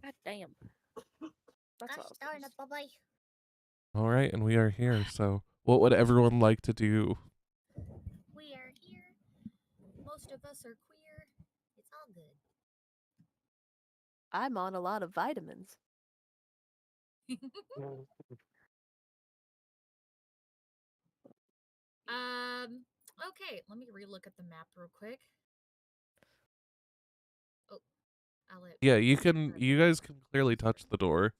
God damn. That's Gosh darn it, bye-bye. All right, and we are here. So, what would everyone like to do? We are here. Most of us are queer. It's all good. I'm on a lot of vitamins. Okay, let me relook at the map real quick. Oh, I'll let Yeah, you guys can clearly touch the door.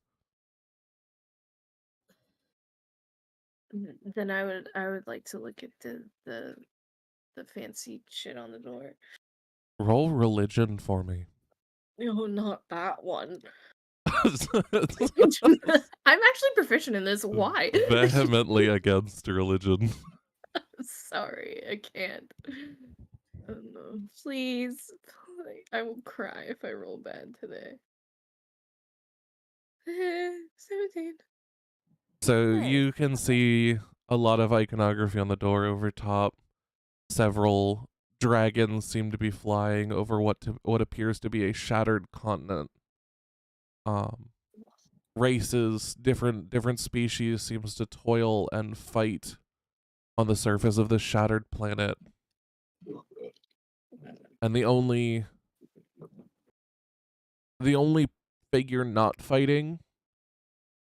Then I would like to look at the fancy shit on the door. Roll religion for me. No, not that one. I'm I'm actually proficient in this. Why? vehemently against religion. Sorry, I can't. Oh no. Please. I will cry if I roll bad today. 17. So Hey, you can see a lot of iconography on the door over top. Several dragons seem to be flying over what appears to be a shattered continent. Races, different species seems to toil and fight on the surface of this shattered planet. And the only figure not fighting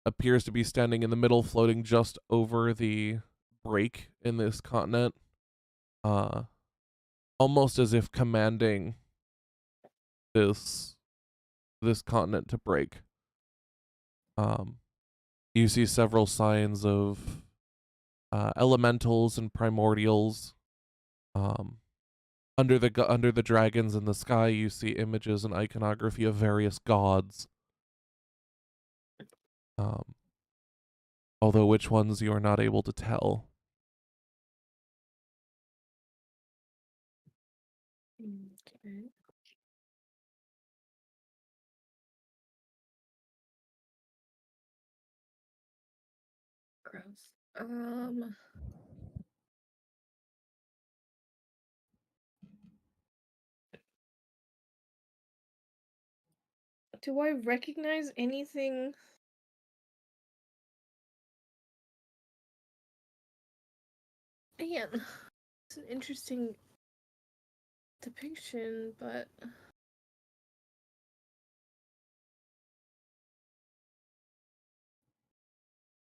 appears to be standing in the middle, floating just over the break in this continent, almost as if commanding this continent to break. You see several signs of elementals and primordials. Under the dragons in the sky, you see images and iconography of various gods. Although which ones you are not able to tell. Okay. Gross. Do I recognize anything? Man, it's an interesting depiction, but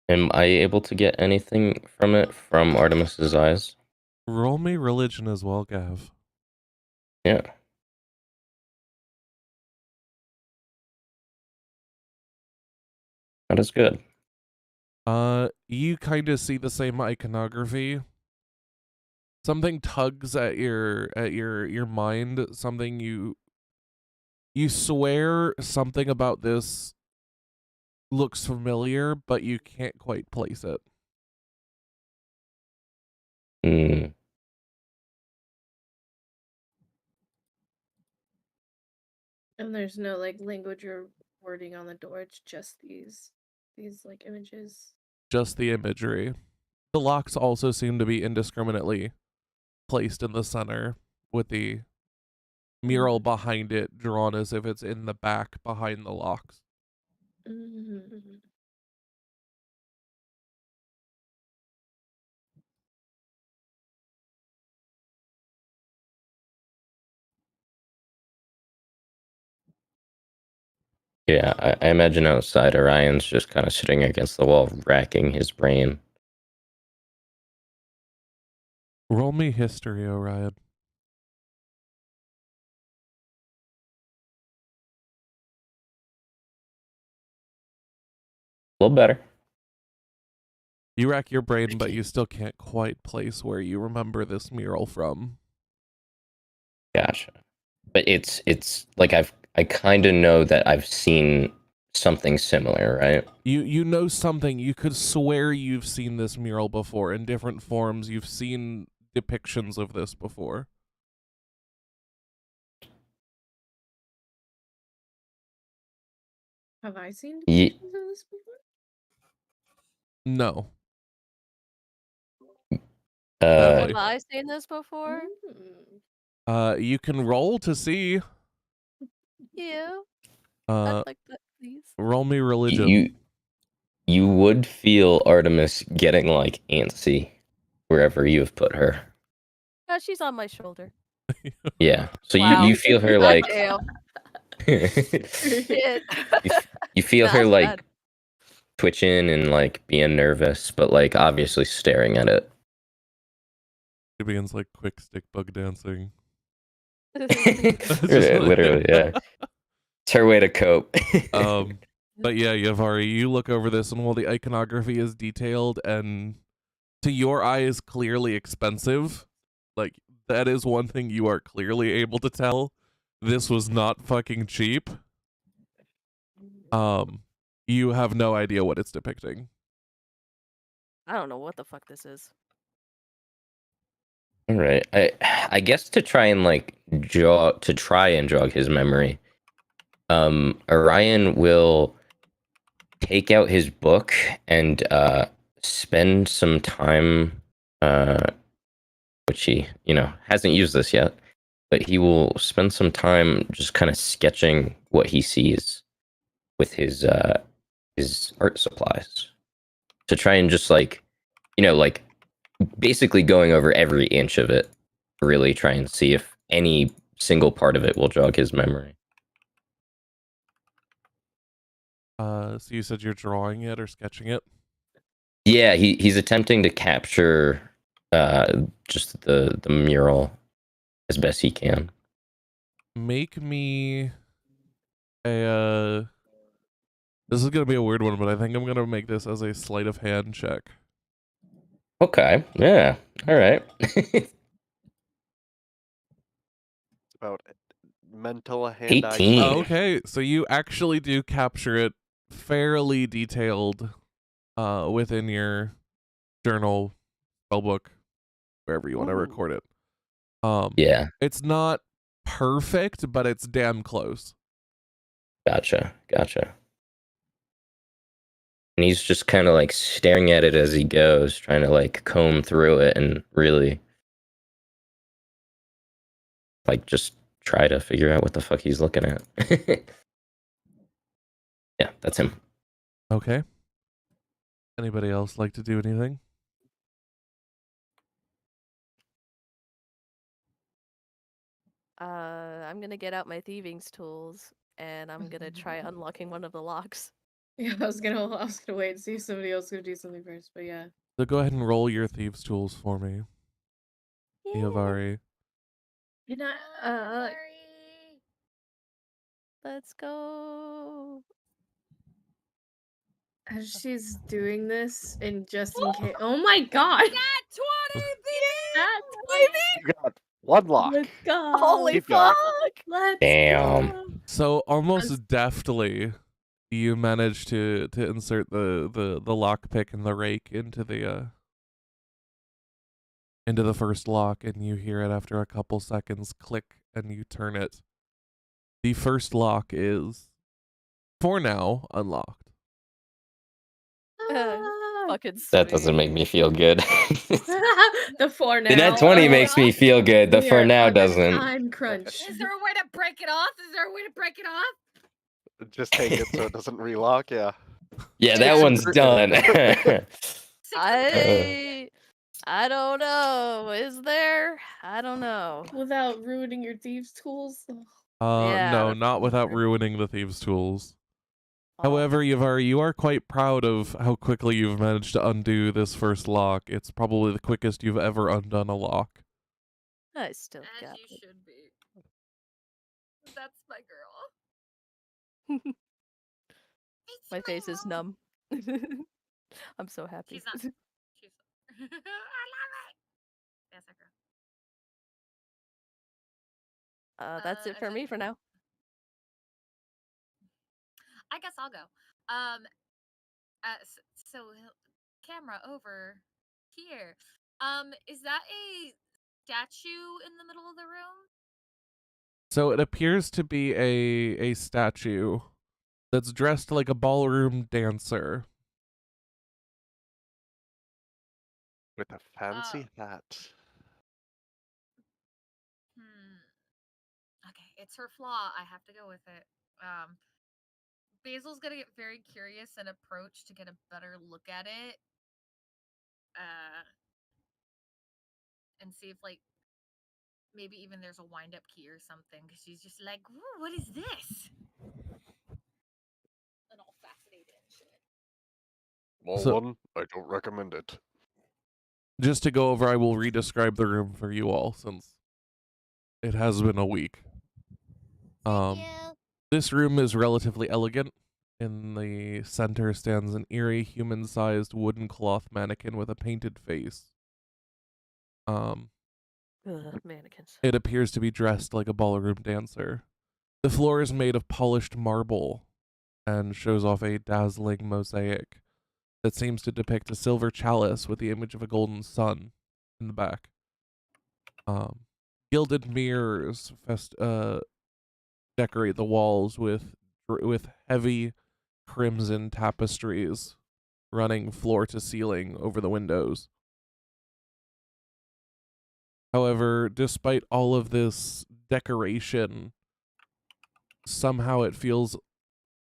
Am I able to get anything from it from Artemis's eyes? Roll me religion as well, Gav. Yeah. That is good. You kind of see the same iconography. Something tugs at your mind. Something you swear something about this looks familiar, but you can't quite place it. Hmm. and there's no like language or wording on the door. It's just these like images. Just the imagery. The locks also seem to be indiscriminately placed in the center, with the mural behind it drawn as if it's in the back behind the locks. Yeah, I imagine outside Orion's just kind of sitting against the wall, racking his brain. Roll me history, Orion. A little better. You rack your brain, but you still can't quite place where you remember this mural from. Gotcha. But it's like I kind of know that I've seen something similar, right? You know something. You could swear you've seen this mural before in different forms. You've seen depictions of this before. Have I seen Ye- depictions of this before? No. have I seen this before? You can roll to see. Yeah. Uh, I'd like that. please. Roll me religion. You would feel Artemis getting like antsy wherever you have put her. She's on my shoulder. Yeah. So Wow. you feel her God like damn. you, Shit. you feel Nah, her that's like bad. twitching and like being nervous, but like obviously staring at it. It begins like quick stick bug dancing. Literally, yeah. It's her way to cope. But yeah, Yavari, you look over this, and while the iconography is detailed and to your eye is clearly expensive, like that is one thing you are clearly able to tell. This was not fucking cheap. You have no idea what it's depicting. I don't know what the fuck this is. All right. I guess to try and like jog his memory. Orion will take out his book and spend some time which he, hasn't used this yet, but he will spend some time just kind of sketching what he sees with his art supplies to try and just like basically going over every inch of it, really try and see if any single part of it will jog his memory. So you said you're drawing it or sketching it? Yeah, he's attempting to capture just the mural as best he can. Make me a this is gonna be a weird one, but I think I'm gonna make this as a sleight of hand check. Okay, yeah, all right. It's about mental hand-eye 18. Okay, so you actually do capture it fairly detailed within your journal, spellbook, wherever you want to record it. Yeah, It's not perfect, but it's damn close. gotcha. And he's just kind of like staring at it as he goes, trying to like comb through it and really like just try to figure out what the fuck he's looking at. Yeah, that's him. Okay. Anybody else like to do anything? I'm gonna get out my thieving's tools and I'm gonna try unlocking one of the locks. Yeah, I was gonna wait and see if somebody else could do something first, but yeah. So go ahead and roll your thieves' tools for me, Yavari. You know, Sorry. Let's go. as she's doing this, and just in case. Oh my god! Nat 20, You got one lock. Let's go! Holy Keep going. fuck! Let's Damn. go! So almost deftly, you manage to insert the lockpick and the rake into the first lock, and you hear it after a couple seconds click, and you turn it. The first lock is, for now, unlocked. Fucking That doesn't make me feel good. The for now. The net 20 makes me feel good. The We for are now under doesn't. Time crunch. Is there a way to break it off? Just take it so it doesn't relock. Yeah. Yeah, that one's done. I don't know. Is there? I don't know. Without ruining your thieves' tools. Yeah, No, that's not without fair. ruining the thieves' tools. Oh. However, Yavari, you are quite proud of how quickly you've managed to undo this first lock. It's probably the quickest you've ever undone a lock. I still As got you it. should be. That's my girl. It's My face is girl. numb. I'm so happy. She's not. I love it. That's our girl. That's it for me for now. I guess I'll go. So camera over here. Is that a statue in the middle of the room? So it appears to be a statue that's dressed like a ballroom dancer. With a fancy hat. Okay, it's her flaw. I have to go with it. Basil's gonna get very curious and approach to get a better look at it. And see if, like, maybe even there's a wind-up key or something, because she's just like, "Ooh, what is this?" And all fascinated and shit. Small So- one, I don't recommend it. Just to go over, I will re-describe the room for you all since it has been a week. This room is relatively elegant. In the center stands an eerie, human-sized wooden cloth mannequin with a painted face. Mannequins. It appears to be dressed like a ballroom dancer. The floor is made of polished marble and shows off a dazzling mosaic that seems to depict a silver chalice with the image of a golden sun in the back. Gilded mirrors decorate the walls with heavy crimson tapestries running floor to ceiling over the windows. However, despite all of this decoration, somehow it feels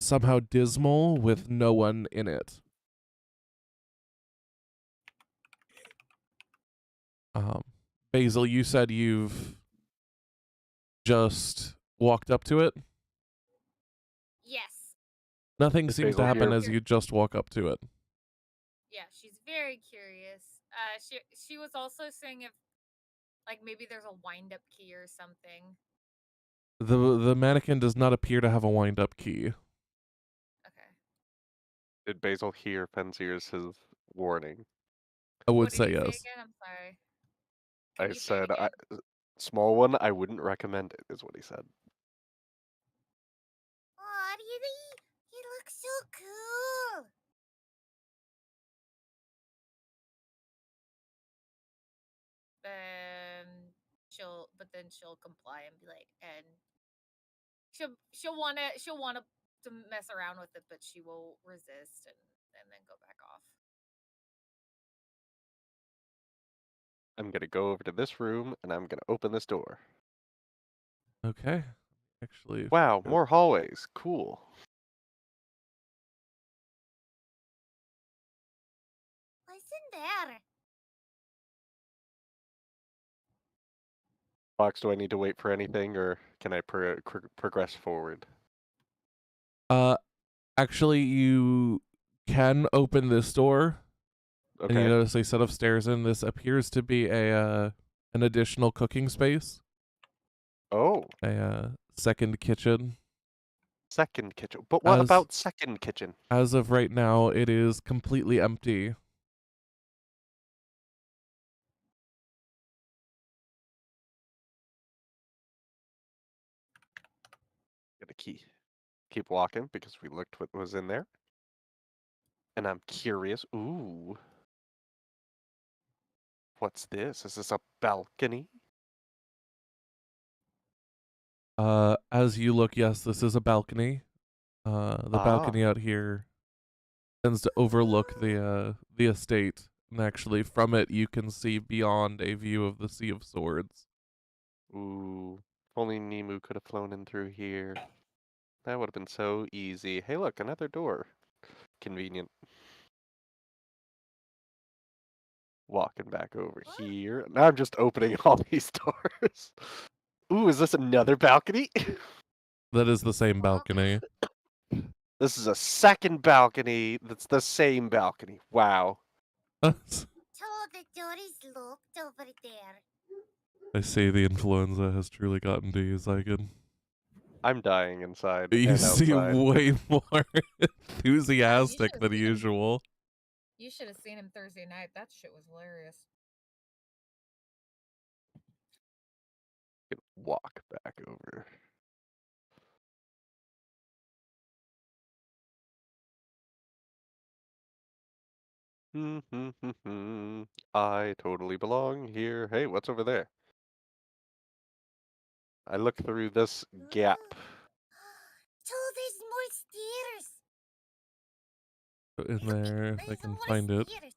somehow dismal with no one in it. Basil, you said you've just walked up to it? Yes. Nothing Is seems to Basil happen here? as you just walk up to it. Yeah, she's very curious. She was also saying if, like, maybe there's a wind-up key or something. The mannequin does not appear to have a wind-up key. Okay. Did Basil hear Fenzier's warning? I would What did say he say yes. again? I'm sorry. I Can you say it said, again? small one, I wouldn't recommend it, is what he said. Oh, really? He looks so cool. But then she'll comply and be like, and she'll wanna to mess around with it, but she will resist and then go back off. I'm gonna go over to this room and I'm gonna open this door. Okay. Actually, Wow, more hallways. Cool. What's in there? Fox, do I need to wait for anything, or can I progress forward? Actually, you can open this door, and you Okay. notice a set of stairs in. This appears to be an additional cooking space, Oh, a second kitchen. second kitchen. But what As- about second kitchen? As of right now, it is completely empty. Get a key. Keep walking because we looked what was in there. And I'm curious. Ooh. What's this? Is this a balcony? As you look, yes, this is a balcony. The balcony out here tends to overlook the estate, and actually from it you can see beyond a view of the Sea of Swords. Ooh. If only Nemu could have flown in through here. That would have been so easy. Hey, look, another door. Convenient. Walking back over here. Now I'm just opening all these doors. Ooh, is this another balcony? That is the same balcony. This is a second balcony that's the same balcony. Wow. So the door is locked over there. I see the influenza has truly gotten to you, Zygon. I'm dying inside. You and seem outside. way more enthusiastic should've than seen him. usual. You should have seen him Thursday night. That shit was hilarious. Can walk back over. I totally belong here. Hey, what's over there? I look through this gap. So there's more stairs. In there, if I There's can more find it. stairs.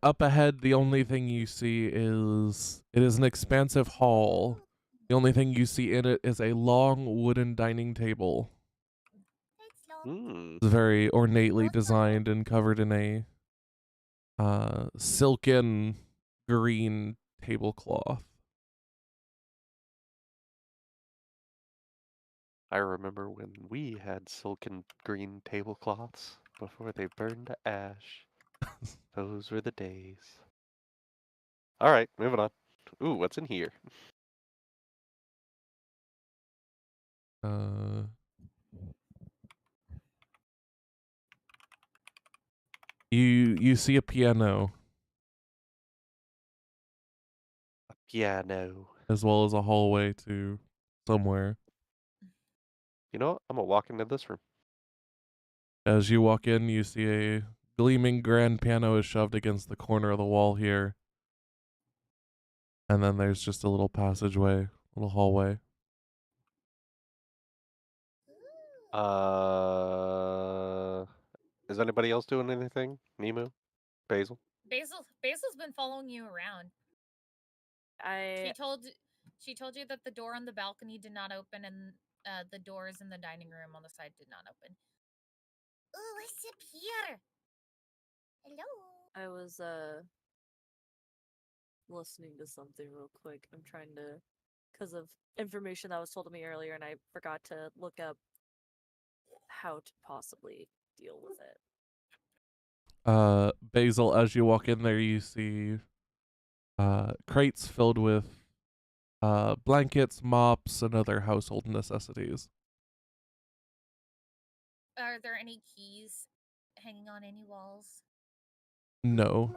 Up ahead, the only thing you see is it is an expansive hall The only thing you see in it is a long wooden dining table. Hmm. It's very ornately Also- designed and covered in a silken green tablecloth. I remember when we had silken green tablecloths before they burned to ash. Those were the days. All right, moving on. Ooh, what's in here? You see a piano Piano. as well as a hallway to somewhere. You know what? I'm gonna walk into this room. As you walk in, you see a gleaming grand piano is shoved against the corner of the wall here. And then there's just a little passageway, little hallway. Is anybody else doing anything? Nemu? Basil? Basil's been following you around. She I told you that the door on the balcony did not open and the doors in the dining room on the side did not open. Ooh, what's up here? Hello. I was listening to something real quick. I'm trying to, because of information that was told to me earlier, and I forgot to look up how to possibly deal with it. Basil, as you walk in there, you see crates filled with blankets, mops, and other household necessities. Are there any keys hanging on any walls? No.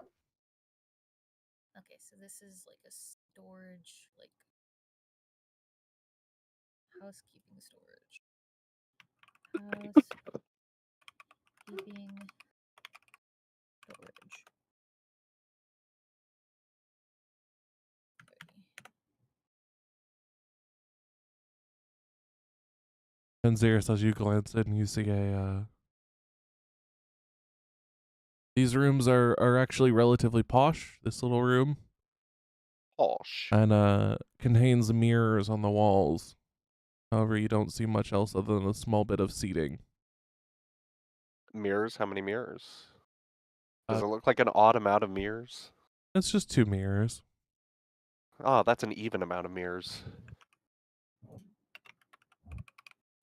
Okay, so this is like a storage, like housekeeping storage. Housekeeping storage. And Xeris, as you glance in, you see these rooms are actually relatively posh, this little room. Posh. And contains mirrors on the walls. However, you don't see much else other than a small bit of seating. Mirrors? How many mirrors? Does Uh, it look like an odd amount of mirrors? It's just 2 mirrors. Oh, that's an even amount of mirrors.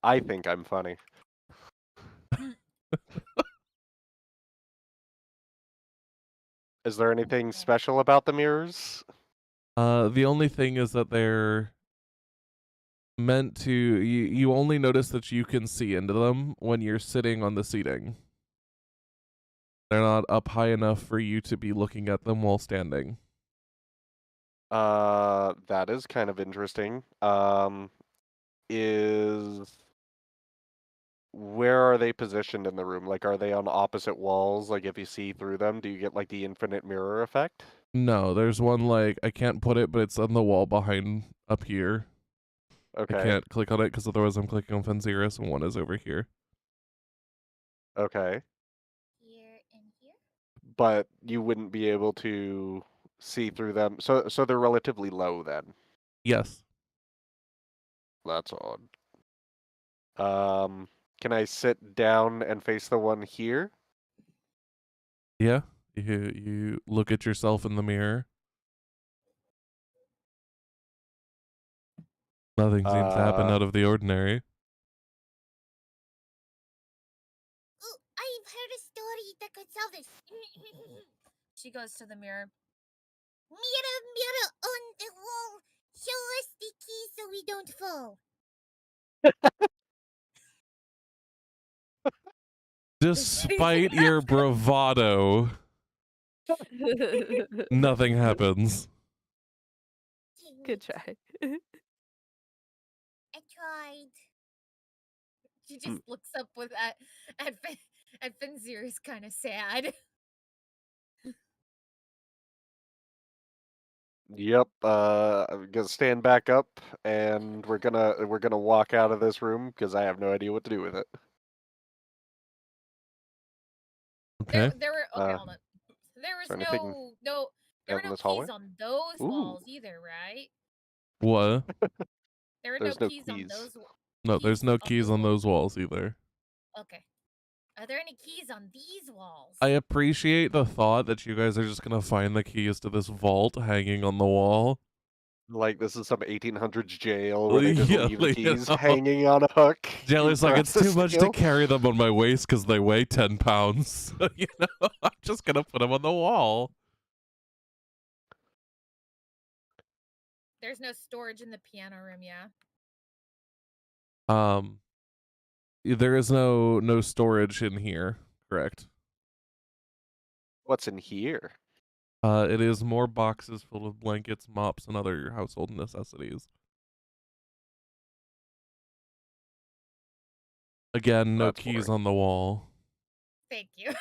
I think I'm funny. Is there anything special about the mirrors? The only thing is that they're meant to you only notice that you can see into them when you're sitting on the seating. They're not up high enough for you to be looking at them while standing. That is kind of interesting. Where are they positioned in the room? Like, are they on opposite walls? Like, if you see through them, do you get, like, the infinite mirror effect? No, there's one, like, I can't put it, but it's on the wall behind up here. I Okay, can't click on it because otherwise I'm clicking on Fenziris, and one is over here. okay. Here and here. But you wouldn't be able to see through them. So they're relatively low then. Yes. That's odd. Can I sit down and face the one here? Yeah. You look at yourself in the mirror. Nothing seems to happen out of the ordinary. Ooh, I've heard a story that could solve this. She goes to the mirror. Mirror, mirror on the wall. Show us the key so we don't fall. Despite your bravado, nothing happens. Good try. I tried. She just looks up with at Finzir is kind of sad. Yep. I'm gonna stand back up, and we're gonna walk out of this room because I have no idea what to do with it. Okay. There were hold on. There was is there anything there were in no this keys hallway? on those Ooh. walls either, right? What? There are There's no no keys on keys. those. No, there's keys no on keys the on wall. those walls either. Okay. Are there any keys on these walls? I appreciate the thought that you guys are just gonna find the keys to this vault hanging on the wall. Like this is some 1800s jail where they just Yeah, leave the you keys know. hanging on a hook. Jelly's for like, us it's too much to steal." carry them on my waist because they weigh 10 pounds. You know, I'm just gonna put them on the wall. There's no storage in the piano room, yeah. There is no storage in here, correct? What's in here? It is more boxes full of blankets, mops, and other household necessities. Again, no That's keys boring. on the wall. Thank you.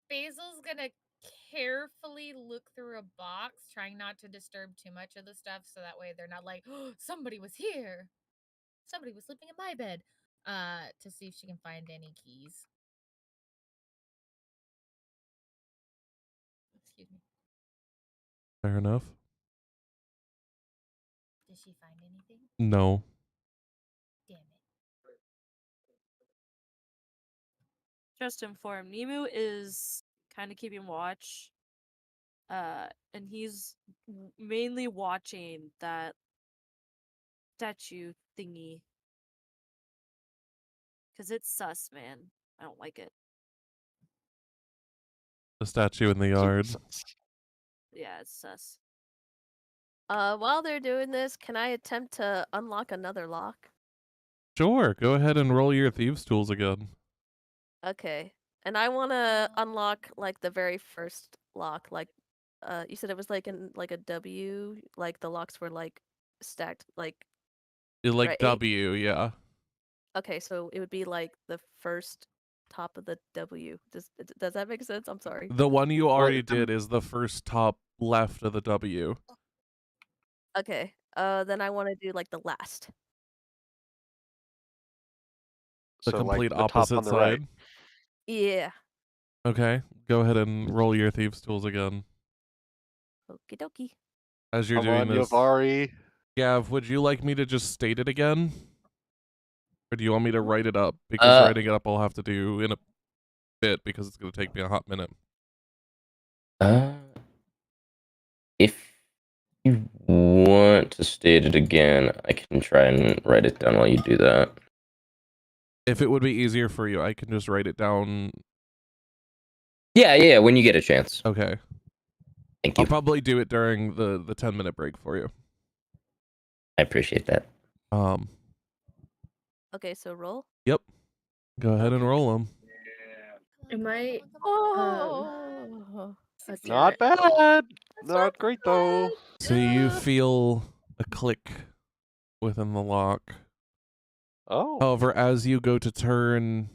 Basil's gonna carefully look through a box, trying not to disturb too much of the stuff, so that way they're not like, oh, somebody was here. Somebody was sleeping in my bed. To see if she can find any keys. Excuse me. Fair enough. Did she find anything? No. Damn it. Just to inform, Nemu is kind of keeping watch. And he's mainly watching that statue thingy. Because it's sus, man. I don't like it. The statue in the yard. Yeah, it's sus. While they're doing this, can I attempt to unlock another lock? Sure, go ahead and roll your thieves' tools again. Okay. And I want to unlock like the very first lock. Like, you said it was like in like a W. Like the locks were like stacked. Like, Like right? W, yeah. Okay, so it would be like the first top of the W. Does that make sense? I'm sorry. The one you already did is the first top left of the W. Okay. Then I want to do like the last. The So, complete like, the top opposite on the side. right. Yeah. Okay, go ahead and roll your thieves' tools again. Okie dokie. As you're Come doing on, this, Yavari. Gav, would you like me to just state it again? Or do you want me to write it up? Because writing it up I'll have to do in a bit because it's going to take me a hot minute. If you want to state it again, I can try and write it down while you do that. If it would be easier for you, I can just write it down. Yeah, when you get a chance. Okay. Thank you. I'll probably do it during the 10-minute break for you. I appreciate that. Okay, so roll. Yep. Go ahead and Okay. roll them. Am I? Oh. Okay. Not bad. Not great, though. So you feel a click within the lock. Oh. However, as you go to turn,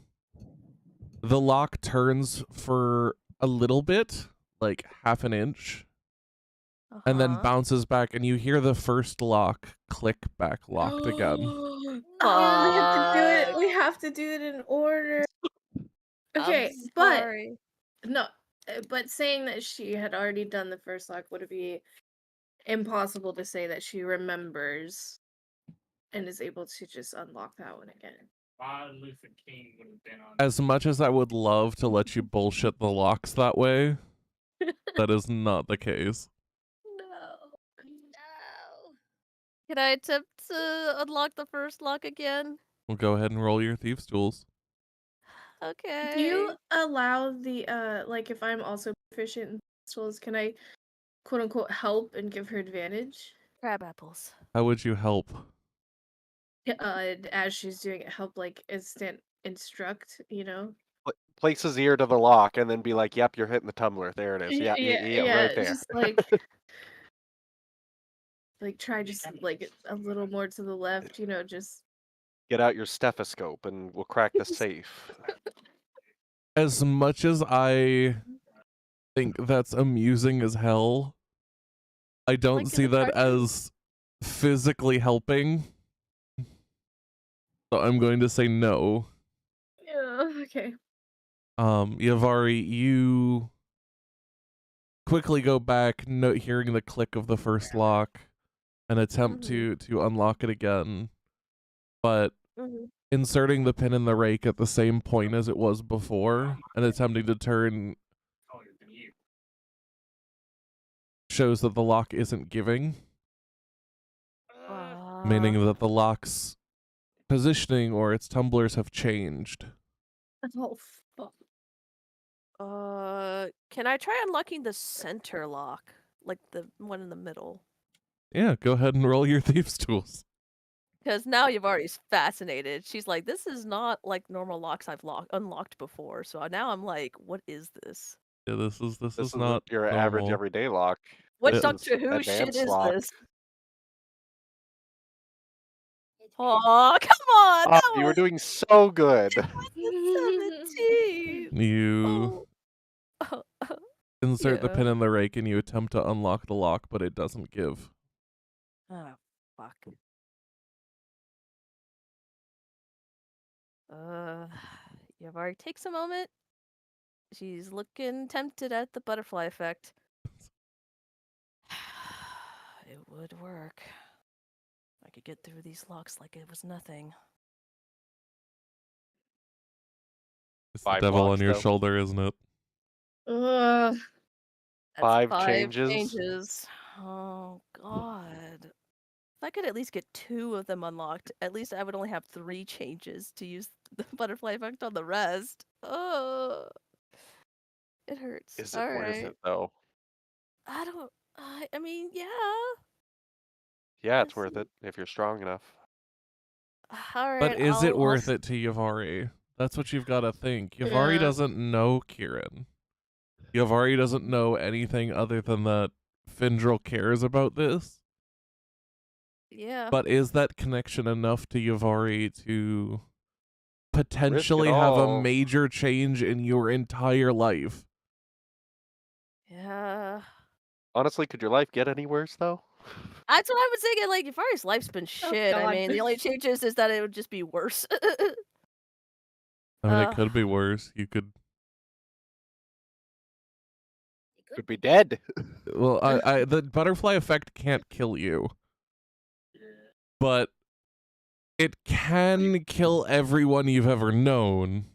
the lock turns for a little bit, like half an inch, and then bounces back, and you hear the first lock click back locked again. Oh, we have to do it. We have to do it in order. Okay, I'm but sorry. no, but saying that she had already done the first lock would be impossible to say that she remembers and is able to just unlock that one again. Martin Luther King would have been on. As much as I would love to let you bullshit the locks that way, that is not the case. No. Can I attempt to unlock the first lock again? Well, go ahead and roll your thieves' tools. Okay. Do you allow the like if I'm also proficient in tools, can I quote unquote help and give her advantage? Crab apples. How would you help? As she's doing it, help like instant instruct, you know? Place his ear to the lock and then be like, yep, you're hitting the tumbler. There it is. Yeah, right there. Just like try just like a little more to the left, you know, just Get out your stethoscope and we'll crack the safe. As much as I think that's amusing as hell, I don't Like in see the that cartoon? as physically helping. So I'm going to say no. yeah, okay. Yavari, you quickly go back, hearing the click of the first lock, and attempt to unlock it again, but inserting the pin in the rake at the same point as it was before and attempting to turn shows that the lock isn't giving, meaning that the lock's positioning or its tumblers have changed. Oh, fuck. Can I try unlocking the center lock? Like the one in the middle? Yeah, go ahead and roll your thieves' tools. Because now you've already fascinated. She's like, this is not like normal locks I've unlocked before. So now I'm like, what is this? Yeah, this is This not your average normal. everyday lock. What This Doctor is Who shit advanced is lock. this? Oh, come on! Oh, That you were was doing so good. 17. You Oh. insert the Yeah. pin in the rake and you attempt to unlock the lock, but it doesn't give. Oh, fuck. Yavari takes a moment. She's looking tempted at the butterfly effect. It would work. I could get through these locks like it was nothing. It's the 5 devil locks, on your though. shoulder, isn't it? Ugh. That's 5 5 changes. Oh, God. If I could at least get 2 of them unlocked, at least I would only have 3 changes to use the butterfly effect on the rest. Oh, it hurts. Is it All worth right. it, though? I don't. I mean, yeah. Yeah, it's Let's worth see. it if you're strong enough. All right. But is it I'll worth it to Yavari? That's what you've got to think. Yavari Yeah. doesn't know Kieran. Yavari doesn't know anything other than that Findril cares about this. Yeah. But is that connection enough to Yavari to potentially Risk it have a all. major change in your entire life? Yeah. Honestly, could your life get any worse, though? That's what I was thinking. Like, Yavari's life's been shit. I God. mean, the only changes is that it would just be worse. I mean, it could be worse. You could. Could be dead. Well, the butterfly effect can't kill you, but it can kill everyone you've ever known.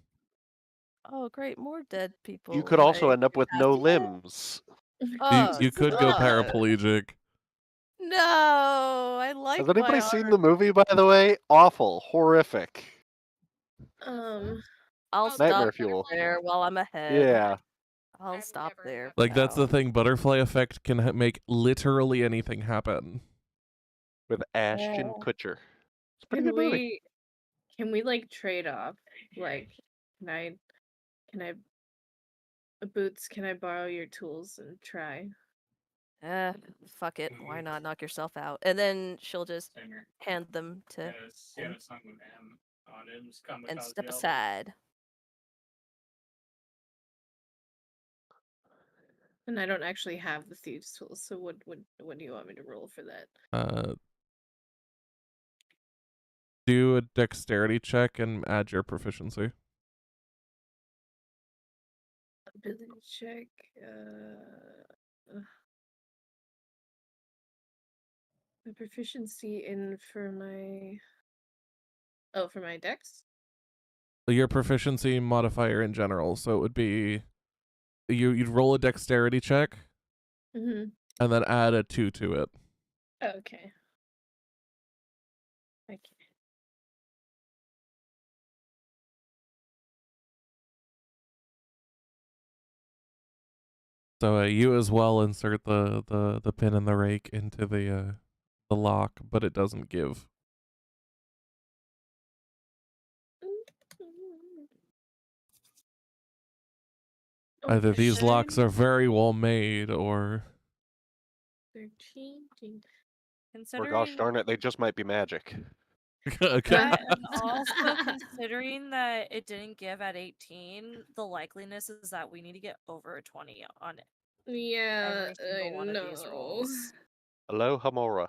Oh, great. More dead people. You could in also my end up with no capacity. limbs. Oh, You could go God. paraplegic. No, I like Has anybody my seen art. the movie, by the way? Awful. Horrific. I'll Nightmare stop fuel. there while I'm ahead. Yeah. I'll I've stop never there. had Like, that's the now. thing. Butterfly effect can make literally anything happen. With Ashton Yeah. Kutcher. It's a pretty Can good movie. we like trade off? Like, can I Boots, can I borrow your tools and try? Fuck it. Why not knock yourself out? And then she'll just Singer. hand them to Yeah, him it's not with M on it. It's kamikaze and step album. aside. And I don't actually have the thieves tools, so what do you want me to roll for that? Do a dexterity check and add your proficiency. Ability check. The proficiency for my dex? Your proficiency modifier in general, so it would be you'd roll a dexterity check Mm-hmm. and then add a 2 to it. Okay. So you as well insert the pin and the rake into the lock, but it doesn't give. Either these locks are very well made, or They're changing. Or Considering gosh darn it, they just might be magic. that, and also considering that it didn't give at 18, the likeliness is that we need to get over a 20 on Yeah, every single one of these rolls. Hello, Hamora.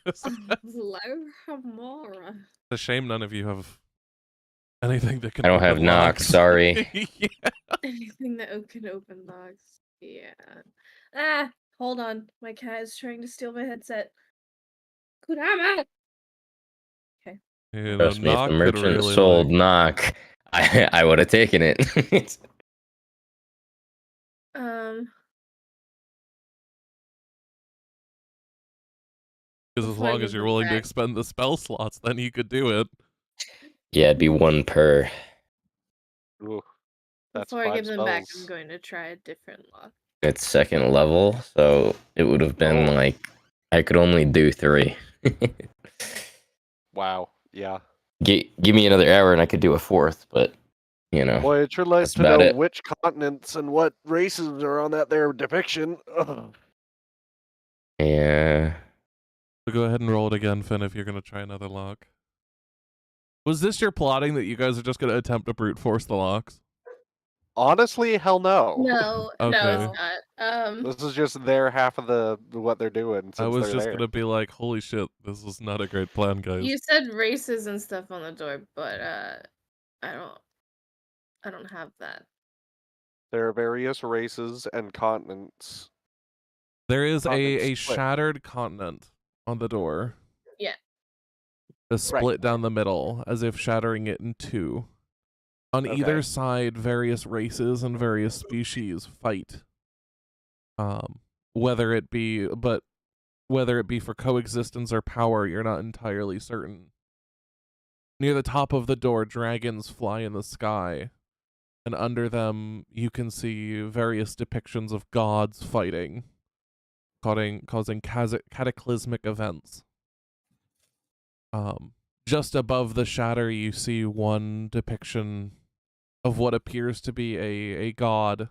Hello, Hamora. It's a shame none of you have anything that can. I don't have open knocks, locks. sorry. Yeah. Anything that can open locks. Yeah. Hold on. My cat is trying to steal my headset. Kurama! You know, Trust me, if the knock could merchant really sold like. knock, I would have taken it. Because as Before I long as give you're them willing to back. expend the spell slots, then you could do it. Yeah, it'd be one per. Ooh, that's Before I 5 give them back, I'm spells. going to try a different lock. It's second level, so it would have been Oh. like I could only do 3. Wow. Yeah. Give me another hour and I could do a 4th, but you know, Boy, it's sure like that's to about know it. which continents and what races are on that there depiction. Ugh. Yeah. So go ahead and roll it again, Finn, if you're going to try another lock. Was this your plotting that you guys are just going to attempt to brute force the locks? Honestly, hell no. No, Okay. it's not. This is just their half of the what they're doing since I was they're just there. going to be like, holy shit, this is not a great plan, guys. You said races and stuff on the door, but I don't have that. There are various races and continents. There is Continents a split. shattered continent on the door. Yeah. A split down the middle, as if shattering it in 2. On Okay. either side, various races and various species fight. Whether it be for coexistence or power, you're not entirely certain. Near the top of the door, dragons fly in the sky, and under them you can see various depictions of gods fighting, causing cataclysmic events. Just above the shatter, you see one depiction of what appears to be a god,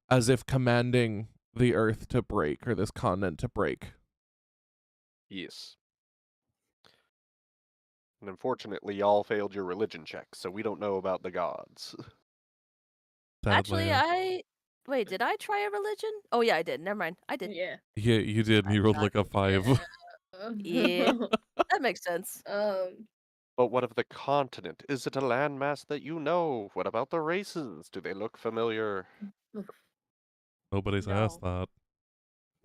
as if commanding the earth to break, or this continent to break. Yes. And unfortunately, y'all failed your religion check, so we don't know about the gods. Actually, Sadly. wait, did I try a religion? Oh yeah, I did. Never mind. I did. Yeah. Yeah, you did, and you rolled like a 5. Yeah. That makes sense. But what of the continent? Is it a landmass that you know? What about the races? Do they look familiar? Nobody's asked No. that.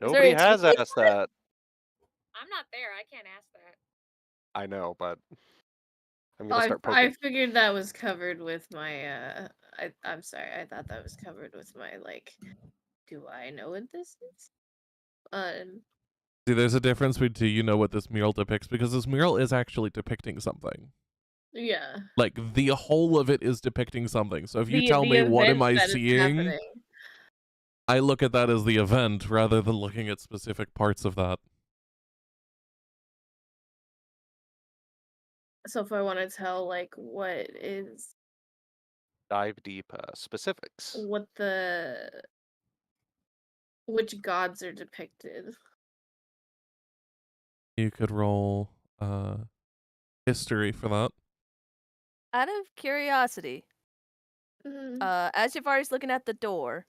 Is there Nobody a has ticket asked that. I'm not there. I can't ask that. I know, but I'm Oh, gonna start I poking. figured that was covered with my I'm sorry, I thought that was covered with my like, do I know what this is? See, there's a difference between do you know what this mural depicts, because this mural is actually depicting something. Yeah. Like, the whole of it is depicting something. So if you The tell me what am event I that is seeing, happening. I look at that as the event rather than looking at specific parts of that. So if I want to tell like what is Dive deep specifics. which gods are depicted. You could roll history for that. Out of curiosity, as Jafari's looking at the door,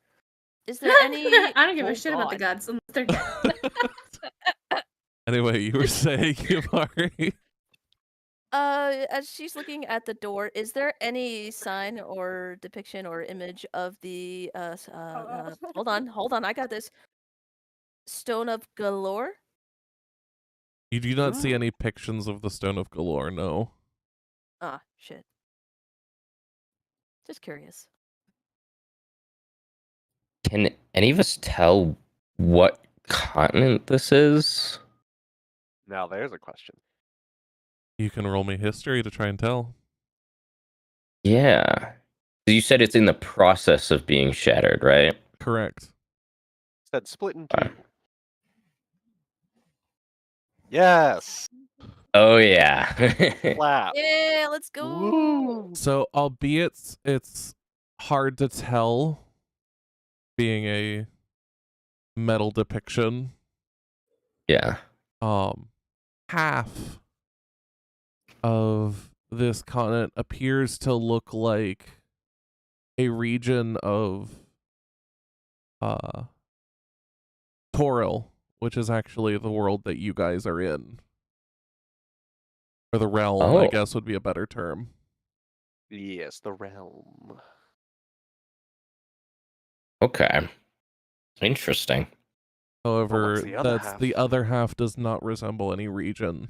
is there any? I don't give Oh, a shit about the God. gods unless they're dead. Anyway, you were saying, Yamari. As she's looking at the door, is there any sign or depiction or image of the hold on, I got this. Stone of Galore? You do not see any pictures of the Stone of Galore, no. Ah, shit. Just curious. Can any of us tell what continent this is? Now there's a question. You can roll me history to try and tell. Yeah. You said it's in the process of being shattered, right? Correct. Said split in 2. Yes. Oh yeah. Clap. Yeah, let's go. Woo. So, albeit it's hard to tell, being a metal depiction. Yeah. Half of this continent appears to look like a region of Toril, which is actually the world that you guys are in. Or the realm, I guess would be a better term. Yes, the realm. Okay. Interesting. However, the other that's half? the other half does not resemble any region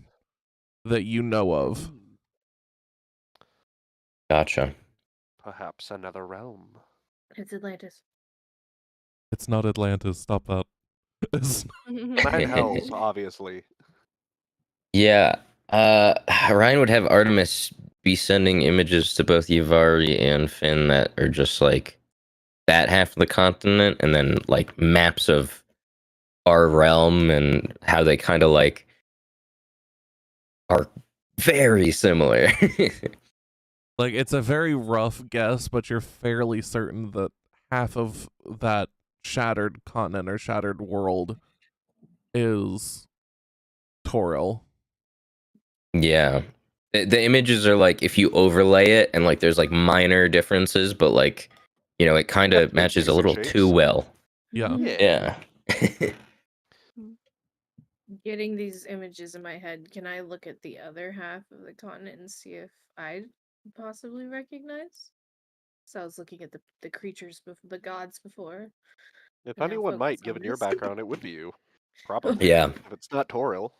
that you know of. Hmm, Gotcha. perhaps another realm. It's Atlantis. It's not Atlantis. Stop that. It's Nine hells, obviously. Yeah. Ryan would have Artemis be sending images to both Yavari and Finn that are just like that half of the continent, and then like maps of our realm and how they kind of like are very similar. like it's a very rough guess, but you're fairly certain that half of that shattered continent or shattered world is Toril. Yeah. The images are like if you overlay it and like there's like minor differences, but like, you know, it kind of Got pretty matches a decent little too shapes. well. Yeah. Yeah. Getting these images in my head, can I look at the other half of the continent and see if I possibly recognize? So I was looking at the creatures, the gods before. If and now anyone might, focus on given your this. background, it would be you. Probably. Yeah. If it's not Toril.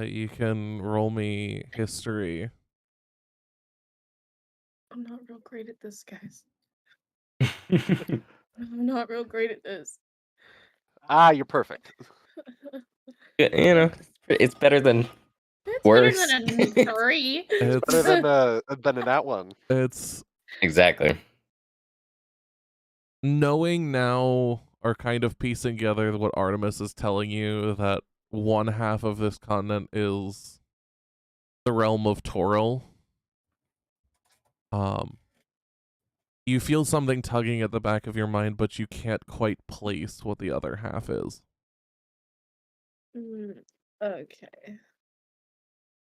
You can roll me history. I'm not real great at this, guys. I'm not real great at this. Ah, you're perfect. You know, it's better than It's worse. better than a 3. It's Better than an that one. it's Exactly. knowing now or kind of piecing together what Artemis is telling you that one half of this continent is the realm of Toril. You feel something tugging at the back of your mind, but you can't quite place what the other half is. Okay.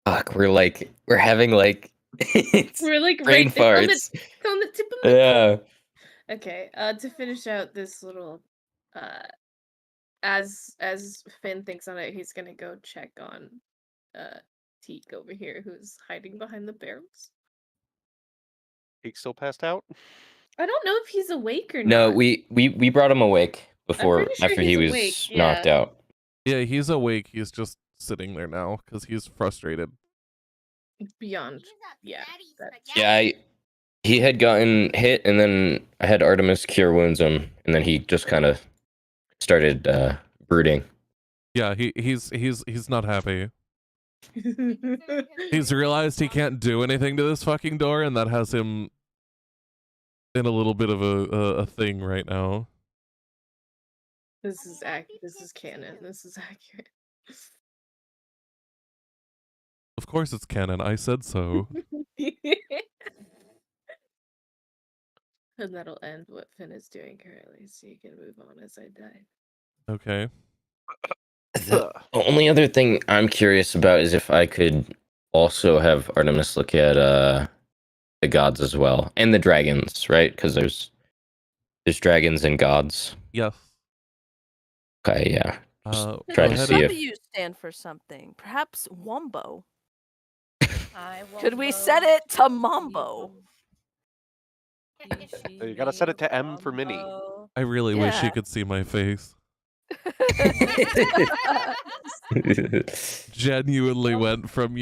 Fuck, we're having like it's We're like brain right there on the, farts. it's on the tip of my Yeah. tongue. Okay, to finish out this little as Finn thinks on it, he's gonna go check on Teak over here who's hiding behind the barrels. He's still passed out? I don't know if he's awake or No, not. we brought him awake before pretty sure after he he's was awake, knocked yeah. out. Yeah, he's awake. He's just sitting there now because he's frustrated. Beyond, yeah. Yeah, he had gotten hit, and then I had Artemis cure wounds him, and then he just kind of started brooding. Yeah, he's not happy. He's realized he can't do anything to this fucking door, and that has him in a little bit of a thing right now. This is This is canon. This is accurate. Of course it's canon. I said so. And that'll end what Finn is doing currently, so you can move on as I die. Okay. The only other thing I'm curious about is if I could also have Artemis look at the gods as well, and the dragons, right? Because there's dragons and gods. Yes. Okay, yeah. Try go to ahead see and- if W stand for something. Perhaps Wombo. I Could we wombo, set it to he Mambo? You gotta set it to M for Minnie. wombo. I really wish you Yeah. could see my face. Genuinely went from,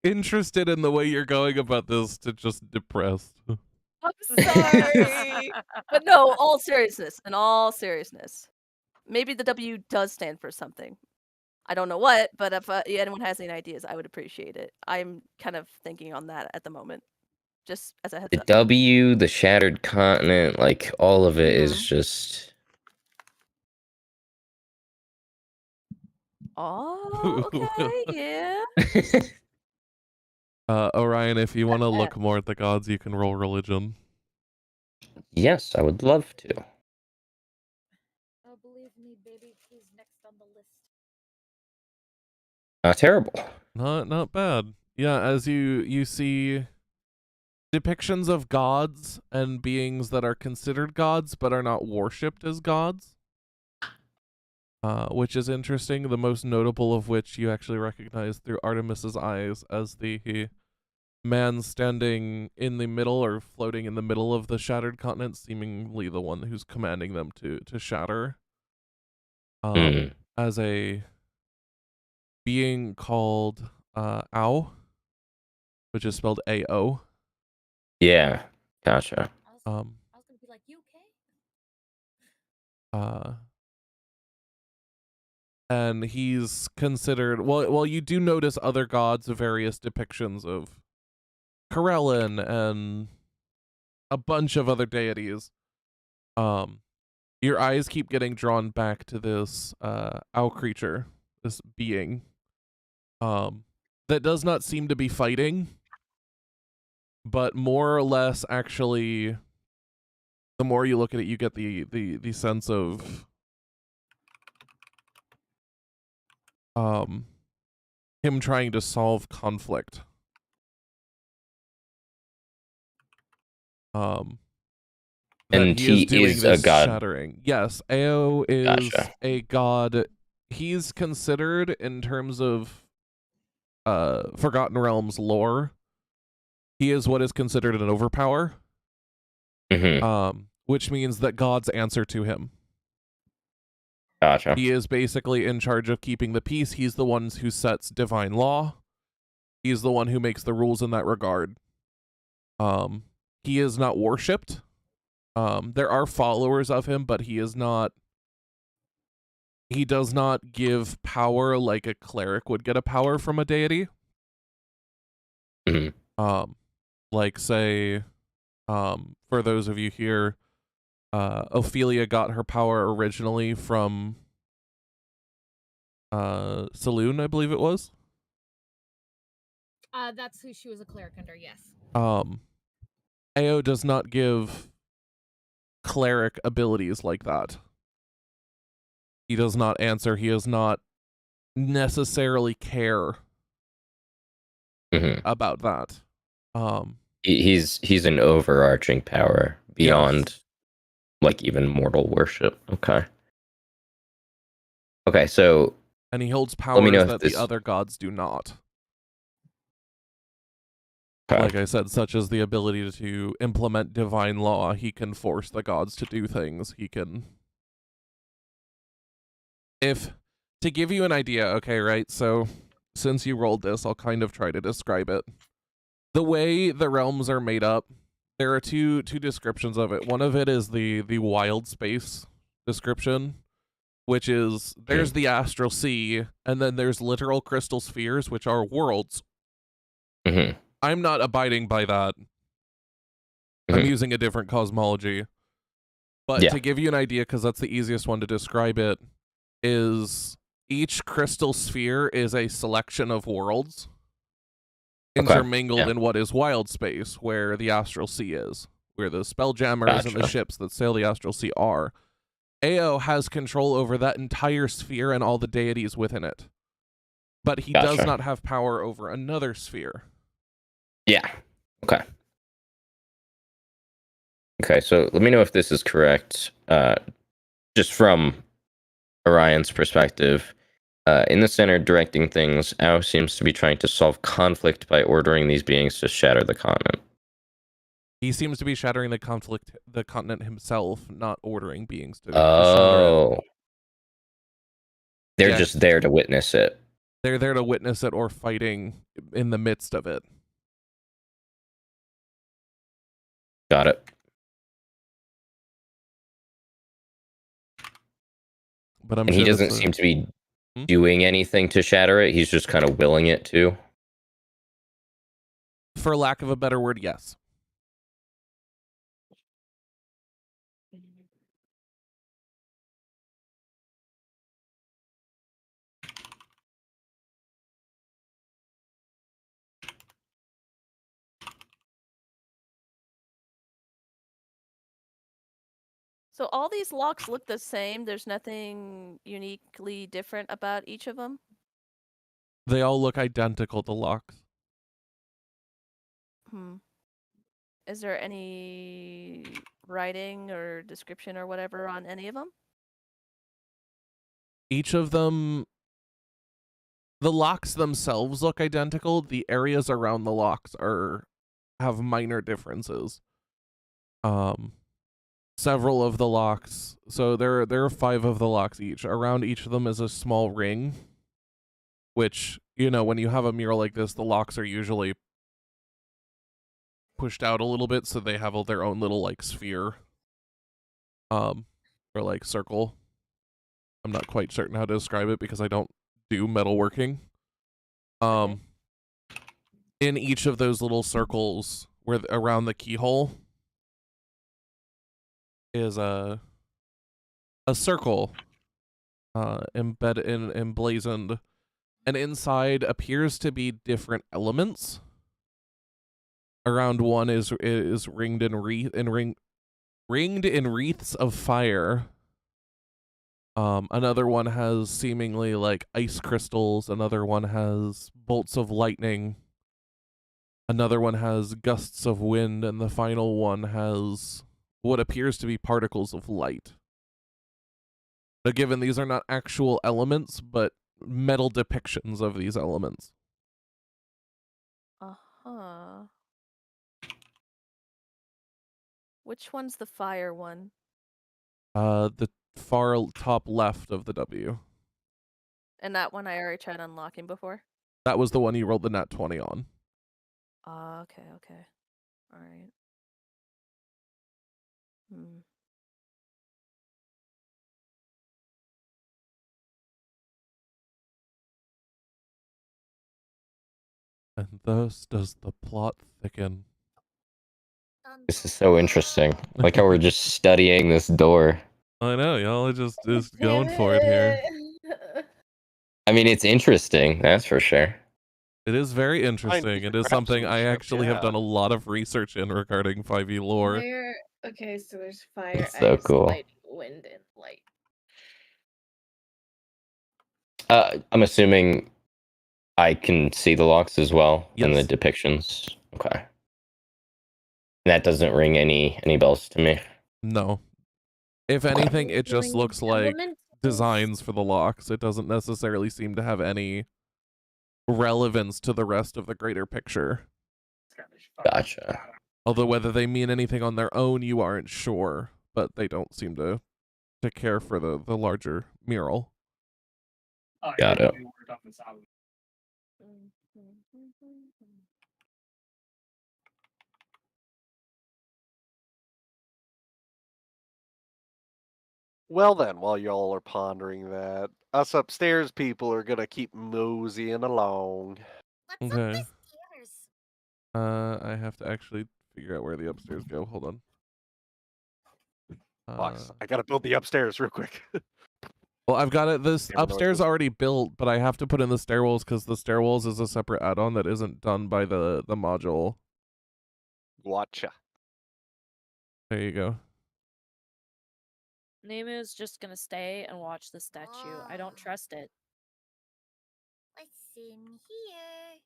interested in the way you're going about this to just depressed. I'm sorry. But no, all seriousness. In all seriousness. Maybe the W does stand for something. I don't know what, but if anyone has any ideas, I would appreciate it. I'm kind of thinking on that at the moment. Just as a heads the up. W, the shattered continent, like all of it is just. Oh, okay, yeah. Orion, if you want to look more at the gods, you can roll religion. Yes, I would love to. Oh, believe me, baby, he's next on the list. Not terrible. Not bad. Yeah, as you see depictions of gods and beings that are considered gods but are not worshipped as gods. Which is interesting, the most notable of which you actually recognize through Artemis's eyes as the man standing in the middle or floating in the middle of the shattered continent, seemingly the one who's commanding them to shatter. As a being called Ao, which is spelled A-O. Yeah, gotcha. I was gonna be like, you okay? And he's considered well you do notice other gods of various depictions of Corellin and a bunch of other deities. Your eyes keep getting drawn back to this owl creature, this being that does not seem to be fighting, but more or less actually the more you look at it you get the sense of him trying to solve conflict. And he is doing is this a god. shattering. Yes, Ao is Gotcha. a god. He's considered in terms of Forgotten Realms lore. He is what is considered an overpower. Which means that gods answer to him. Gotcha. He is basically in charge of keeping the peace. He's the one who sets divine law. He's the one who makes the rules in that regard. He is not worshipped. There are followers of him, but he does not give power like a cleric would get a power from a deity. Like say, for those of you here, Ophelia got her power originally from Saloon, I believe it was. That's who she was a cleric under, yes. Ao does not give cleric abilities like that. He does not answer. He does not necessarily care about that. He's an overarching power beyond like even mortal worship. Okay, so and he holds powers that the other gods do not. Okay. Like I said, such as the ability to implement divine law. He can force the gods to do things. He can... To give you an idea, okay, right? So, since you rolled this, I'll kind of try to describe it. The way the realms are made up, there are two descriptions of it. One of it is the wild space description, which is there's the astral sea, and then there's literal crystal spheres, which are worlds. I'm not abiding by that. I'm using a different cosmology. But to give you an idea, because that's the easiest one to describe it, is each crystal sphere is a selection of worlds intermingled in what is wild space, where the astral sea is, where the spelljammers and the ships that sail the astral sea are. Ao has control over that entire sphere and all the deities within it. But he does not have power over another sphere. Yeah. Okay, so let me know if this is correct. Just from Orion's perspective, in the center directing things, Ao seems to be trying to solve conflict by ordering these beings to shatter the continent. He seems to be shattering the continent himself, not ordering beings to shatter it. They're just there to witness it. They're there to witness it or fighting in the midst of it. Got it. But he doesn't seem to be doing anything to shatter it. He's just kind of willing it to. For lack of a better word, yes. So all these locks look the same. There's nothing uniquely different about each of them? They all look identical, the locks. Is there any writing or description or whatever on any of them? Each of them The locks themselves look identical. The areas around the locks have minor differences. Several of the locks. So there are 5 of the locks each. Around each of them is a small ring, which, you know, when you have a mural like this, the locks are usually pushed out a little bit so they have their own little like sphere. Or like circle. I'm not quite certain how to describe it because I don't do metalworking. Okay. In each of those little circles where around the keyhole is a circle emblazoned, and inside appears to be different elements. Around one is ringed in wreaths of fire. Another one has seemingly like ice crystals. Another one has bolts of lightning. Another one has gusts of wind, and the final one has what appears to be particles of light. Now, given these are not actual elements, but metal depictions of these elements. Uh-huh. Which one's the fire one? The far top left of the W. And that one I already tried unlocking before? That was the one you rolled the nat 20 on. Okay. Alright. And thus does the plot thicken. This is so interesting. Like how we're just studying this door. I know, y'all are just going for it here. I mean, it's interesting, that's for sure. It is very interesting. It is something I actually have yeah. done a lot of research in regarding 5e lore. Okay, so there's fire, That's so ice, cool. light, wind, and light. I'm assuming I can see the locks as well in the Yes. depictions. Okay. That doesn't ring any bells to me. No. If anything, it just Ring looks like elementals. designs for the locks. It doesn't necessarily seem to have any relevance to the rest of the greater picture. Gotcha. Although whether they mean anything on their own, you aren't sure. But they don't seem to care for the larger mural. Got it. Well then, while y'all are pondering that, us upstairs people are gonna keep moseying along. What's up Okay. the stairs? I have to actually figure out where the upstairs go. Hold on. Fox, I gotta build the upstairs real quick. Well, I've got it. This Never know what upstairs this- already built, but I have to put in the stairwells because the stairwells is a separate add-on that isn't done by the module. Gotcha. There you go. Nemu's just gonna stay and watch the statue. I don't Oh. trust it. What's in here?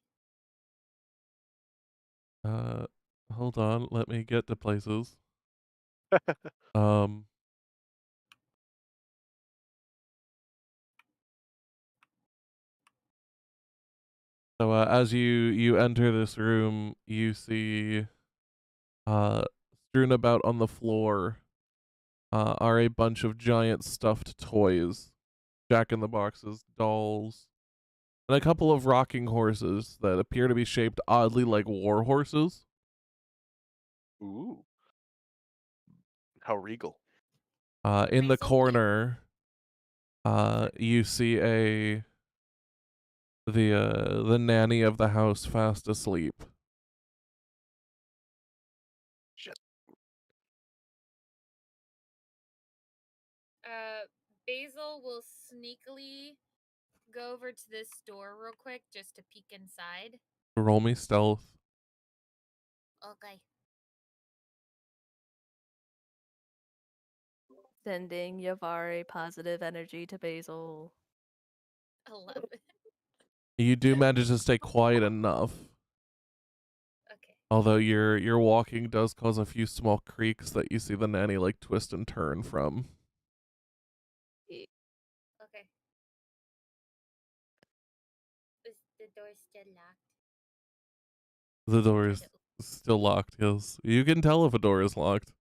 Hold on. Let me get to places. So as you enter this room, you see strewn about on the floor are a bunch of giant stuffed toys, jack-in-the-boxes, dolls, and a couple of rocking horses that appear to be shaped oddly like war horses. Ooh. How regal. In the Nice. corner, you see the nanny of the house fast asleep. Basil will sneakily go over to this door real quick just to peek inside. Roll me stealth. Okay. Sending Yavari positive energy to Basil. 11. You do manage to stay quiet enough. Okay. Although your walking does cause a few small creaks that you see the nanny like twist and turn from. Okay. The door Try is to- still locked, yes. You can tell if a door is locked.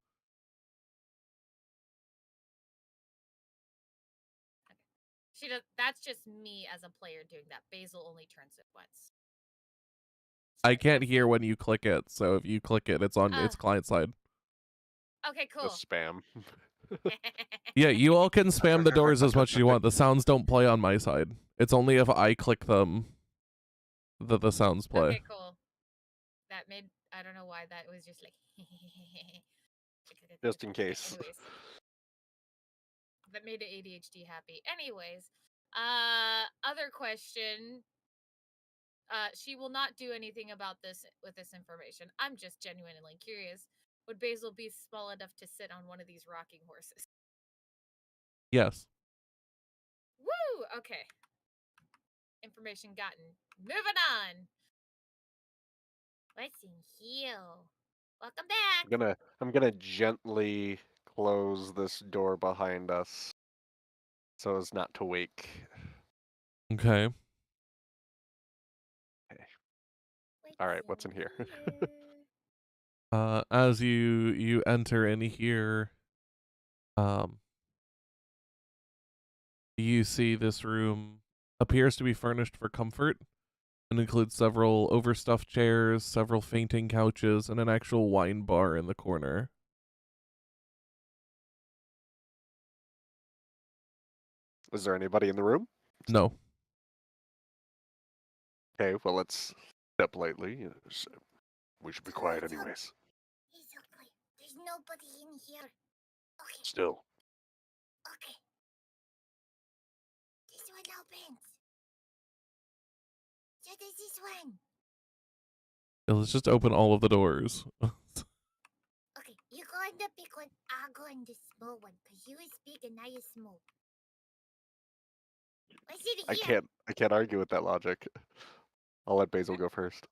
She does. That's just me as a player doing that. Basil only turns it once. I Sorry, can't that's hear it. when you click it, so if you click it, it's on its client side. Okay, cool. Just spam. Yeah, you all can spam the doors as much as you want. The sounds don't play on my side. It's only if I click them that the sounds play. Okay, cool. That made, I don't know why that was just like Just in case. Anyways, that made the ADHD happy. Anyways, other question. She will not do anything about this with this information. I'm just genuinely curious. Would Basil be small enough to sit on one of these rocking horses? Yes. Woo! Okay. Information gotten. Moving on. What's in here? Welcome back. I'm gonna gently close this door behind us so as not to wake. Okay. All right, what's in here? As you enter in here, you see this room appears to be furnished for comfort and includes several overstuffed chairs, several fainting couches, and an actual wine bar in the corner. Is there anybody in the room? No. Okay, well, let's step lightly. We should be quiet It's anyways. It's okay. There's nobody in here. Okay, Still. okay. This one opens. So does this one. Let's just open all of the doors. Okay, you go on the big one. I'll go on the small one. Because you is big and I is small. What's in here? I can't argue with that logic. I'll let Basil go first.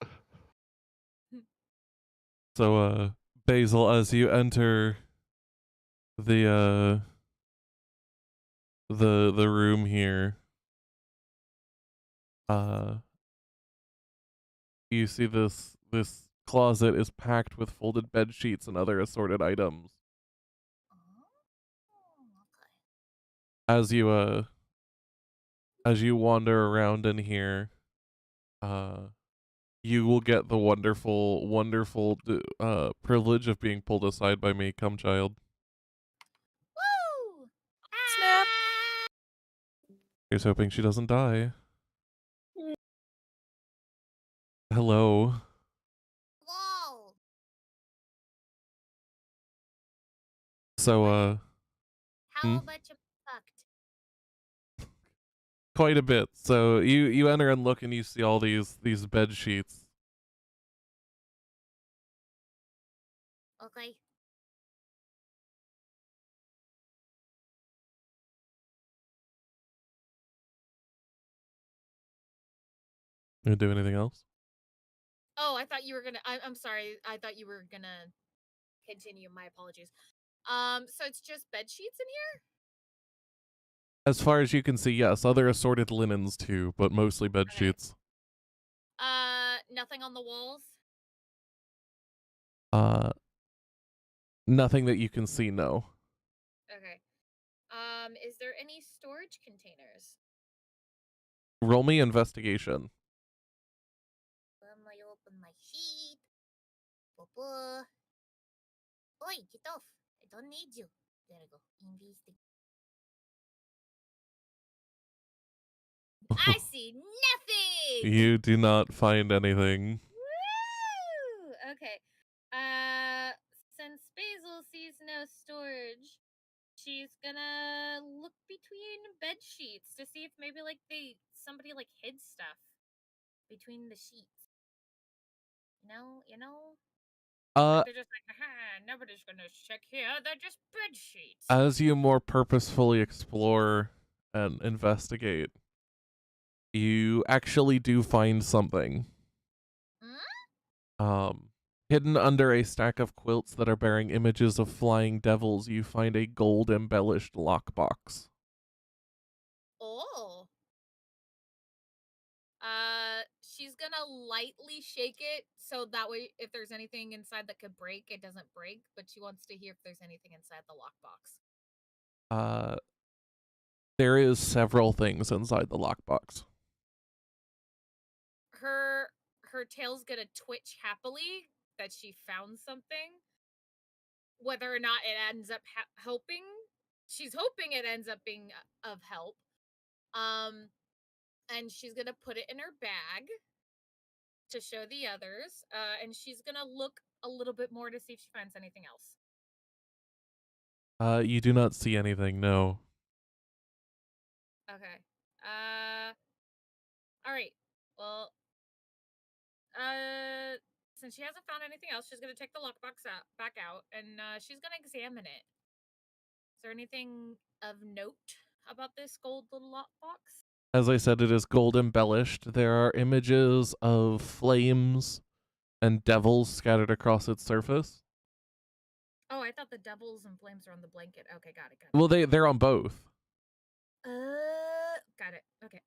So, Basil, as you enter the room here, you see this closet is packed with folded bed sheets and other assorted items. Okay. As you wander around in here, you will get the wonderful privilege of being pulled aside by me. Come, child. Woo! Snap. Here's hoping she doesn't die. Hello. Whoa! So, How much am I fucked? quite a bit. So you enter and look and you see all these bed sheets. Okay. You do anything else? Oh, I thought you were gonna. I'm sorry. I thought you were gonna continue. My apologies. So it's just bed sheets in here. As far as you can see, yes. Other assorted linens too, but mostly bed Okay. sheets. Nothing on the walls. Nothing that you can see. No. Okay. Is there any storage containers? Roll me investigation. I open my sheet. Oi, get off. I don't need you. There I go. Investigate. I see nothing! You do not find anything. Woo! Okay. Since Basil sees no storage, she's gonna look between bed sheets to see if maybe like somebody like hid stuff between the sheets. You know? Like they're just like, haha, nobody's gonna check here. They're just bed sheets. As you more purposefully explore and investigate, you actually do find something. Hidden under a stack of quilts that are bearing images of flying devils, you find a gold-embellished lockbox. Oh. she's gonna lightly shake it so that way if there's anything inside that could break, it doesn't break, but she wants to hear if there's anything inside the lockbox. There is several things inside the lockbox. Her tail's gonna twitch happily that she found something. Whether or not it ends up helping, she's hoping it ends up being of help. And she's gonna put it in her bag to show the others. And she's gonna look a little bit more to see if she finds anything else. You do not see anything, no. Okay. All right. Well, since she hasn't found anything else, she's gonna take the lockbox back out, and she's gonna examine it. Is there anything of note about this gold little lockbox? As I said, it is gold embellished. There are images of flames and devils scattered across its surface. Oh, I thought the devils and flames are on the blanket. Okay, got it. Well, they're on both. Got it. Okay.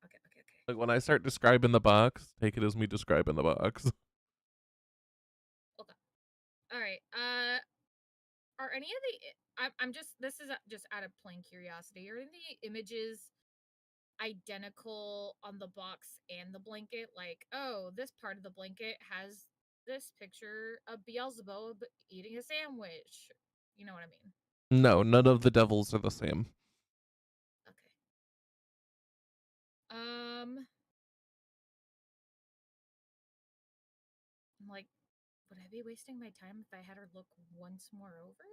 Like when I start describing the box, take it as me describing the box. Okay. All right. Are any of the I'm just this is just out of plain curiosity. Are any of the images identical on the box and the blanket? Like, oh, this part of the blanket has this picture of Beelzebub eating a sandwich. You know what I mean? No, none of the devils are the same. Okay. I'm like, would I be wasting my time if I had her look once more over?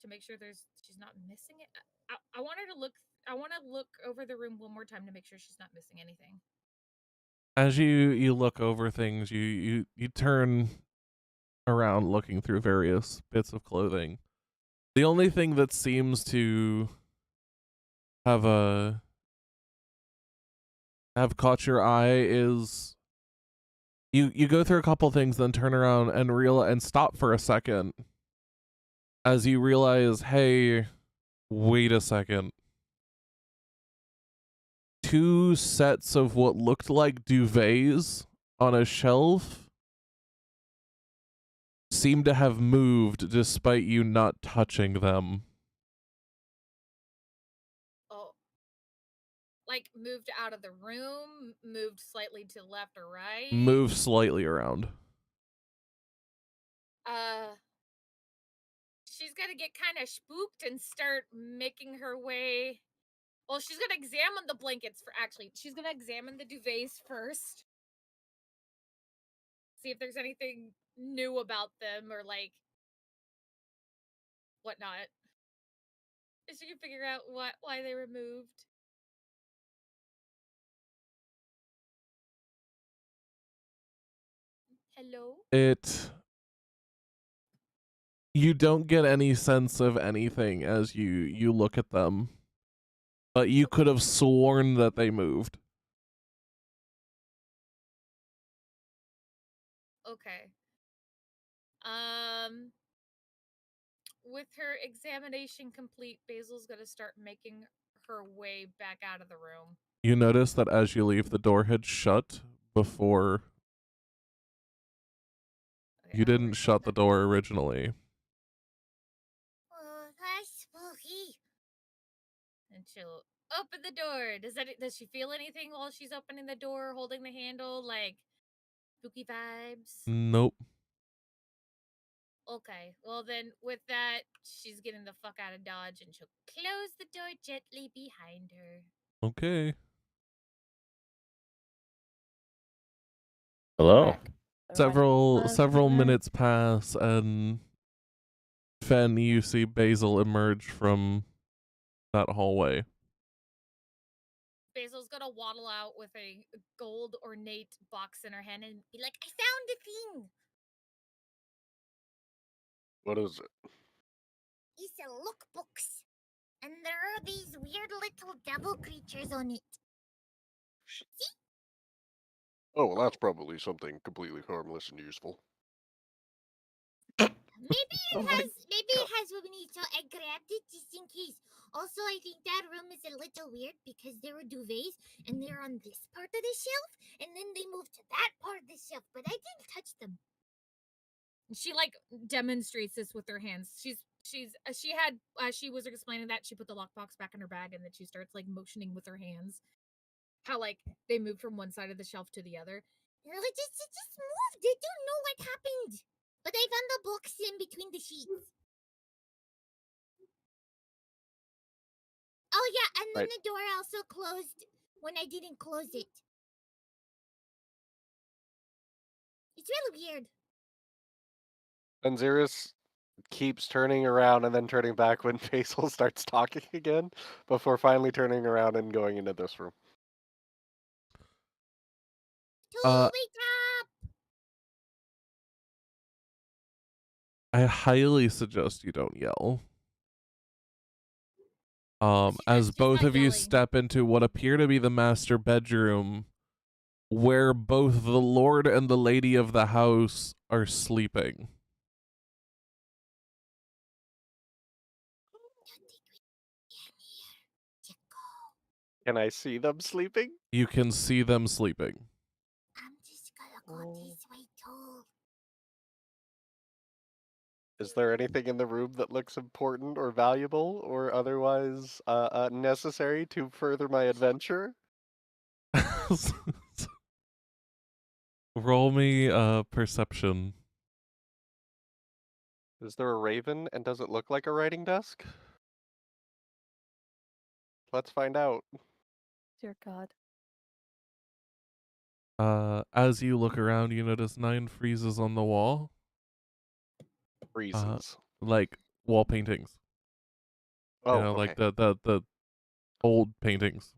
To make sure she's not missing it. I want her to look. I want to look over the room one more time to make sure she's not missing anything. As you look over things, you turn around looking through various bits of clothing. The only thing that seems to have caught your eye is you go through a couple things, then turn around and stop for a second as you realize, hey, wait a second. 2 sets of what looked like duvets on a shelf seem to have moved despite you not touching them. Oh, like moved out of the room, moved slightly to left or right. Move slightly around. She's gonna get kind of spooked and start making her way. Well, she's gonna examine the blankets she's gonna examine the duvets first. See if there's anything new about them or like whatnot. If she can figure out why they were moved. Hello? You don't get any sense of anything as you look at them, but you could have sworn that they moved. Okay. With her examination complete, Basil's gonna start making her way back out of the room. You notice that as you leave, the door had shut before. Okay, You didn't shut the door originally. Oh, that's spooky. And she'll open the door. Does she feel anything while she's opening the door, holding the handle, like spooky vibes? Nope. Okay, well then, with that, she's getting the fuck out of Dodge, and she'll close the door gently behind her. Okay. Hello. Several minutes pass, and Fen, you see Basil emerge from that hallway. Basil's gonna waddle out with a gold ornate box in her hand and be like, I found a thing! What is it? It's a lookbooks. And there are these weird little devil creatures on it. See? Oh, well, that's probably something completely harmless and useful. Maybe it has what we need, so I grabbed it just in case. Also, I think that room is a little weird because there were duvets and they're on this part of the shelf, and then they moved to that part of the shelf, but I didn't touch them. She like demonstrates this with her hands. She was explaining that she put the lockbox back in her bag, and then she starts like motioning with her hands. How like they moved from one side of the shelf to the other. No, it just moved. I don't know what happened. But I found the books in between the sheets. Oh yeah, and then Right. the door also closed when I didn't close it. It's really weird. And Xeris keeps turning around and then turning back when Basil starts talking again, before finally turning around and going into this room. Uh, Toby top. I highly suggest you don't yell. As just both not of you yelling. step into what appear to be the master bedroom, where both the lord and the lady of the house are sleeping. Can I see them sleeping? You can see them sleeping. I'm just gonna go this way too. Is there anything in the room that looks important or valuable or otherwise necessary to further my adventure? Roll me perception. Is there a raven, and does it look like a writing desk? Let's find out. Dear God. As you look around, you notice 9 friezes on the wall. Freezes. Like wall paintings. Oh, You know, okay. like the old paintings.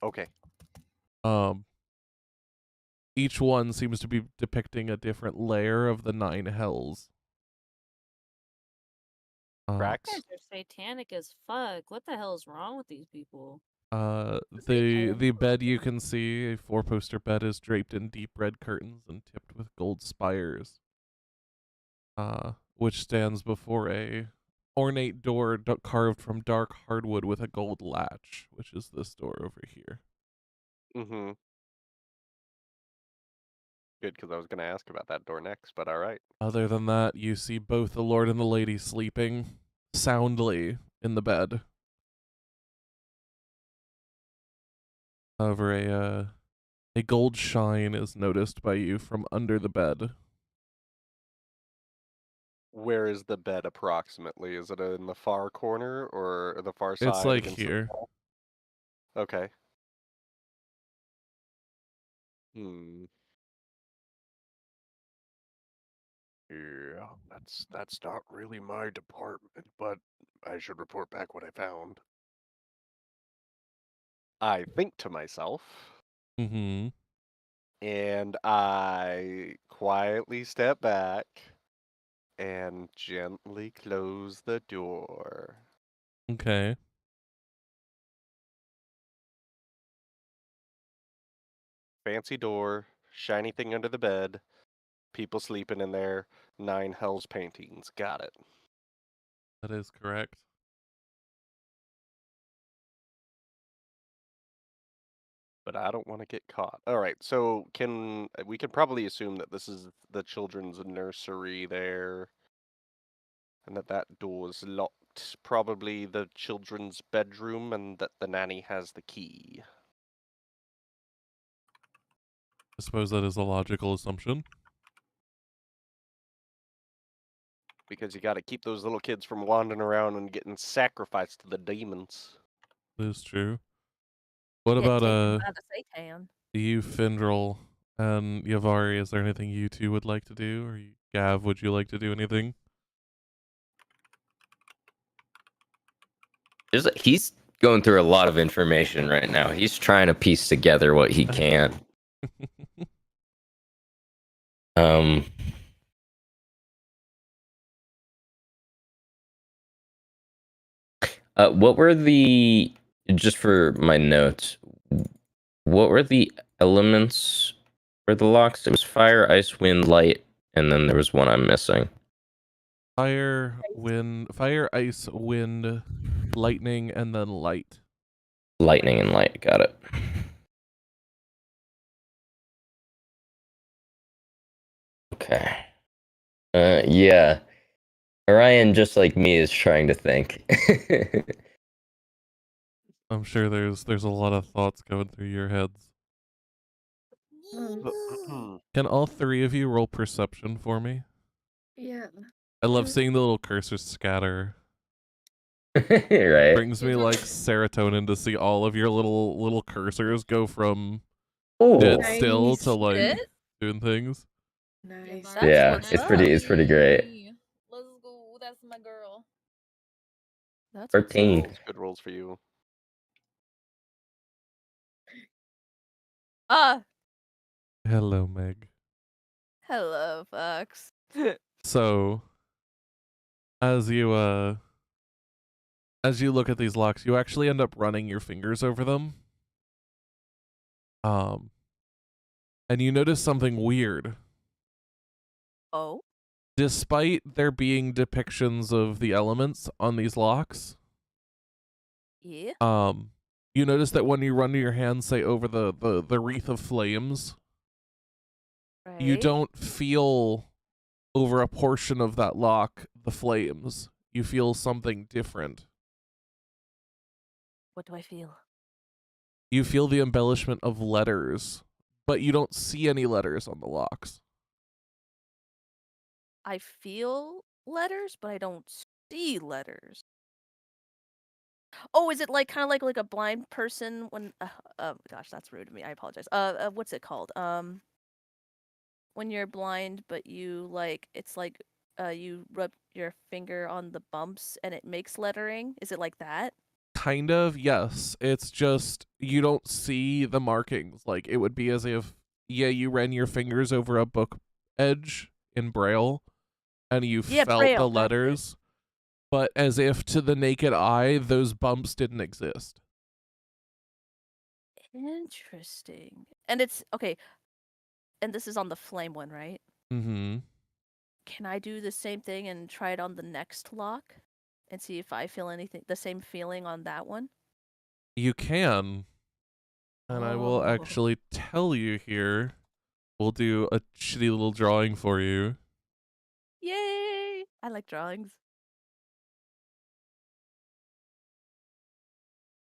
Okay. Each one seems to be depicting a different layer of the 9 hells. Cracks? You guys are satanic as fuck. What the hell is wrong with these people? The bed you can see, a 4-poster bed, is draped in deep red curtains and tipped with gold spires. Which stands before a ornate door carved from dark hardwood with a gold latch, which is this door over here. Mm-hmm. Good, because I was going to ask about that door next, but all right. Other than that, you see both the lord and the lady sleeping soundly in the bed. However, a gold shine is noticed by you from under the bed. Where is the bed approximately? Is it in the far corner or the far side? It's like against the here. wall? Okay. Yeah, that's not really my department, but I should report back what I found. I think to myself, Mm-hmm. and I quietly step back and gently close the door. Okay. Fancy door, shiny thing under the bed, people sleeping in there, 9 Hells paintings. Got it. That is correct. But I don't want to get caught. All right, so we can probably assume that this is the children's nursery there, and that door is locked. Probably the children's bedroom, and that the nanny has the key. I suppose that is a logical assumption. Because you got to keep those little kids from wandering around and getting sacrificed to the demons. That is true. What Get about taken by the Satan. you, Findrel, and Yavari? Is there anything you two would like to do, or Gav? Would you like to do anything? He's going through a lot of information right now. He's trying to piece together what he can. What were the, just for my notes, what were the elements for the locks? It was fire, ice, wind, light, and then there was one I'm missing. Fire, ice, wind, lightning, and then light. Lightning and light. Got it. Okay. Yeah. Orion, just like me, is trying to think. I'm sure there's a lot of thoughts going through your heads. Can all three of you roll perception for me? Yeah. I love seeing the little cursors scatter. Right. Brings me like serotonin to see all of your little cursors go from Oh. dead still Nice. to like Shit. doing things. Nice. That's Yeah, what's it's up. pretty great. Let's go. That's my girl. That's what's 13. up. Good rolls for you. Hello, Meg. Hello, Fox. So, as you look at these locks, you actually end up running your fingers over them. And you notice something weird. Oh. Despite there being depictions of the elements on these locks, Yeah. you notice that when you run your hands, say, over the wreath of flames, Right. you don't feel over a portion of that lock the flames. You feel something different. What do I feel? You feel the embellishment of letters, but you don't see any letters on the locks. I feel letters, but I don't see letters. Oh, is it like kind of like a blind person when? Gosh, that's rude of me. I apologize. What's it called? When you're blind, but you like it's like you rub your finger on the bumps and it makes lettering. Is it like that? Kind of, yes. It's just you don't see the markings. Like it would be as if, yeah, you ran your fingers over a book edge in Braille and you Yeah, felt Braille, the that's it. letters, but as if to the naked eye, those bumps didn't exist. Interesting. And it's okay. And this is on the flame one, right? Mm-hmm. Can I do the same thing and try it on the next lock and see if I feel anything the same feeling on that one? You can. And I will Oh. actually tell you here. We'll do a shitty little drawing for you. Yay! I like drawings.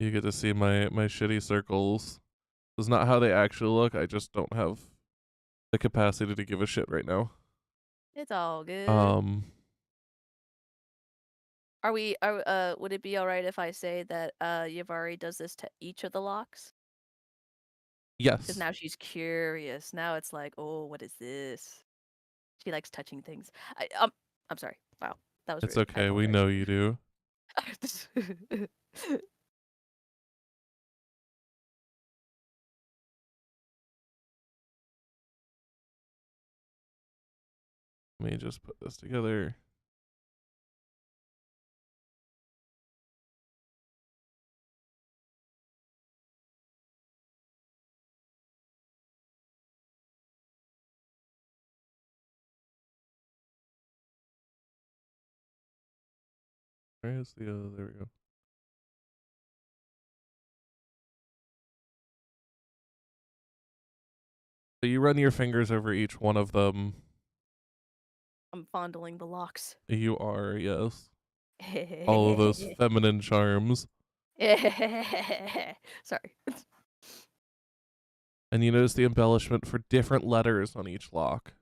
You get to see my shitty circles. This is not how they actually look. I just don't have the capacity to give a shit right now. It's all good. Would it be alright if I say that Yavari does this to each of the locks? Because Yes. now she's curious. Now it's like, oh, what is this? She likes touching things. I'm sorry. Wow, that was It's rude. I okay. We know you do. apologize. Let me just put this together. Where is the other? There we go. So you run your fingers over each one of them. I'm fondling the locks. You are, yes. All of those feminine charms. Sorry. And you notice the embellishment for different letters on each lock.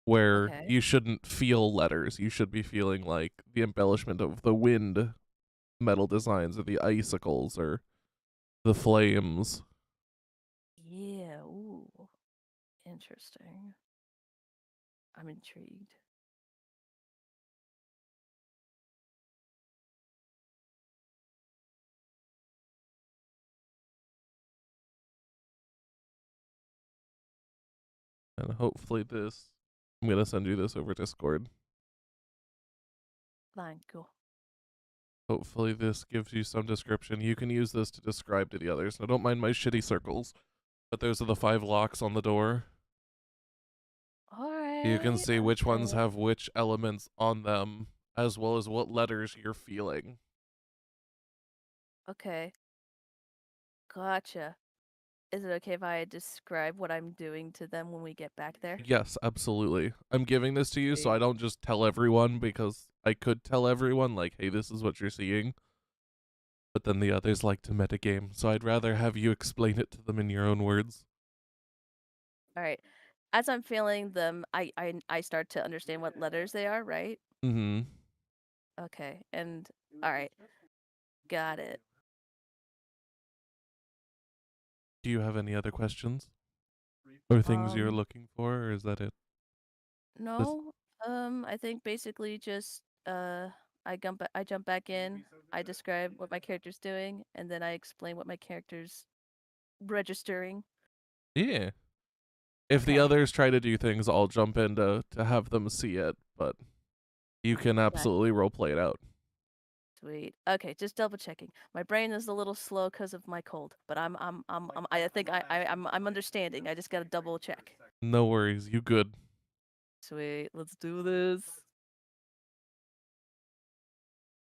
Where Okay. you shouldn't feel letters. You should be feeling like the embellishment of the wind metal designs or the icicles or the flames. Yeah, ooh. Interesting. I'm intrigued. And hopefully this, I'm going to send you this over Discord. Thank you. Hopefully this gives you some description. You can use this to describe to the others. Now don't mind my shitty circles, but those are the 5 locks on the door. Alright. You can see which ones okay. have which elements on them, as well as what letters you're feeling. Okay. Gotcha. Is it okay if I describe what I'm doing to them when we get back there? Yes, absolutely. I'm giving this to you so Sweet. I don't just tell everyone, because I could tell everyone, like, hey, this is what you're seeing. But then the others like to metagame, so I'd rather have you explain it to them in your own words. All right. As I'm feeling them, I start to understand what letters they are, right? Mm-hmm. Okay. And all right. Got it. Do you have any other questions? Or things you're Um, looking for, or is that it? No. I think basically just I jump back in, I describe what my character's doing, and then I explain what my character's registering. Yeah. If the Okay. others try to do things, I'll jump in to have them see it, but you can absolutely roleplay it out. Sweet. Okay, just double checking. My brain is a little slow because of my cold, but I think I'm understanding. I just gotta double check. No worries, you good. Sweet. Let's do this.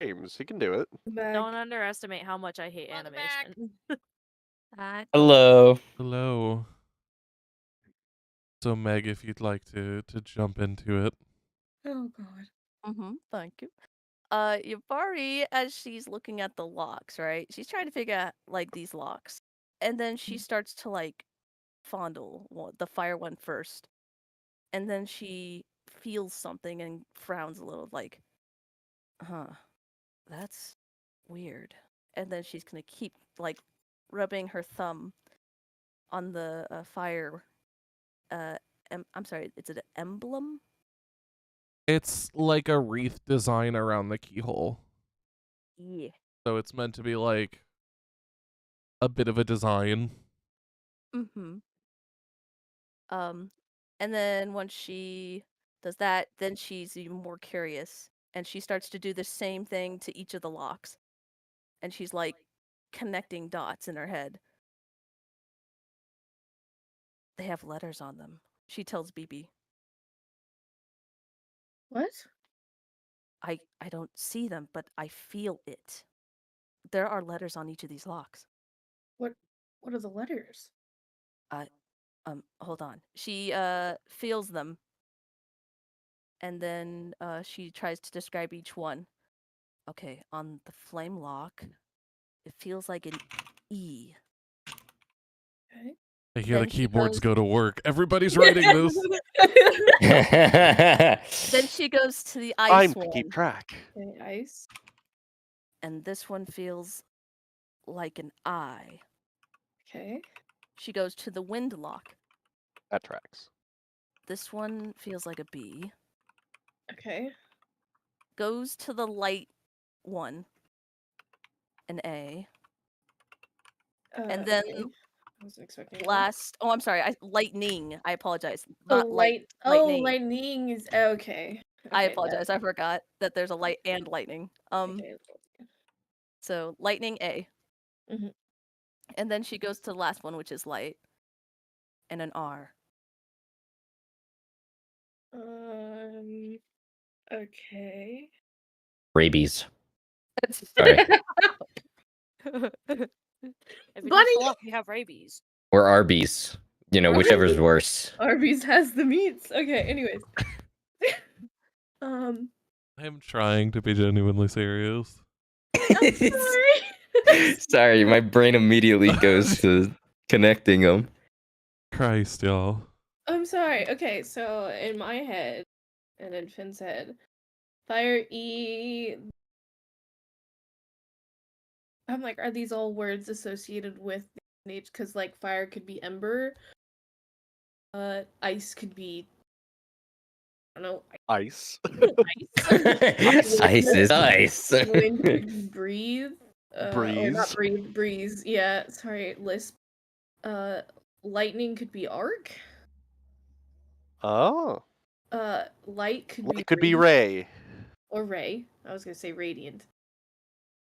James, he can do it. Don't underestimate how much I hate Welcome back. animation. Hello. Hello. So Meg, if you'd like to jump into it. Oh god. Thank you. Yubari, as she's looking at the locks, right? She's trying to figure out like these locks, and then she starts to like fondle the fire one first, and then she feels something and frowns a little, like, "Huh, that's weird." And then she's gonna keep like rubbing her thumb on the fire. I'm sorry, it's an emblem. It's like a wreath design around the keyhole. Yeah. So it's meant to be like a bit of a design. Mm-hmm. And then once she does that, then she's even more curious, and she starts to do the same thing to each of the locks, and she's like connecting dots in her head. They have letters on them. She tells BB. What? I don't see them, but I feel it. There are letters on each of these locks. What are the letters? Hold on. She feels them, and then she tries to describe each one. Okay, on the flame lock, it feels like an E. Okay. I hear Then the she keyboards goes- go to work. Everybody's writing this. Then she goes to the ice Time to one, keep track. Okay, ice. and this one feels like an I. Okay. She goes to the wind lock. That tracks. This one feels like a B. Okay. Goes to the light one, an A. And then okay. I wasn't expecting that. last, oh, I'm sorry, lightning. I apologize. Oh, Not light. lightning. lightning. Oh, lightning is okay. I Okay, apologize. I forgot that there's a light and lightning. Okay. So lightning A. Mhm. And then she goes to the last one, which is light, and an R. Okay. Rabies. Sorry. If you touch Bunny! the lock, you have rabies. Or Arby's. You know, whichever's worse. Arby's has the meats. Okay, anyways. I'm trying to be genuinely serious. I'm sorry. Sorry, my brain immediately goes to connecting them. Christ, y'all. I'm sorry. Okay, so in my head, and in Finn's head, fire E. I'm like, are these all words associated with nature? Because like fire could be ember, ice could be, I don't know, Ice. ice. Ice is ice. Wind could be breathe. Or not Breeze. breeze. Yeah, sorry, lisp. Lightning could be arc. Oh. Light could be Light could be radiant. ray Or ray. I was gonna say radiant.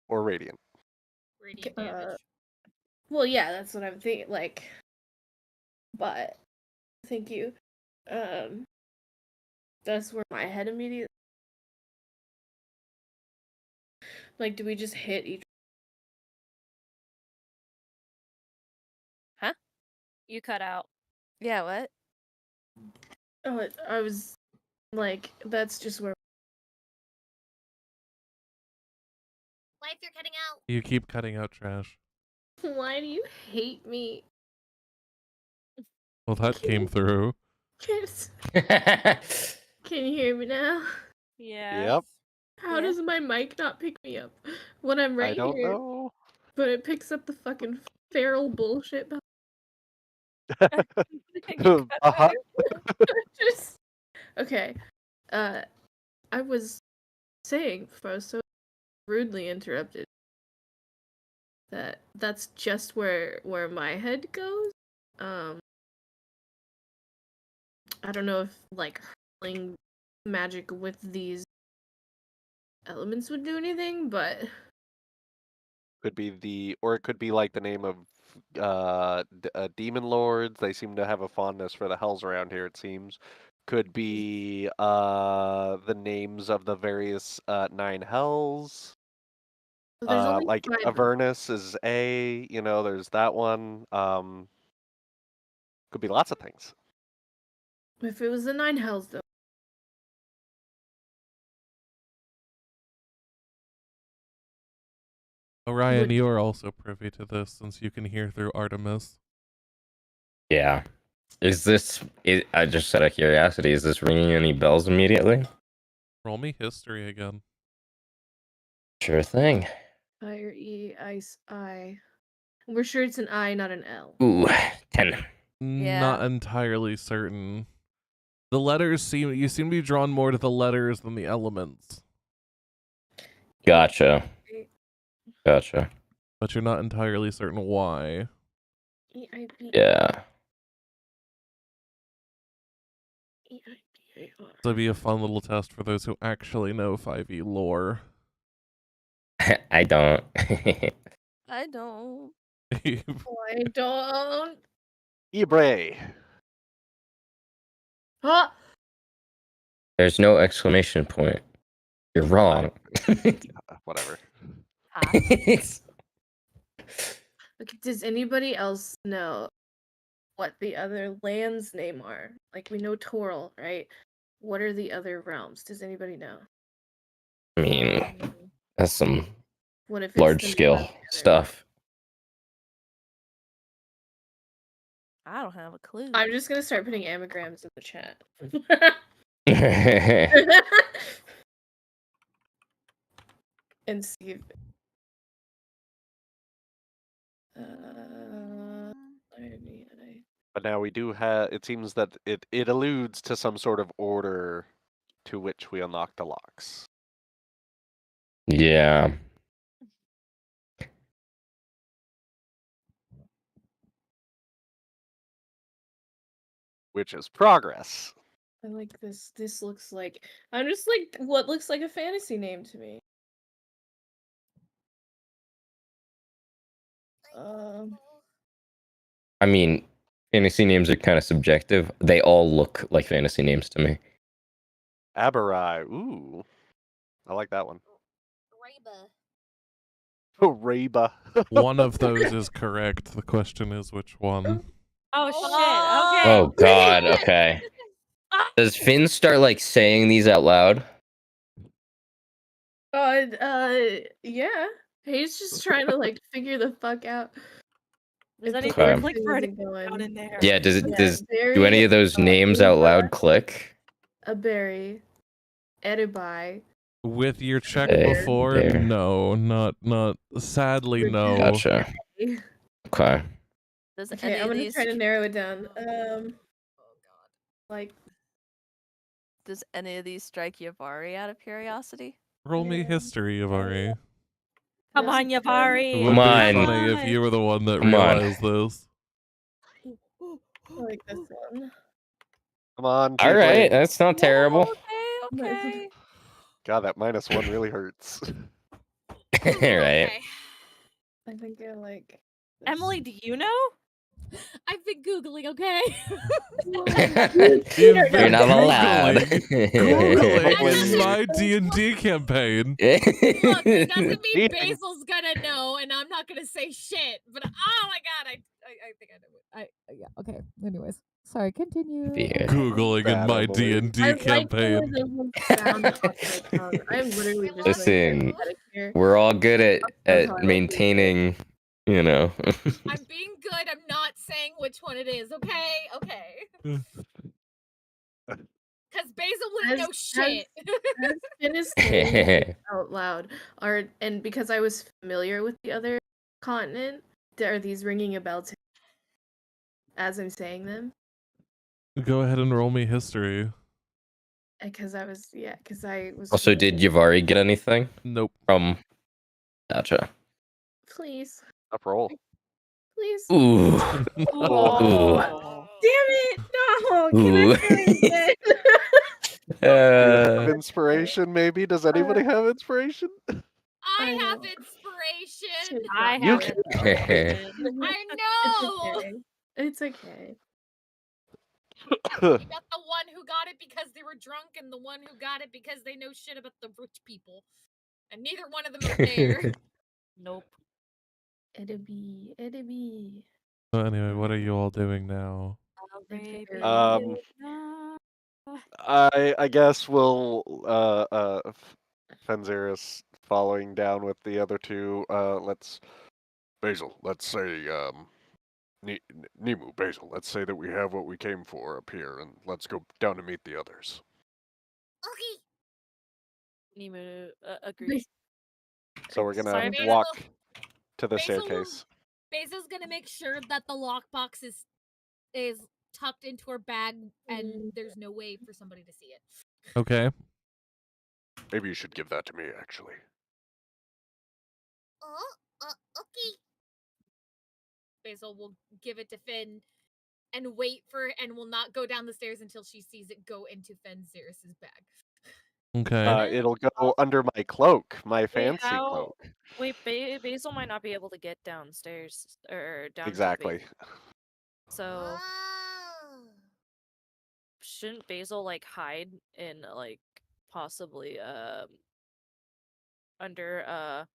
or radiant. Radiant damage. Well, yeah, that's what I'm thinking. Like, but thank you. That's where my head immediately. Like, do we just hit each You cut out. Yeah, what? Oh, I was like, that's just where. Life, you're cutting out. You keep cutting out trash. Why do you hate me? Well, that came through. Can you hear me now? Yeah. Yep. How Yeah. does my mic not pick me up when I'm right I don't here? know. But it picks up the fucking feral bullshit. You cut Uh-huh. Just okay. I was saying before I was so rudely interrupted that that's just where my head goes. I don't know if like hurling magic with these elements would do anything, but Could be or it could be like the name of demon lords. They seem to have a fondness for the hells around here, it seems. Could be the names of the various 9 hells. there's only Like 5 of them. Avernus is A, there's that one. Could be lots of things. If it was the 9 hells though. Orion, Would- you are also privy to this since you can hear through Artemis. Yeah. Is this? I just out of curiosity, is this ringing any bells immediately? Roll me history again. Sure thing. Fire E, ice I. We're sure it's an I, not an L. Ooh, 10. Not entirely certain. The letters you seem to be drawn more to the letters than the elements. Gotcha. Gotcha. But you're not entirely certain why. E-I-B. Yeah. E-I-B-A-R. So it'd be a fun little test for those who actually know 5e lore. I don't. I don't. I don't. Ibre. Huh? There's no exclamation point. You're wrong. Whatever. Okay, does anybody else know what the other lands' name are? Like we know Toril, right? What are the other realms? Does anybody know? I mean, that's some What if it's large the name scale of the other- stuff. I don't have a clue. I'm just gonna start putting anagrams in the chat. And see if But now we do have. It seems that it alludes to some sort of order to which we unlock the locks. Yeah. Which is progress. I like this. This looks like I'm just like what looks like a fantasy name to me. I mean, fantasy names are kind of subjective. They all look like fantasy names to me. Aberai. Ooh. I like that one. Reba. Oh, Reba. One of those is correct. The question is which one. Oh shit. Okay. Oh god, okay. Does Finn start like saying these out loud? Yeah. He's just trying to like figure the fuck out. Does if the anything Okay. click thing for isn't anything down going. in there? Yeah, does it Yeah, do Berry, any of those names out loud click? A berry, Edibai. With your check There, before, there. no, not sadly no. Gotcha. Okay. Does Okay, any I'm of gonna these try to narrow it down. Like does any of these strike Yavari out of curiosity? Roll me history, Yavari. Come on, It Yavari. would Come be on. funny if you were the one that Come on. realized this. I like this one. Come on. All right, Tiefling. that's not terrible. Okay. God, that -1 really hurts. All right. Okay. I think I like this. Emily, do you know? I've been Googling, okay? You're not allowed. Googling is my D&D campaign. Look, it doesn't mean Cheating. Basil's gonna know, and I'm not gonna say shit. But oh my god, I I think I know it. Yeah. Okay. Anyways, sorry. Continue. Yeah. Googling in my Battling. D&D I like the way campaign. they will sound on my tongue. I'm literally I just love like Listen, pathetic here. we're all good That's how I at like to do it. maintaining, you know. I'm being good. I'm not saying which one it is. Okay. Okay. Because Basil wouldn't know shit. As Finn is saying it out loud, and because I was familiar with the other continent, there are these ringing a bell to as I'm saying them. Go ahead and roll me history. Because I was Also, did familiar. Yavari get anything Nope. from? Gotcha. Please. Up roll. Please. Ooh. Oh. Damn it! No! Can Ooh. I try again? Do you have Uh, inspiration, maybe? Does anybody have inspiration? I I have know. inspiration. I You have can- inspiration. I know. It's okay. You got the one who got it because they were drunk, and the one who got it because they know shit about the rich people, and neither one of them are there. Nope. It'll be. So anyway, what are you all doing now? I guess we'll Fenziris following down with the other two. Let's Basil. Let's say Nimu, Basil. Let's say that we have what we came for up here, and let's go down to meet the others. Okay. Nemu agrees. So we're gonna Sorry, walk Basil- to the Basil will- staircase. Basil's gonna make sure that the lockbox is tucked into her bag, and there's no way for somebody to see it. Okay. Maybe you should give that to me, actually. Okay. Basil will give it to Finn and wait and will not go down the stairs until she sees it go into Fenziris's bag. Okay. It'll go under my cloak, my fancy cloak. Wait, Basil might not be able to get downstairs or down. Exactly. So Oh. shouldn't Basil like hide in like possibly under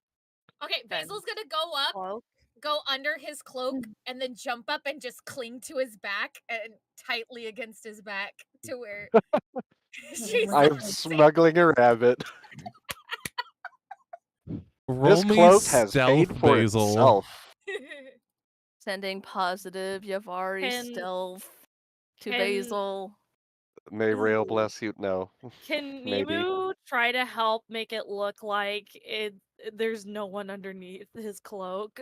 Okay, Basil's gonna go up, cloak? go under his cloak, and then jump up and just cling to his back and tightly against his back to where she's I'm smuggling a rabbit. Roll This me cloak has stealth, paid for Basil. itself. Sending positive Yavari Can- stealth to can- Basil. May Rail Ooh. bless you. No. Can Maybe. Nemu try to help make it look like there's no one underneath his cloak?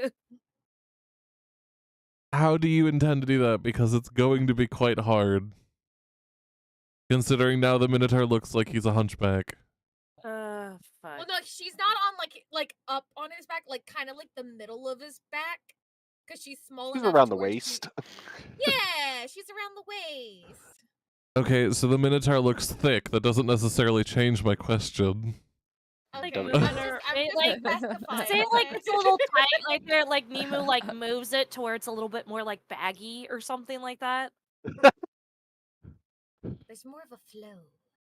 How do you intend to do that? Because it's going to be quite hard. Considering now the Minotaur looks like he's a hunchback. Fuck. Well, no, she's not on like up on his back, like kind of like the middle of his back, because she's small She's enough around to the where waist. Yeah, she's around the waist. Okay, so the Minotaur looks thick. That doesn't necessarily change my question. Okay, Doesn't- I'm Matter- just like, specifying. Say like okay? it's a little tight, like there, like Nemu like moves it to where it's a little bit more like baggy or something like that. There's more of a flow.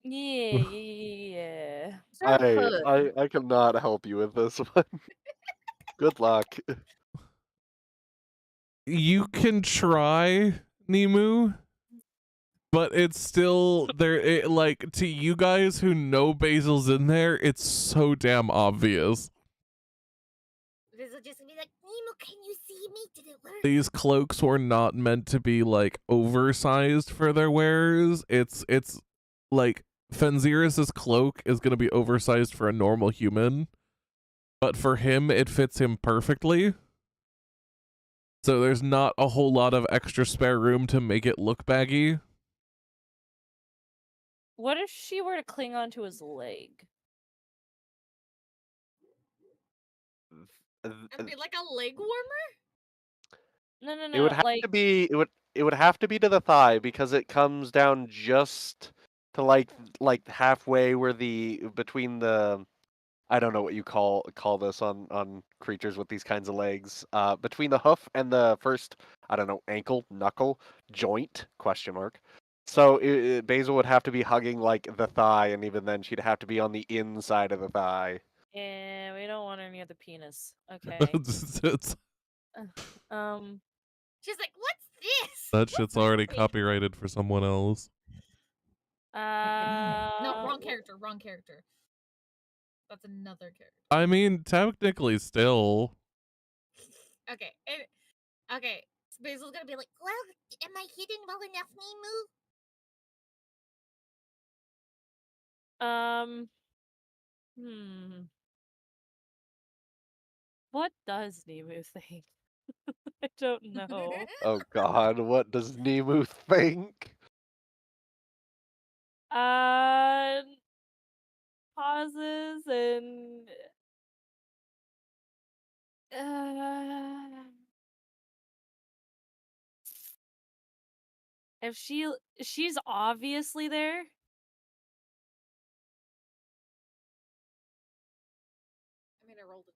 Yeah. I cannot help you with this one. Good luck. You can try, Nemu, but it's still there. Like to you guys who know Basil's in there, it's so damn obvious. This will just be like, Nemo, can you see me? Did it work? These cloaks were not meant to be like oversized for their wearers. It's like Fenziris's cloak is gonna be oversized for a normal human, but for him it fits him perfectly. So there's not a whole lot of extra spare room to make it look baggy. What if she were to cling onto his leg? It'd be like a leg warmer. No, It would have like to be it would have to be to the thigh because it comes down just to like halfway where between the I don't know what you call this on creatures with these kinds of legs. Between the hoof and the first, I don't know, ankle, knuckle, joint, question mark. So Basil would have to be hugging like the thigh, and even then she'd have to be on the inside of the thigh. yeah, we don't want her near the penis. Okay. It's- Um, She's like, "What's this?" That shit's already Wait. copyrighted for someone else. No, wrong character. Wrong character. That's another character. I mean, technically still. Okay. Okay. So Basil's gonna be like, Well, am I hidden well enough, Nemu? What does Nemu think? I don't know. Oh God, what does Nemu think? Pauses and if she's obviously there. I mean, I rolled a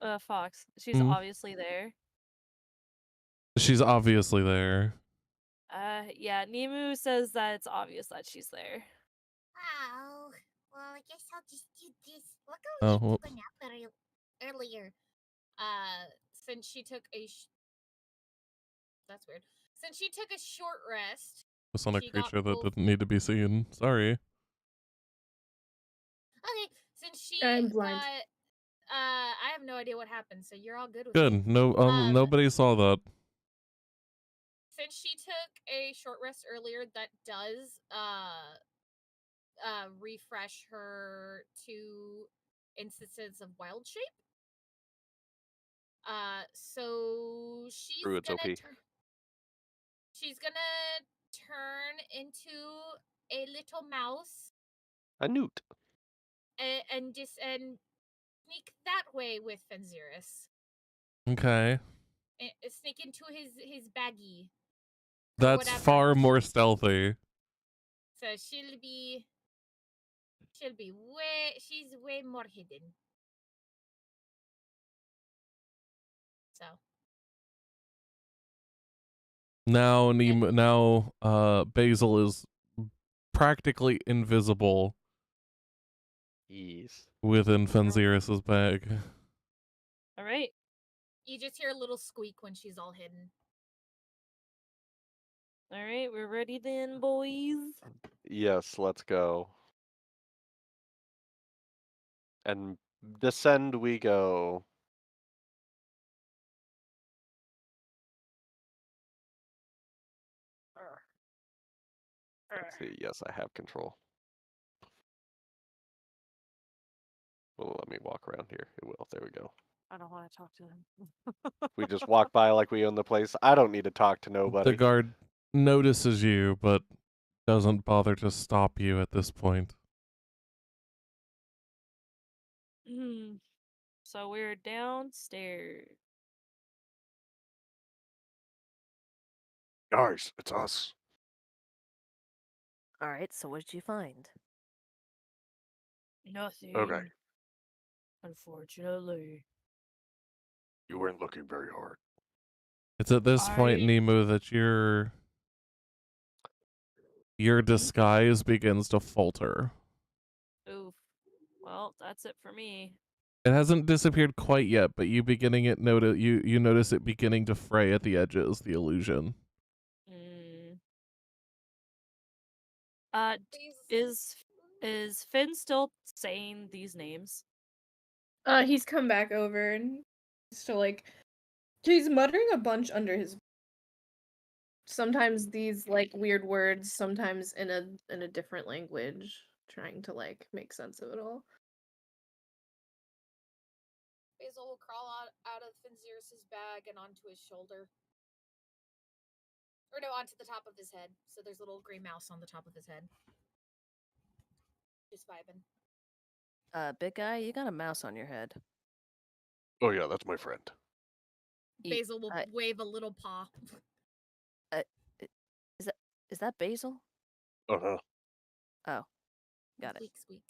10. Fox. She's Hmm. obviously there. She's obviously there. Yeah, Nemu says that it's obvious that she's there. Oh, well, I guess I'll just do this. Look Oh, how you well. took a nap earlier. Since she took a that's weird. Since she took a short rest, It's not a she got creature that both- didn't need to be seen. Sorry. Okay, since she I'm blind. got I have no idea what happened, so you're all good with Good. it. No, nobody saw that. Since she took a short rest earlier, that does refresh her 2 instances of wild shape. So she's Druid's gonna OP. she's gonna turn into a little mouse A newt. and sneak that way with Fenziris. Okay. Sneak into his baggie. That's whatever. far more stealthy. So she's way more hidden. So Now, Basil is practically invisible Yes. within Fenziris's bag. All right. you just hear a little squeak when she's all hidden. All right, we're ready then, boys. Yes, let's go. And descend we go. Let's see. Yes, I have control. Will let me walk around here. It will. There we go. I don't want to talk to him. We just walk by like we own the place. I don't need to talk to nobody. The guard notices you, but doesn't bother to stop you at this point. So we're downstairs. Guys, it's us. All right, so what did you find? Nothing. Okay. Unfortunately. You weren't looking very hard. It's at this point, Nemu, that your disguise begins to falter. Oof. Well, that's it for me. It hasn't disappeared quite yet, but you notice it beginning to fray at the edges, the illusion. Is Finn still saying these names? He's come back over and still he's muttering a bunch under his. Sometimes these weird words, sometimes in a different language, trying to make sense of it all. Basil will crawl out of Fenziris' bag and onto his shoulder. Or no, onto the top of his head. So there's a little gray mouse on the top of his head. Just vibing. Big guy, you got a mouse on your head. Oh yeah, that's my friend. Basil will wave a little paw. Is that Basil? Uh-huh. Oh, got Squeak, squeak.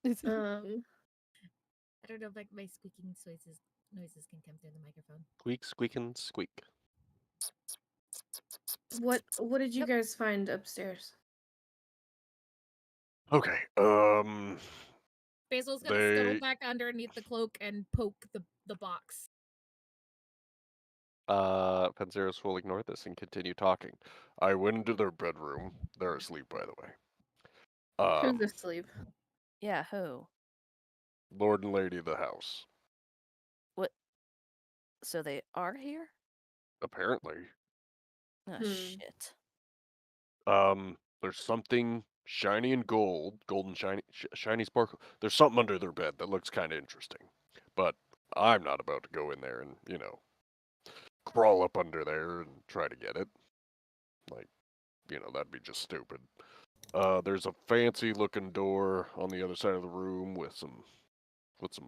it. I don't know if my squeaking noises can come through the microphone. Squeak, squeakin', squeak. What did you guys find upstairs? Okay. Basil's gonna scuttle back underneath the cloak and poke the box. Panzeros will ignore this and continue talking. I went into their bedroom. They're asleep, by the way. Who's asleep? Yeah, who? Lord and Lady of the house. What? So they are here? Apparently. Oh, Hmm. shit. There's something shiny and golden shiny sparkle. There's something under their bed that looks kind of interesting. But I'm not about to go in there and, crawl up under there and try to get it. Like, that'd be just stupid. There's a fancy looking door on the other side of the room with some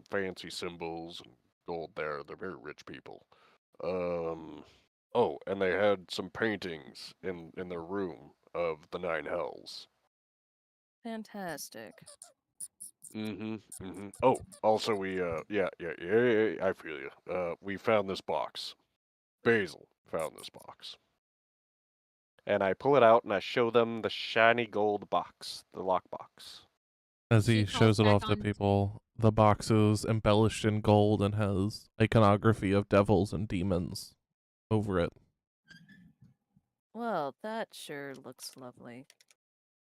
fancy symbols and gold there. They're very rich people. Oh, and they had some paintings in their room of the Nine Hells. Fantastic. Oh, also yeah, I feel you. We found this box. Basil found this box. And I pull it out and I show them the shiny gold box, the lockbox. As She he calls shows it back off to on- people, the box is embellished in gold and has iconography of devils and demons over it. Well, that sure looks lovely.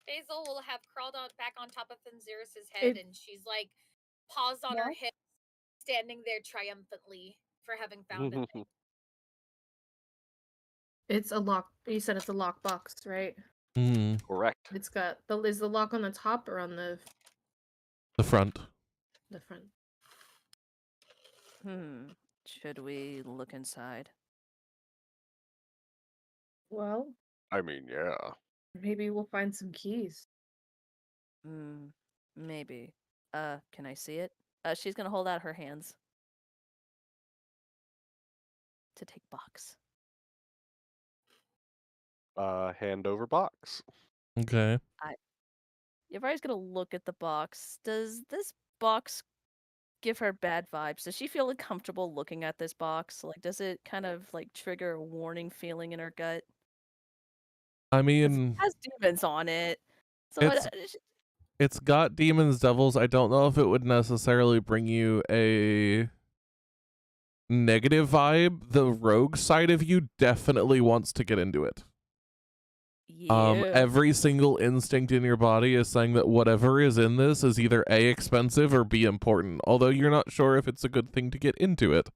Basil will have crawled on back on top of Thanzirus' head, and she's like paused on her hip, standing there triumphantly for having found it. It's a lock. You said it's a lockbox, right? Hmm. Correct. It's got is the lock on the top or on the front. the front? Should we look inside? Well, I mean, yeah. maybe we'll find some keys. Maybe. Can I see it? She's gonna hold out her hands. To take box. Hand over box. Okay. Yavari's gonna look at the box. Does this box give her bad vibes? Does she feel uncomfortable looking at this box? Like, does it kind of like trigger a warning feeling in her gut? I 'Cause mean, it has demons on it. So it's got demons, devils. I don't know if it would necessarily bring you a negative vibe. The rogue side of you definitely wants to get into it. yeah. Every single instinct in your body is saying that whatever is in this is either A, expensive, or B, important, although you're not sure if it's a good thing to get into it.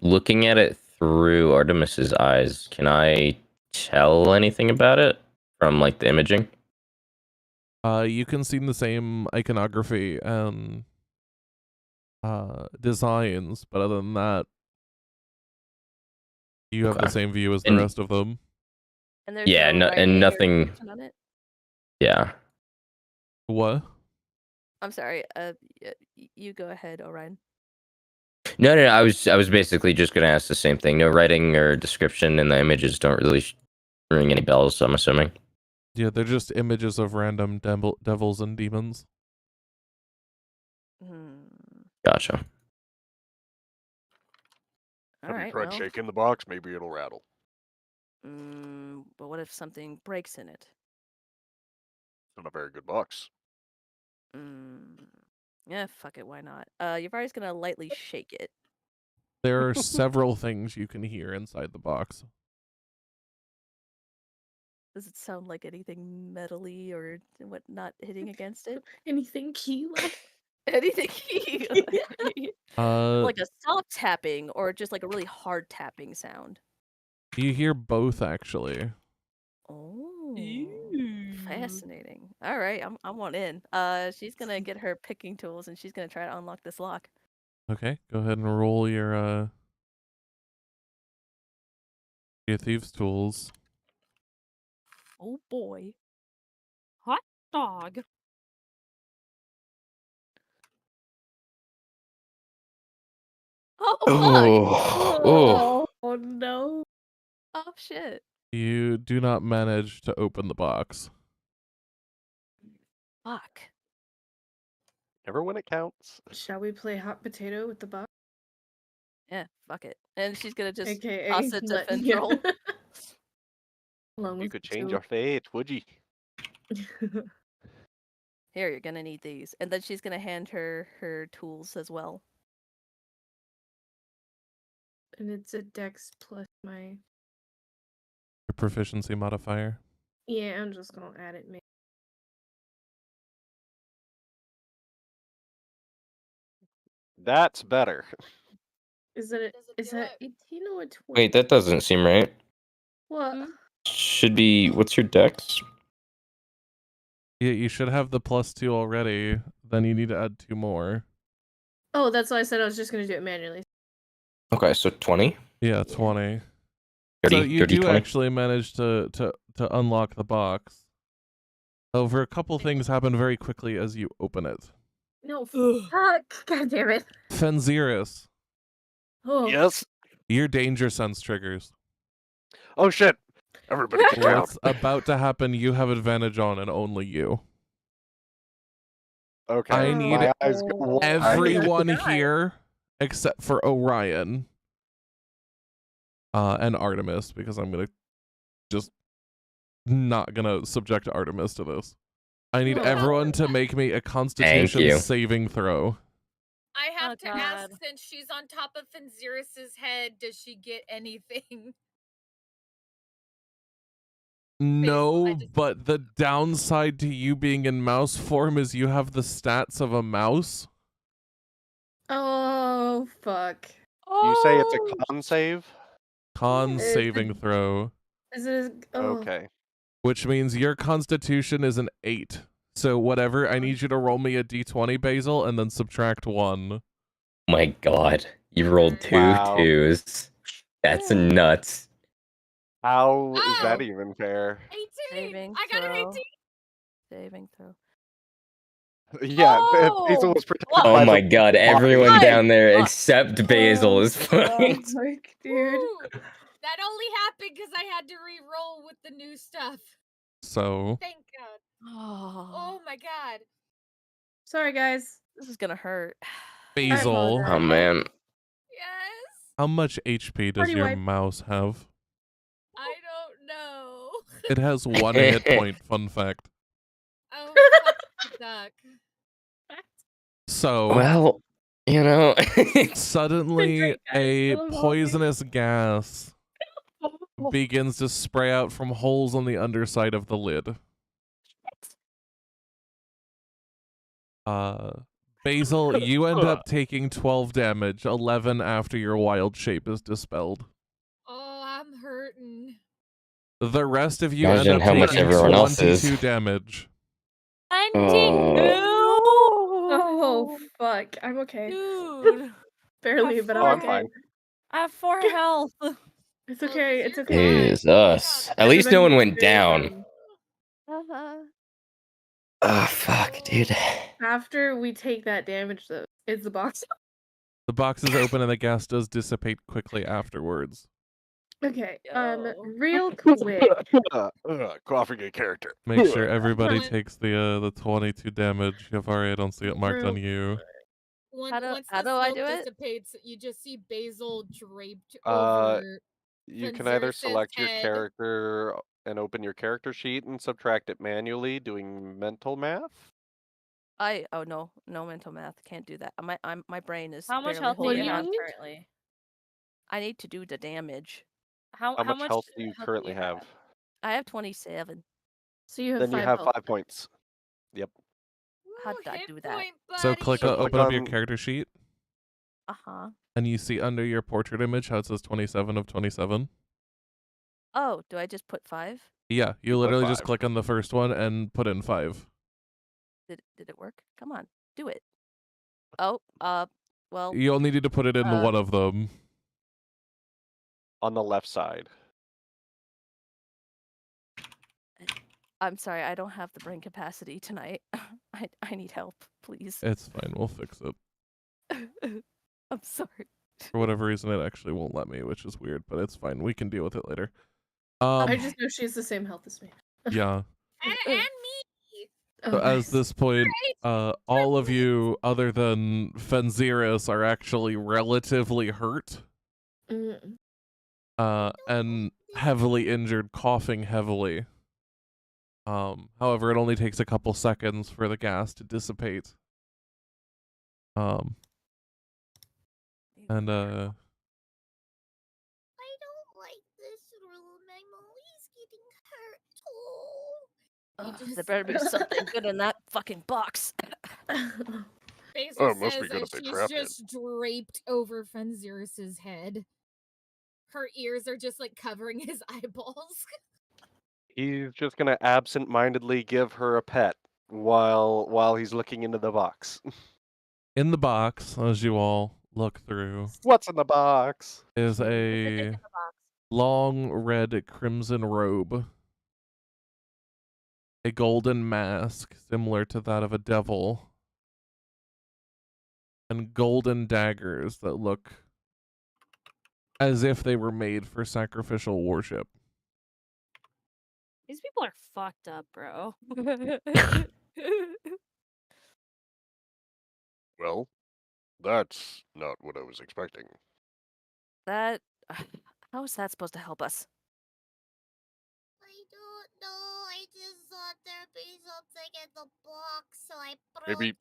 Looking at it through Artemis's eyes, can I tell anything about it from like the imaging? You can see the same iconography and designs, but other than that, you have the Okay. same view as the And- rest of them. And there's Yeah, no and writing or nothing- description on it? Yeah. What? I'm sorry. You go ahead, Orion. No. I was basically just gonna ask the same thing. No writing or description, and the images don't really ring any bells. I'm assuming. Yeah, they're just images of random devils and demons. Gotcha. All Have you right. tried Well, shaking the box? Maybe it'll rattle. but what if something breaks in it? It's not a very good box. Yeah, fuck it. Why not? Yavari's gonna lightly shake it. There are several things you can hear inside the box. Does it sound like anything metally or what not hitting against it? Anything key-like? Anything Uh, like a soft tapping or just like a really hard tapping sound? you hear both actually. Oh, fascinating. All right, I want in. She's gonna get her picking tools and she's gonna try to unlock this lock. Okay, go ahead and roll your thieves tools. Oh boy. Hot dog. Oh, Oh no. oh shit. You do not manage to open the box. Fuck. Never when it counts. Shall we play hot potato with the box? Yeah, fuck it. And she's gonna just AKA toss it to let- Fintrol. Along You with could the change two. your fate, would you? Here, you're gonna need these. And then she's gonna hand her her tools as well. And it's a dex plus my... Your proficiency modifier. Yeah, I'm just gonna add it. That's better. Is it Does it do 18 or a 20? Wait, that doesn't seem right. What? Hmm? Should be. What's your dex? Yeah, you should have the +2 already. Then you need to add 2 more. Oh, that's why I said I was just gonna do it manually. Okay, so 20. Yeah, Yeah. 20. 30, So you 30, do 20. actually manage to unlock the box. However, a couple things happen very quickly as you open it. No, fuck! God damn it! Fenziris, Oh, Yes. your danger sense triggers. Oh shit! Everybody get down. What's about to happen, you have advantage on, and only you. Okay. I need My eyes go wide. everyone die. here except for Orion and Artemis, because I'm gonna just not gonna subject Artemis to this. I need Oh. everyone to make me a you. Constitution saving throw. I have Oh, to ask, God. since she's on top of Fenziris's head, does she get anything? No, just- but the downside to you being in mouse form is you have the stats of a mouse. oh, fuck! You say it's a Oh, con save? Con Is saving it- throw, Is it? Oh. Okay. which means your Constitution is an 8. So whatever, I need you to roll me a d20, Basil, and then subtract 1. My God, you rolled two Wow. twos. That's nuts. How is that Oh. even fair? 18! Saving I got an throw. 18! Saving throw. Yeah, Oh, Basil was protected what? Oh by my the God, body. everyone My down there God. except Basil is Fuck, fucked. dude. Woo! That only happened because I had to re-roll with the new stuff. So Thank God. Oh, Oh my God. Sorry, guys. this is gonna hurt. Basil, apologize. Oh man. Yes. how much HP does Party your wipe. mouse have? I don't know. It has 1 hit point, fun fact. Oh, fuck the duck. So Well, you know. suddenly Great, guys. a I love all of you. poisonous gas begins to spray out from holes on the underside of the lid. Basil, you end up taking 12 damage, 11 after your wild shape is dispelled. Oh, I'm hurting. The rest of you Imagine end up how much taking everyone else 22 is. damage. 22! Oh, fuck. I'm okay. Dude, Barely, but Oh, I'm I'm okay. fine. I have 4 health. It's Well, okay. you're It's okay. fine. Jesus. At least no one went down. Uh-huh. Oh, fuck, dude. After we take that damage, though, is the box. The box is open and the gas does dissipate quickly afterwards. Okay. Yo. Real quick. Coughing a character. Make sure everybody What? takes the 22 damage. Yavari, I don't see it marked on Real you. Once How the do I smoke do it? dissipates, you just see Basil draped Uh, over. You can either Fenziris's select your head. character and open your character sheet and subtract it manually doing mental math. Oh no mental math, can't do that. My brain is How much barely health do holding you you have on. need? currently? I need to do the damage. How How much much health do you health currently have? I have 27. So you have Then you 5 have health. 5 points. Yep. How Woo, did I hit do that? point, So click So buddy. click open up your on- character sheet, Uh-huh. and you see under your portrait image how it says 27 of 27. Oh, do I just put 5? Yeah, you Put literally just 5. click on the first one and put in 5. Did it work? Come on, do it. Oh, well, You'll need to put it in one of them. On the left side. I'm sorry, I don't have the brain capacity tonight. I need help, please. It's fine, we'll fix it. I'm sorry. For whatever reason, it actually won't let me, which is weird, but it's fine. We can deal with it later. I just know she has the same health as me. Yeah. And me. Oh, So nice. at this point, all of you, other than Fenziris, are actually relatively hurt. Mm. And heavily injured, coughing heavily. However, it only takes a couple seconds for the gas to dissipate. And Ugh, there just- better be something good in that fucking box. Basil Oh, it must says be good as if they she's trap it. just draped over Fenzirus's head. Her ears are just like covering his eyeballs. He's just gonna absent-mindedly give her a pet while he's looking into the box. In the box, as you all look through, What's in the box? is What's in a the box? long red crimson robe, a golden mask similar to that of a devil, and golden daggers that look as if they were made for sacrificial worship. These people are fucked up, bro. Well, that's not what I was expecting. That. How is that supposed to help us? I don't know. I just thought there'd be something in the box, so I brought Maybe- it.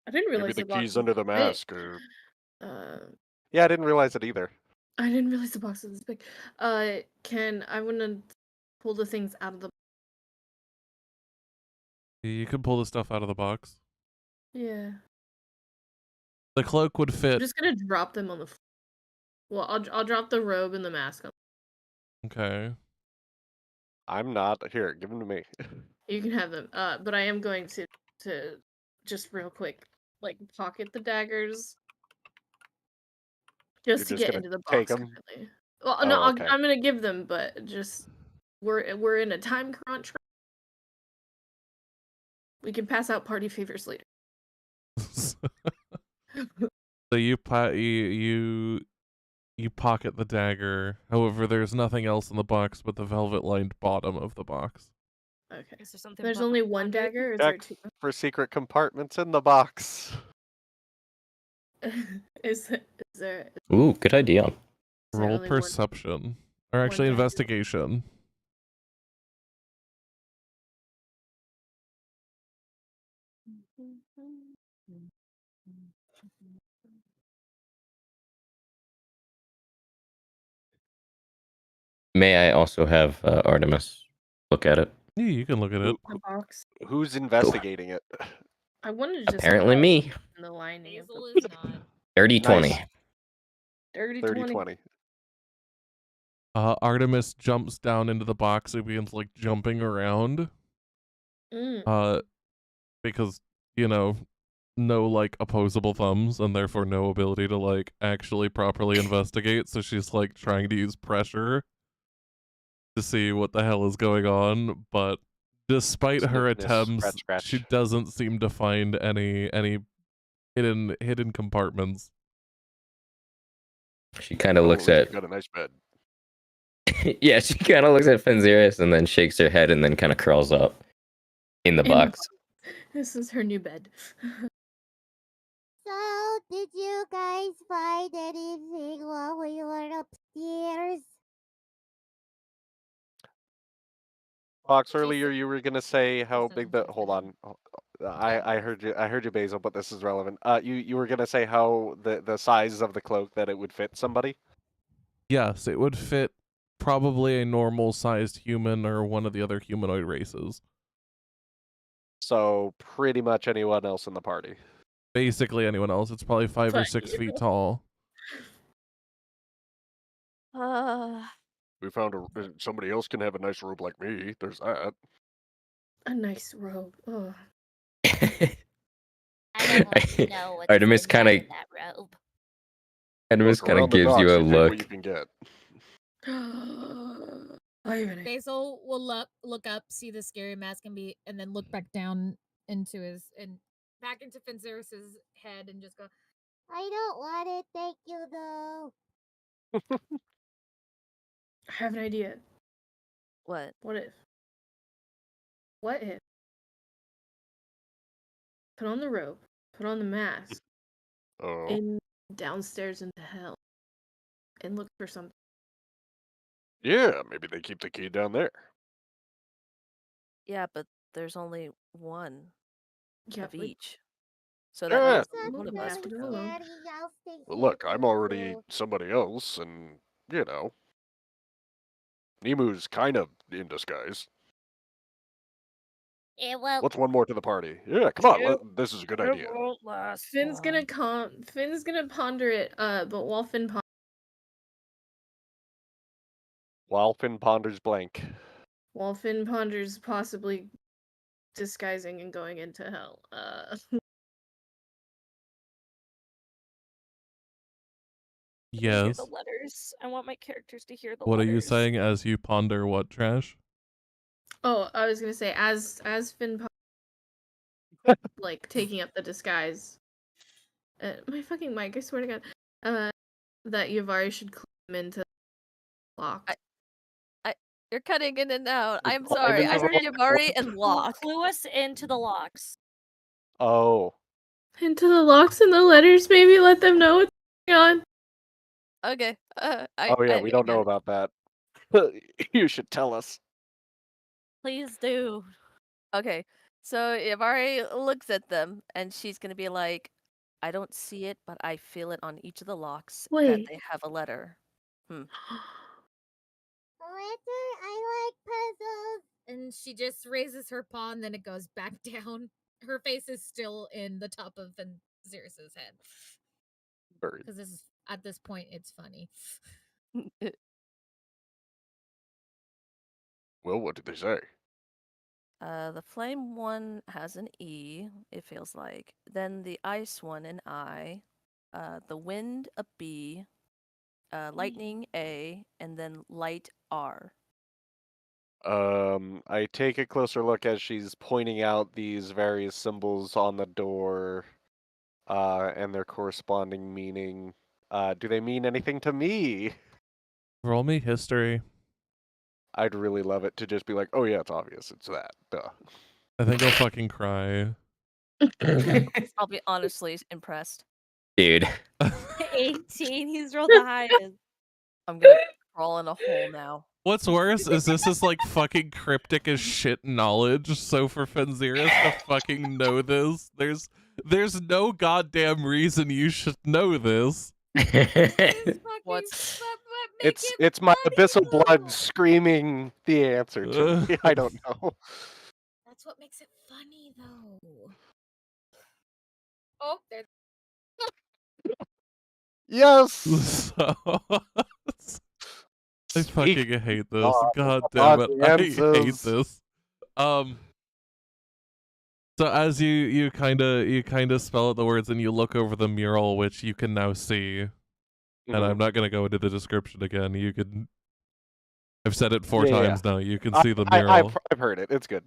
I didn't Maybe realize the box keys was under the this big. mask are... Yeah, I didn't realize it either. I didn't realize the box was this big. I want to pull the things out of the. You can pull the stuff out of the box. Yeah. The cloak would I'm fit. just gonna drop them on the floor. Well, I'll drop the robe and the mask on. Okay. I'm not. Here, give them to me. You can have them. But I am going to just real quick, like, pocket the daggers. You're Just to just get gonna into the take box 'em? currently. Well, Oh, no, okay. I'm gonna give them, but just we're in a time crunch. We can pass out party favors later. So you pocket the dagger. However, there's nothing else in the box but the velvet-lined bottom of the box. Okay. Is there something? There's only one under it? dagger, or is there Check two? for secret compartments in the box. is there Ooh, good idea. Roll only one- perception. Or one actually dagger? investigation. May I also have Artemis look at it? Yeah, you can look at it. the box? Who's investigating it? I wanted to just Apparently me. in the lining of Basil the is not. Dirty 20. Nice. dirty 30 20. 20. Artemis jumps down into the box and begins like jumping around. Mm. Because, you know, no like opposable thumbs and therefore no ability to like actually properly investigate. So she's like trying to use pressure to see what the hell is going on. But despite her Sniffness, attempts, scratch, scratch. she doesn't seem to find any hidden compartments. She kind of looks Oh, at. you got a nice bed. Yeah, she kind of looks at Fenzirus and then shakes her head and then kind of curls up in the In the box. This is her new bed. So, did you guys find anything while we were upstairs? Fox, She earlier said- you were gonna say how said big the. Hold investigation. on. I heard you. I heard you, Basil. But this is relevant. You were gonna say how the size of the cloak that it would fit somebody. Yes, it would fit probably a normal sized human or one of the other humanoid races. So pretty much anyone else in the party. Basically anyone else. It's probably 5 or Fuck 6 you. feet tall. We found somebody else can have a nice robe like me. There's that. A nice robe. Oh. I don't want to know what's Artemis in kinda- that robe. Artemis Look, kind around of the gives docks, you a take look. what you can get. Irony. Basil will look up, see the scary mask, and then look back down into back into Fenzirus's head, and just go. I don't want it, thank you though. I have an idea. What? What if? What if? Put on the robe. Put on the mask. Oh, And downstairs into hell. And look for something. yeah. Maybe they keep the key down there. Yeah, but there's only one Yeah, of but each. So that Yeah. means That's one of Let's us put would it go. alone. scary, I'll stay Well, here look, I'm too, already so- somebody else, and you know, Nemu's kind of in disguise. It will. What's one more to the party? Yeah, come on. This is a good idea. It won't last Finn's long. gonna ponder it. But while Finn While Finn ponders blank. ponders possibly disguising and going into hell. I hear Yes. the letters. I want my characters to hear the What are letters. you saying as you ponder what, Trash? Oh, I was gonna say as Finn like taking up the disguise. My fucking mic! I swear to God. That Yavari should climb into lock. You're cutting in and out. I'm climb sorry. I into heard the Yavari and lock. Clue us into the locks. Oh. Into the locks and the letters, maybe let them know what's going on. Okay. Oh yeah, we don't know about that. You should tell us. Please do. Okay. So Yavari looks at them and she's gonna be like, I don't see it, but I feel it on each of the locks that Wait. they have a letter. Letter, I like puzzles. And she just raises her paw and then it goes back down. Her face is still in the top of Xeris's head. Bird. Because at this point, it's funny. Well, what did they say? The flame one has an E, it feels like. Then the ice one, an I. The wind, a B. Lightning, A. And then light, R. I take a closer look as she's pointing out these various symbols on the door, and their corresponding meaning. Do they mean anything to me? Roll me history. I'd really love it to just be like, oh yeah, it's obvious, it's that. Duh. I think I'll fucking cry. I'll be honestly impressed. Dude. 18. He's rolled the highest. I'm gonna crawl in a hole now. What's worse is this is like fucking cryptic as shit knowledge. So for Fenziris to fucking know this, there's no goddamn reason you should know this. What's It's my abyssal blood screaming the answer to me. I don't know. That's what makes it funny, though. Oh, there's. Yes. I fucking hate this. God, God damn it. I hate answers. this. So as you kind of spell out the words and you look over the mural, which you can now see, and I'm not gonna go into the description again. You can. I've said it 4 times now. You can see the mural. I've heard it. It's good.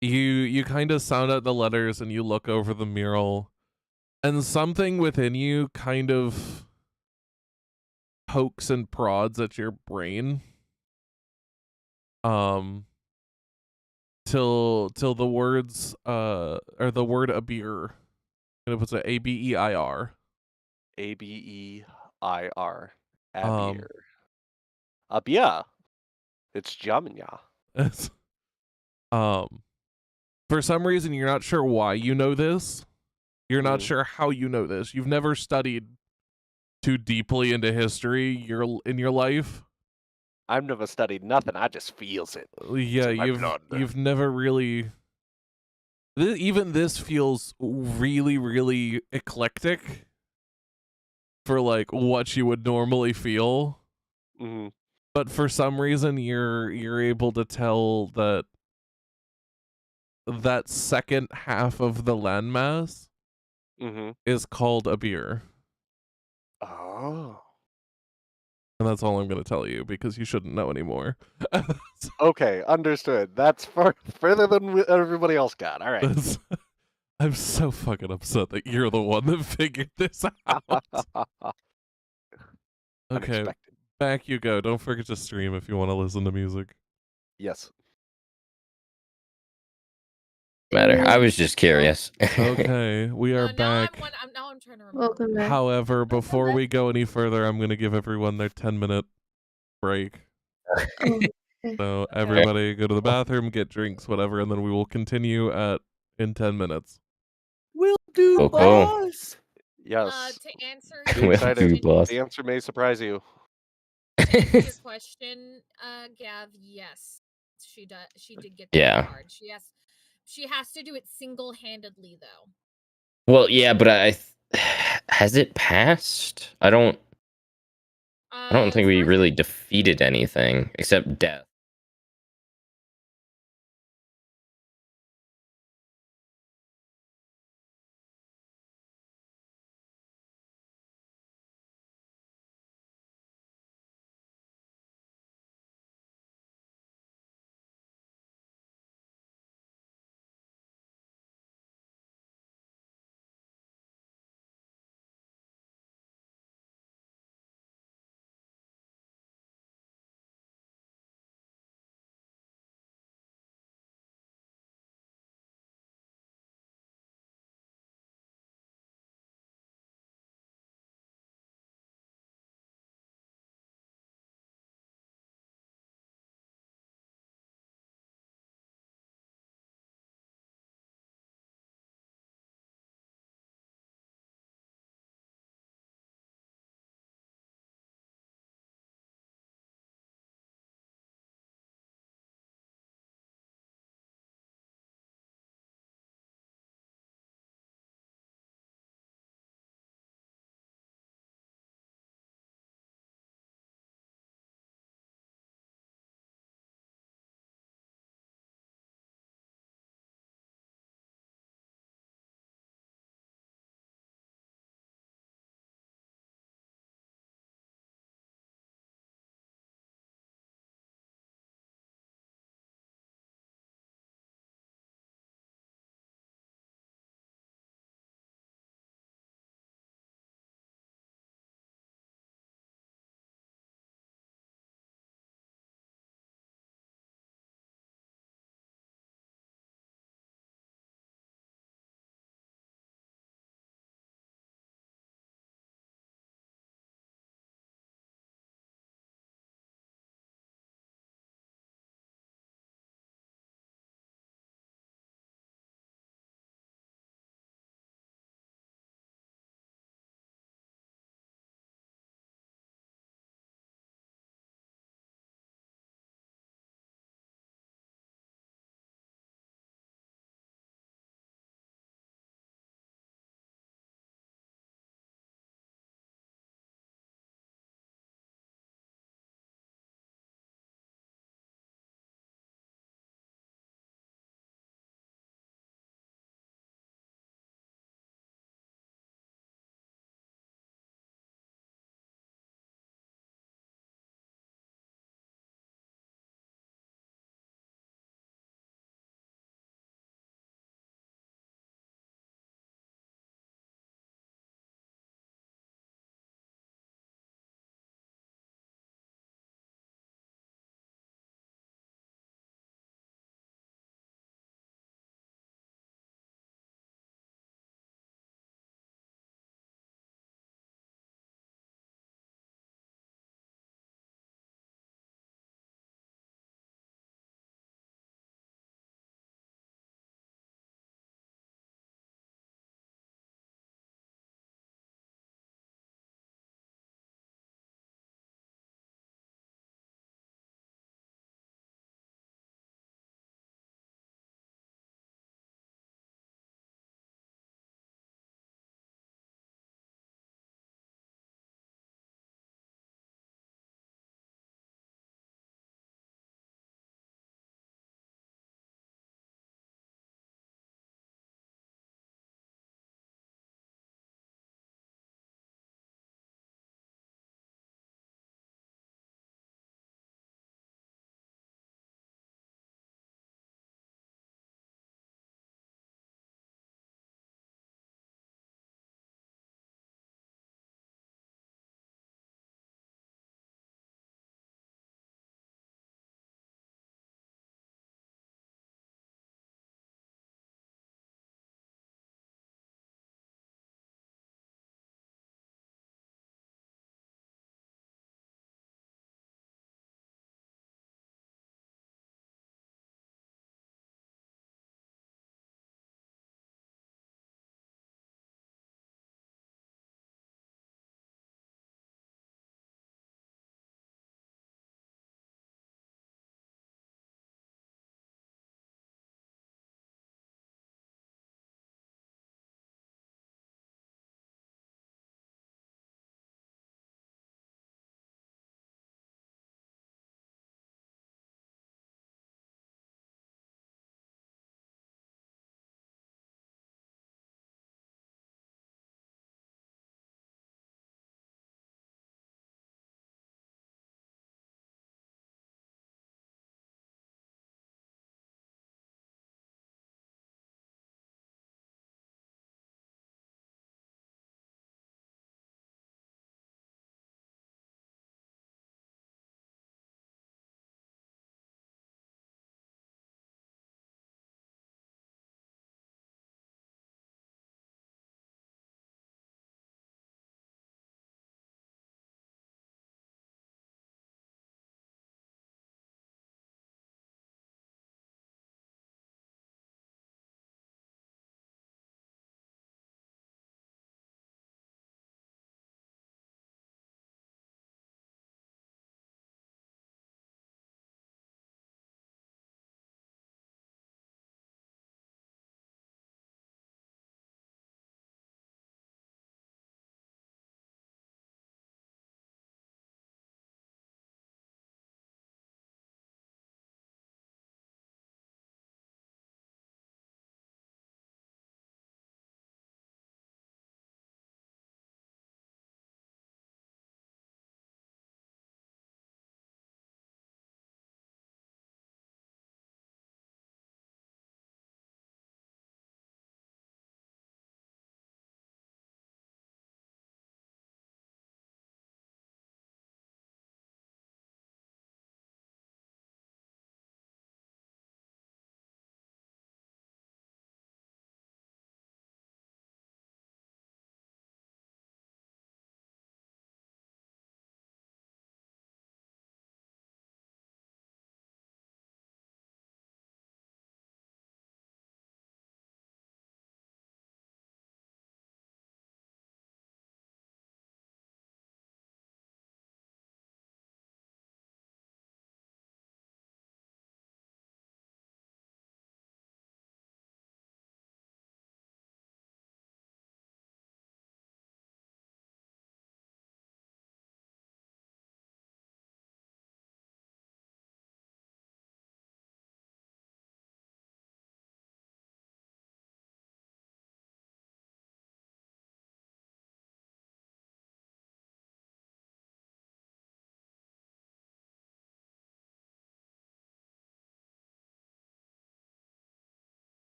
You kind of sound out the letters and you look over the mural, and something within you kind of pokes and prods at your brain. Till the words or the word Abir. And it was a A-B-E-I-R. A-B-E-I-R. Abir. Abia. It's Jamanya. For some reason you're not sure why you know this. You're not sure how you know this. You've never studied too deeply into history in your life. I've never studied nothing. I just feels it. Yeah, you've never really. Even this feels really, really eclectic for like what you would normally feel. But for some reason, you're able to tell that second half of the landmass is called Abir. Oh. And that's all I'm going to tell you because you shouldn't know anymore. Okay, understood. That's further than everybody else got. All right. I'm so fucking upset that you're the one that figured this out. Okay, back you go. Don't forget to stream if you want to listen to music. Yes. Matter. I was just curious. Okay, we are back. Now I'm trying to remember. Welcome back. However, before we go any further, I'm going to give everyone their 10-minute break. So everybody go to the bathroom, get drinks, whatever, and then we will continue in 10 minutes. We'll do, Cool. boss. Yes. To answer Be Will excited. do, boss. The answer may surprise you. your question, Gav, yes. She did get that Yeah. card. She has to do it single-handedly though. Well, yeah, but has it passed? I don't think As we far as really defeated anything except death.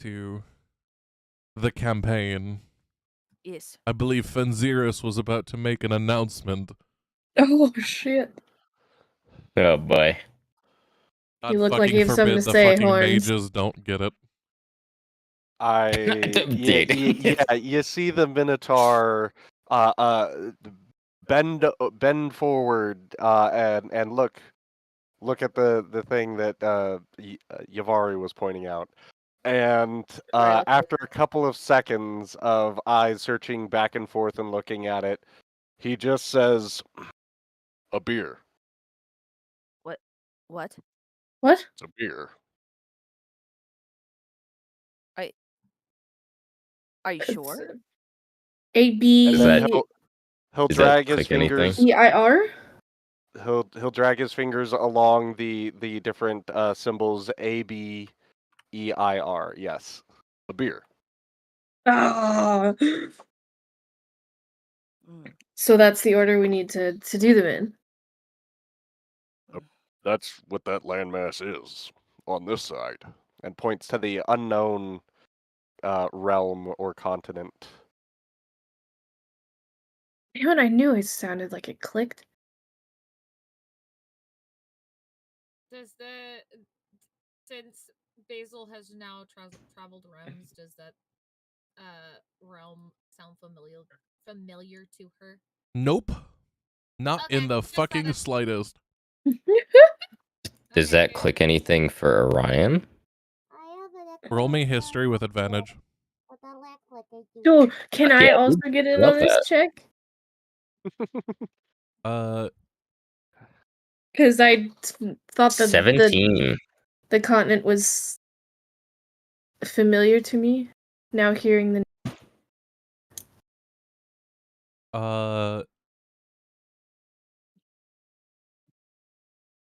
to the campaign, Yes. I believe Fenziris was about to make an announcement. Oh shit. Oh boy. God You look like fucking you have something forbid to the say, fucking Horns. mages don't get it. Dude. Yeah, you see the Minotaur bend forward and look at the thing that Yavari was pointing out. And Right, okay. after a couple of seconds of eyes searching back and forth and looking at it, he just says, "A beer. What? What? What? It's a beer." Are you sure? A And Does then that- B he'll does that drag his click anything? fingers. E I R? He'll drag his fingers along the different symbols A, B, E, I, R. Yes, a beer. Ah. Mm. So that's the order we need to do them in. That's what that landmass is on this side, and points to the unknown realm or continent. Damn it, I knew it sounded like it clicked. Does the since Basil has now traveled realms, does that realm sound familiar to her? Nope. Not Okay, in the just thought fucking it- slightest. Does Okay, that good. click anything for Orion? Roll me history with advantage. So, can I Yeah, also get in love on this that. check? Uh, Because thought that 17. the continent was familiar to me. Now hearing the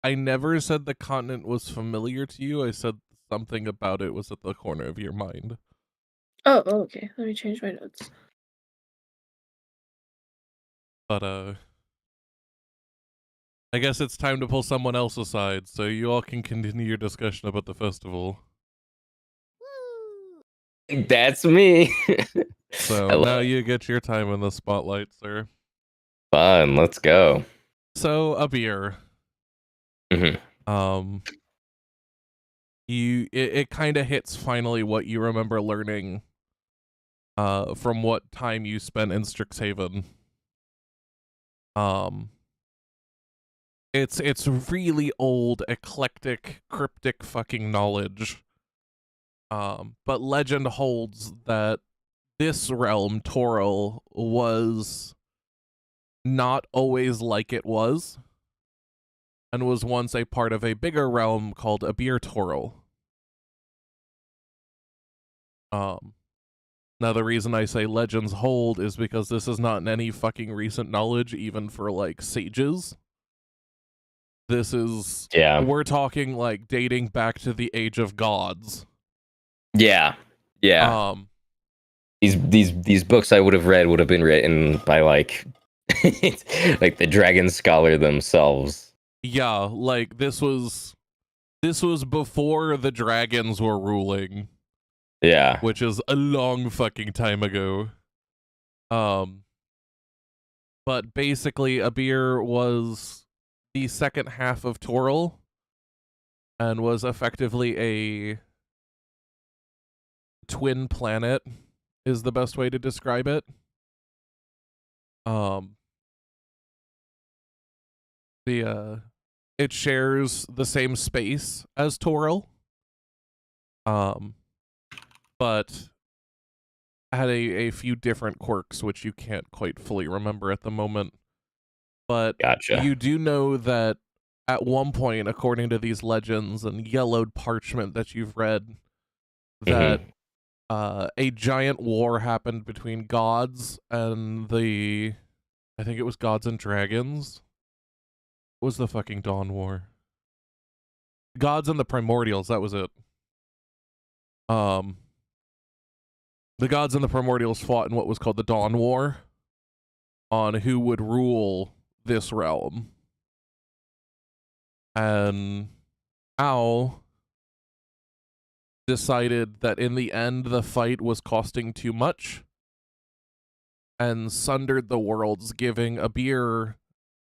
I never said the continent was familiar to you. I said something about it was at the corner of your mind. oh, okay. Let me change my notes. But, I guess it's time to pull someone else aside so you all can continue your discussion about the festival. That's me. So Hello. now you get your time in the spotlight, sir. Fun. Let's go. So, a beer. Mhm. It kind of hits finally what you remember learning from what time you spent in Strixhaven. It's really old, eclectic, cryptic fucking knowledge. But legend holds that this realm, Toril, was not always like it was, and was once a part of a bigger realm called Abir Toril. Now the reason I say legends hold is because this is not in any fucking recent knowledge, even for like sages. This is we're talking like dating back to the age of gods. Yeah. These books I would have read would have been written by like like the dragon scholar themselves. Yeah, like this was before the dragons were ruling. Yeah. Which is a long fucking time ago. But basically Abir was the second half of Toril and was effectively a twin planet is the best way to describe it. It shares the same space as Toril. But had a few different quirks which you can't quite fully remember at the moment. But Gotcha. You do know that at one point, according to these legends and yellowed parchment that you've read, that a giant war happened between gods and I think it was gods and dragons. What was the fucking Dawn War? Gods and the Primordials, that was it. The gods and the Primordials fought in what was called the Dawn War on who would rule this realm. And decided that in the end the fight was costing too much and sundered the worlds, giving a beer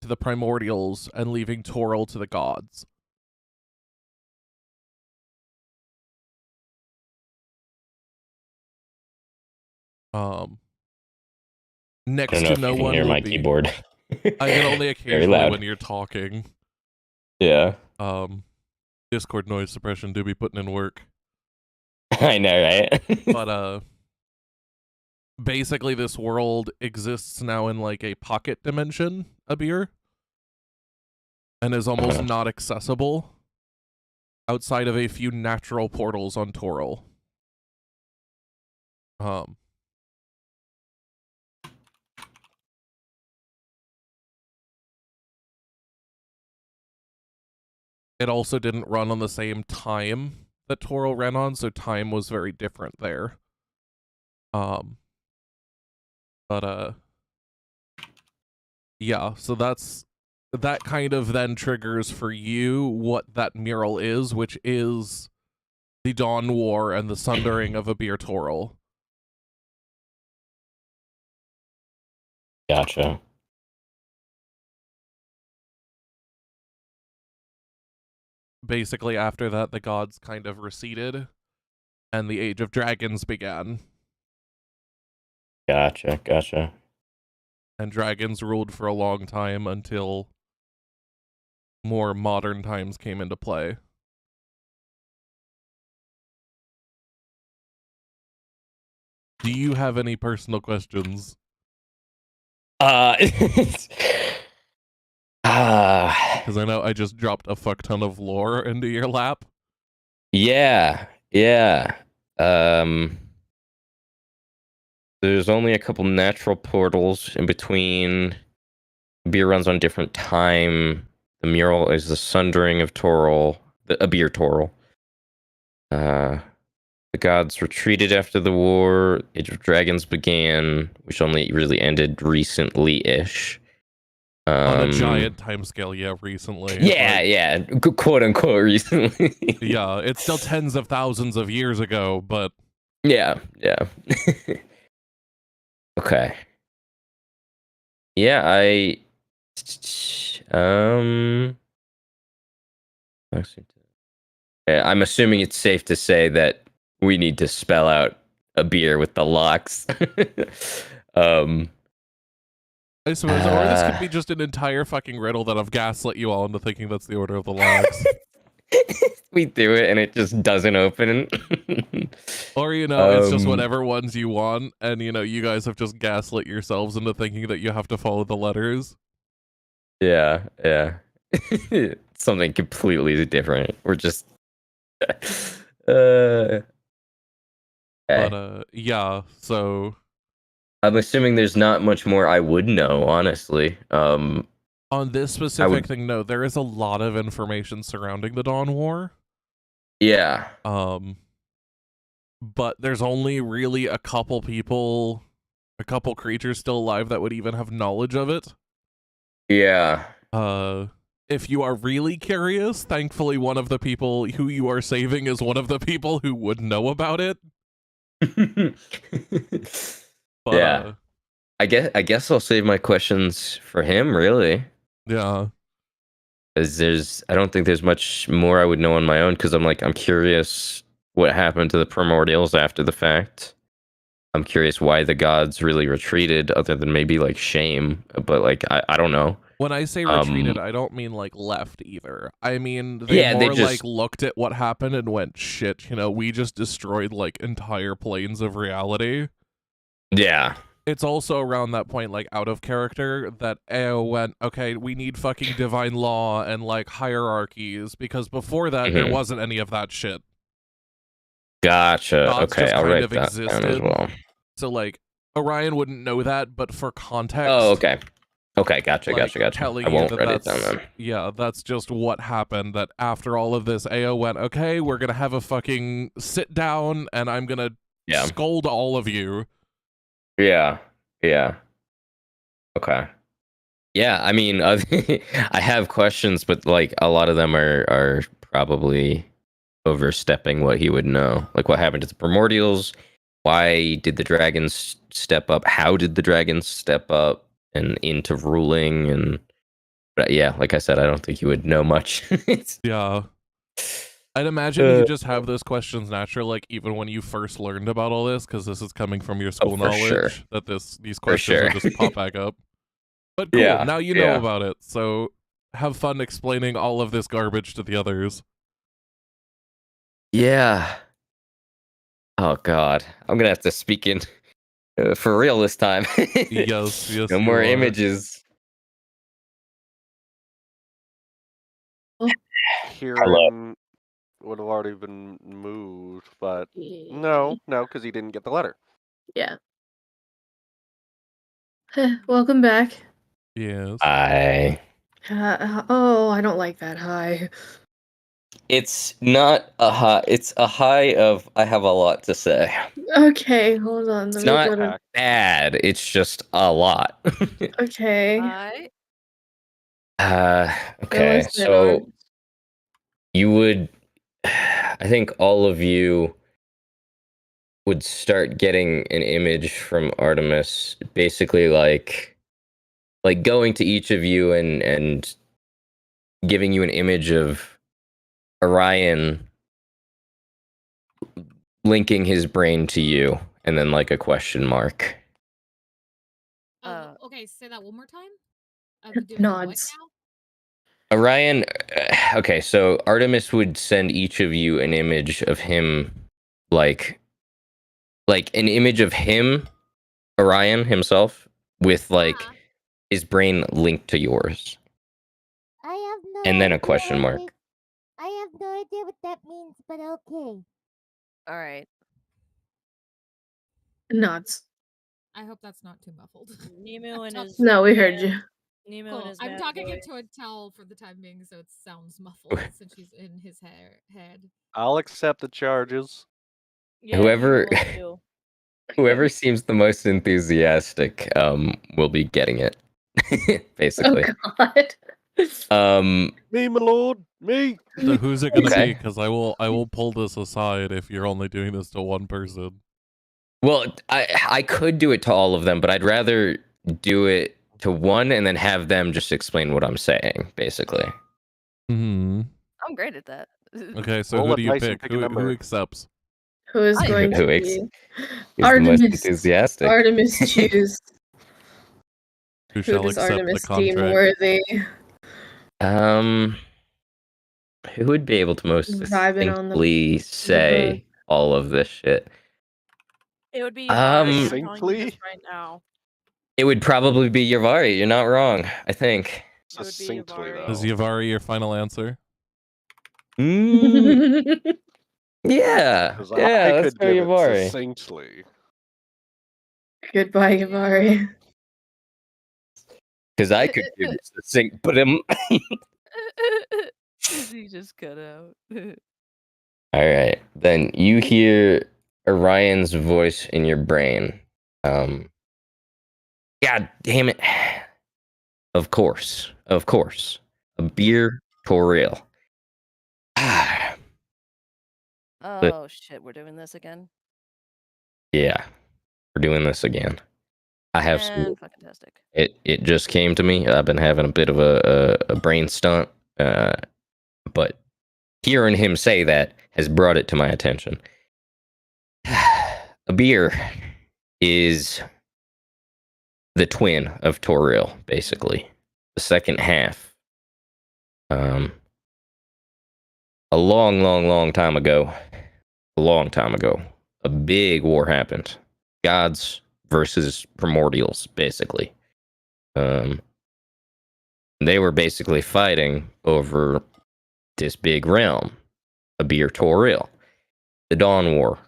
to the primordials and leaving Toril to the gods. I Next don't know to if no you can one hear will my be. keyboard. I can only Very occasionally loud. when you're talking. Yeah. Discord noise suppression do be putting in work. I know, right? But basically this world exists now in like a pocket dimension, a beer, and is almost Uh-huh. not accessible outside of a few natural portals on Toril. It also didn't run on the same time that Toril ran on, so time was very different there. Yeah, so that kind of then triggers for you what that mural is, which is the Dawn War and the sundering of Abir Toril. Gotcha. Basically, after that, the gods kind of receded, and the Age of Dragons began. Gotcha. And dragons ruled for a long time until more modern times came into play. Do you have any personal questions? Because Because I know I just dropped a fuck ton of lore into your lap. yeah. There's only a couple natural portals in between. Beer runs on different time. The mural is the sundering of Toril, a beer Toril. The gods retreated after the war. Age of Dragons began, which only really ended recently-ish. On a giant timescale, yeah, recently. Yeah, quote unquote recently. Yeah, it's still tens of thousands of years ago, but yeah. Okay. Yeah, I'm assuming it's safe to say that we need to spell out a beer with the locks. I suppose, or this could be just an entire fucking riddle that I've gaslit you all into thinking that's the order of the locks. We do it and it just doesn't open. Or, it's just whatever ones you want, and, you guys have just gaslit yourselves into thinking that you have to follow the letters. Yeah. Something completely different. We're just... But, yeah, so... I'm assuming there's not much more I would know, honestly. On this specific thing, no, there is a lot of information surrounding the Dawn War. Yeah. But there's only really a couple creatures still alive that would even have knowledge of it. Yeah. If you are really curious, thankfully one of the people who you are saving is one of the people who would know about it. But, yeah. I guess I'll save my questions for him, really. Yeah. Because I don't think there's much more I would know on my own, because I'm curious what happened to the primordials after the fact. I'm curious why the gods really retreated, other than maybe like shame, but like I don't know. When I say retreated, I don't mean like left either. I mean they like looked at what happened and went, shit, we just destroyed like entire planes of reality. Yeah. It's also around that point, like, out of character, that AO went, okay, we need fucking divine law and, like, hierarchies, because before that, there wasn't any of that shit. Gotcha. Gods okay, just I'll kind write of that existed. down as well. So, like, Orion wouldn't know that, but for context... Oh, okay. Okay, gotcha. Telling I won't you write it down then. Yeah, that's just what happened, that after all of this, AO went, okay, we're gonna have a fucking sit down, and I'm gonna scold all of you. Yeah. Okay. Yeah, I mean, I have questions, but like a lot of them are probably overstepping what he would know. Like what happened to the primordials? Why did the dragons step up? How did the dragons step up and into ruling? And but yeah, like I said, I don't think he would know much. Yeah. I'd imagine you just have those questions natural, like even when you first learned about all this, because this is coming from your school for knowledge, sure. that these For questions sure. would just pop back up. But cool, Yeah, now you know yeah. about it, so have fun explaining all of this garbage to the others. Yeah. Oh God, I'm gonna have to speak in for real this time. Yes, yes, No you more are. images. Kieran would have already been moved, but no, because he didn't get the letter. Yeah. Welcome back. Yes. I. Oh, I don't like that high. It's not a high. It's a high of I have a lot to say. Okay, hold on. It's Let me not go to. bad. It's just a lot. Okay. I Okay. us in So on. you would. I think all of you would start getting an image from Artemis, basically like going to each of you and giving you an image of Orion linking his brain to you, and then like a question mark. Okay, say that one more time. Doing what Nods. now? Orion, okay, so Artemis would send each of you an image of him, like an image of him, Orion himself, with like his brain linked to yours, I have no and then a idea question what mark. this- I have no idea what that means, but okay. all right. Nods. I hope that's not too muffled. Nemu and his No, we heard you. Nemu Cool. and his I'm mad talking voice. into a towel for the time being, so it sounds muffled since she's in his head. I'll accept the charges. Yeah, Whoever Nemu will too. whoever seems the most enthusiastic will be getting it. Basically. Oh God. Me, my lord, me. So who's it gonna be? Okay. Because I will pull this aside if you're only doing this to one person. Well, I could do it to all of them, but I'd rather do it to one and then have them just explain what I'm saying, basically. Hmm. I'm great at that. Okay, so Roll who a do you dice and pick? pick a Who number. accepts? Who is I- going Who to ex- be? Who's the most Artemis. enthusiastic? Artemis choose. Who Who shall does accept the Artemis deem contract? worthy? Who would be able to most Vibing on the distinctly say all of this shit? It would be Yavari. I'm telling you this Succinctly? right now. It would probably be Yavari. You're not wrong, I think. It would be Succinctly, Yavari. Is though. Yavari your final answer? Yeah, Because yeah, I let's could go give it Yavari. succinctly. Goodbye, Yavari. Because I could give it succinct, but He just cut out. all right, then you hear Orion's voice in your brain. God damn it! Of course, a beer for real. Oh shit, we're doing this again. Yeah, we're doing this again. I have some. Fantastic. It just came to me. I've been having a bit of a brain stunt, but hearing him say that has brought it to my attention. A beer is the twin of Toril, basically. The second half. A long time ago, a big war happened. Gods versus primordials, basically. They were basically fighting over this big realm, Abir Toril. The Dawn War,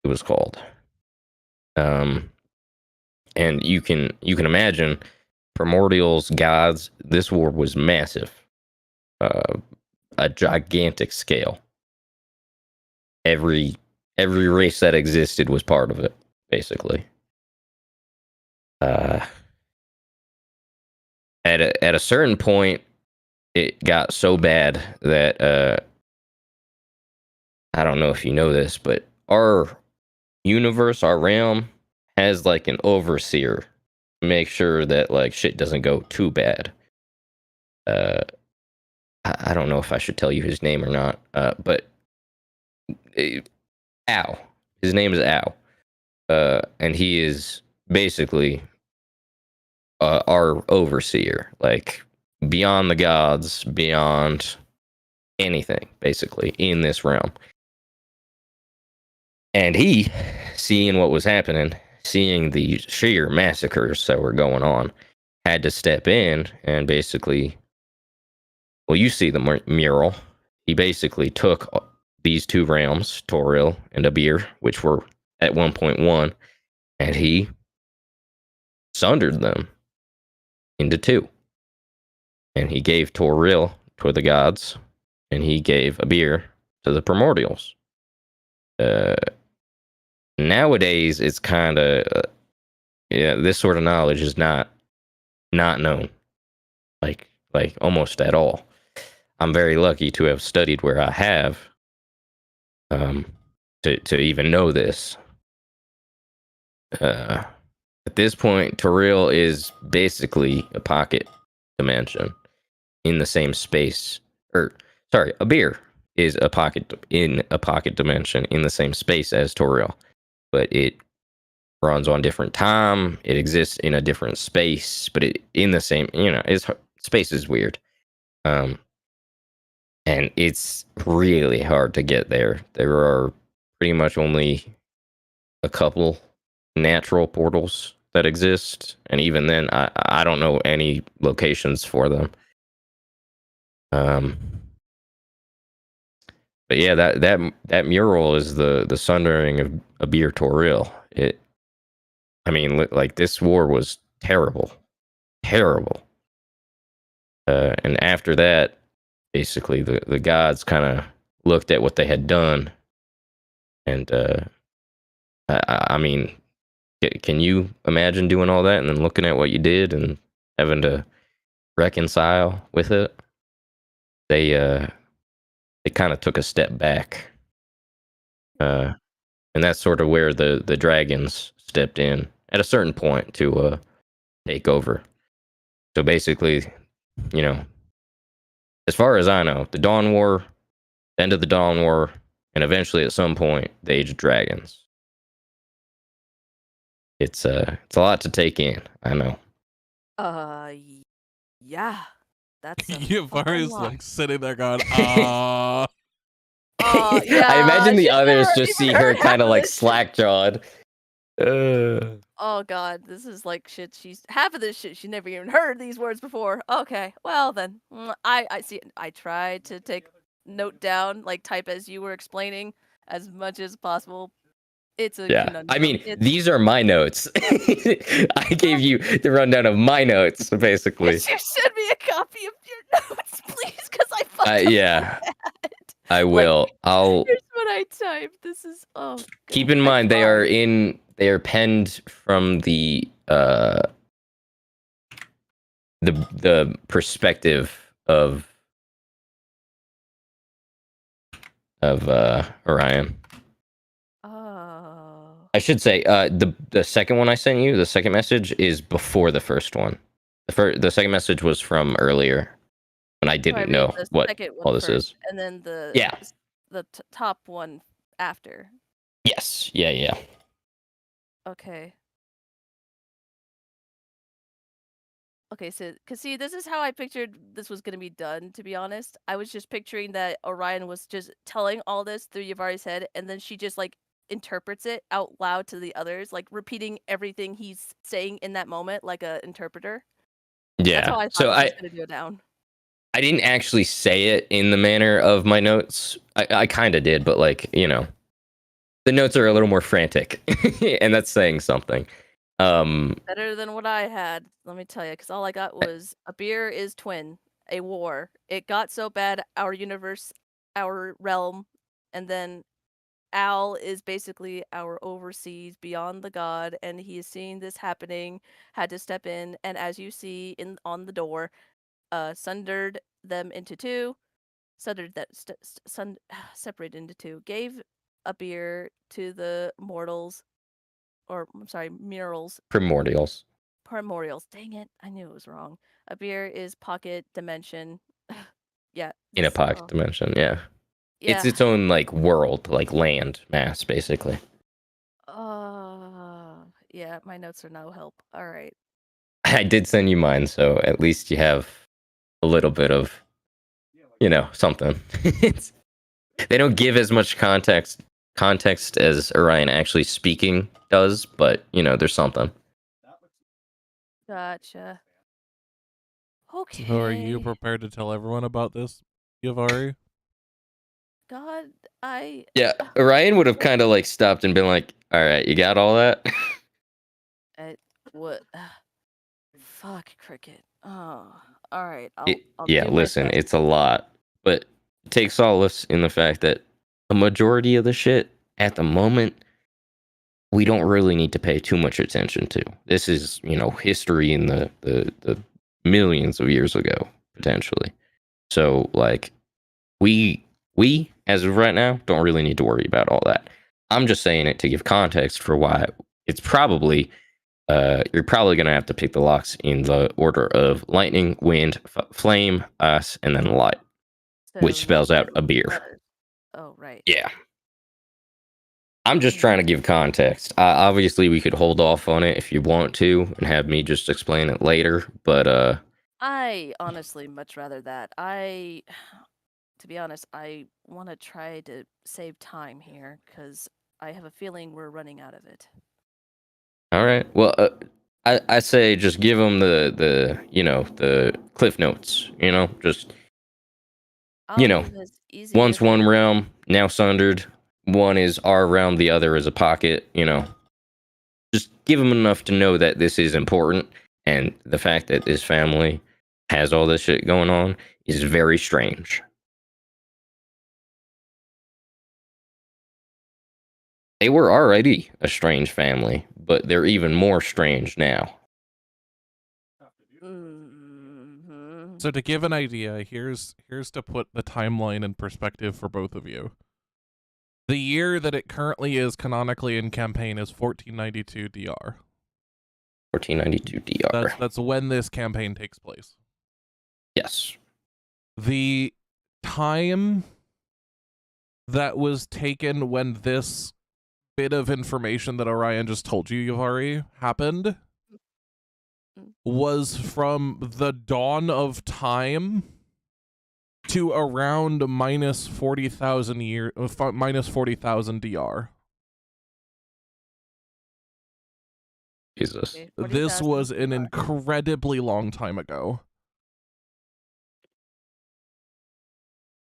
it was called. And you can imagine primordials, gods, this war was massive. A gigantic scale. Every race that existed was part of it, basically. At a certain point, it got so bad that I don't know if you know this, but our universe, our realm, has like an overseer to make sure that like shit doesn't go too bad. I don't know if I should tell you his name or not, but Al. His name is Al, and he is basically our overseer, like beyond the gods, beyond anything, basically in this realm. And he, seeing what was happening, seeing the sheer massacres that were going on, had to step in and basically, well, you see the mural. He basically took these two realms, Toril and Abir, which were at 1.1, and he sundered them into two. And he gave Toril to the gods, and he gave Abir to the primordials. Nowadays, it's kind of this sort of knowledge is not known, like almost at all. I'm very lucky to have studied where I have, to even know this. At this point, Toril is basically a pocket dimension in the same space. Or sorry, Abir is a pocket dimension in the same space as Toril, but it runs on different time. It exists in a different space, but it in the same. Space is weird, and it's really hard to get there. There are pretty much only a couple natural portals that exist, and even then, I don't know any locations for them. But yeah, that mural is the sundering of Abir Toril. I mean, like this war was terrible. And after that, basically the gods kind of looked at what they had done, and I mean, can you imagine doing all that and then looking at what you did and having to reconcile with it? They kind of took a step back, and that's sort of where the dragons stepped in at a certain point to take over. So basically, as far as I know, the Dawn War, end of the Dawn War, and eventually at some point the Age of Dragons. It's a lot to take in. I know. Yeah. That's a Yavari's lot. like sitting there going, Yeah. I imagine the she's others never just even see her heard kind of half like this shit. slack jawed. Oh god, this is like shit. She's half of this shit. She never even heard these words before. Okay, well then, I see. I tried to take note down, like type as you were explaining, as much as possible. It's a Yeah, conundrum. I mean, It's, these are my notes. I gave you the rundown of my notes, basically. could you send me a copy of your notes, please? Because I fucked up Yeah, so bad. I will. I'll Here's what I typed. This is keep God. in I mind they tried. are penned from the perspective of Orion. Oh. I should say the second one I sent you, the second message is before the first one. The second message was from earlier when I So I didn't read know the what second one all this first, is. and then the Yeah. top one after. Yes. Yeah. Okay. Okay, so, cause see, this is how I pictured this was gonna be done, to be honest. I was just picturing that Orion was just telling all this through Yavari's head, and then she just, like, interprets it out loud to the others, like, repeating everything he's saying in that moment, like a interpreter. That's how Yeah. I thought So this was gonna go down. I didn't actually say it in the manner of my notes. I kind of did, but like, the notes are a little more frantic, and that's saying something. Better than what I had, let me tell you, because all I got was a beer is twin, a war. It got so bad, our universe, our realm, and then Al is basically our overseas beyond the god, and he is seeing this happening, had to step in, and as you see in on the door, sundered them into two, separated into two. Gave a beer to the mortals, or I'm sorry, murals. Primordials. Primordials. Dang it! I knew it was wrong. A beer is pocket dimension. Yeah. In a this- pocket oh, dimension, yeah. It's Yeah. its own like world, like land mass, basically. Yeah, my notes are no help. All right. I did send you mine, so at least you have a little bit of, something. They don't give as much context as Orion actually speaking does, but there's something. Gotcha. Okay. So are you prepared to tell everyone about this, Yavari? God, Yeah, Orion would have kind of like stopped and been like, "All right, you got all that?" What? Fuck, cricket. Oh, all right. I'll Yeah, do my listen, best. it's a lot, but take solace in the fact that a majority of the shit at the moment we don't really need to pay too much attention to. This is, history in the millions of years ago, potentially. So, like, we as of right now don't really need to worry about all that. I'm just saying it to give context for why it's probably you're probably gonna have to pick the locks in the order of lightning, wind, flame, ice, and then light, which So spells out lightning a beer. first. Oh, right. Yeah. I'm just trying to give context. Obviously, we could hold off on it if you want to and have me just explain it later. But I honestly much rather that. To be honest, I want to try to save time here because I have a feeling we're running out of it. all right. Well, I say just give them the cliff notes. Just I'll do this easy once as one realm now sundered, one is our realm, the other is a pocket. Just give them enough to know that this is important, and the fact that this family has all this shit going on is very strange. They were already a strange family, but they're even more strange now. Mm-hmm. So to give an idea, here's to put the timeline in perspective for both of you. The year that it currently is canonically in campaign is 1492 DR. 1492 DR. That's when this campaign takes place. Yes. The time that was taken when this bit of information that Orion just told you, Yavari, happened was from the dawn of time to around minus 40,000 minus 40,000 DR. Jesus. Okay, This 40,000 was an DR. incredibly long time ago.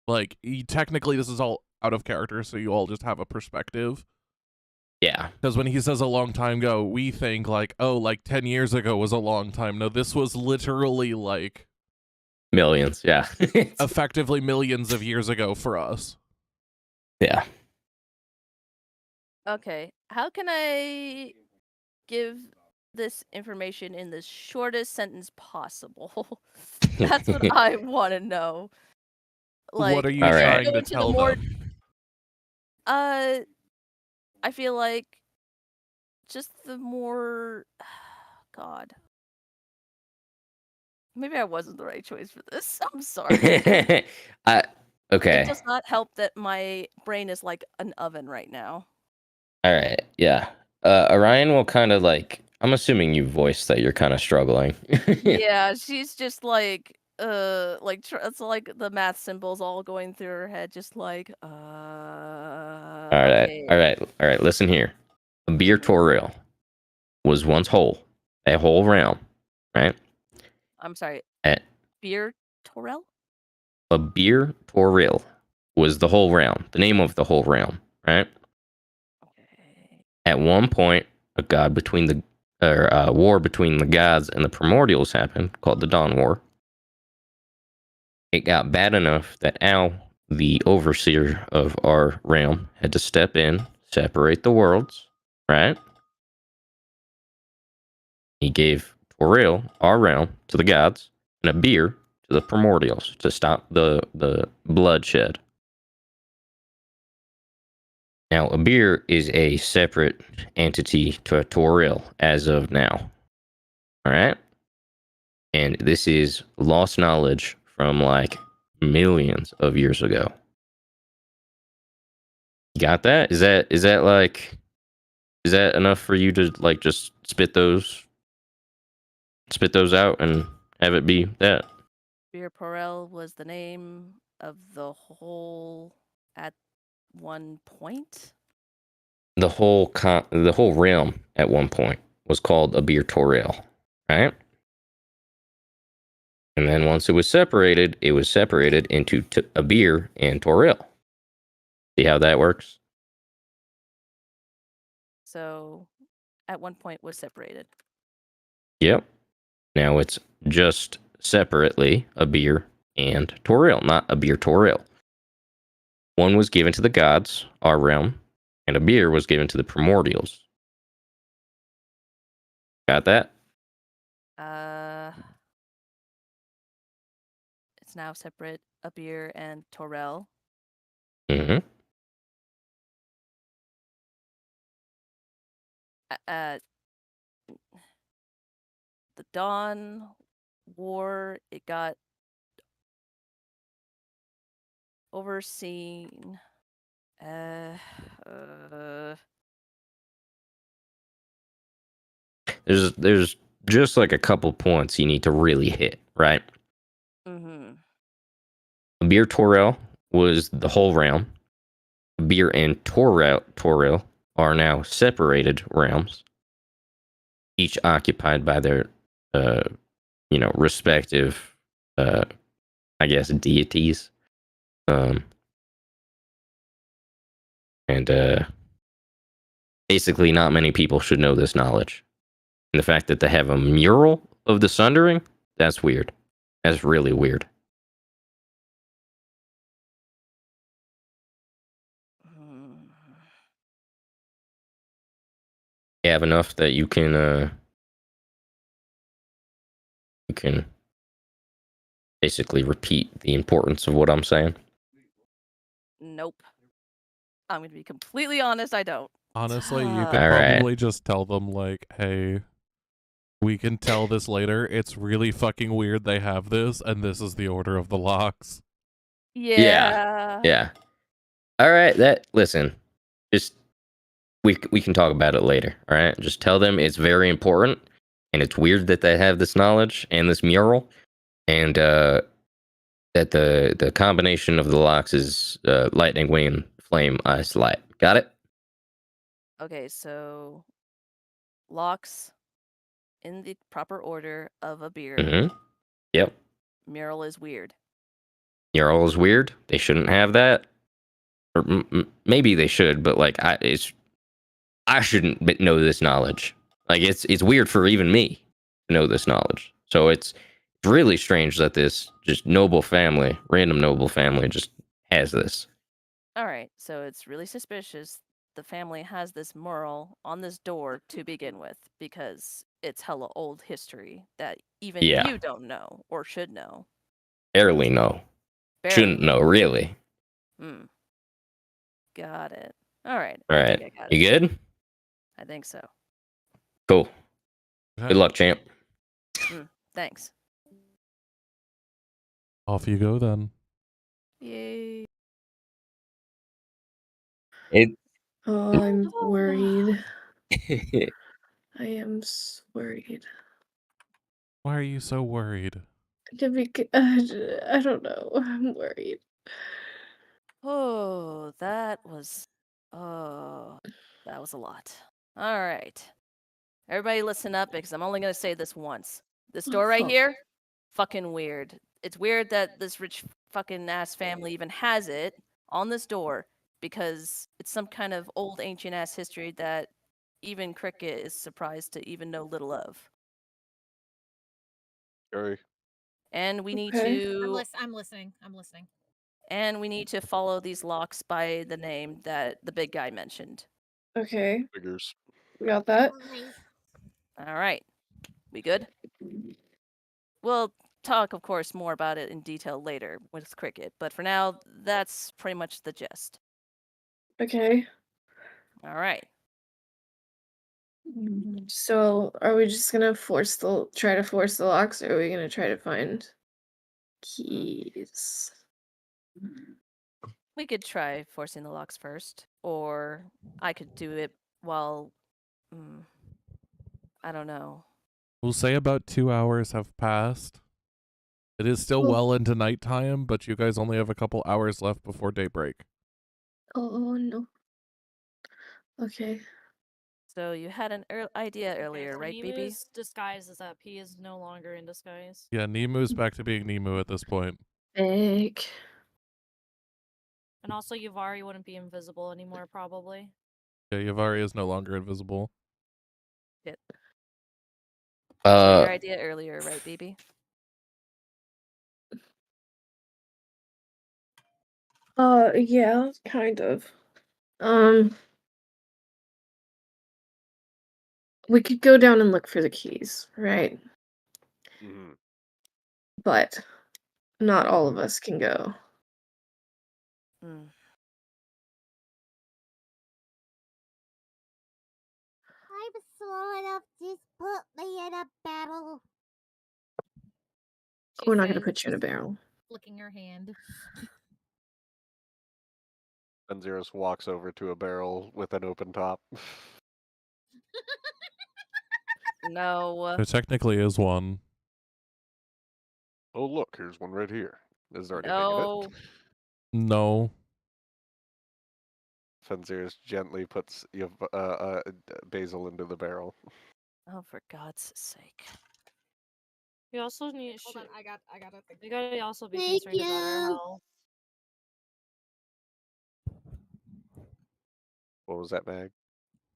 Like, technically this is all out of character, so you all just have a perspective. Yeah. Because when he says a long time ago, we think like, oh, like 10 years ago was a long time. No, this was literally like Millions, yeah. effectively millions of years ago for us. Yeah. Okay, how can I give this information in the shortest sentence possible? That's what I want to know. Like, What are you All right. trying go to into the tell more- them? I feel like just the more God. Maybe I wasn't the right choice for this. I'm sorry. Okay. It does not help that my brain is like an oven right now. All right. Yeah. Orion will kind of like. I'm assuming you voiced that you're kind of struggling. Yeah, she's just like it's like the math symbols all going through her head, just like All right. okay. All right. All right. Listen here. A beer Toril was once whole, a whole realm, right? I'm sorry. At Beer Torel? a beer Toril was the whole realm, the name of the whole realm, right? Okay. At one point, a war between the gods and the primordials happened, called the Dawn War. It got bad enough that Al, the overseer of our realm, had to step in, separate the worlds, right? He gave Toril, our realm, to the gods, and a beer to the primordials to stop the bloodshed. Now, a beer is a separate entity to a Toril as of now. All right? And this is lost knowledge from like millions of years ago. Got that? Is that enough for you to like just spit those out and have it be that? Bir Porel was the name of the whole at one point. The whole realm at one point was called Abir Toril, right? And then once it was separated into Abir and Toril. See how that works? So, at one point was separated. Yep. Now it's just separately Abir and Toril, not Abir Toril. One was given to the gods, our realm, and Abir was given to the primordials. Got that? It's now separate Abir and Torel. Mm-hmm. The Dawn War, it got overseen. There's just like a couple points you need to really hit, right? Mm-hmm. Abir Toril was the whole realm. Abir and Toril are now separated realms, each occupied by their, respective, I guess, deities. And basically, not many people should know this knowledge. And the fact that they have a mural of the Sundering, that's weird. That's really weird. You have enough that you can basically repeat the importance of what I'm saying. Nope. I'm going to be completely honest, I don't. Honestly, you could All right. probably just tell them, like, hey, we can tell this later. It's really fucking weird they have this, and this is the order of the locks. Yeah. All right, listen. Just we can talk about it later, all right? Just tell them it's very important and it's weird that they have this knowledge and this mural and that the combination of the locks is lightning, wind, flame, ice, light. Got it? Okay, so locks in the proper order of a beer. Mm-hmm. Yep. Mural is weird. Mural is weird. They shouldn't have that. Or maybe they should, but like I shouldn't know this knowledge. Like it's weird for even me to know this knowledge. So it's really strange that this just random noble family just has this. All right, so it's really suspicious the family has this mural on this door to begin with because it's hella old history that even you don't know or should know. Barely know. Shouldn't know, really. Got it. All right. All I right. think I got You it. good? I think so. Cool. Okay. Good luck, champ. Thanks. Off you go then. Yay. Oh, I'm worried. I am worried. Why are you so worried? I don't know. I'm worried. Oh, that was a lot. All right. Everybody listen up because I'm only going to say this once. This door right here, fucking weird. It's weird that this rich fucking ass family even has it on this door because it's some kind of old ancient ass history that even Cricket is surprised to even know little of. Sorry. And we need Okay. to I'm listening. I'm listening. and we need to follow these locks by the name that the big guy mentioned. Okay. Figures. We got that. All right. We good? Well, talk, of course, more about it in detail later with Cricket, but for now, that's pretty much the gist. Okay. All right. So, are we just gonna try to force the locks, or are we gonna try to find keys? We could try forcing the locks first, or I could do it while. I don't know. We'll say about 2 hours have passed. It is still Oh. well into nighttime, but you guys only have a couple hours left before daybreak. Oh no. Okay. So you had an idea earlier, right, BB? Nemu's disguise is up. He is no longer in disguise. Yeah, Nemu's back to being Nemu at this point. Egg. And also, Yuvari wouldn't be invisible anymore, probably. Yeah, Yavari is no longer invisible. So your idea earlier, right, BB? Yeah, kind of. We could go down and look for the keys, right? Mhm. But not all of us can go. Mm. I'm sort of just put me in a barrel. We're not gonna says, put you in a just barrel. flicking her hand. Benzeros walks over to a barrel with an open top. No. There technically is one. Oh, look, here's one right here. Is there anything in No. it? No. Fenziris gently puts Basil into the barrel. Oh, for God's sake. We also need. Hold on, I got a thing. We gotta also be Thank concerned about our you. health. What was that, Mag?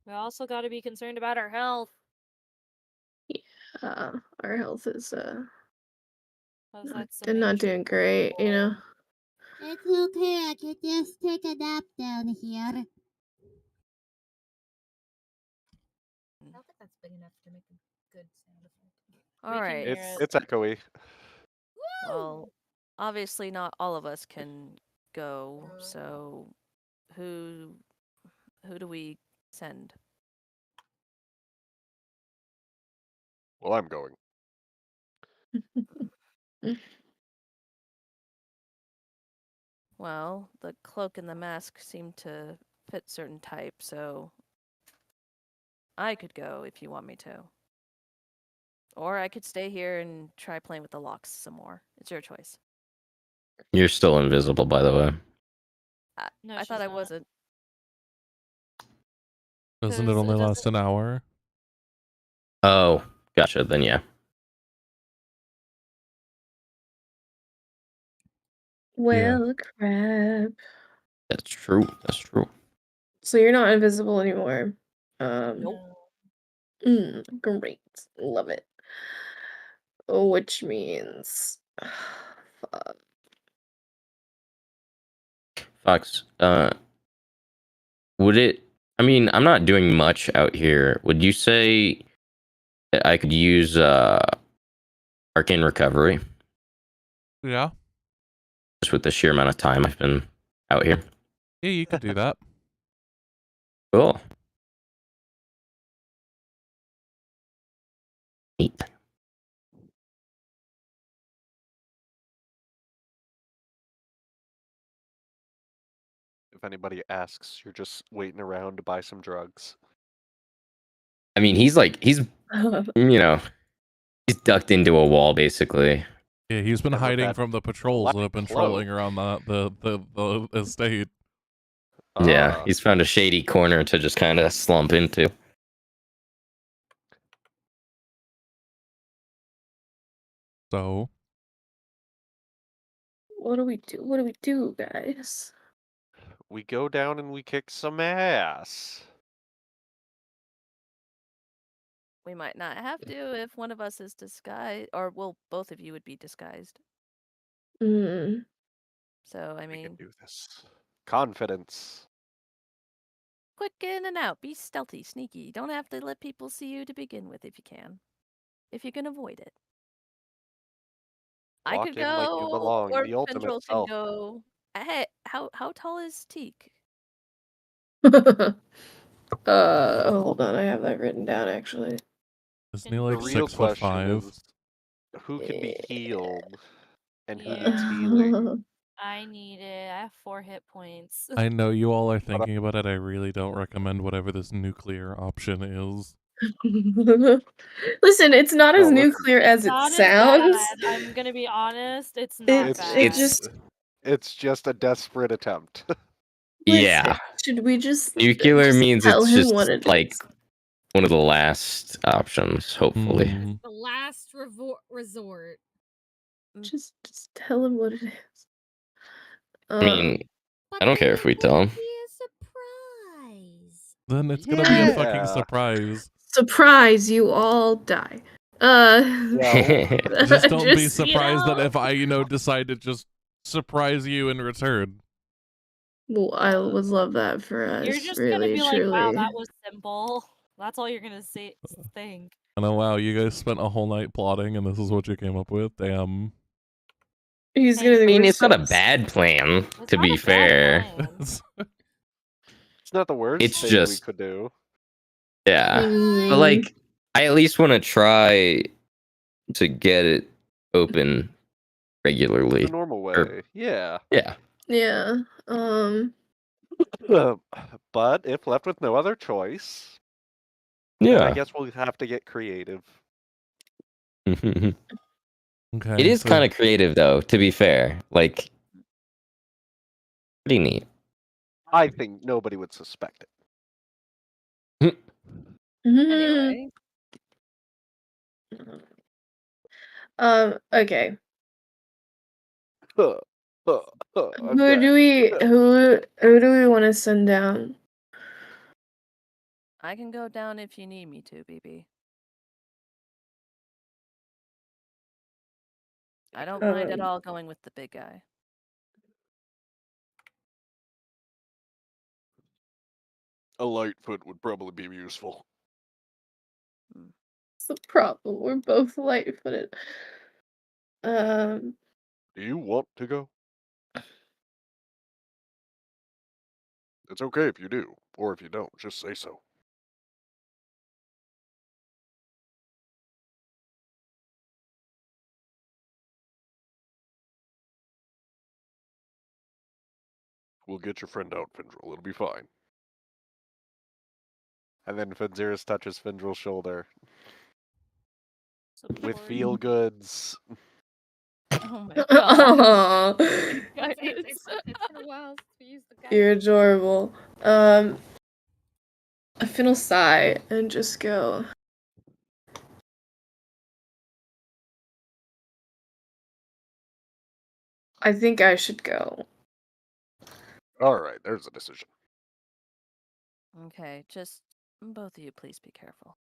We also gotta be concerned about our health. Our health is 'Cause not, that's the they're main not issue doing with great, you know. It's okay, I can just take a nap down here. I don't think that's big enough to make a good sound effect. All We can right. hear It's it. it's echoey. Well, obviously not all of us can go, so who do we send? Well, I'm going. Well, the cloak and the mask seem to fit certain type, so I could go if you want me to. Or I could stay here and try playing with the locks some more. It's your choice. You're still invisible, by the way. No, I she's thought I not. wasn't. Doesn't it 'Cause only it last doesn't- an hour? Oh, gotcha. Then yeah. Well, crap. That's true. That's true. So you're not invisible anymore. Nope. Great. Love it. Which means fuck. Fox, would it I mean, I'm not doing much out here. Would you say that I could use Arcane Recovery Yeah. just with the sheer amount of time I've been out here? Yeah, you could do that. Cool. Neat. If anybody asks, you're just waiting around to buy some drugs. I mean, he's you know, he's ducked into a wall basically. Yeah, he's been And with hiding that from the patrols that have been black trolling around the estate. Yeah, Ah, he's found a shady corner to just kind of slump into. So, What do we do? What do we do, guys? we go down and we kick some ass. We might not have to if one of us is disguised, or well, both of you would be disguised. Mm. So, I We can mean, do this. Confidence. quick in and out. Be stealthy, sneaky. Don't have to let people see you to begin with if you can. If you can avoid it. I Walk could in like you go, belong, or the ultimate Fendril can self. go. Hey, how tall is Teak? Hold on, I have that written down actually. Isn't he The like The real 6'5"? question is, who can be Yeah. healed and who Yeah. needs healing? I need it. I have 4 hit points. I know you all are I- thinking about it. I really don't recommend whatever this nuclear option is. Listen, it's not as No, listen. nuclear as it Not as sounds. bad. I'm gonna be honest. It's not It's bad. it's just a desperate attempt. Listen, Yeah. should we just Nuclear means tell it's him just what it like is? one of the last options, hopefully. Hmm. The last resort. Just tell him what it is. I mean, But I don't then care if it we tell would him. be a surprise. Then it's gonna be a fucking Yeah. surprise. surprise, you all die. Yeah, Just don't be just, you surprised that know. if I, decide to just surprise you in return. Well, I would love that for us. You're just really, gonna be like, truly. wow, that was simple. That's all you're gonna think. I know, wow, you guys spent a whole night plotting and this is what you came up with? Damn. He's Hey, gonna I think mean, we're it's not a so bad plan, It's to not be a bad fair. plan. it's not the worst It's thing we just- could do. Yeah. But Mm, like, I at least want to try to get it open regularly. The normal way. Yeah. Yeah. yeah. But if left with no other choice, then I Yeah. guess we'll have to get creative. It Okay. is kind of creative, though, to be fair. Like, pretty neat. I think nobody would suspect it. Anyway, Okay. I'm Who dead. do we want to send down? I can go down if you need me to, BB. I don't mind at all going with the big guy. A Lightfoot would probably be useful. It's the problem. We're both light-footed. Do you want to go? It's okay if you do, or if you don't, just say so. We'll get your friend out, Findril. It'll be fine. And then Fenziris touches Findril's shoulder. With Support. feel goods. Oh my god. Aw, It's been a while since we used the guy. you're adorable. Finn will sigh and just go. I think I should go. Alright, there's a decision. Okay, just both of you, please be careful.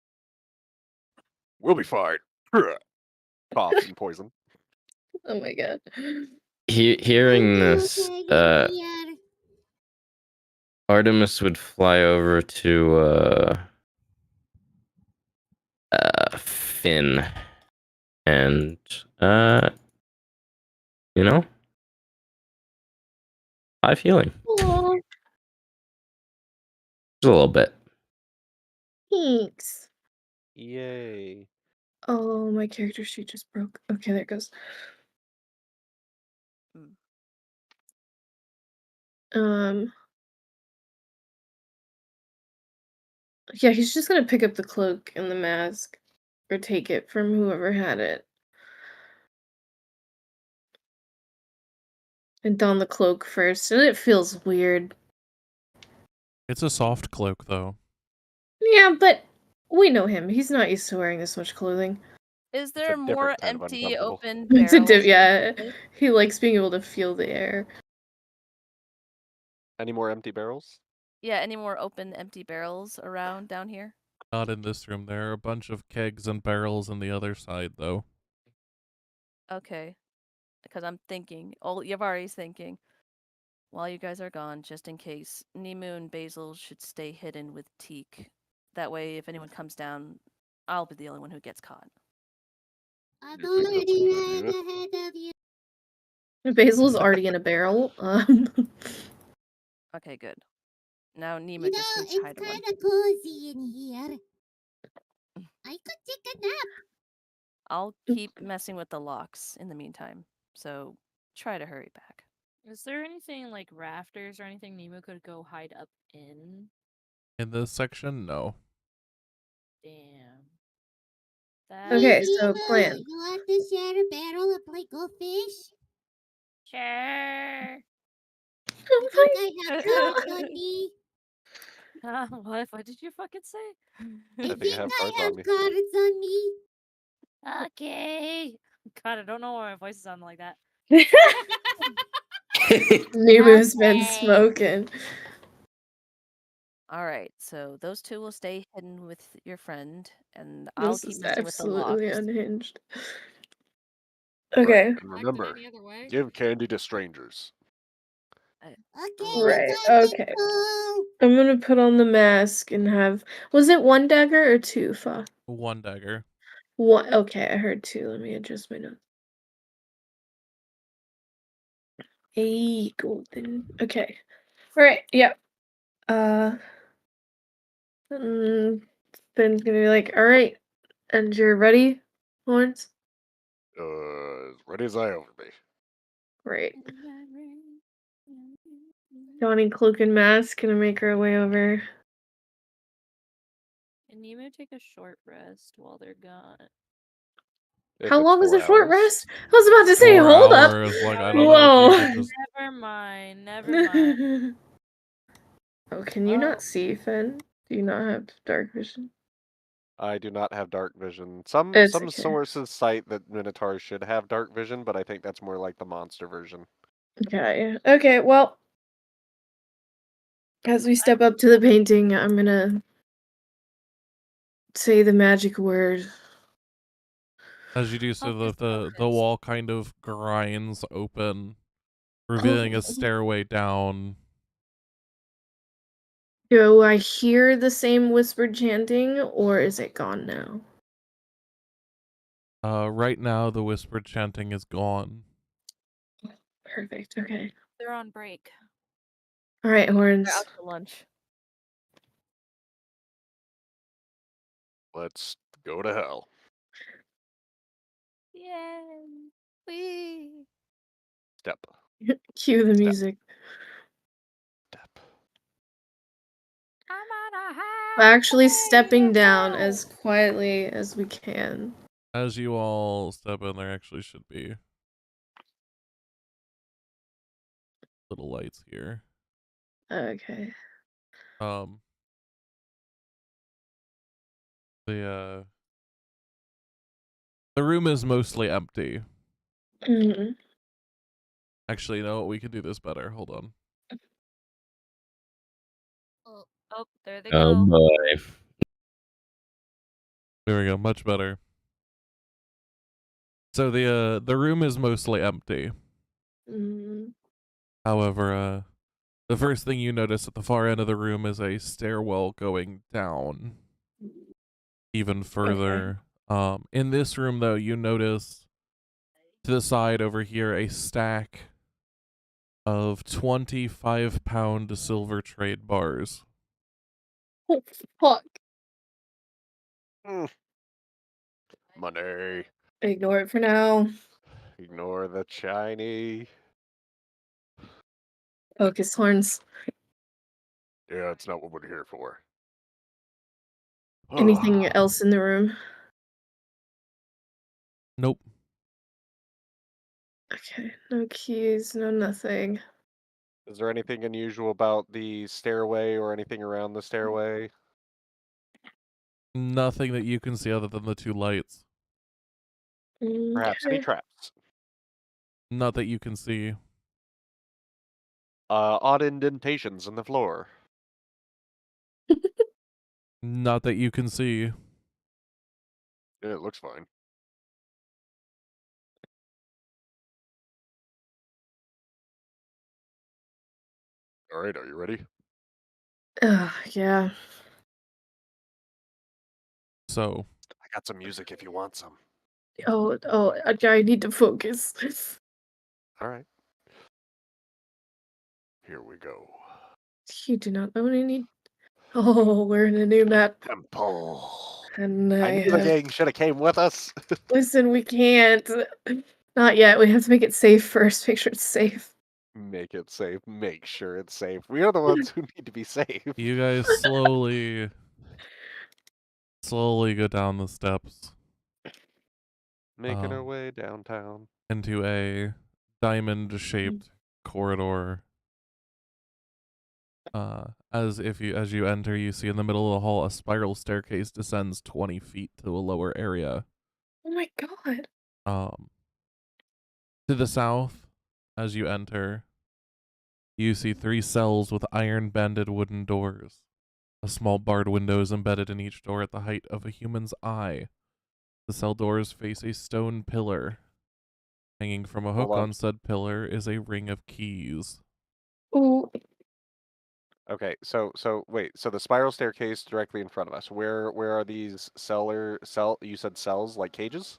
We'll be fine. Coughs and poison. Oh my god. Hearing this, Artemis would fly over to Finn and high feeling. Aw, Just a little bit. thanks. Yay. Oh, my character sheet just broke. Okay, there it goes. Yeah, he's just gonna pick up the cloak and the mask, or take it from whoever had it. And don the cloak first, and it feels weird. It's a soft cloak, though. Yeah, but we know him. He's not used to wearing this much clothing. Is a there more different kind of empty uncomfortable. open It's a barrels? yeah. He likes being able to feel the air. Any more empty barrels? Yeah, any more open empty barrels around down here? Not in this room. There are a bunch of kegs and barrels on the other side, though. Okay. Because I'm thinking, Yavari's thinking, while you guys are gone, just in case, Nimu and Basil should stay hidden with Teak. That way, if anyone comes down, I'll be the only one who gets caught. You think that's a good idea? ahead of you. Basil's already in a barrel. Okay, good. Now Nima You just know, needs it's hide one. kind of cozy in here. I could take a nap. I'll keep messing with the locks in the meantime. So try to hurry back. Is there anything like rafters or anything Nemo could go hide up in? In this section, no. Damn. Okay, Hey, so Nemo, plan. you want to share a barrel and play Go Fish? Sure. You think I have cards on me? What did you fucking say? I think think I have I cards on have me. cards on me. Okay. God, I don't know why my voice sounds like that. Nemu's been Okay. smoking. All right, so those two will stay hidden with your friend, and I'll This keep is messing with the absolutely locks. unhinged. Right, Okay. and Acting remember, any other way. give candy to strangers. Okay, Right, you guys okay. can go. I'm gonna put on the mask and have. Was it one dagger or two, Fa? One dagger. One. Okay, I heard two. Let me adjust my notes. A golden. Okay. All right. Yep. Ben's gonna be like, "All right, and you're ready, Lawrence." As ready as I ever be. Great. Donnie cloak and mask gonna make her way over. Can Nemo take a short rest while they're gone? If How it's long is 4 a short hours. rest? I was about to say, 4 hold up. hours. Like, I don't know if you could just. Never mind. Never mind. Oh, can you not see, Finn? Do you not have dark vision? I do not have dark vision. Some It's okay. sources cite that Minotaurs should have dark vision, but I think that's more like the monster version. Okay. Okay, well, as we step up to the painting, I'm gonna say the magic word. As you do so, Focus, the focus. wall kind of grinds open, revealing a stairway down. Do I hear the same whispered chanting, or is it gone now? Right now, the whispered chanting is gone. Perfect. Okay. They're on break. All right, They're horns. out to lunch. Let's go to hell. Yay. Whee! Step. Cue the music. Step. I'm on a high. We're actually stepping down as quietly as we can. As you all step in, there actually should be little lights here. Okay. The room is mostly empty. Mhm. Actually, you know what? We can do this better. Hold on. Oh, there they Oh go. boy. There we go. Much better. So the room is mostly empty. Mhm. However, the first thing you notice at the far end of the room is a stairwell going down even further. In this room, though, you notice to the side over here a stack of 25-pound silver trade bars. Oh, fuck. Money. Ignore it for now. Ignore the shiny. Focus, horns. Yeah, it's not what we're here for. Anything else in the room? Nope. Okay. No keys, no nothing. Is there anything unusual about the stairway or anything around the stairway? Nothing that you can see other than the two lights. Perhaps any Okay. traps? Not that you can see. Odd indentations in the floor. Not that you can see. Yeah, it looks fine. All right, are you ready? Yeah. So, I got some music if you want some. I need to focus. All right. Here we go. You do not own any. Oh, we're in a new map, Temple. and I I knew the have. gang should have came with us. Listen, we can't. Not yet. We have to make it safe first. Make sure it's safe. Make it safe. Make sure it's safe. We are the ones who need to be safe. You guys slowly go down the steps Making our way downtown. into a diamond-shaped corridor. As you enter, you see in the middle of the hall a spiral staircase descends 20 feet to a lower area. Oh my god. To the south, as you enter, you see 3 cells with iron-banded wooden doors. A small barred window is embedded in each door at the height of a human's eye. The cell doors face a stone pillar. Hanging from a hook Hold on. on said pillar is a ring of keys. Ooh. Okay, so wait, so the spiral staircase directly in front of us. Where are these you said cells like cages?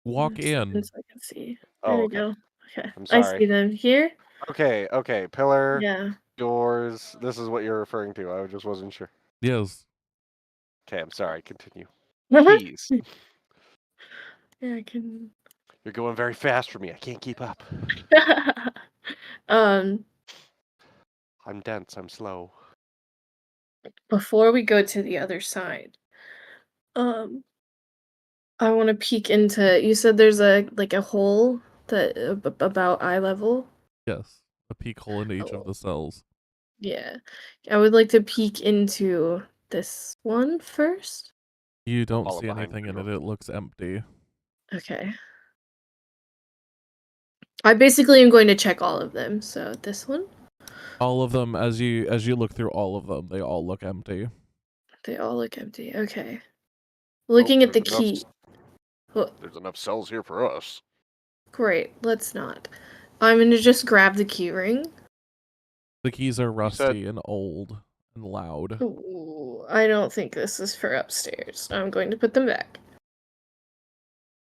Walk in. So I can see. Oh, There we okay. go. Okay. I'm I sorry. see them here. Okay, pillar, Yeah. doors. This is what you're referring to. I just wasn't sure. Yes. Okay, I'm sorry. Continue. Yeah, Keys. I can. You're going very fast for me. I can't keep up. um. I'm dense. I'm slow. Before we go to the other side, I want to peek into. You said there's a hole that about eye level. Yes. A peek hole into each of the cells. Yeah, I would like to peek into this one first. You don't Follow see behind anything in you. it. It looks empty. Okay. I basically am going to check all of them. So this one, All of them, as you look through all of them, they all look empty. they all look empty. Okay. Looking at the key. Oh, There's enough cells here for us. great. Let's not. I'm gonna just grab the key ring. The keys are said- rusty and old and loud. Ooh, I don't think this is for upstairs. I'm going to put them back.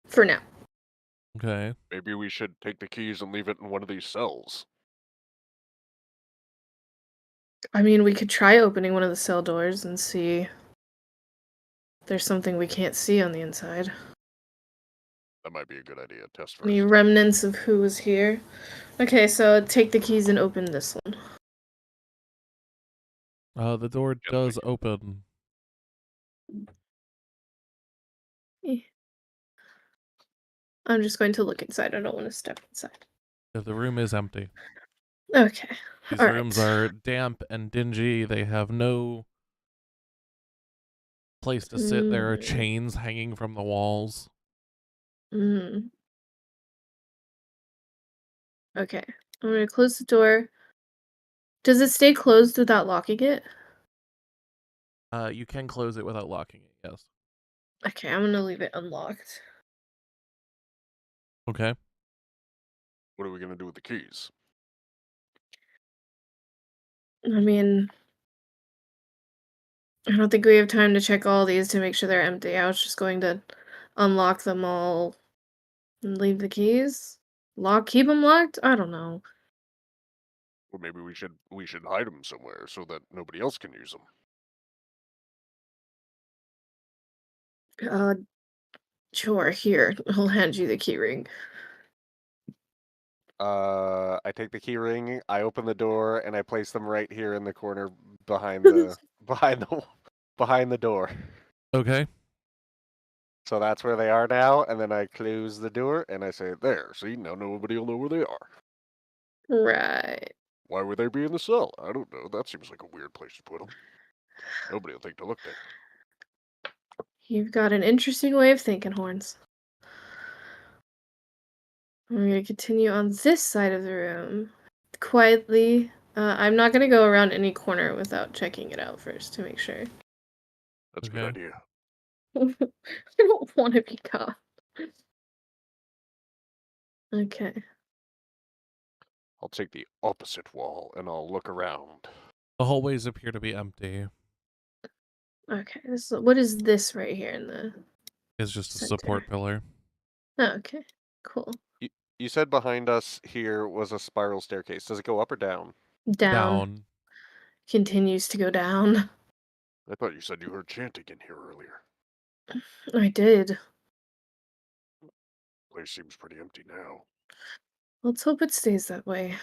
For now. Okay. Maybe we should take the keys and leave it in one of these cells. I mean, we could try opening one of the cell doors and see if there's something we can't see on the inside. That might be a good idea. Test first. Any remnants of who was here? Okay, so take the keys and open this one. The door does open. I'm just going to look inside. I don't want to step inside. Yeah, the room is empty. Okay. These All rooms right. are damp and dingy. They have no place to sit. There are chains hanging from the walls. Mm. Okay. I'm going to close the door. Does it stay closed without locking it? You can close it without locking it, yes. Okay, I'm going to leave it unlocked. Okay. What are we gonna do with the keys? I mean, I don't think we have time to check all these to make sure they're empty. I was just going to unlock them all and leave the keys. Keep them locked? I don't know. Well, maybe we should hide them somewhere so that nobody else can use them. Sure, here. I'll hand you the key ring. I take the key ring, I open the door, and I place them right here in the corner behind the behind the door. Okay. So that's where they are now, and then I close the door and I say, "There, see, now nobody will know where they are." Right. Why would they be in the cell? I don't know. That seems like a weird place to put them. Nobody will think to look there. You've got an interesting way of thinking, Horns. We're going to continue on this side of the room. Quietly. I'm not going to go around any corner without checking it out first to make sure. That's a good idea. I don't want to be caught. Okay. I'll take the opposite wall and I'll look around. The hallways appear to be empty. Okay. What is this right here in the... It's just a center? support pillar. Oh, okay. Cool. You said behind us here was a spiral staircase. Does it go up or down? Down. Continues to go down. I thought you said you heard chanting in here earlier. I did. Place seems pretty empty now. Let's hope it stays that way.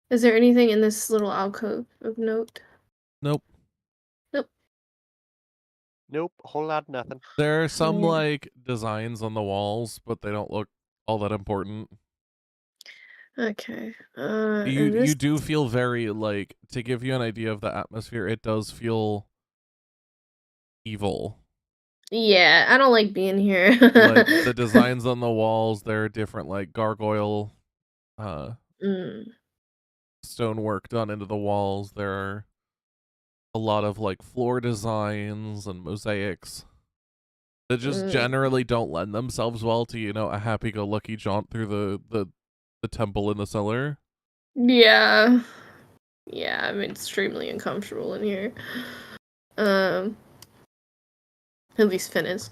Is there anything in this little alcove of note? Nope. Nope. Nope, a whole lot of nothing. There are some Right. like designs on the walls, but they don't look all that important. Okay. You And this... you do feel very like, to give you an idea of the atmosphere, it does feel evil. Yeah, I don't like being here. Like the designs on the walls, there are different like gargoyle stonework done into the walls. There are a lot of like floor designs and mosaics that just generally don't lend themselves well to, you know, a happy-go-lucky jaunt through the temple in the cellar. Yeah. Yeah, I'm extremely uncomfortable in here. At least Finn is.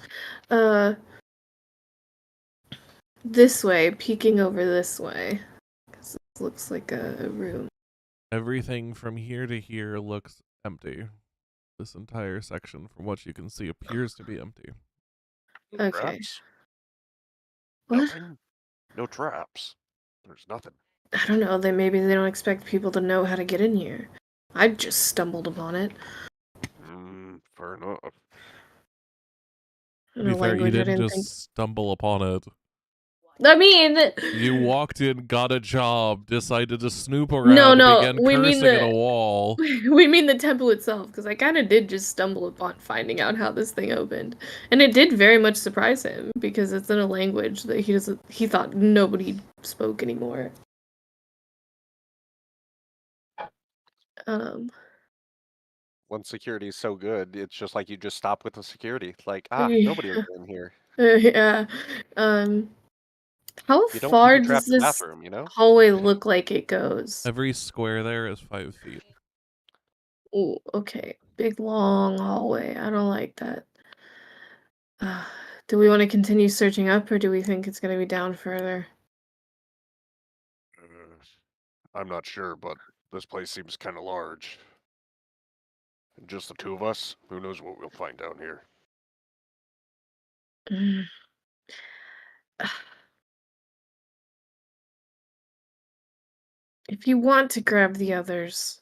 This way, peeking over this way. 'Cause this looks like a room. Everything from here to here looks empty. This entire section, from what you can see, appears to be empty. Okay. Traps? What? Nothing? No traps. There's nothing. I don't know. Maybe they don't expect people to know how to get in here. I just stumbled upon it. Fair enough. To be fair, you I didn't didn't just think. stumble upon it. I mean, You walked in, got a job, decided to snoop around, no, began we mean cursing at a wall. we mean the temple itself, because I kind of did just stumble upon finding out how this thing opened, and it did very much surprise him because it's in a language that he thought nobody spoke anymore. Once security is so good, it's just like you just stop with the security. Like, Yeah. nobody will get in here. Yeah. How You don't far keep a trap does in the this bathroom, you know? hallway look like it goes? Every square there is 5 feet. Oh, okay. Big long hallway. I don't like that. Do we want to continue searching up, or do we think it's going to be down further? I'm not sure, but this place seems kind of large. And just the two of us, who knows what we'll find down here. If you want to grab the others,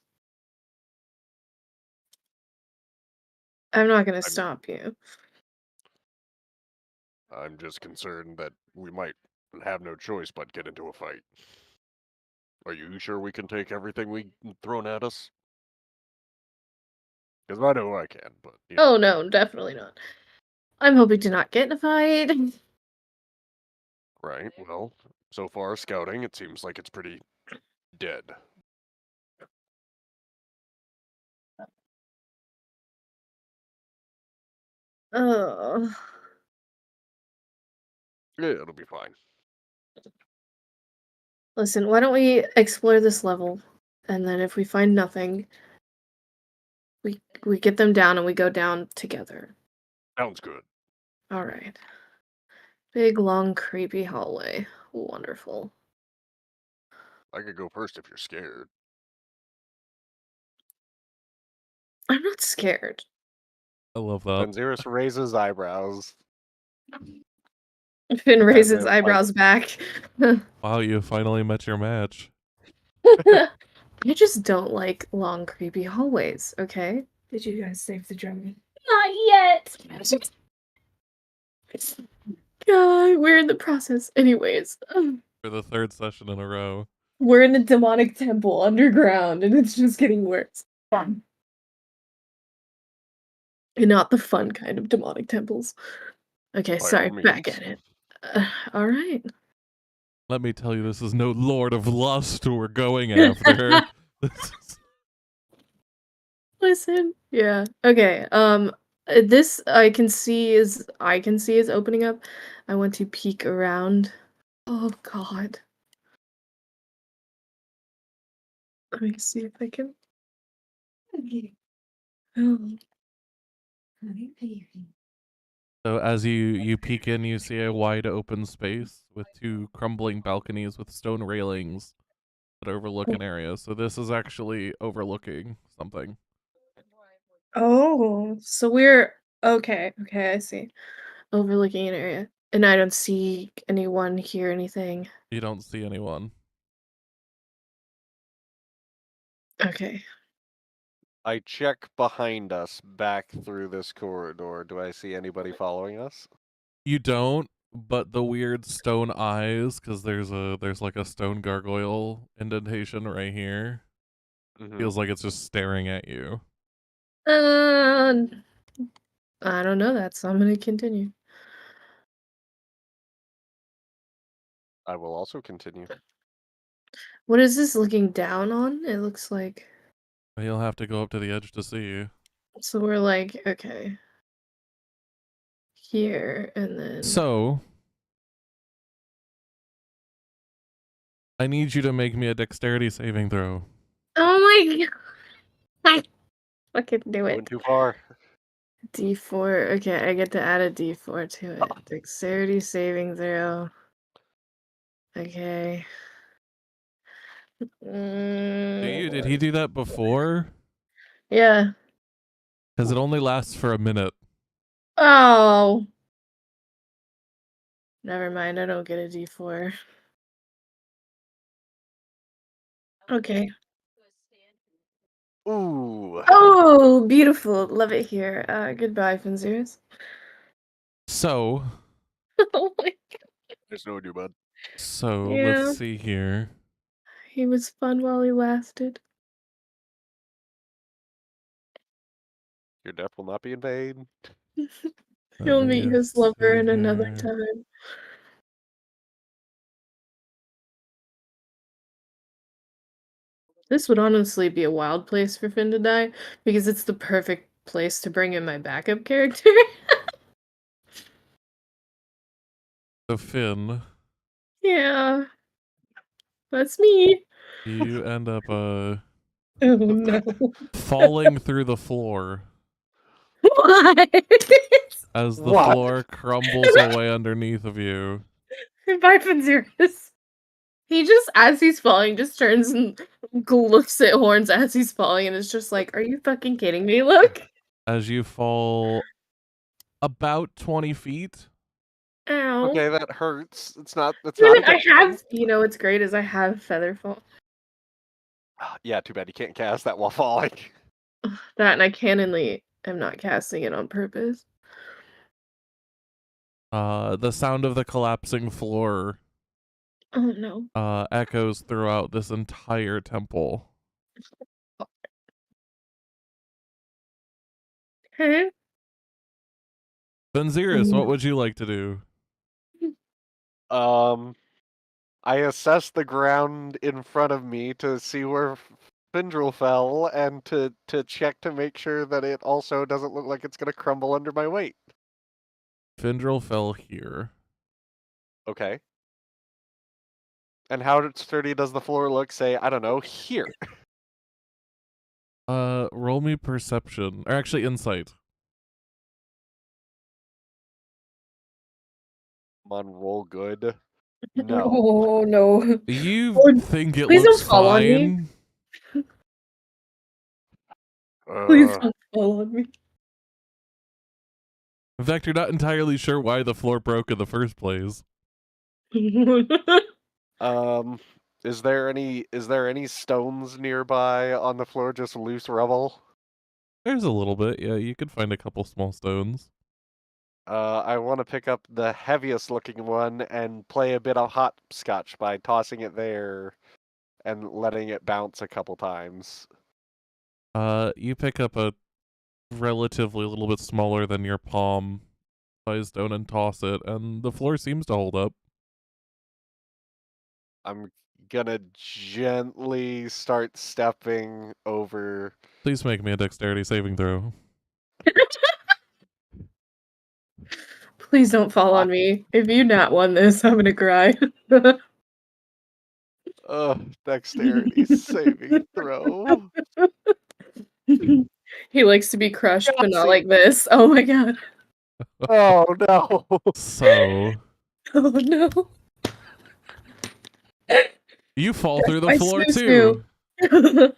I'm not going to stop you. I'm just concerned that we might have no choice but get into a fight. Are you sure we can take everything thrown at us? Because I know I can, but... Oh, no, definitely not. I'm hoping to not get in a fight. Right, well, so far scouting, it seems like it's pretty dead. Oh. Yeah, it'll be fine. Listen, why don't we explore this level, and then if we find nothing, we get them down and we go down together. Sounds good. All right. Big, long, creepy hallway. Wonderful. I could go first if you're scared. I'm not scared. I love that. Benziris raises eyebrows. Finn raises if, like- eyebrows back. Wow, you finally met your match. I just don't like long, creepy hallways, okay? Did you guys save the dragon? Not yet! God, we're in the process. Anyways, For the 3rd session in a row. we're in a demonic temple underground, and it's just getting worse. Fun. And not the fun kind of demonic temples. Okay, By sorry, all back means. at it. Alright. Let me tell you, this is no Lord of Lust who we're going after. Listen, yeah. Okay, this I can see is opening up. I want to peek around. Oh god. Let me see if I can. Oh. So as you peek in, you see a wide open space with 2 crumbling balconies with stone railings That overlook an area. So this is actually overlooking something. Oh, so we're okay. Okay, I see. Overlooking an area, and I don't see anyone, hear anything. You don't see anyone. Okay. I check behind us back through this corridor. Do I see anybody following us? You don't, but the weird stone eyes, because there's like a stone gargoyle indentation right here. Mhm. Feels like it's just staring at you. I don't know that, so I'm gonna continue. I will also continue. What is this looking down on? It looks like. You'll have to go up to the edge to see. So we're like, okay. Here, and then. So, I need you to make me a dexterity saving throw. Oh my god! I fucking do Going it. too far. D4. Okay, I get to add a D4 to it. Dexterity saving throw. Okay. Did he do that before? Yeah. Because it only lasts for a minute. Oh. Never mind, I don't get a D4. Okay. Ooh. Oh, beautiful. Love it here. Goodbye, Finziers. So, Oh my god. There's no new bud. so Yeah. let's see here. He was fun while he lasted. Your death will not be in vain. Let He'll me meet his lover see in another here. time. This would honestly be a wild place for Finn to die, because it's the perfect place to bring in my backup character. So Finn, Yeah. That's me. you end up Oh no. falling through the floor What? as the What? floor crumbles away underneath of you. Bye, Finziris. He just, as he's falling, just turns and looks at Horns as he's falling and is just like, are you fucking kidding me? Look. As you fall about 20 feet. Ow. Okay, that hurts. It's not a death I have, thing. you know what's great is I have Featherfall. Yeah, too bad you can't cast that while falling. That, and I cannonly am not casting it on purpose. The sound of the collapsing floor Oh no. echoes throughout this entire temple. Huh? Benziris, what would you like to do? I assess the ground in front of me to see where Findril fell and to check to make sure that it also doesn't look like it's going to crumble under my weight. Findril fell here. Okay. And how sturdy does the floor look, say, I don't know, here? Roll me perception. Or actually insight. Come on, roll good. No. Oh no. You Lord, think it please looks don't fall on me. fine? Please don't fall on me. In fact, you're not entirely sure why the floor broke in the first place. Is there any stones nearby on the floor, just loose rubble? There's a little bit, yeah. You could find a couple small stones. I want to pick up the heaviest looking one and play a bit of hopscotch by tossing it there and letting it bounce a couple times. You pick up a relatively a little bit smaller than your palm size stone and toss it, and the floor seems to hold up. I'm gonna gently start stepping over. Please make me a dexterity saving throw. Please don't fall on me. If you not won this, I'm gonna cry. Dexterity saving throw. He likes to be crushed, but not Yahtzee. like this. Oh my god. Oh no. So, Oh no. You fall through the My floor snoo-snoo. too.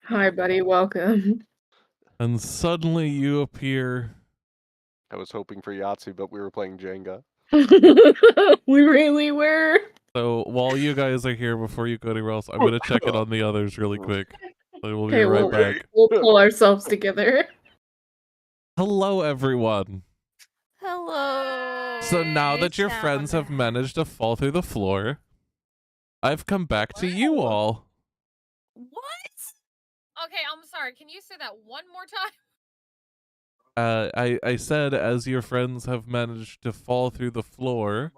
Hi, buddy. Welcome. And suddenly you appear. I was hoping for Yahtzee, but we were playing Jenga. We really were. So while you guys are here, before you go anywhere else, I'm going to check in on the others really quick. So we'll be Okay, right back. we'll pull ourselves together. Hello, everyone. Hello. So now Hey, that your friends have Shauna. managed to fall through the floor, I've come back to you all. What? Okay, I'm sorry. Can you say that one more time? I said as your friends have managed to fall through the floor,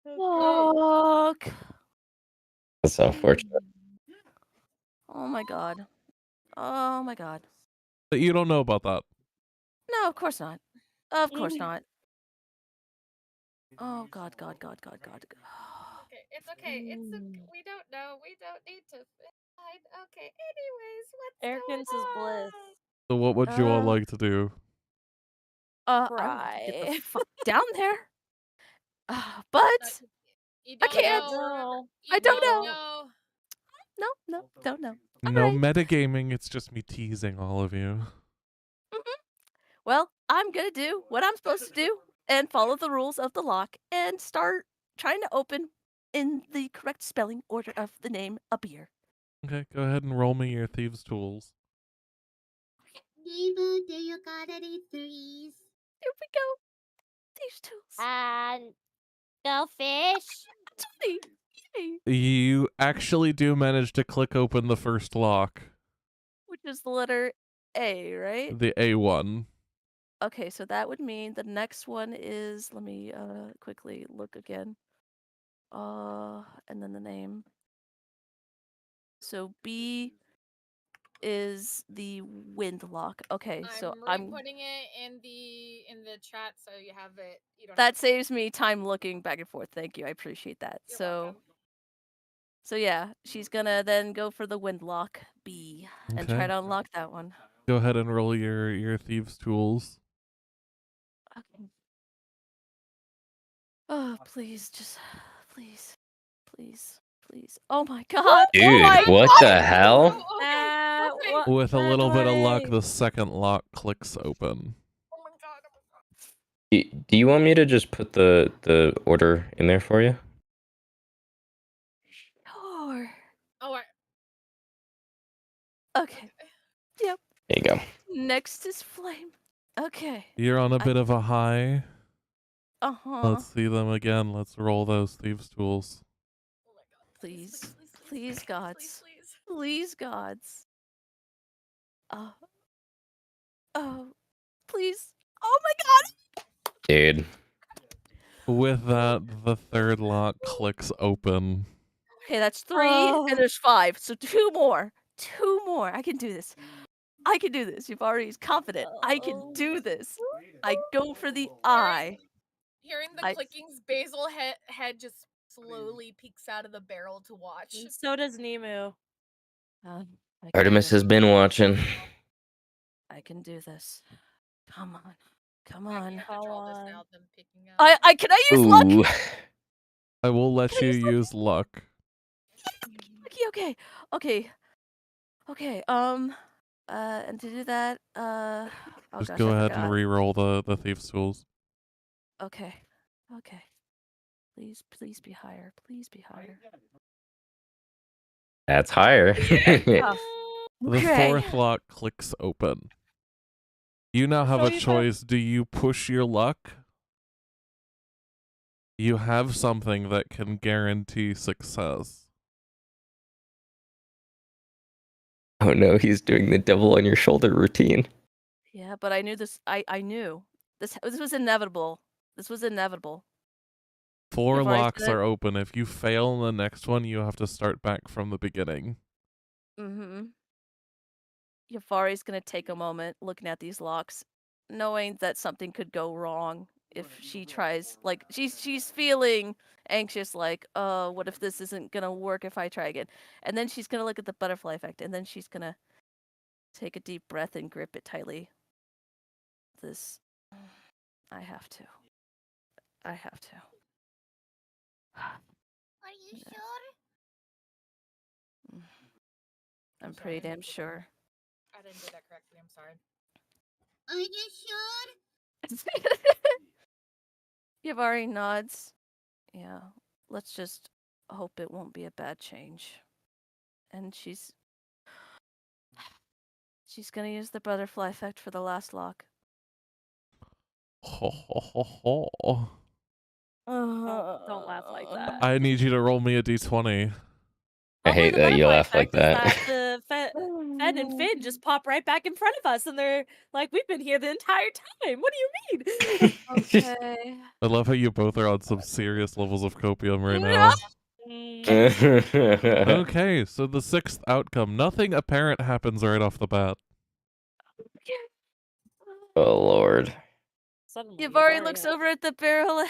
Fuck. That's unfortunate. Oh my god. Oh my god. but you don't know about that. No, of course not. Of course not. Oh god, god, god, god, god. Okay, it's okay. It's okay. We don't know. We don't need to hide. Okay. Anyways, what's Arrogance going is bliss. on? So what would you all Uh, like to do? I want to get the Cry. fuck down there. But You I don't can't. know. No. You I don't don't know. know. No, don't know. No Alright. metagaming, it's just me teasing all of you. Well, I'm gonna do what I'm supposed to do and follow the rules of the lock and start trying to open in the correct spelling order of the name a beer. Okay, go ahead and roll me your thieves' tools. Neighbor, do you got any threes? Here we go. These tools. And no fish. 20. Yay. You actually do manage to click open the first lock, Which is the letter A, right? the A1. Okay, so that would mean the next one is, let me quickly look again. And then the name. So B is the wind lock. Okay, so I'm putting it in the chat so you have it. You don't. that saves me time looking back and forth. Thank you. I appreciate that. You're So welcome. so yeah, she's gonna then go for the wind lock B and try Okay. to unlock that one. Go ahead and roll your thieves' tools. Okay. Oh, please, just please, please, please. Oh my god. Dude, oh my what god! the hell? Okay. With a little bit of luck, way. the second lock clicks open. Oh my god. Do you want me to just put the order in there for you? Sure. Oh, Okay. Yep. There you go. Next is flame. Okay. You're on a bit of a high. Uh-huh. Let's see them again. Let's roll those thieves' tools. oh my god. Please. Please, gods. Please. Please, gods. Oh, please. Oh my god. Dude. With that, the third lock clicks open. Okay, that's 3 and there's 5. So 2 more. 2 more. I can do this. I can do this. You've already confident. I can do this. I go for the eye. Hearing the I- clickings, Basil head just slowly peeks out of the barrel to watch. So does Nemu. I can do Artemis this. has been watching. I can do this. Come on. Come I on. can't control this on. now. Them picking out. I can I use luck? Ooh. I will let you Please, use luck. Okay. Okay. And to do that, oh Just gosh, go I ahead forgot. and re-roll the thieves' tools. Okay. Please be higher. Please be higher. That's higher. The fourth lock clicks open. You now have So a you said- choice. Do you push your luck? You have something that can guarantee success. Oh no, he's doing the devil on your shoulder routine. Yeah, but I knew this. I knew this was inevitable. This was inevitable. 4 You've already locks said it. are open. If you fail in the next one, you have to start back from the beginning. Mm-hmm. Yafari's gonna take a moment looking at these locks, knowing that something could go wrong if she tries. Like she's feeling anxious. Like, oh, what if this isn't gonna work if I try again? And then she's gonna look at the butterfly effect, and then she's gonna take a deep breath and grip it tightly. This, I have to. Are you sure? I'm pretty damn sure. I didn't do that correctly. I'm sorry. Are you sure? Yavari nods. Yeah, let's just hope it won't be a bad change. And she's gonna use the butterfly effect for the last lock. Ho, ho, ho, ho. Don't laugh like that. I need you to roll me a d20. I Probably hate the that you butterfly laugh like effect is that. the Fen and Finn just pop right back in front of us, and they're like, "We've been here the entire time. What do you mean?" Okay. I love how you both are on some serious levels of copium right No. now. Mm, Okay, so the sixth outcome. Nothing apparent happens right off the bat. Oh lord. suddenly, Yavari Yavari looks has- over at the barrel.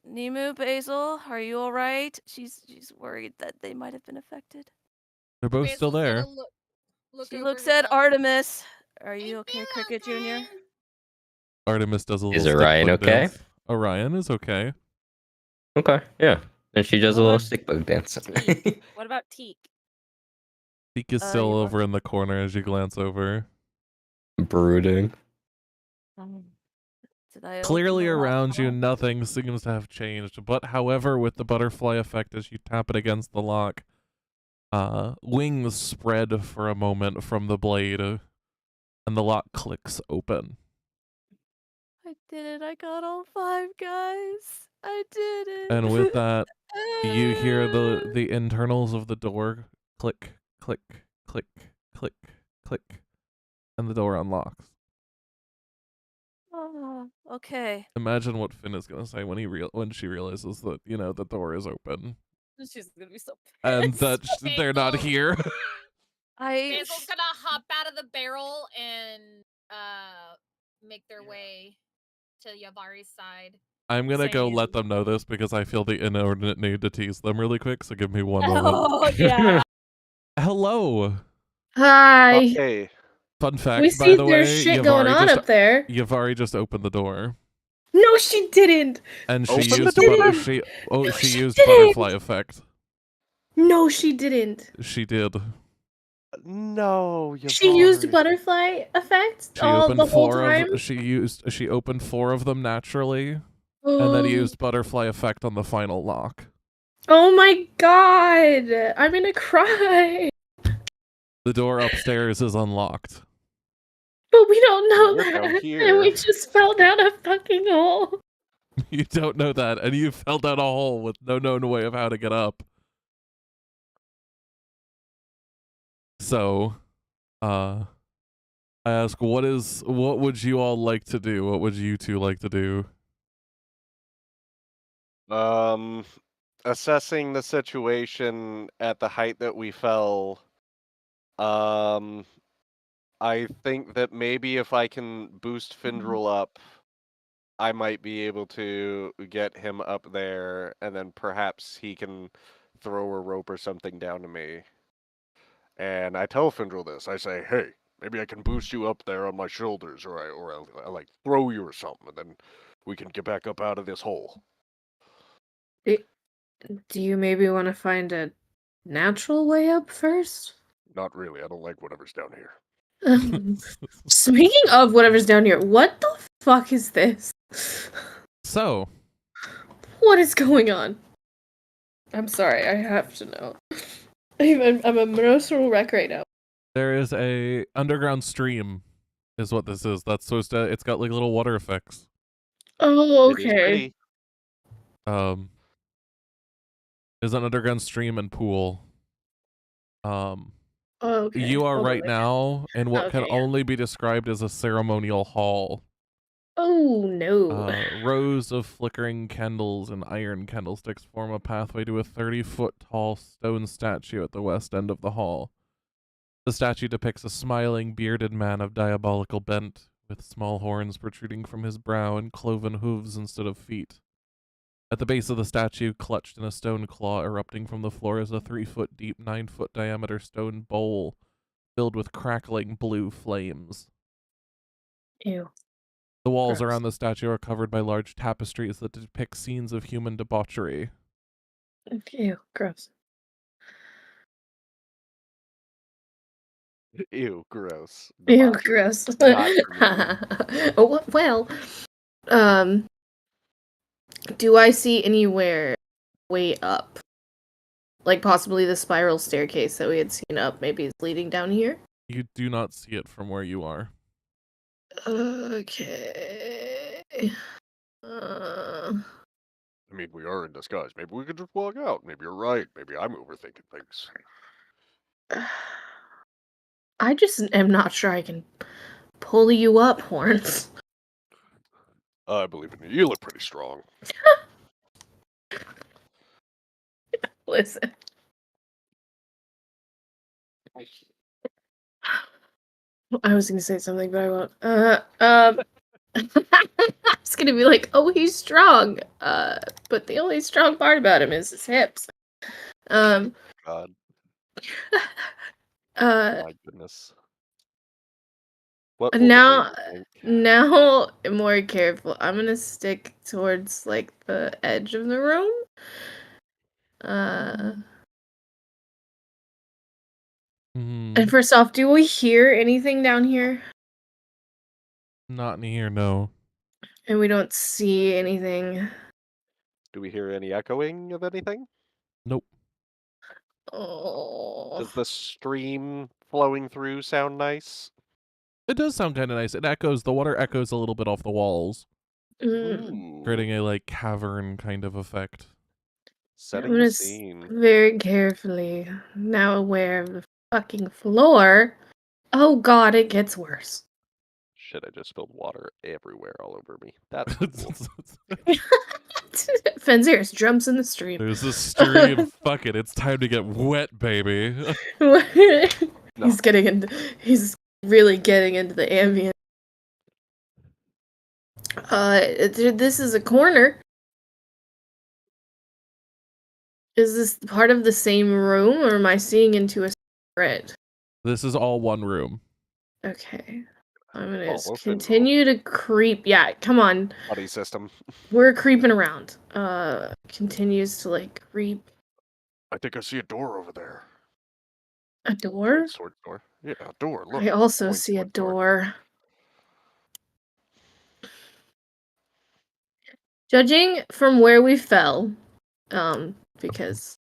Nimu, Basil, are you all right? She's worried that they might have been affected. They're both still Basil's gonna there. look She over looks his, at Artemis. Are I you okay, feel Cricket Jr.? okay. Artemis does a little Is stick Orion bug okay? dance. Orion is okay. Okay, yeah. And she does a What little about stick bug dance. Teak? What about Teak? Teak is still Yavari. over in the corner as you glance over. Brooding. Did I open Clearly the around you, lock? nothing seems to have changed. But however, with the butterfly effect as you tap it against the lock, wings spread for a moment from the blade, and the lock clicks open. I did it. I got all 5 guys. I did it. And with that, you hear the internals of the door click, click, click, click, click, and the door unlocks. Oh, okay. Imagine what Finn is gonna say when when she realizes that the door is open She's gonna be so and pissed. that they're not Basil. here. Basil's gonna hop out of the barrel and make their way to Yavari's side. I'm gonna go Saying- let them know this because I feel the inordinate need to tease them really quick. So give me one moment. Oh yeah. Hello. Hi. Hey, Fun fact, We by see the there's way, shit going on up there. Yavari just opened the door, No, she didn't. and she Open the used door. she she used didn't. butterfly effect. No, she didn't. She did. no, She used Yavari. butterfly effect She all opened the whole four time. of she opened 4 of them naturally, and then used butterfly effect on the final lock. Oh my god! I'm gonna cry. The door upstairs is unlocked. But we don't know We're down that, here. and we just fell down a fucking hole. You don't know that, and you fell down a hole with no known way of how to get up. So, I ask, what would you all like to do? What would you two like to do? Assessing the situation at the height that we fell. I think that maybe if I can boost Findrel up, I might be able to get him up there, and then perhaps he can throw a rope or something down to me. And I tell Findrel this. I say, "Hey, maybe I can boost you up there on my shoulders, or I like throw you or something, and then we can get back up out of this hole." Do you maybe want to find a natural way up first? Not really. I don't like whatever's down here. Speaking of whatever's down here, what the fuck is this? So, What is going on? I'm sorry, I have to know. I'm a emotional wreck right now. there is a underground stream, is what this is. That's supposed to. It's got like little water effects. Oh, It is okay. pretty. There's an underground stream and pool. Oh, okay. You are Hold on, right wait. now in what can Okay, yeah. only be described as a ceremonial hall. Oh no. Rows of flickering candles and iron candlesticks form a pathway to a 30-foot tall stone statue at the west end of the hall. The statue depicts a smiling, bearded man of diabolical bent, with small horns protruding from his brow and cloven hooves instead of feet. At the base of the statue, clutched in a stone claw erupting from the floor, is a 3-foot deep, 9-foot diameter stone bowl filled with crackling blue flames. Ew. The walls Gross. around the statue are covered by large tapestries that depict scenes of human debauchery. Ew, gross. Ew, gross. Ew, Debauchery. gross. Not for me. Well, um, do I see anywhere way up? Like possibly the spiral staircase that we had seen up maybe is leading down here? You do not see it from where you are. Okay. I mean, we are in disguise. Maybe we could just walk out. Maybe you're right. Maybe I'm overthinking things. I just am not sure I can pull you up, Horns. I believe in you. You look pretty strong. Listen. I was gonna say something, but I won't. I was gonna be like, oh, he's strong. But the only strong part about him is his hips. God, Uh, my goodness. What will the now, neighbor think? now, more careful. I'm gonna stick towards like the edge of the room. And first off, do we hear anything down here? Not in here, no. And we don't see anything. Do we hear any echoing of anything? Nope. Oh. Does the stream flowing through sound nice? It does sound kind of nice. It echoes. The water echoes a little bit off the walls, Mm. creating a like cavern kind of effect. I'm Setting gonna the scene. very carefully, now aware of the fucking floor. Oh god, it gets worse. Shit, I just spilled water everywhere all over me. That's cool. Fenziris jumps in the stream. There's a stream. Fuck it. It's time to get wet, baby. He's really getting into the ambient. This is a corner. Is this part of the same room, or am I seeing into a spread? This is all one room. Okay. I'm gonna just Almost continue to creep. Yeah, come on. Buddy system. We're creeping around. Continues to like creep. I think I see a door over there. A door? Sword door. Yeah, a door. Look. I also Point see a sword door. door. Judging from where we fell, because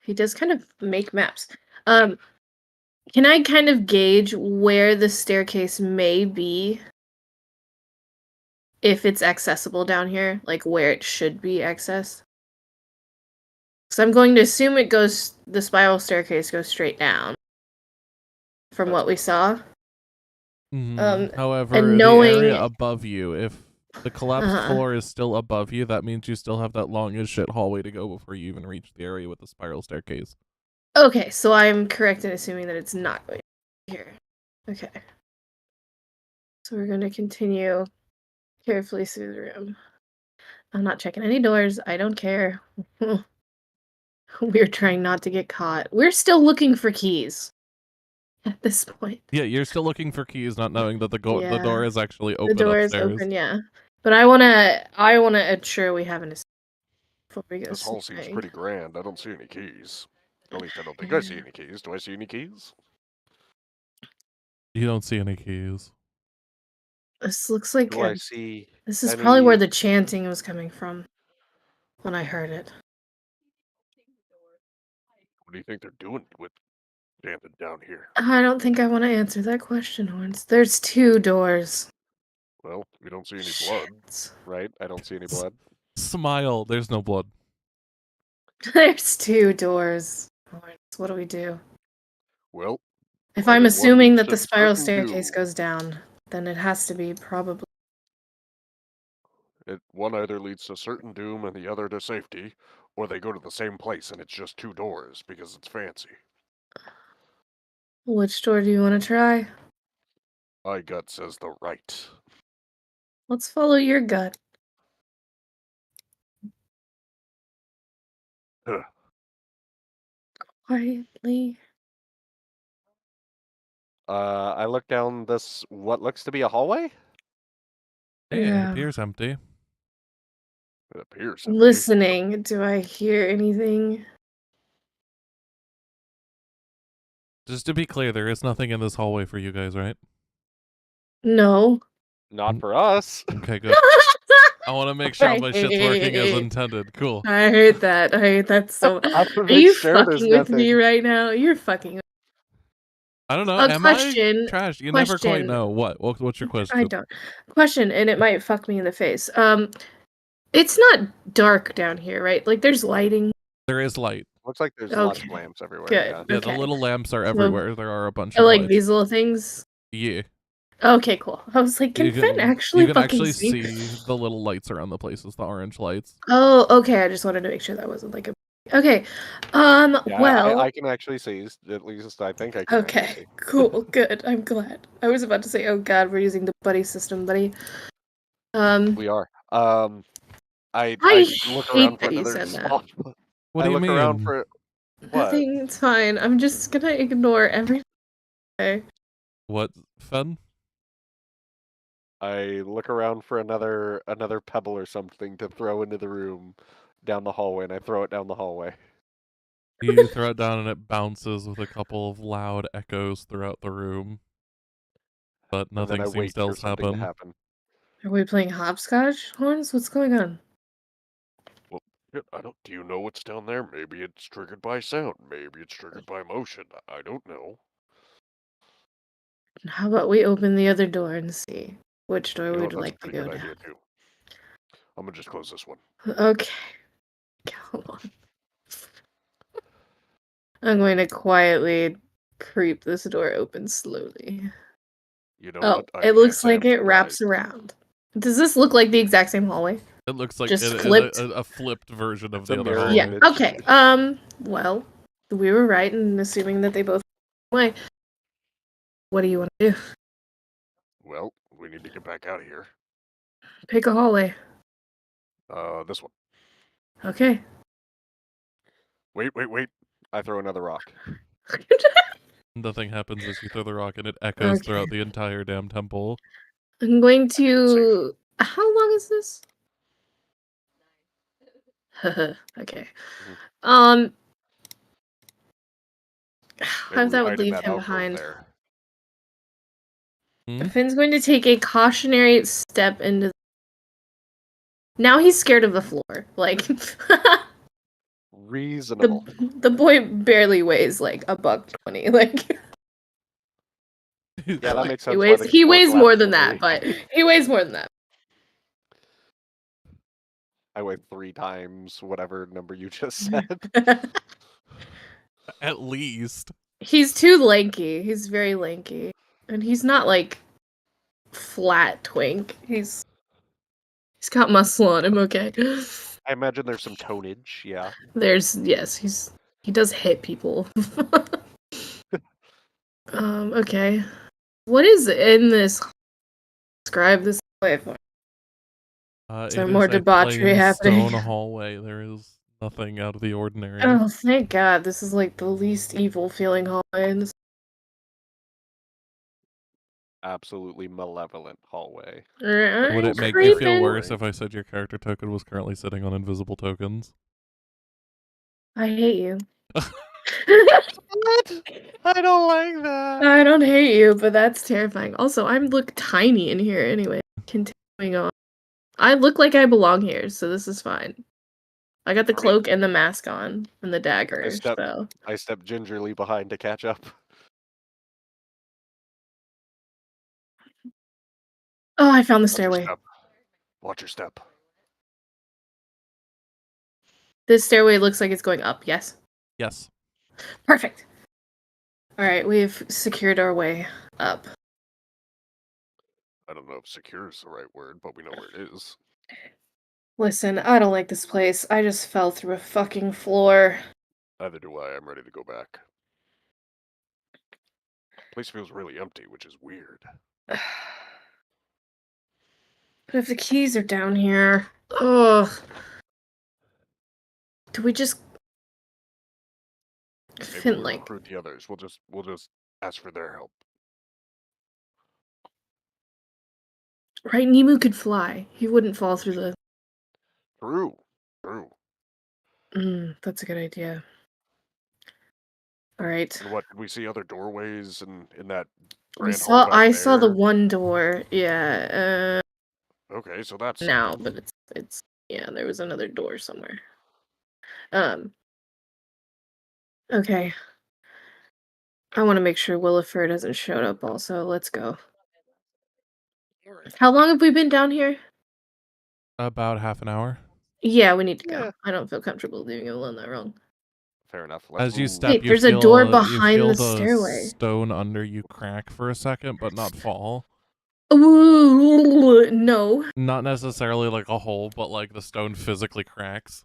he does kind of make maps. Can I kind of gauge where the staircase may be? If it's accessible down here, like where it should be accessed? So I'm going to assume the spiral staircase goes straight down. From what we saw. However, and the knowing area above you, if the collapsed floor is still above you, that means you still have that long as shit hallway to go before you even reach the area with the spiral staircase. Okay, so I'm correct in assuming that it's not going here. Okay. So we're going to continue carefully through the room. I'm not checking any doors. I don't care. We're trying not to get caught. We're still looking for keys at this point. Yeah, you're still looking for keys, not knowing that the door is actually open The door upstairs. is open, yeah. But I wanna ensure we have an before we go. This hall seems snooping. pretty grand. I don't see any keys. At least I don't think I see any keys. Do I see any keys? You don't see any keys. This looks like Do I see this is any... probably where the chanting was coming from when I heard it. What do you think they're doing with chanting down here? I don't think I want to answer that question, Horns. There's 2 doors. Well, we don't see any blood, right? I don't see any blood. Smile. There's no blood. There's 2 doors. Horns, what do we do? Well, if I'm either one assuming leads that to the spiral certain staircase doom. goes down, then it has to be probably. One either leads to certain doom and the other to safety, or they go to the same place and it's just 2 doors because it's fancy. Which door do you want to try? My gut says the right. Let's follow your gut. Huh. Quietly. I look down this, what looks to be a hallway? Hey, it Yeah. appears empty. It appears to be. Listening. Do I hear anything? Just to be clear, there is nothing in this hallway for you guys, right? No. Not for us. Okay, good. I want to make sure all my shit's working as intended. Cool. I heard that. I heard that so. I wanna Are make you sure there's fucking with me nothing. right now? You're fucking. I don't know. A Am question. I trash? You never quite Question. know. What's your question? I don't. Question, and it might fuck me in the face. It's not dark down here, right? Like there's lighting. There is light. Looks like there's lots of Okay. lamps everywhere. Good. Yeah. Yeah, Okay. the little lamps are So- everywhere. There are a bunch I of like lights. these little things. Yeah. Okay, cool. I was like, can Finn actually you can fucking actually see? see the little lights around the places, the orange lights. Oh, okay. I just wanted to make sure that wasn't like a. Okay. Yeah, Well. I can actually see. At least I think I can. actually Okay. see. Cool. Good. I'm glad. I was about to say, oh god, we're using the buddy system, buddy. We are. I look hate around for that you another said that. spot. What I do you look mean? around for what? Nothing. It's fine. I'm just gonna ignore everything. Okay. What, Fen? I look around for another pebble or something to throw into the room down the hallway, and I throw it down the hallway. You throw it down and it bounces with a couple of loud echoes throughout the room. But And then nothing I seems wait to for else something to happen. happen. Are we playing hopscotch, Horns? What's going on? Well, I don't. Do you know what's down there? Maybe it's triggered by sound. Maybe it's triggered by motion. I don't know. How about we open the other door and see which door You know we'd what? That's like a to pretty go good down. idea too. I'm gonna just close this one. Okay. Come on. I'm going to quietly creep this door open slowly. You know Oh, what? I it can't looks say like I'm it wraps surprised. around. Does this look like the exact same hallway? It looks like Just it is flipped? a flipped version of It's a the other mirror hallway. Yeah. image. Okay. Well, we were right in assuming that they both way. What do you want to do? Well, we need to get back out of here. Pick a hallway. This one. Okay. Wait. I throw another rock. Nothing happens as you throw the rock and it echoes Okay. throughout the entire damn temple. I'm going Safe. to. How long is this? Okay. Mhm. Maybe How we that would hide in leave that him alcove behind. there. Hmm? Finn's going to take a cautionary step into. Now he's scared of the floor. Like, Reasonable. the boy barely weighs like $120. Like, Yeah, that makes he sense. why weighs the he keyboard weighs more collapsed than over that, me. but he weighs more than that. I weigh 3 times whatever number you just said. At least. He's too lanky. He's very lanky, and he's not like flat twink. He's got muscle on him. Okay. I imagine there's some tonnage. Yeah. He does hit people. Okay. What is in this? Describe this way for me. Is there It more is a debauchery plain happening? stone hallway. There is nothing out of the ordinary. Oh, thank God. This is like the least evil feeling hallway in this. Absolutely malevolent hallway. Would I'm it make you feel creeping. worse if I said your character token was currently sitting on invisible tokens? I hate you. What? I don't like that. I don't hate you, but that's terrifying. Also, I look tiny in here anyway. Continuing on. I look like I belong here, so this is fine. I got the Great. cloak and the mask on and the dagger, so. I step gingerly behind to catch up. Oh, I found the Watch your stairway. step. Watch your step. This stairway looks like it's going up, yes? Yes. Perfect. Alright, we've secured our way up. I don't know if secure is the right word, but we know where it is. Listen, I don't like this place. I just fell through a fucking floor. Neither do I. I'm ready to go back. Place feels really empty, which is weird. But if the keys are down here... Ugh. Do we just... Maybe Finn, we'll like... recruit the others. We'll just ask for their help. Right, Nemu could fly. He wouldn't fall through the... True. True. That's a good idea. All right. And what, we see other doorways in that grand hall back I there? saw the one door. Yeah. Okay, so that's Now, something. but it's yeah, there was another door somewhere. Okay. I want to make sure Williford hasn't showed up also. Let's go. How long have we been down here? About half an hour. Yeah, we need to go. Yeah. I don't feel comfortable leaving him alone that long. Fair enough. Let's As you move. step, Wait, you there's feel a door you behind feel the the stairway. stone under you crack for a second, but not fall. Ooh, no. Not necessarily like a hole, but like the stone physically cracks.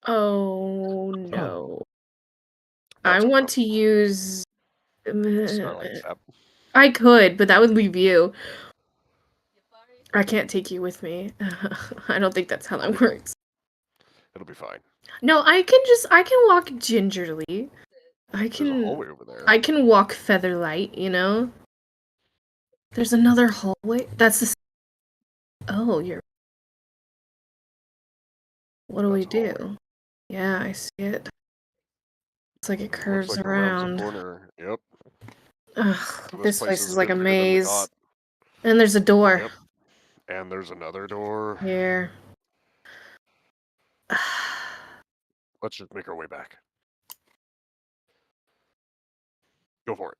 Oh no. I That's want to use. Starlight step. I could, but that would leave you. I can't take you with me. I don't think that's how that works. It'll be fine. No, I can walk gingerly. There's a hallway over there. I can walk featherlight, you know? There's another hallway. That's the. Oh, you're. What do we do? Yeah, I see it. It's like it curves Looks like around. the corner. Yep. Ugh, So this place is like a bit bigger than we maze. thought. And there's a door. Yep. And there's another door. Here. Let's just make our way back. Go for it.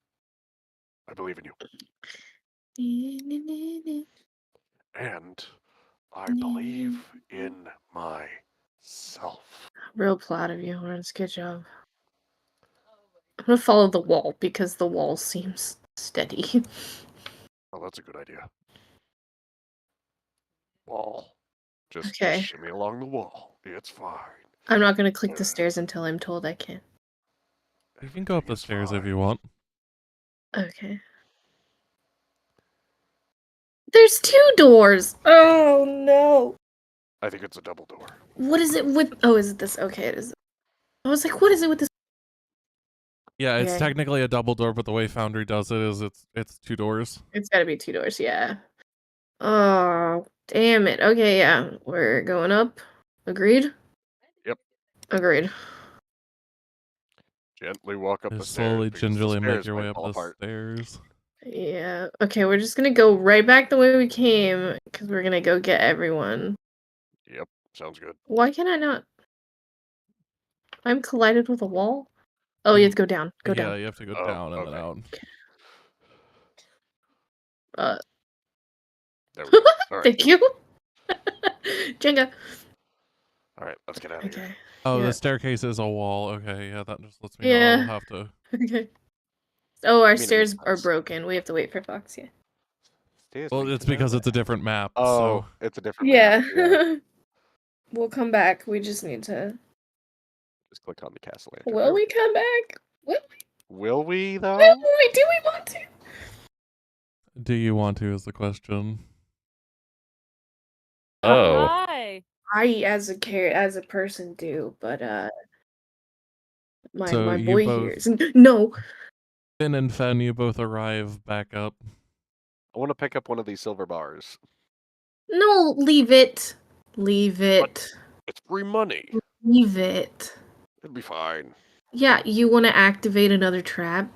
I believe in you. And I believe in myself. Real proud of you, Lawrence. Good job. I'm gonna follow the wall because the wall seems steady. Oh, that's a good idea. Wall. Just Okay. shimmy along the wall. It's fine. I'm not gonna click the stairs until I'm told I can. You can go up the stairs if you want. Okay. There's 2 doors! Oh no! I think it's a double door. What is it with. Oh, is it this? Okay, it is. I was like, what is it with this? Yeah, it's Okay. technically a double door, but the way Foundry does it is it's 2 doors. It's gotta be 2 doors, yeah. Oh, damn it. Okay, yeah. We're going up. Agreed? Yep. Agreed. Gently walk up You the stairs. slowly, because the gingerly make stairs your way might up fall the apart. stairs. Yeah. Okay, we're just gonna go right back the way we came, because we're gonna go get everyone. Yep. Sounds good. Why can I not? I'm collided with a wall? Oh, you have to go down. Go Yeah, down. you have to go Oh, down and then out. There we go. All right. Thank you. Jenga. All right, let's get out of here. Okay. Oh, Yeah. the staircase is a wall. Okay, yeah, that just lets me know Yeah. I'll have to. Okay. Oh, our I mean, it stairs makes are sense. broken. We have to wait for Fox, yeah. Stairs Well, lead it's to because nowhere. it's a different map. Oh, So it's a different Yeah. map. Yeah. We'll come back. We just need to. Just click on the castle lantern. Will we come back? Will we, though? Will we? Do we want to? do you want to is the question. Oh, Hi. I, as a person, do, but my So my you boy both- here is no. Finn and Fen, you both arrive back up. I want to pick up one of these silver bars. No, leave it. Leave it. It's free money. Leave it. It'll be fine. Yeah, you want to activate another trap?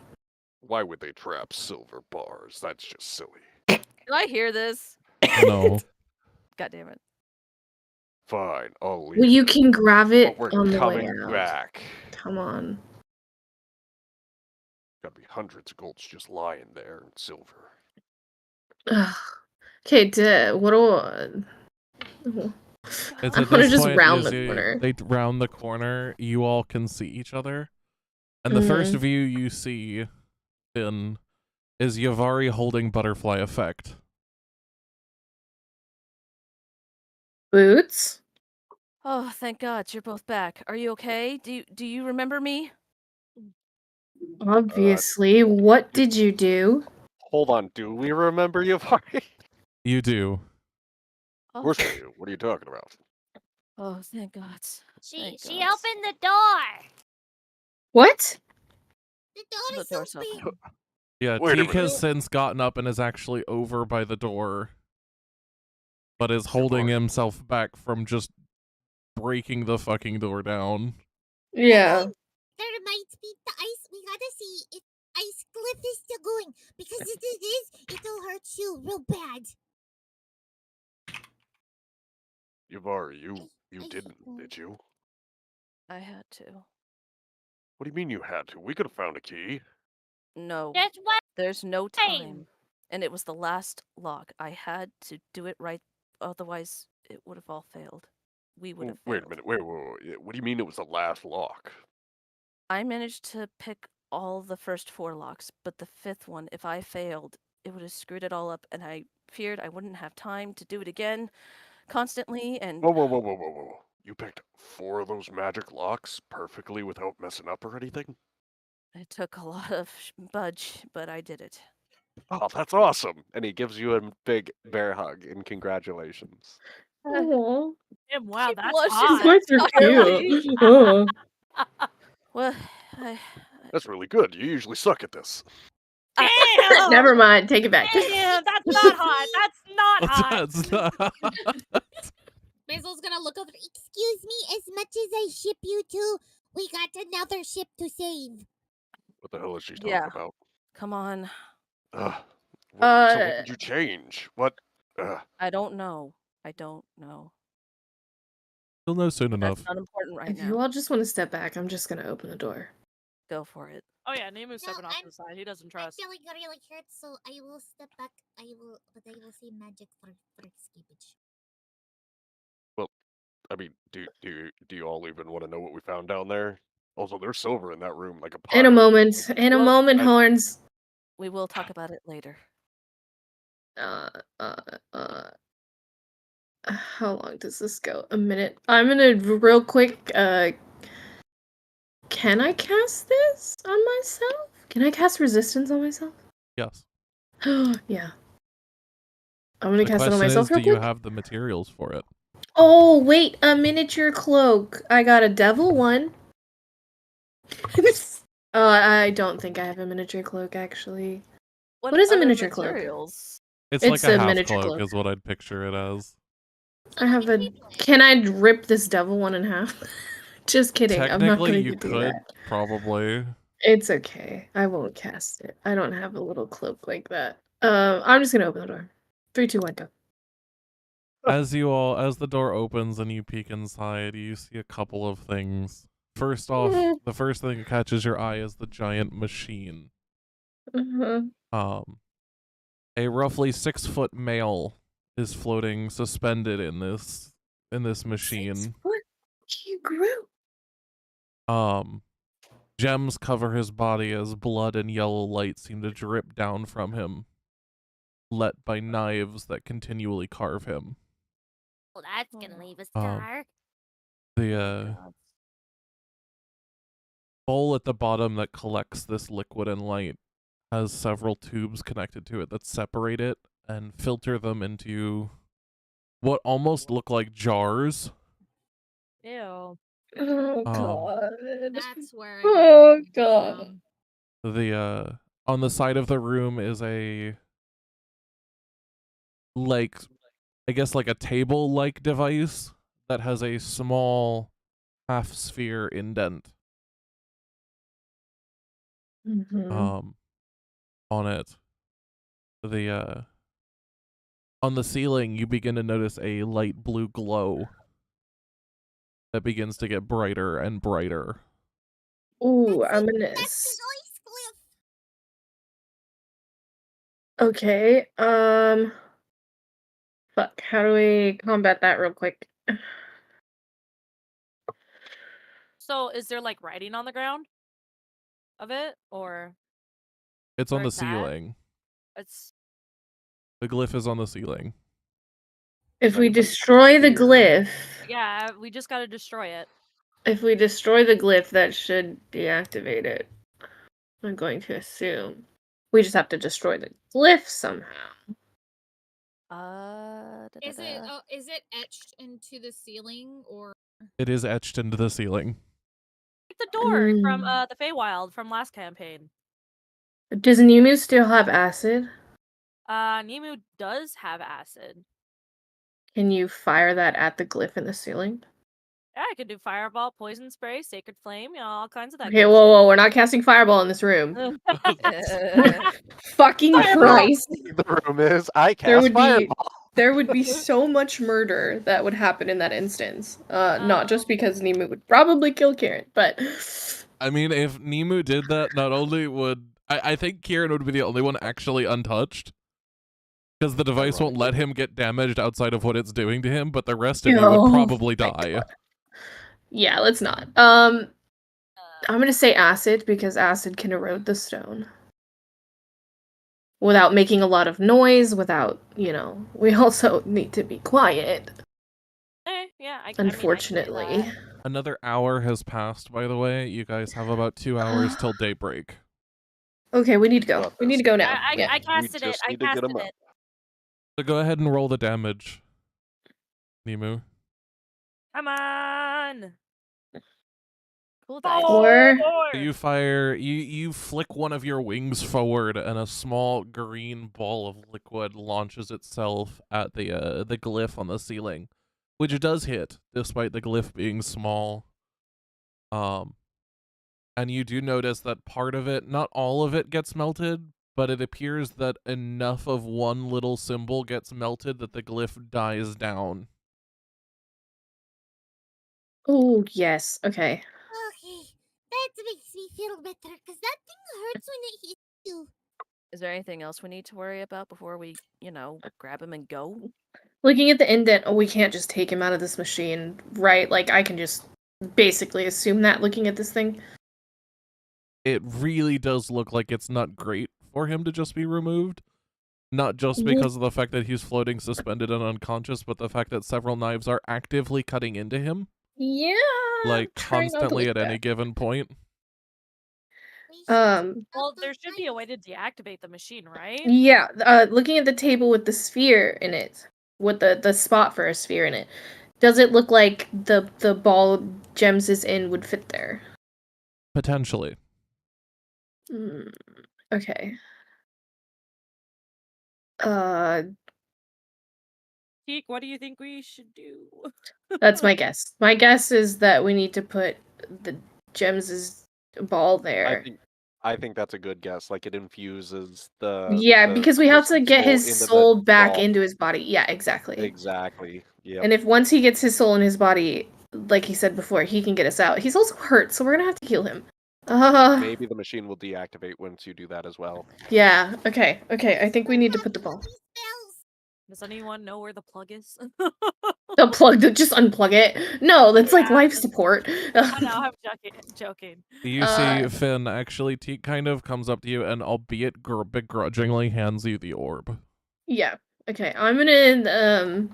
Why would they trap silver bars? That's just silly. Do I hear this? No. God damn it. Fine, I'll leave. Well, you can grab it But we're on the way coming out. back. Come on. Gotta be hundreds of golds just lying there in silver. Ugh. Okay, what do It's I at want to this just point round is the corner. They round the corner. You all can see each other, and the first Mhm. view you see, Finn, is Yavari holding butterfly effect. Boots? Oh, thank God you're both back. Are you okay? Do you remember me? Obviously. What did you do? Hold on, do we remember Yavari? You do. Of course we do. What are you talking about? Oh, thank God. She Thank she God. opened the door. What? The door The is door's open. open. Yeah, Wait a Teak has minute. since gotten up and is actually over by the door, but is holding Yavari. himself back from just breaking the fucking door down. Yeah. There might be the ice. We gotta see if ice glyph is still going. Because if it is, it'll hurt you real bad. Yuvar, you I didn't, know. did you? I had to. What do you mean you had to? We could have found a key. No, That's what there's no Fine. time. And it was the last lock. I had to do it right, otherwise it would have all failed. We would have Wait a failed. minute. Wait. What do you mean it was the last lock? I managed to pick all the first 4 locks, but the 5th one, if I failed, it would have screwed it all up, and I feared I wouldn't have time to do it again constantly, and Whoa. You picked 4 of those magic locks perfectly without messing up or anything? it took a lot of budge, but I did it. Oh, that's awesome. And he gives you a big bear hug and congratulations. Aw. Damn, wow, She that's blushes hot. Squids are entirely. cute. Oh. Well, I, That's really good. You usually suck at this. Damn! Never mind. Take it back. Damn, that's not hot. That's not hot. That's not. Basil's gonna look over. Excuse me, as much as I ship you two, we got another ship to save. What the hell is she talking Yeah. about? come on. Ugh. So what Uh, did you change? What? I don't know. I don't know. You'll know soon That's enough. not important right if now. you all just want to step back, I'm just gonna open the door. Go for it. Oh yeah, Nemu's stepping off I'm- to the side. He doesn't I'm trust. feeling really hurt, so I will step back. But I will say magic for escapage. I mean, do you all even want to know what we found down there? Also, there's silver in that room, like a In a pile. moment. In a Well, moment, I- Horns. We will talk about it later. Uh, how long does this go? A minute. I'm gonna real quick. Can I cast this on myself? Can I cast resistance on myself? Yes. Yeah. I'm gonna The cast it on question myself is, real do you quick. have the materials for it? Oh wait, a miniature cloak. I got a devil one. I don't think I have a miniature cloak actually. What is a other miniature cloak? materials? It's It's like a a half miniature cloak, cloak. is what I'd picture it as. I have a. Can I rip this devil one in half? Just kidding. I'm not Technically, going you to do could that. probably. It's okay. I won't cast it. I don't have a little cloak like that. I'm just gonna open the door. 3, 2, 1, go. As the door opens and you peek inside, you see a couple of things. First off, the first thing that catches your eye is the giant machine. Uh-huh. A roughly 6-foot male is floating suspended in this machine. What? You grew. Gems cover his body as blood and yellow light seem to drip down from him, lit by knives that continually carve him. Well, that's gonna leave a Um, scar. The bowl at the bottom that collects this liquid and light has several tubes connected to it that separate it and filter them into what almost look like jars. Ew. Oh god. That's where I Oh get god. from. The on the side of the room is a, like, I guess like a table like device that has a small half sphere indent Mhm. on it. The on the ceiling you begin to notice a light blue glow that begins to get brighter and brighter. Ooh, I'm gonna. That's the ice glyph. Okay. Fuck. How do we combat that real quick? So is there like writing on the ground of it, or It's on where the it's at? ceiling. It's The glyph is on the ceiling. If we Like a destroy the sphere. glyph, yeah. We just got to destroy it. if we destroy the glyph, that should deactivate it. I'm going to assume. We just have to destroy the glyph somehow. Is it etched into the ceiling or It is etched into the ceiling. Like the door from Mm. the Feywild from last campaign. Does Nemu still have acid? Nemu does have acid. Can you fire that at the glyph in the ceiling? Yeah, I could do fireball, poison spray, sacred flame, all kinds of that. Okay, good whoa, we're not casting fireball in this room. Fucking Fireball! Christ. The room is I There cast would be fireball. there would be so much murder that would happen in that instance. Not just because Nemu would probably kill Kieran, but I mean, if Nemu did that, not only would I think Kieran would be the only one actually untouched, because the device won't let him get damaged outside of what it's doing to him, but the rest of you would Oh, probably thank die. God. Yeah, let's not. I'm gonna say acid because acid can erode the stone. Without making a lot of noise, without, we also need to be quiet. Yeah, I Unfortunately. mean, I can do Another hour has passed, by the way. You guys have about 2 hours till daybreak. Okay, we need to go. Got We need this. to go now. that. Yeah. I casted it. just I need to get casted 'em up. it. So go ahead and roll the damage, Nemu. Come on. Cool dice. Four. You fire, you flick one of your wings forward, and a small green ball of liquid launches itself at the glyph on the ceiling, which does hit, despite the glyph being small. And you do notice that part of it, not all of it, gets melted, but it appears that enough of one little symbol gets melted that the glyph dies down. Oh, yes. Okay. Okay, that makes me feel better because that thing hurts when it hits you. Is there anything else we need to worry about before we, grab him and go? Looking at the indent, we can't just take him out of this machine, right? Like, I can just basically assume that looking at this thing. It really does look like it's not great for him to just be removed. Not just Well- because of the fact that he's floating suspended and unconscious, but the fact that several knives are actively cutting into him, Yeah. like try not to constantly look at any that. given point. Well, there should be a way to deactivate the machine, right? Yeah, looking at the table with the sphere in it, with the spot for a sphere in it, does it look like the ball Gems is in would fit there? Potentially. Okay. Teak, what do you think we should do? That's my guess. My guess is that we need to put the Gems' ball there. I think that's a good guess. Like it infuses the Yeah, because we have to get his into the soul back ball. into his body. Yeah, exactly. Exactly. Yeah. And if once he gets his soul in his body, like he said before, he can get us out. He's also hurt, so we're gonna have to heal him. Maybe the machine will deactivate once you do that as well. Yeah. Okay. I think we need to put the ball. Does anyone know where the plug is? The plug to just unplug it. No, that's like life support. I know, I'm joking. You see Finn, actually, Teak kind of comes up to you and, albeit begrudgingly, hands you the orb. Yeah. Okay, I'm gonna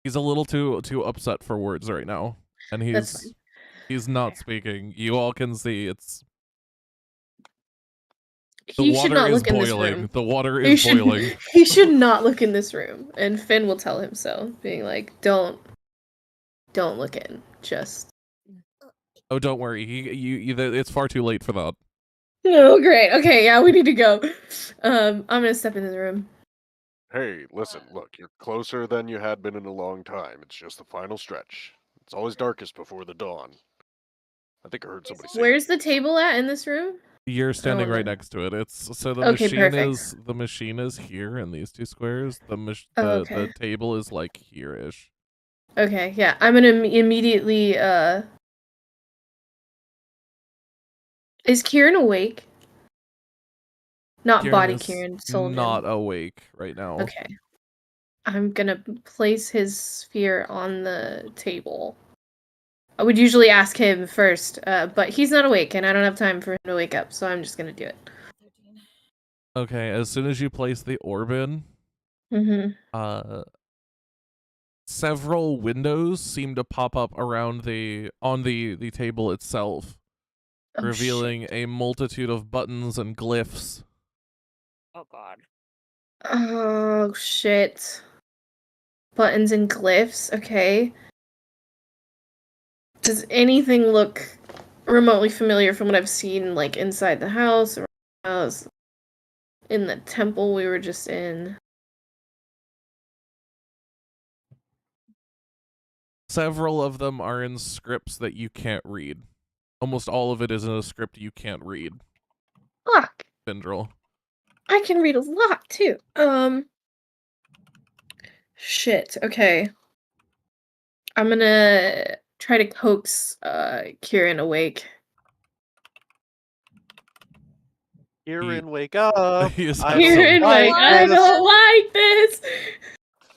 He's a little too upset for words right now, and That's he's not speaking. You all can see it's the he should water not is look in this boiling. room. The water He is should, boiling. he should not look in this room, and Finn will tell him so, being like, "Don't look in. Just." Oh, don't worry. It's far too late for that. Oh, great. Okay, yeah, we need to go. I'm gonna step into the room. Hey, listen, look, you're closer than you had been in a long time. It's just the final stretch. It's always darkest before the dawn. I think I heard somebody say Where's the table at in this room? You're standing Oh, right no. next to it. It's so the Okay, machine perfect. is here in these two squares. Okay. The table is like here-ish. Okay, yeah, I'm gonna immediately. Is Kieran awake? Not Kieran body is Kieran, soul not Jim. awake right now. Okay. I'm gonna place his sphere on the table. I would usually ask him first, but he's not awake, and I don't have time for him to wake up, so I'm just gonna do it. Okay, as soon as you place the orb in, several windows seem to pop up around on the table itself, revealing a multitude of buttons and glyphs. Oh god. Oh shit. Buttons and glyphs, okay. Does anything look remotely familiar from what I've seen, like inside the house or in the temple we were just in? several of them are in scripts that you can't read. Almost all of it is in a script you can't read. Fuck. Spindrel. I can read a lot too. Shit. Okay. I'm gonna try to coax Kieran awake. Kieran, wake up! He is I don't Kieran, like I this. don't like this.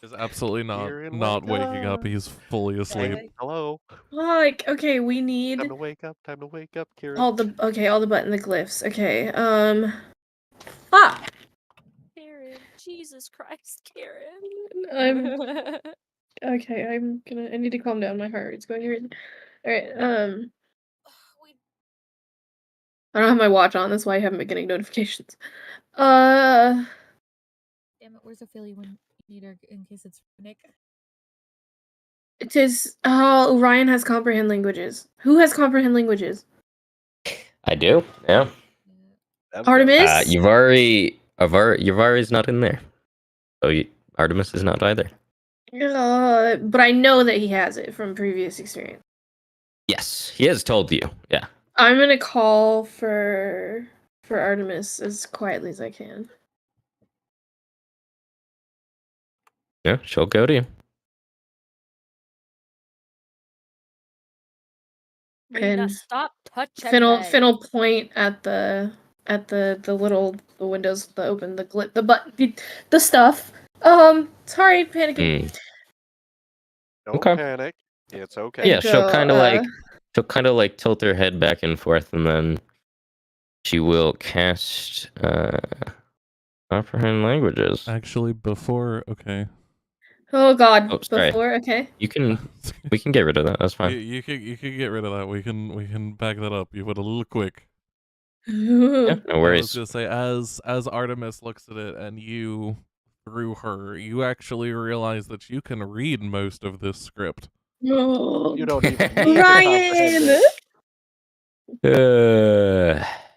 Is absolutely not Kieran, not wake waking up. up. He's fully asleep. Hello. Fuck. Okay, we Time need to wake up. Time to wake up, Kieran. all the button the glyphs. Okay. Fuck. Karen, Jesus Christ, Karen. I'm okay. I need to calm down. My heart rate's going crazy. All right. I don't have my watch on. That's why I haven't been getting notifications. Damn it, where's Ophelia when you need her in case it's Nick? It is. Oh, Ryan has comprehend languages. Who has comprehend languages? I do. Yeah. Artemis. Yuvari's not in there. So Artemis is not either. But I know that he has it from previous experience. Yes, he has told you. Yeah. I'm gonna call for Artemis as quietly as I can. Yeah, she'll go to you. Rena, And stop touching Finn'll point at the little windows, the stuff. Sorry, panicking. Don't Okay. panic. It's okay. Yeah, she'll kind of like tilt her head back and forth, and then she will cast comprehend languages. Actually, before Oh God! Oh, sorry. Before, okay. We can get rid of that. That's fine. you could get rid of that. We can back that up. You went a little quick. Yeah, no I was worries. gonna say, as Artemis looks at it and you through her, you actually realize that you can read most of this script. No. You don't even need Ryan.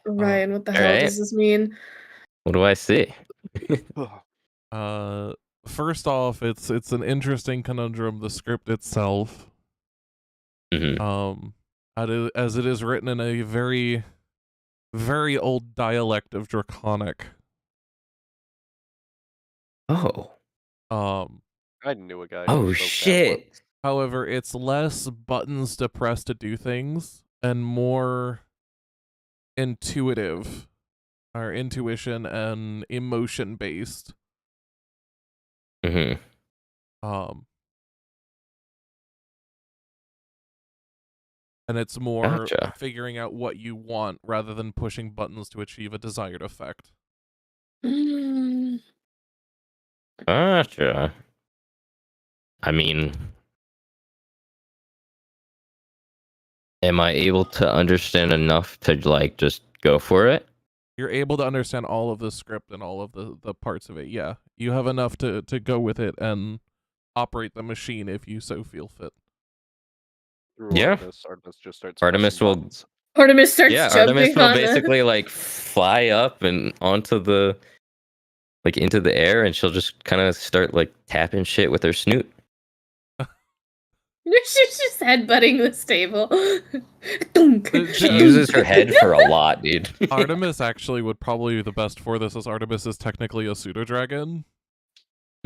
Ryan, what the hell alright. does this mean? What do I see? First off, it's an interesting conundrum. The script itself, as it is written in a very, very old dialect of Draconic. Oh. I knew a guy. Oh who spoke that shit. once. However, it's less buttons to press to do things and more intuitive, or intuition and emotion based. Mm-hmm. And it's more Gotcha. figuring out what you want rather than pushing buttons to achieve a desired effect. Gotcha. I mean, am I able to understand enough to like just go for it? You're able to understand all of the script and all of the parts of it. Yeah, you have enough to go with it and operate the machine if you so feel fit. Yeah. Artemis just starts. Artemis will. buttons. Artemis starts Artemis jumping will on basically like fly up and onto the, like into the air, and she'll just kind of start like tapping shit with her snoot. She's just headbutting this table. She uses her head for a lot, dude. Artemis actually would probably be the best for this, as Artemis is technically a pseudo dragon.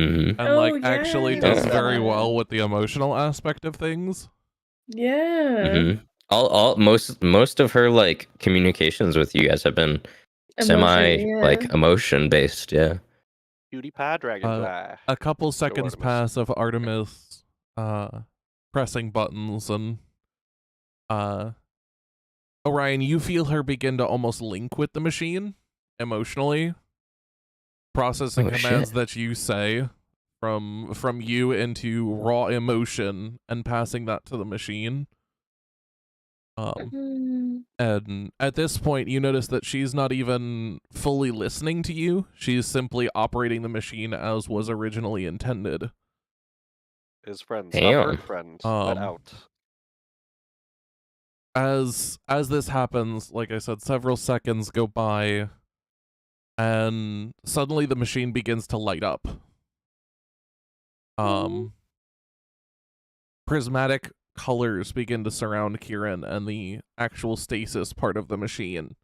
Mm-hmm. And like actually does very well with the emotional aspect of things. Yeah. Mm-hmm. All most of her like communications with you guys have been like emotion based. Yeah. Cutie pie dragonfly. A couple seconds Artemis. pass of Artemis pressing buttons, and Orion, you feel her begin to almost link with the machine emotionally, processing commands that you say from you into raw emotion and passing that to the machine. And at this point, you notice that she's not even fully listening to you. She's simply operating the machine as was originally intended. His friends, Damn. her friend, let out. As this happens, like I said, several seconds go by, and suddenly the machine begins to light up. prismatic colors begin to surround Kieran and the actual stasis part of the machine.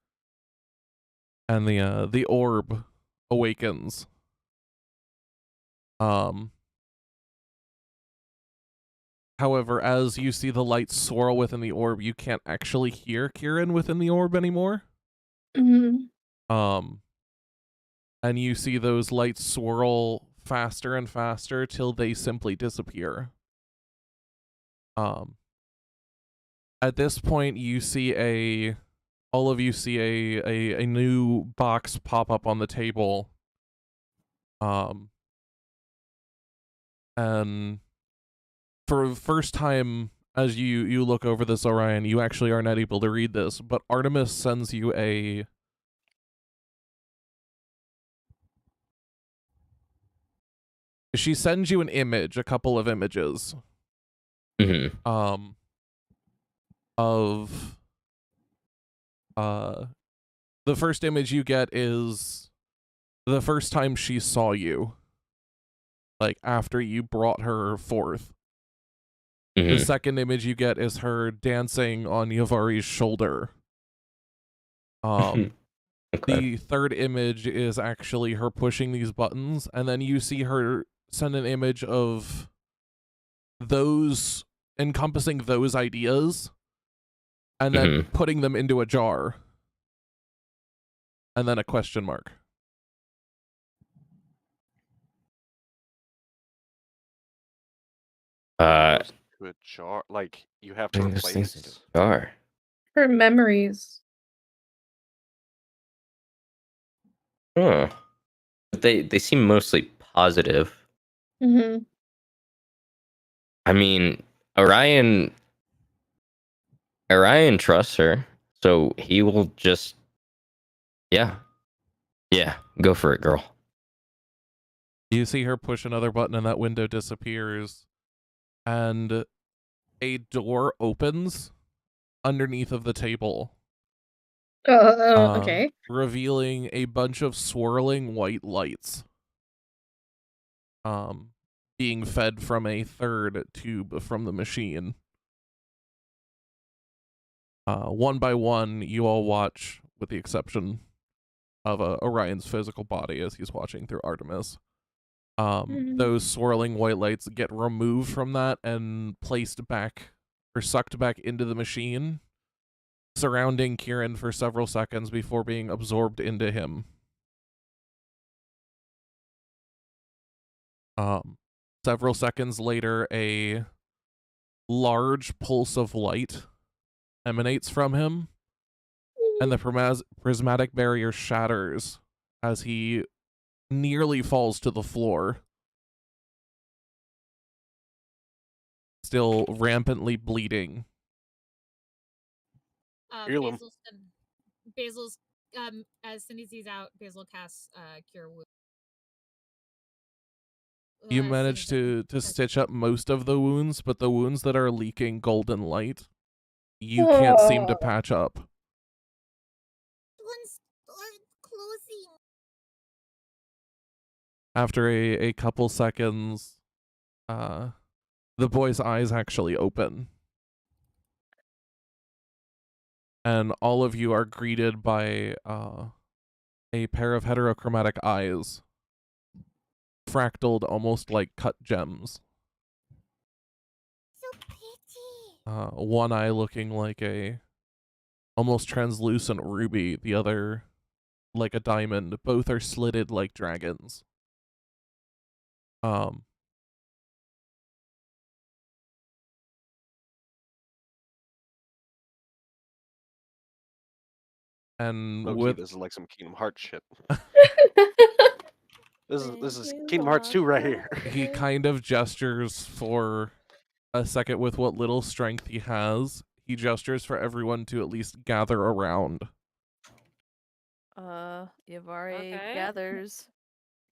And the orb awakens. However, as you see the light swirl within the orb, you can't actually hear Kieran within the orb anymore. Mhm. And you see those lights swirl faster and faster till they simply disappear. At this point, you see all of you see a new box pop up on the table. And for the first time, as you look over this, Orion, you actually are not able to read this, but Artemis sends you she sends you an image, a couple of images. Of the first image you get is the first time she saw you, like after you brought her forth. The second image you get is her dancing on Yavari's shoulder. Okay. The third image is actually her pushing these buttons, and then you see her send an image of those encompassing those ideas and then putting them into a jar. And then a question mark. To a jar, like you have to Putting those things into replace. a jar. Her memories. Huh. But they seem mostly positive. Mm-hmm. I mean, Orion trusts her, so he will just yeah, go for it, girl. You see her push another button and that window disappears, and a door opens underneath of the table. Okay. Revealing a bunch of swirling white lights. Being fed from a third tube from the machine. One by one, you all watch, with the exception of Orion's physical body as he's watching through Artemis. Those swirling white lights get removed from that and placed back or sucked back into the machine, surrounding Kieran for several seconds before being absorbed into him. Several seconds later, a large pulse of light emanates from him, and the prismatic barrier shatters as he nearly falls to the floor, still rampantly bleeding. Heal him. Basil's as soon as he's out, Basil casts cure wound. You manage to stitch up most of the wounds, but the wounds that are leaking golden light, you can't seem to patch up. One's closing. After a couple seconds, the boy's eyes actually open. And all of you are greeted by a pair of heterochromatic eyes, fractaled almost like cut gems. So pretty. One eye looking like a almost translucent ruby, the other like a diamond. Both are slitted like dragons. And Low-key, this is like some Kingdom Hearts shit. This is Kingdom Hearts 2 right here. He kind of gestures for a second with what little strength he has. He gestures for everyone to at least gather around. Yavari Okay. gathers.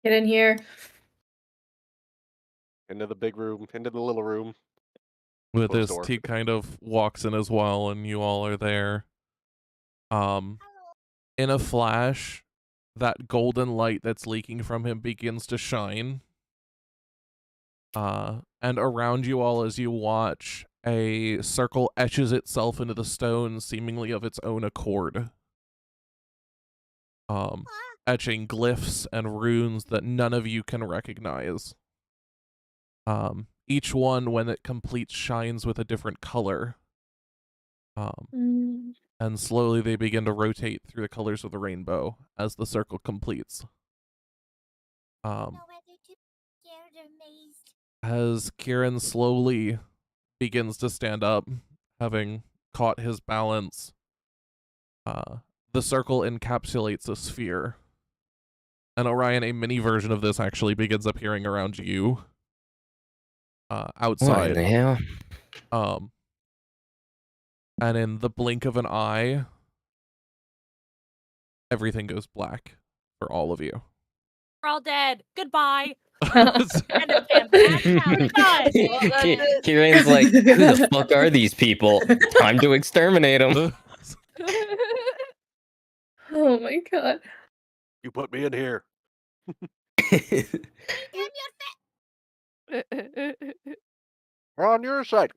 Get in here. Into the big room, into the little room. With Closed this, door. he kind of walks in as well, and you all are there. In a flash, that golden light that's leaking from him begins to shine. And and around you all as you watch, a circle etches itself into the stone, seemingly of its own accord. Etching glyphs and runes that none of you can recognize. Each one, when it completes, shines with a different color. And slowly they begin to rotate through the colors of the rainbow as the circle completes. As Kieran slowly begins to stand up, having caught his balance, the circle encapsulates a sphere. And Orion, a mini version of this actually begins appearing around you. Outside. What in the hell? And in the blink of an eye, everything goes black for all of you. We're all dead. Goodbye. Kieran's like, who the fuck are these people? Time to exterminate them. Oh my god. You put me in here. We're on your side.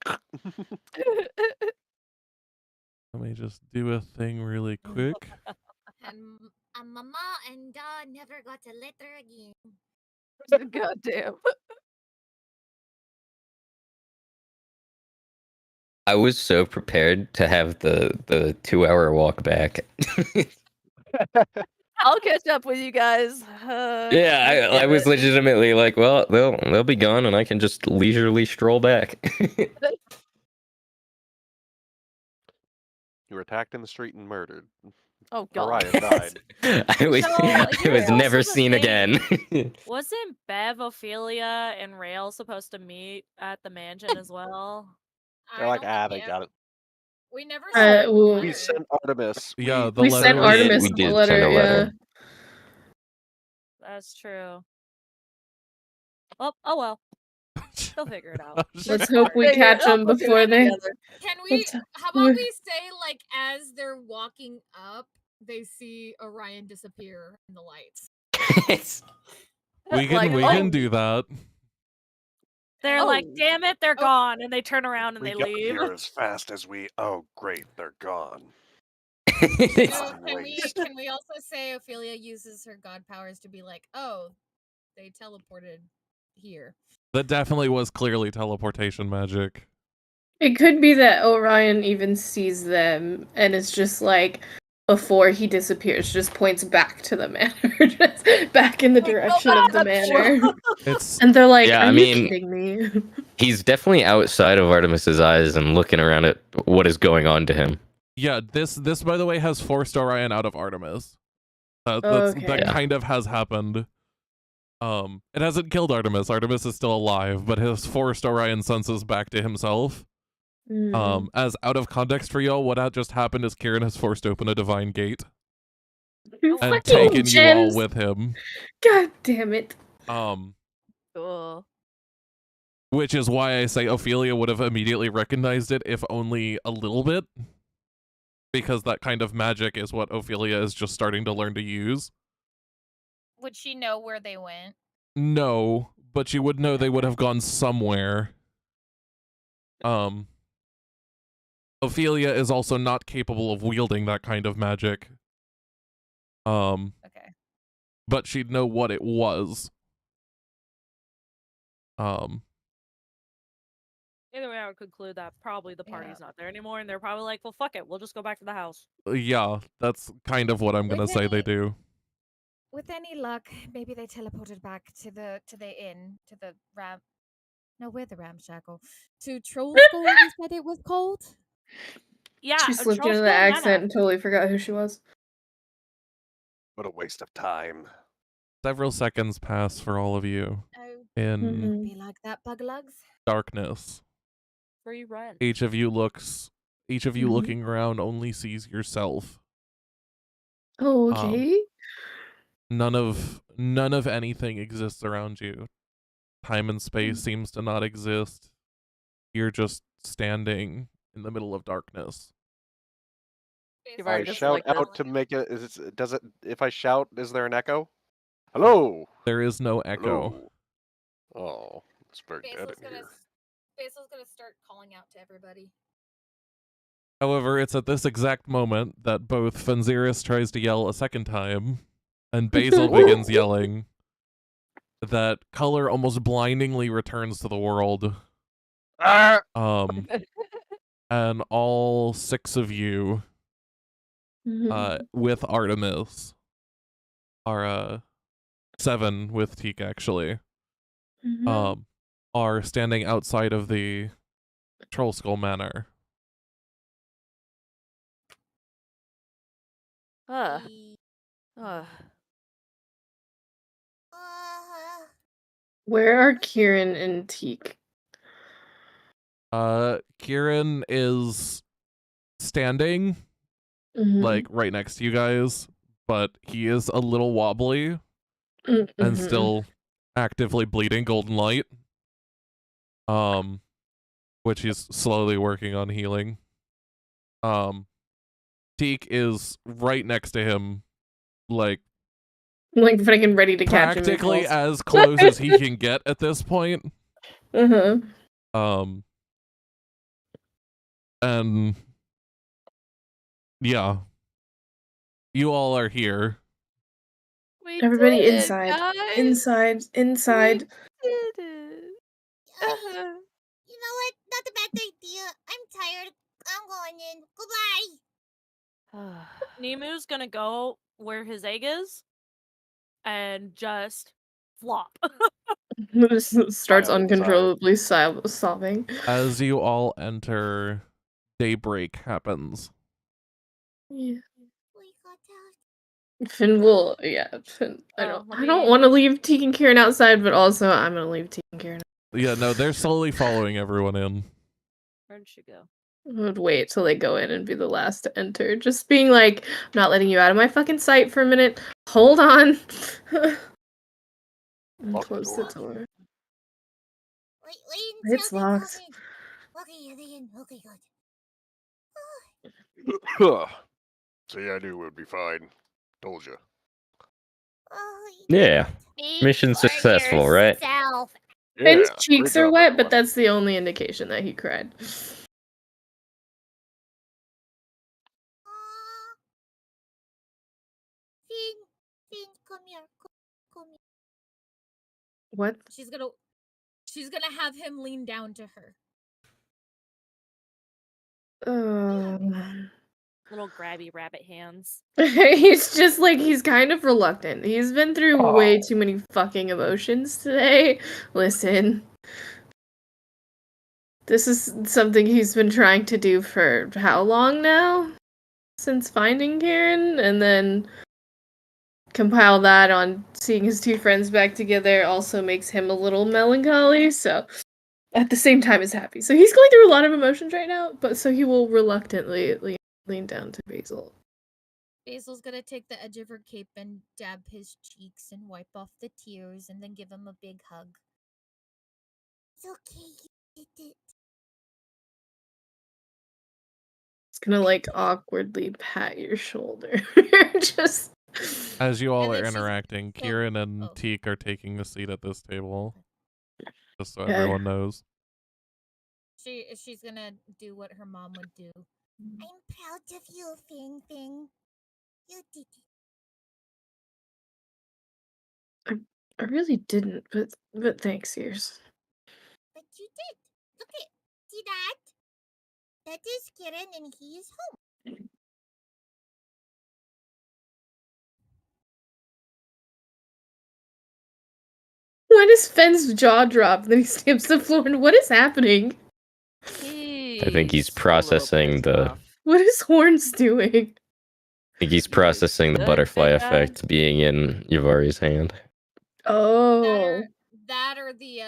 Let me just do a thing really quick. And Mama and Dad never got a letter again. Goddamn. I was so prepared to have the 2-hour walk back. I'll catch up with you guys. Yeah, I was legitimately like, well, they'll be gone, and I can just leisurely stroll back. You were attacked in the street and murdered. Oh god. Orion died. I was here's never also the seen thing. again. Wasn't Bev, Ophelia, and Rail supposed to meet at the mansion as well? They're like, they got it. We never We sent Artemis. Yeah, the we letter sent was- Artemis we the did letter, send a letter. yeah. That's true. Oh well. They'll figure it out. Let's hope we catch them before they. Can we? How about we say, like, as they're walking up, they see Orion disappear in the lights. We can do that. They're like, damn it, they're gone, and they turn around and We they got leave. here as fast as we. Oh, great, they're gone. So can we also say Ophelia uses her god powers to be like, oh, they teleported here. That definitely was clearly teleportation magic. It could be that Orion even sees them and it's just like before he disappears, just points back to the manor, just back in the direction of the manor. And they're like, Yeah, "Are I you mean, kidding me?" he's definitely outside of Artemis's eyes and looking around at what is going on to him. Yeah, this by the way has forced Orion out of Artemis. That Okay. kind of has happened. It hasn't killed Artemis. Artemis is still alive, but has forced Orion's senses back to himself. As out of context for y'all, what had just happened is Kieran has forced open a divine gate and Fucking taken you all gems. with him. God damn it. Cool. Which is why I say Ophelia would have immediately recognized it, if only a little bit. Because that kind of magic is what Ophelia is just starting to learn to use. Would she know where they went? No, but you would know they would have gone somewhere. Ophelia is also not capable of wielding that kind of magic. Okay. But she'd know what it was. Either way, I would conclude that probably the party's not there anymore, and they're probably like, well, fuck it, we'll just go back to the house. Yeah, that's kind of what I'm gonna say they do. With any luck, maybe they teleported back to the inn, to the ram. No, we're the ramshackle. To Troll School, you said it was called? Yeah, She slipped into the accent and totally forgot who she was. What a waste of time. Several seconds pass for all of you in Be like that, bug lugs. darkness. Free rent. Each of you looking around only sees yourself. Oh, okay. None of anything exists around you. Time and space seems to not exist. You're just standing in the middle of darkness. I shout out to make it. If I shout, is there an echo? Hello. There is no echo. Hello. Oh, It's very dead in here. Basil's gonna start calling out to everybody. However, it's at this exact moment that both Fenziris tries to yell a second time, and Basil begins yelling. That color almost blindingly returns to the world. Ah! And all 6 of you, with Artemis, are 7 with Teak actually, are standing outside of the Troll Skull Manor. Ugh. Where are Kieran and Teak? Kieran is standing, like, right next to you guys, but he is a little wobbly and still actively bleeding golden light. Which he's slowly working on healing. Teak is right next to him, like freaking ready to catch him. Practically as close as he can get at this point. And yeah. You all are here. We Everybody did it, inside. guys. Inside. Inside. We did it. You know what? Not a bad idea. I'm tired. I'm going in. Goodbye. Nemu's gonna go where his egg is and just flop. Starts uncontrollably sobbing. As you all enter, daybreak happens. Yeah. Finn will, Finn, I don't want to leave Teak and Kieran outside, but also I'm gonna leave Teak and Kieran. Yeah, no, they're slowly following everyone in. Where'd she go? I would wait till they go in and be the last to enter. Just being like, I'm not letting you out of my fucking sight for a minute. Hold on. And close the door. Wait It's locked. Okay, they're in. Okay, Huh. See, I knew it would be fine. Told you. Yeah. Mission successful, right? Finn's cheeks are wet, but that's the only indication that he cried. Finn, come here. Come here. What? She's gonna have him lean down to her. Little grabby rabbit hands. He's just like, he's kind of reluctant. He's been through way too many fucking emotions today. Listen. This is something he's been trying to do for how long now? Since finding Karen, and then compile that on seeing his 2 friends back together also makes him a little melancholy, so at the same time is happy. So he's going through a lot of emotions right now, but so he will reluctantly lean down to Basil. Basil's gonna take the edge of her cape and dab his cheeks and wipe off the tears and then give him a big hug. It's okay, you did it. It's gonna like awkwardly pat your shoulder. Just as you all are interacting, Kieran and Teak are taking a seat at this table. Just so everyone knows. She's gonna do what her mom would do. I'm proud of you, Finn. You did it. I really didn't, but thanks, Ears. But you did. Look at, see that? That is Kieran and he is home. Why does Finn's jaw drop? Then he stamps the floor, and what is happening? I think he's processing the. What is Horns doing? I think he's processing the butterfly effect being in Yavari's hand. Oh. That or the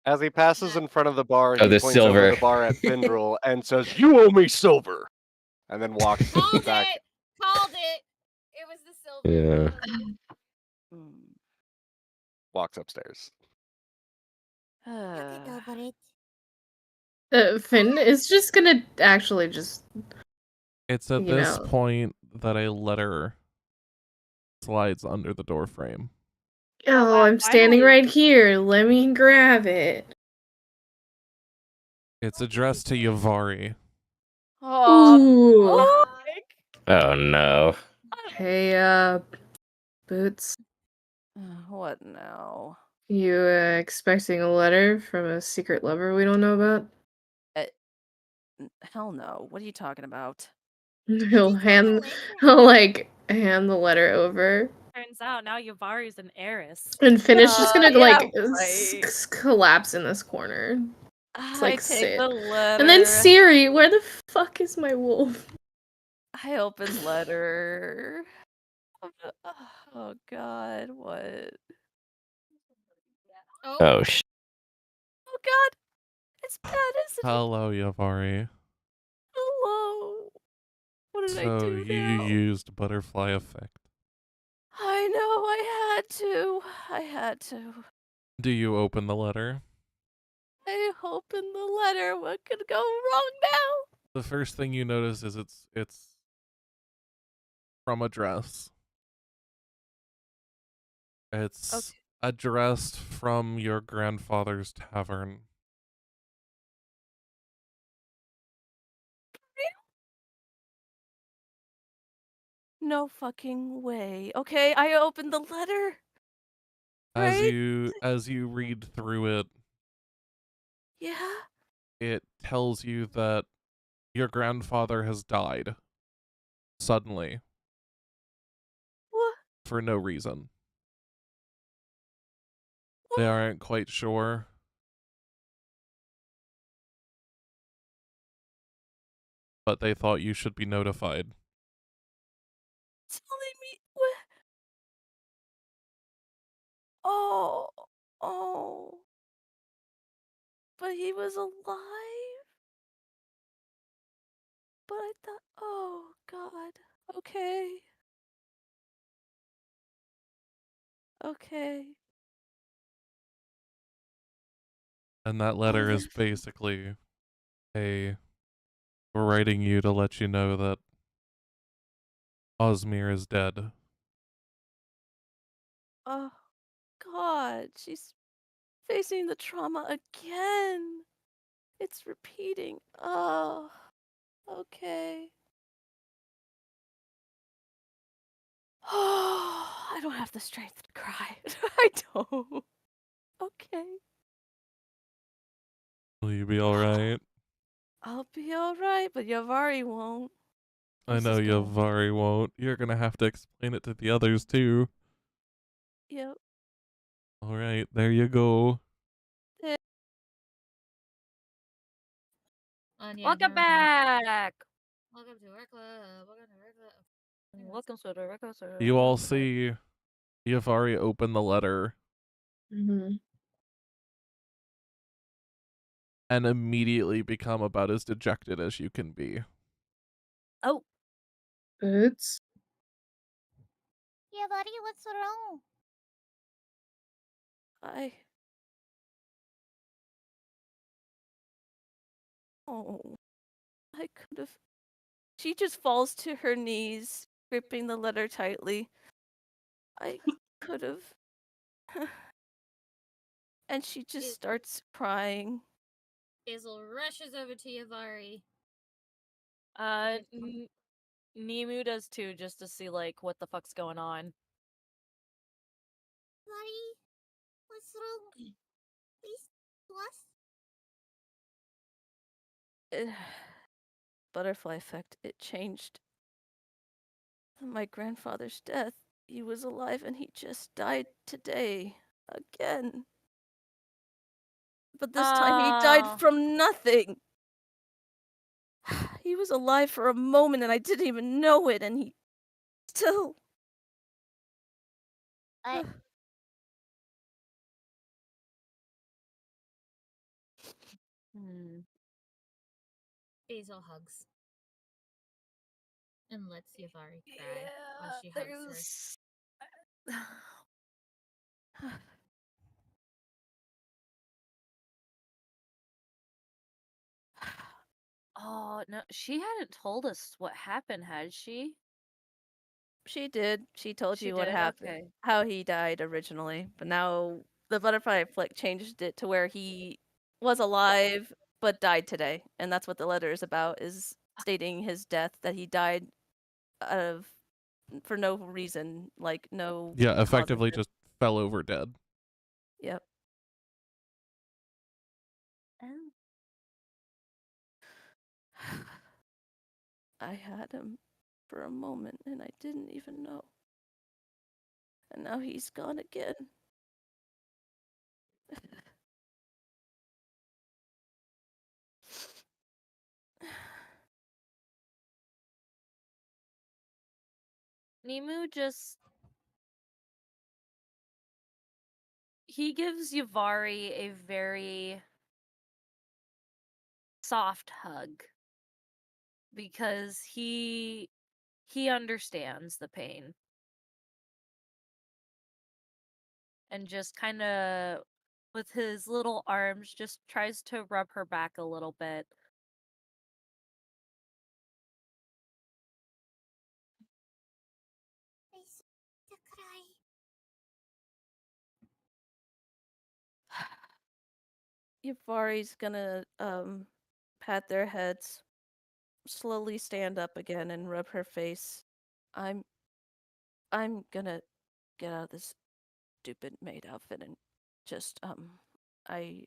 As he passes in front of the bar, Oh, he the points silver. over the bar at Findrel and says, "You owe me silver," and then walks Called back. Called it. It was the silver. Yeah. Walks upstairs. Get over it. Finn is just gonna actually just. It's at this point that a letter slides under the doorframe. Oh, wow, I'm standing finally. right here. Let me grab it. It's addressed to Yavari. Oh, Ooh. Oh no. Hey, Boots. what now? You expecting a letter from a secret lover we don't know about? Hell no. What are you talking about? He'll just have a hand, letter. he'll like hand the letter over, Turns out now Yavari's an heiress. and Finnish just gonna yeah, like right. collapse in this corner. It's I like take sit. the letter. And then Siri, where the fuck is my wolf? I open letter. Oh god, what? Oh, Oh sh. Oh god, it's bad, isn't it? Hello, Yavari. Hello. What did I So do you now? used butterfly effect. I know, I had to. I had to. Do you open the letter? I opened the letter. What could go wrong now? The first thing you notice is it's from a dress. It's addressed from your grandfather's tavern. No fucking way. Okay, I opened the letter. As Right? you read through it, Yeah. it tells you that your grandfather has died suddenly What? for no reason. What? They aren't quite sure. But they thought you should be notified. Telling me what? Oh. Oh. But he was alive? But I thought, oh god. Okay. Okay. And that letter is this- basically a we're writing you to let you know that Osmir is dead. Oh god. She's facing the trauma again. It's repeating. Oh. Okay. Oh, I don't have the strength to cry. I don't. Okay. Will you be alright? I'll be alright, but Yavari won't. I This know is gonna- Yavari won't. You're gonna have to explain it to the others too. Yep. Alright, there you go. Anya, Welcome never mind. back. Welcome to our club. Welcome to our club. Welcome to the record. You all see Yavari open the letter Mm-hmm. and immediately become about as dejected as you can be. Oh, Boots. Yeah, buddy, what's wrong? Oh, I could have. She just falls to her knees, gripping the letter tightly. I could have. And she just starts crying. Hazel rushes over to Yavari. Nemu does too, just to see like what the fuck's going on. Buddy, what's wrong? Please, to us. Butterfly effect. It changed. My grandfather's death. He was alive and he just died today. Again. But this time he died Oh. from nothing. He was alive for a moment and I didn't even know it, and he still. Hazel hugs. And lets Yavari cry while she hugs her. Oh no, she hadn't told us what happened, had she? She did. She told She you what did? happened, Okay. how he died originally, but now the butterfly flick changed it to where he was alive but died today, and that's what the letter is about, is stating his death, that he died out of for no reason, like no Yeah, cause of effectively it. just fell over dead. Yep. I had him for a moment and I didn't even know. And now he's gone again. Nimu just he gives Yavari a very soft hug because he understands the pain and just kind of with his little arms just tries to rub her back a little bit. I started to cry. Yavari's gonna pat their heads, slowly stand up again and rub her face. I'm gonna get out of this stupid maid outfit and just I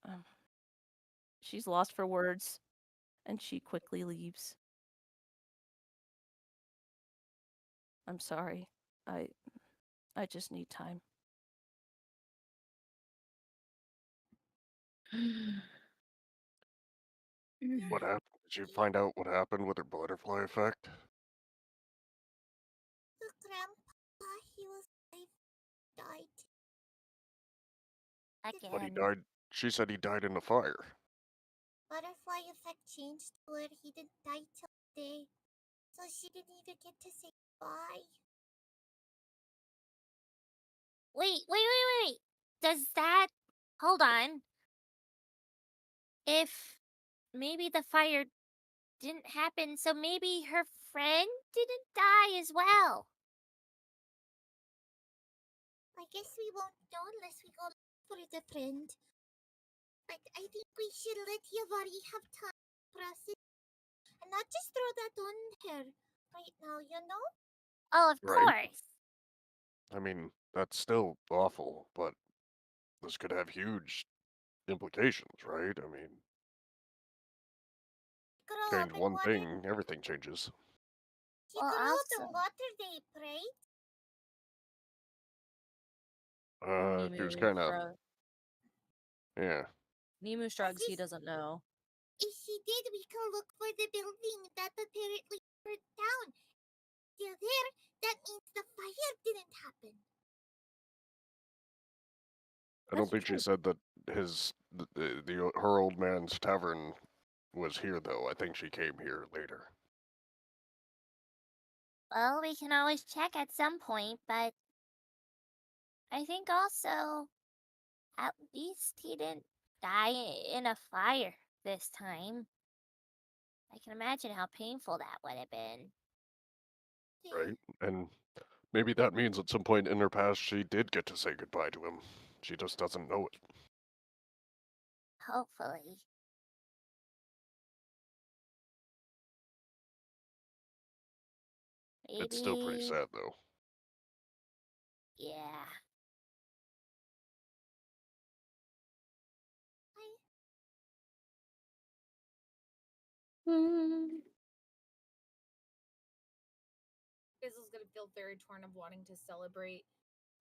um she's lost for words and she quickly leaves. I'm sorry. I just need time. What happened? Did you find out what happened with her butterfly effect? The grandpa, he was died. But he Again. died. She said he died in the fire. Butterfly effect changed to where he didn't die till day. So she didn't even get to say bye. Wait. Does that. Hold on. If maybe the fire didn't happen, so maybe her friend didn't die as well. I guess we won't know unless we go for the friend. But I think we should let Yavari have time to process and not just throw that on her right now, you know? Oh, of Right. course. I mean, that's still awful, but this could have huge implications, right? I mean, Grow up change in one water. thing, everything changes. She Well, grew up in also. Waterdeep, right? She was Nimu kind of, shrug- yeah. Nimu shrugs, he if- doesn't know. If she did, we can look for the building that apparently burned down. Still there, that means the fire didn't happen. I don't That's think true. she said that her old man's tavern was here, though. I think she came here later. Well, we can always check at some point, but I think also at least he didn't die in a fire this time. I can imagine how painful that would have been. Right? And maybe that means at some point in her past she did get to say goodbye to him. She just doesn't know it. Hopefully. Maybe. It's still pretty sad, though. Yeah. Bizzle's gonna feel very torn of wanting to celebrate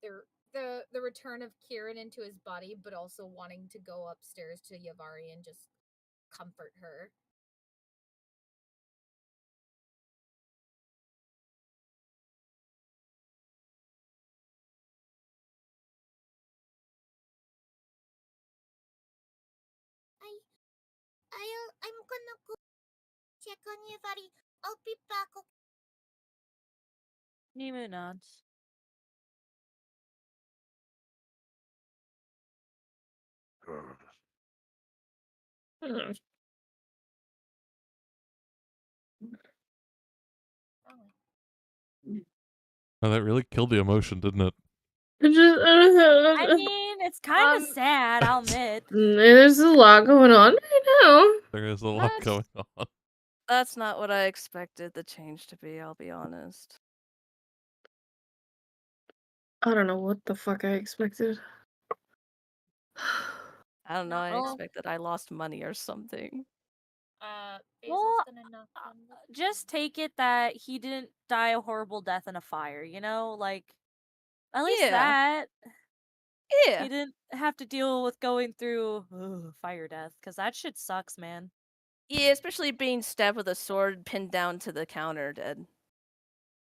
the return of Kieran into his body, but also wanting to go upstairs to Yavari and just comfort her. I'm gonna go check on Yavari. I'll be back, okay? Nimu nods. Oh, that really killed the emotion, didn't it? I mean, it's kind of sad, I'll admit. There's a lot going on right now. There is a lot going on. That's not what I expected the change to be, I'll be honest. I don't know what the fuck I expected. I don't know, I Well, expected I lost money or something. Basil's Well, gonna knock on the just take it that he didn't die a horrible death in a fire, you know? Like, at least Yeah. that. Yeah. He didn't have to deal with going through fire death, because that shit sucks, man. Yeah, especially being stabbed with a sword pinned down to the counter dead.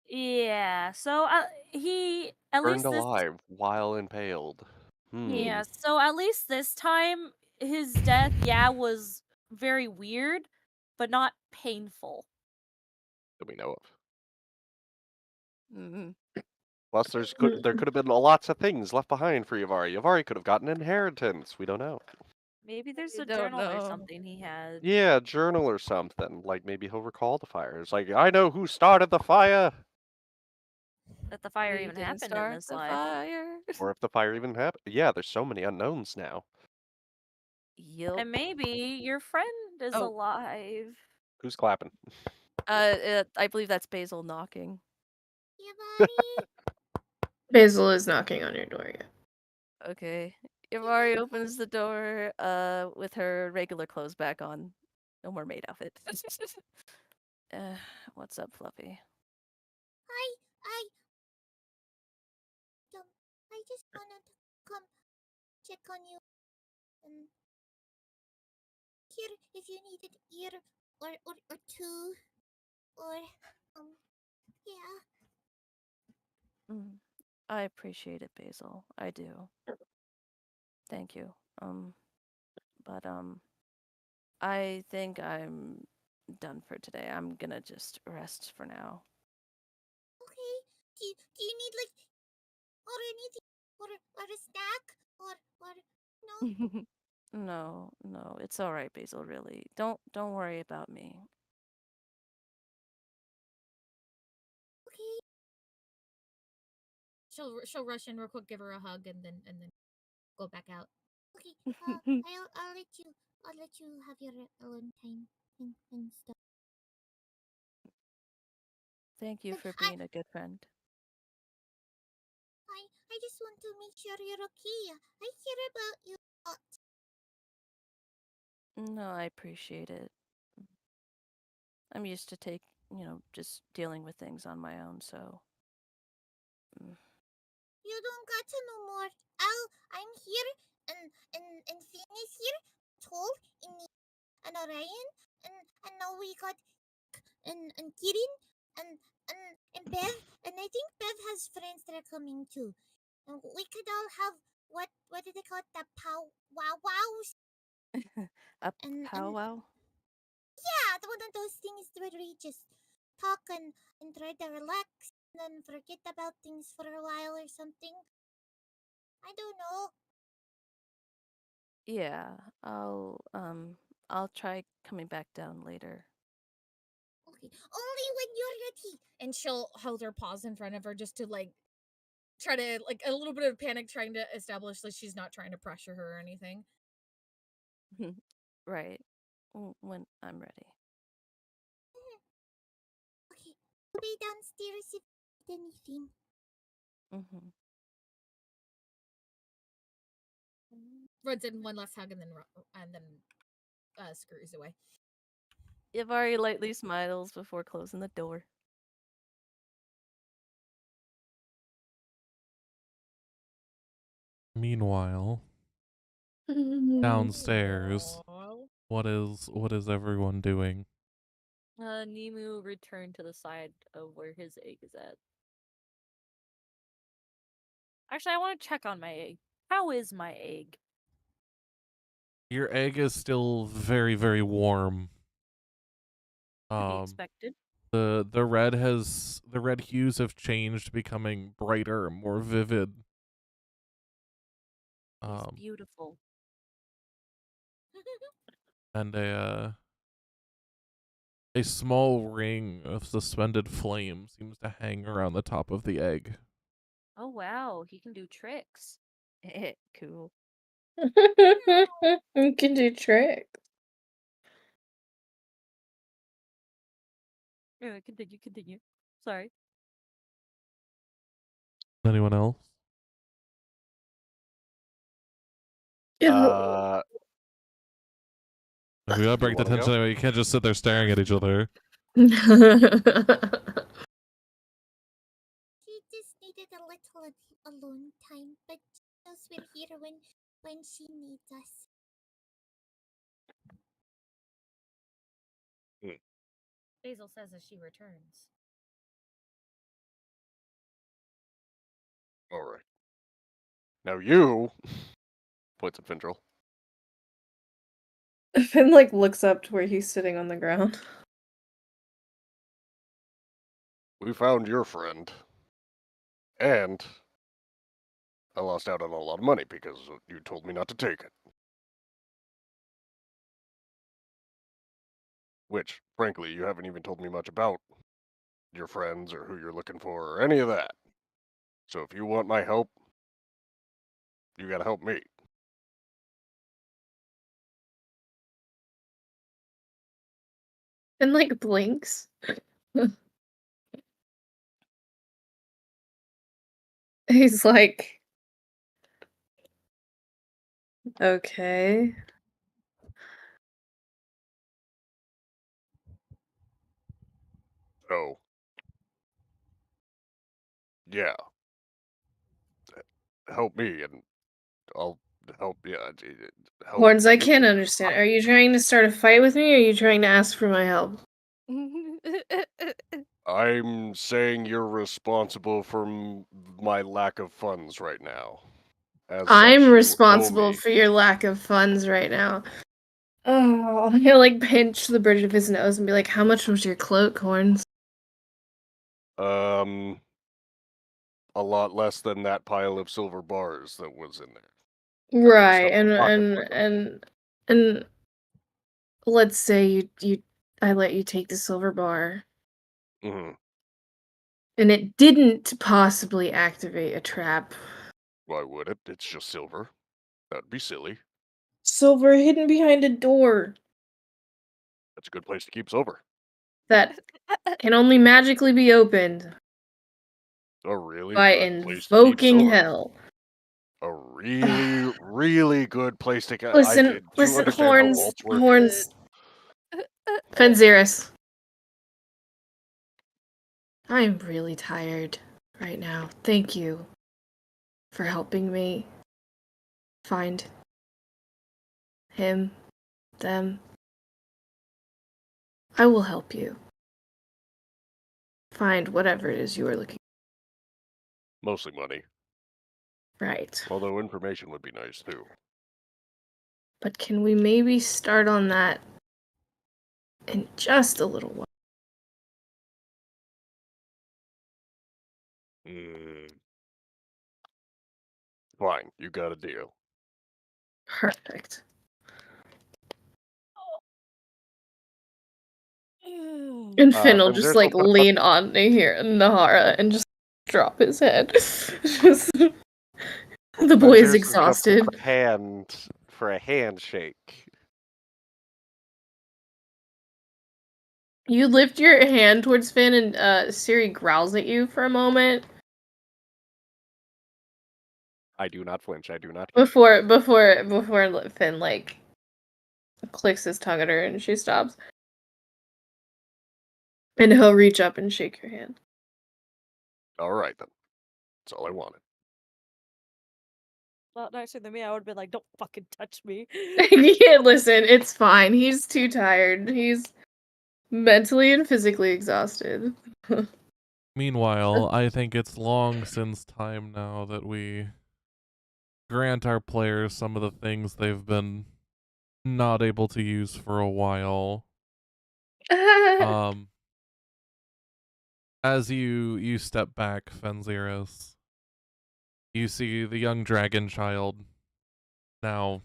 Yeah, so he at Burned least this alive while impaled. yeah, so at least this time his death, yeah, was very weird, but not painful. That we know of. Mm-hmm. Plus, there could have been lots of things left behind for Yavari. Yavari could have gotten inheritance. We don't know. Maybe there's You a don't journal or know. something he had. Yeah, a journal or something. Like maybe he'll recall the fires. Like, I know who started the fire. That the fire We even didn't happened in start this the life. fire. Or if the fire even happened. Yeah, there's so many unknowns now. Yup. And maybe your friend is Oh. alive. Who's clapping? I believe that's Basil knocking. Basil is knocking on your door, yeah. Okay. Ivari opens the door with her regular clothes back on. No more maid outfit. What's up, Fluffy? I just wanted to come check on you and hear if you needed ear or two or yeah. I appreciate it, Basil. I do. Thank you. But I think I'm done for today. I'm gonna just rest for now. Okay. Do you need like or anything or a snack or no? No, it's all right, Basil. Really, don't worry about me. Okay. She'll rush in real quick, give her a hug, and then go back out. Okay. I'll let you have your alone time and stuff. Thank you But for being a good friend. I just want to make sure you're okay. I care about you a lot. No, I appreciate it. I'm used to just dealing with things on my own, so. You don't got to no more. I'm here and Finn is here, Toll and Orion and now we got and Kirin and Bev and I think Bev has friends that are coming too. And we could all have what do they call it? The wows? A And powwow? yeah, one of those things where we just talk and try to relax and then forget about things for a while or something. I don't know. Yeah, I'll try coming back down later. Okay, only when you're ready. And she'll hold her paws in front of her just to try to a little bit of panic, trying to establish that she's not trying to pressure her or anything. Right. When I'm ready. Okay, I'll be downstairs if you need anything. Runs in one last hug and then scurries away. Ivari lightly smiles before closing the door. Meanwhile, downstairs, what is everyone doing? Nemu returned to the side of where his egg is at. Actually, I want to check on my egg. How is my egg? Your egg is still very, very warm. To be expected. The red hues have changed, becoming brighter and more vivid. It's beautiful. And A small ring of suspended flame seems to hang around the top of the egg. Oh wow, he can do tricks. Cool. You can do tricks. Anyway, continue. Sorry. Anyone else? Uh, We gotta break the wanna go? tension anyway. You can't just sit there staring at each other. She just needed a little alone time, but she knows we're here when she needs us. Basil says as she returns. All right. Now you, points at Findril. Finn like looks up to where he's sitting on the ground. We found your friend, and I lost out on a lot of money because you told me not to take it. Which, frankly, you haven't even told me much about your friends or who you're looking for or any of that. So if you want my help, you gotta help me. And like blinks. He's like, okay. So, yeah. Help me and I'll help you. Help Horns, I you. can't understand. Are you trying to start a fight with me or are you trying to ask for my help? I'm saying you're responsible for my lack of funds right now. As I'm such, you owe responsible me. for your lack of funds right now. Oh, he'll like pinch the bridge of his nose and be like, how much was your cloak, Horns? A lot less than that pile of silver bars that was in there. Right, stuffed my pocket with them. and let's say I let you take the silver bar Mm-hmm. and it didn't possibly activate a trap. Why would it? It's just silver. That'd be silly. Silver hidden behind a door That's a good place to keep silver. that can only magically be opened A really by good place to keep invoking silver. hell. A really, really good place to get. Listen, Do you understand how Horns, vaults work? Horns, Fenziris. I am really tired right now. Thank you for helping me find him, them. I will help you find whatever it is you are looking Mostly money. for. Right. Although information would be nice too. But can we maybe start on that in just a little while? Fine, you got a deal. Perfect. And Finn will And just there's like something about lean on Nahara and just drop his head. Just the boy is Fenziris has got exhausted. a hand for a handshake. You lift your hand towards Finn and Siri growls at you for a moment I do not flinch. I do not. before Finn like clicks his tongue at her and she stops. And he'll reach up and shake your hand. All right then. That's all I wanted. Not nicer than me, I would have been like, don't fucking touch me. Yeah, listen, it's fine. He's too tired. He's mentally and physically exhausted. Meanwhile, I think it's long since time now that we grant our players some of the things they've been not able to use for a while. As you step back, Fenziris, you see the young dragon child now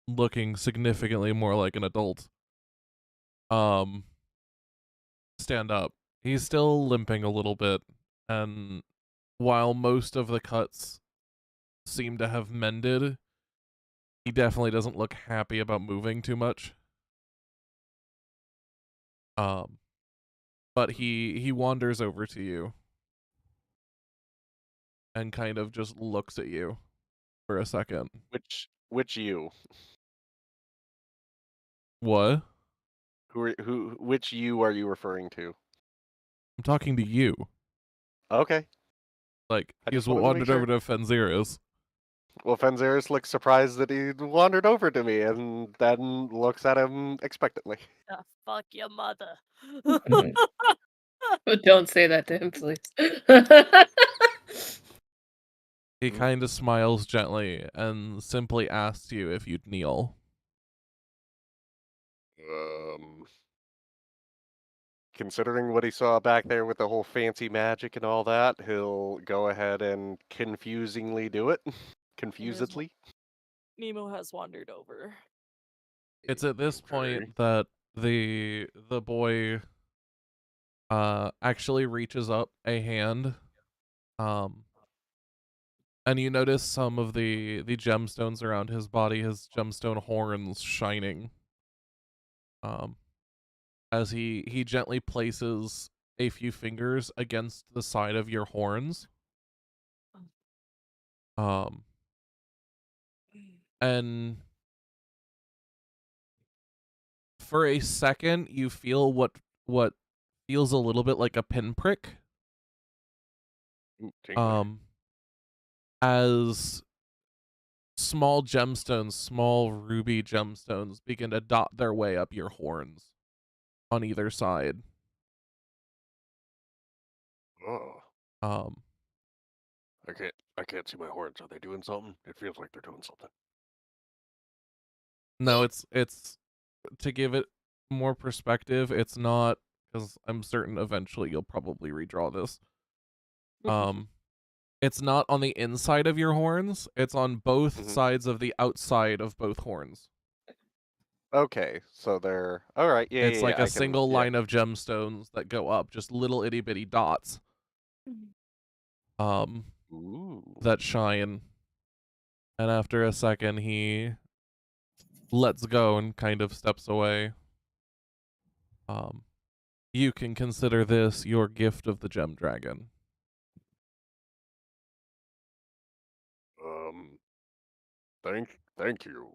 looking significantly more like an adult. stand up. He's still limping a little bit, and while most of the cuts seem to have mended, he definitely doesn't look happy about moving too much. But he wanders over to you and kind of just looks at you for a second. Which you? What? Which you are you referring to? I'm talking to you. Okay. Like, I he's just wanted to make wandered over sure. to Fenziris. Well, Fenziris looks surprised that he wandered over to me, and then looks at him expectantly. Ah, fuck your mother. But don't say that to him, please. He kind of smiles gently and simply asks you if you'd kneel. Considering what he saw back there with the whole fancy magic and all that, he'll go ahead and confusingly do it. Confusedly. Nemo has wandered over. It's at this Okay. point that the boy actually reaches up a hand, and you notice some of the gemstones around his body, his gemstone horns shining, as he gently places a few fingers against the side of your horns, and for a second you feel what feels a little bit like a pinprick, as small gemstones, small ruby gemstones begin to dot their way up your horns on either side. Oh. I can't see my horns. Are they doing something? It feels like they're doing something. No, it's to give it more perspective, it's not, because I'm certain eventually you'll probably redraw this. It's not on the inside of your horns, it's on both sides of the outside of both horns. Okay, so they're alright, yeah. It's like a a single line of gemstones that go up, just little itty bitty dots. That shine. And after a second he lets go and kind of steps away. You can consider this your gift of the gem dragon. Thank you.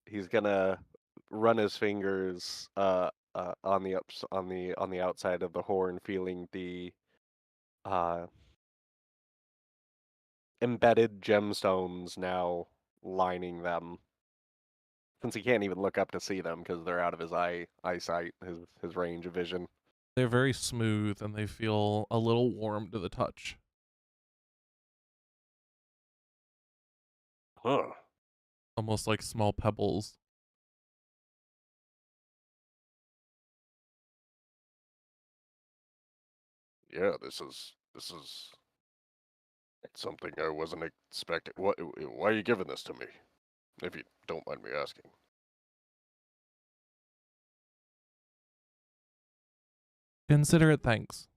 He's gonna run his fingers on the outside of the horn, feeling the embedded gemstones now lining them. Since he can't even look up to see them because they're out of his eyesight, his range of vision. They're very smooth and they feel a little warm to the touch. Huh. Almost like small pebbles. Yeah, this is something I wasn't expecting. Why are you giving this to me? If you don't mind me asking. Consider it thanks.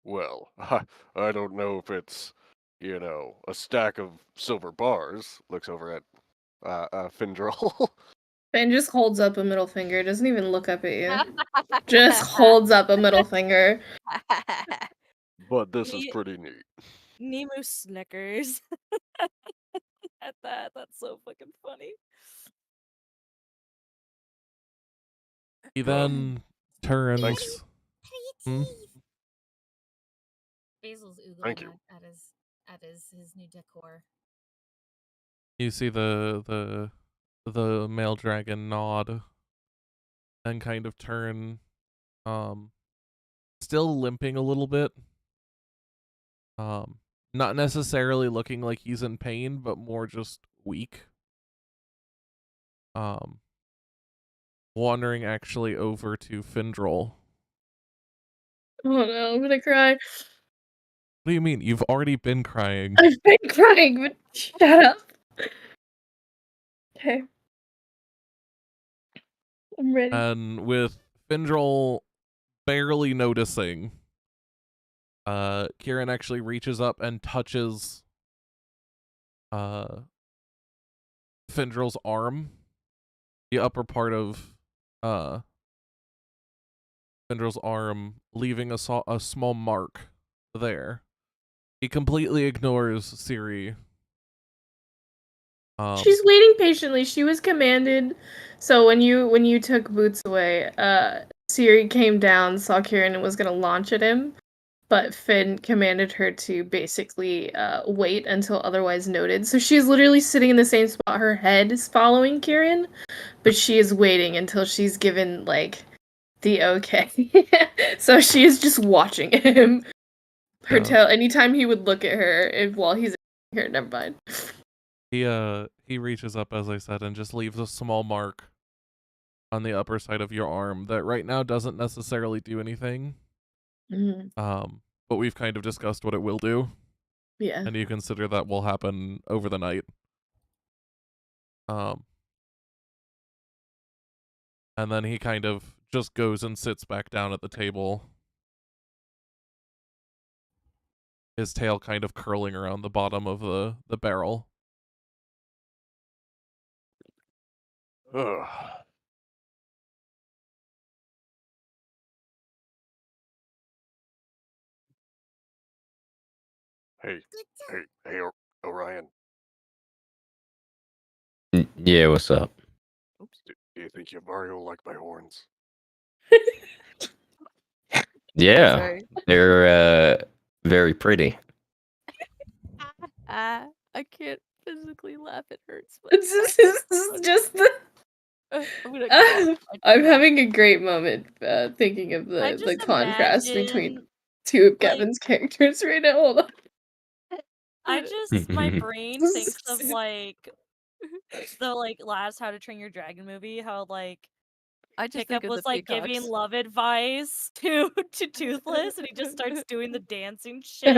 Well, I don't know if it's, a stack of silver bars. Looks over at Findrel. Ben just holds up a middle finger, doesn't even look up at you. Just holds up a middle finger. But this is pretty neat. Nemo snickers at that. That's so fucking funny. He then turns. Basil's Thank oogling you. at his new decor. You see the male dragon nod and kind of turn, still limping a little bit. Not necessarily looking like he's in pain, but more just weak. Wandering actually over to Findrel. Oh no, I'm gonna cry. What do you mean? You've already been crying. I've been crying, but shut up. Okay. I'm ready. And with Findril barely noticing, Kieran actually reaches up and touches Findril's arm, the upper part of Findril's arm, leaving a small mark there. He completely ignores Siri. She's waiting patiently. She was commanded. So when you took Boots away, Siri came down, saw Kieran, and was gonna launch at him, but Finn commanded her to basically wait until otherwise noted. So she's literally sitting in the same spot. Her head is following Kieran, but she is waiting until she's given like the okay. So she is just watching him. Her tail. Anytime he would look at her, while he's here, never mind. He reaches up, as I said, and just leaves a small mark on the upper side of your arm that right now doesn't necessarily do anything. But we've kind of discussed what it will do. Yeah. And you consider that will happen over the night. And then he kind of just goes and sits back down at the table. His tail kind of curling around the bottom of the barrel. Ugh. Hey, Orion. Yeah, what's up? Do you think your Mario like my horns? Yeah, Sorry. they're very pretty. I can't physically laugh. It hurts. This is just the. I'm gonna cry. I'm having a great moment thinking of I the just contrast between imagine, two of like- Gavin's characters right now. Hold on. I just, my brain thinks of like the last How to Train Your Dragon movie, how like I just Pickup think of was the like giving peacocks. love advice to Toothless, and he just starts doing the dancing shit.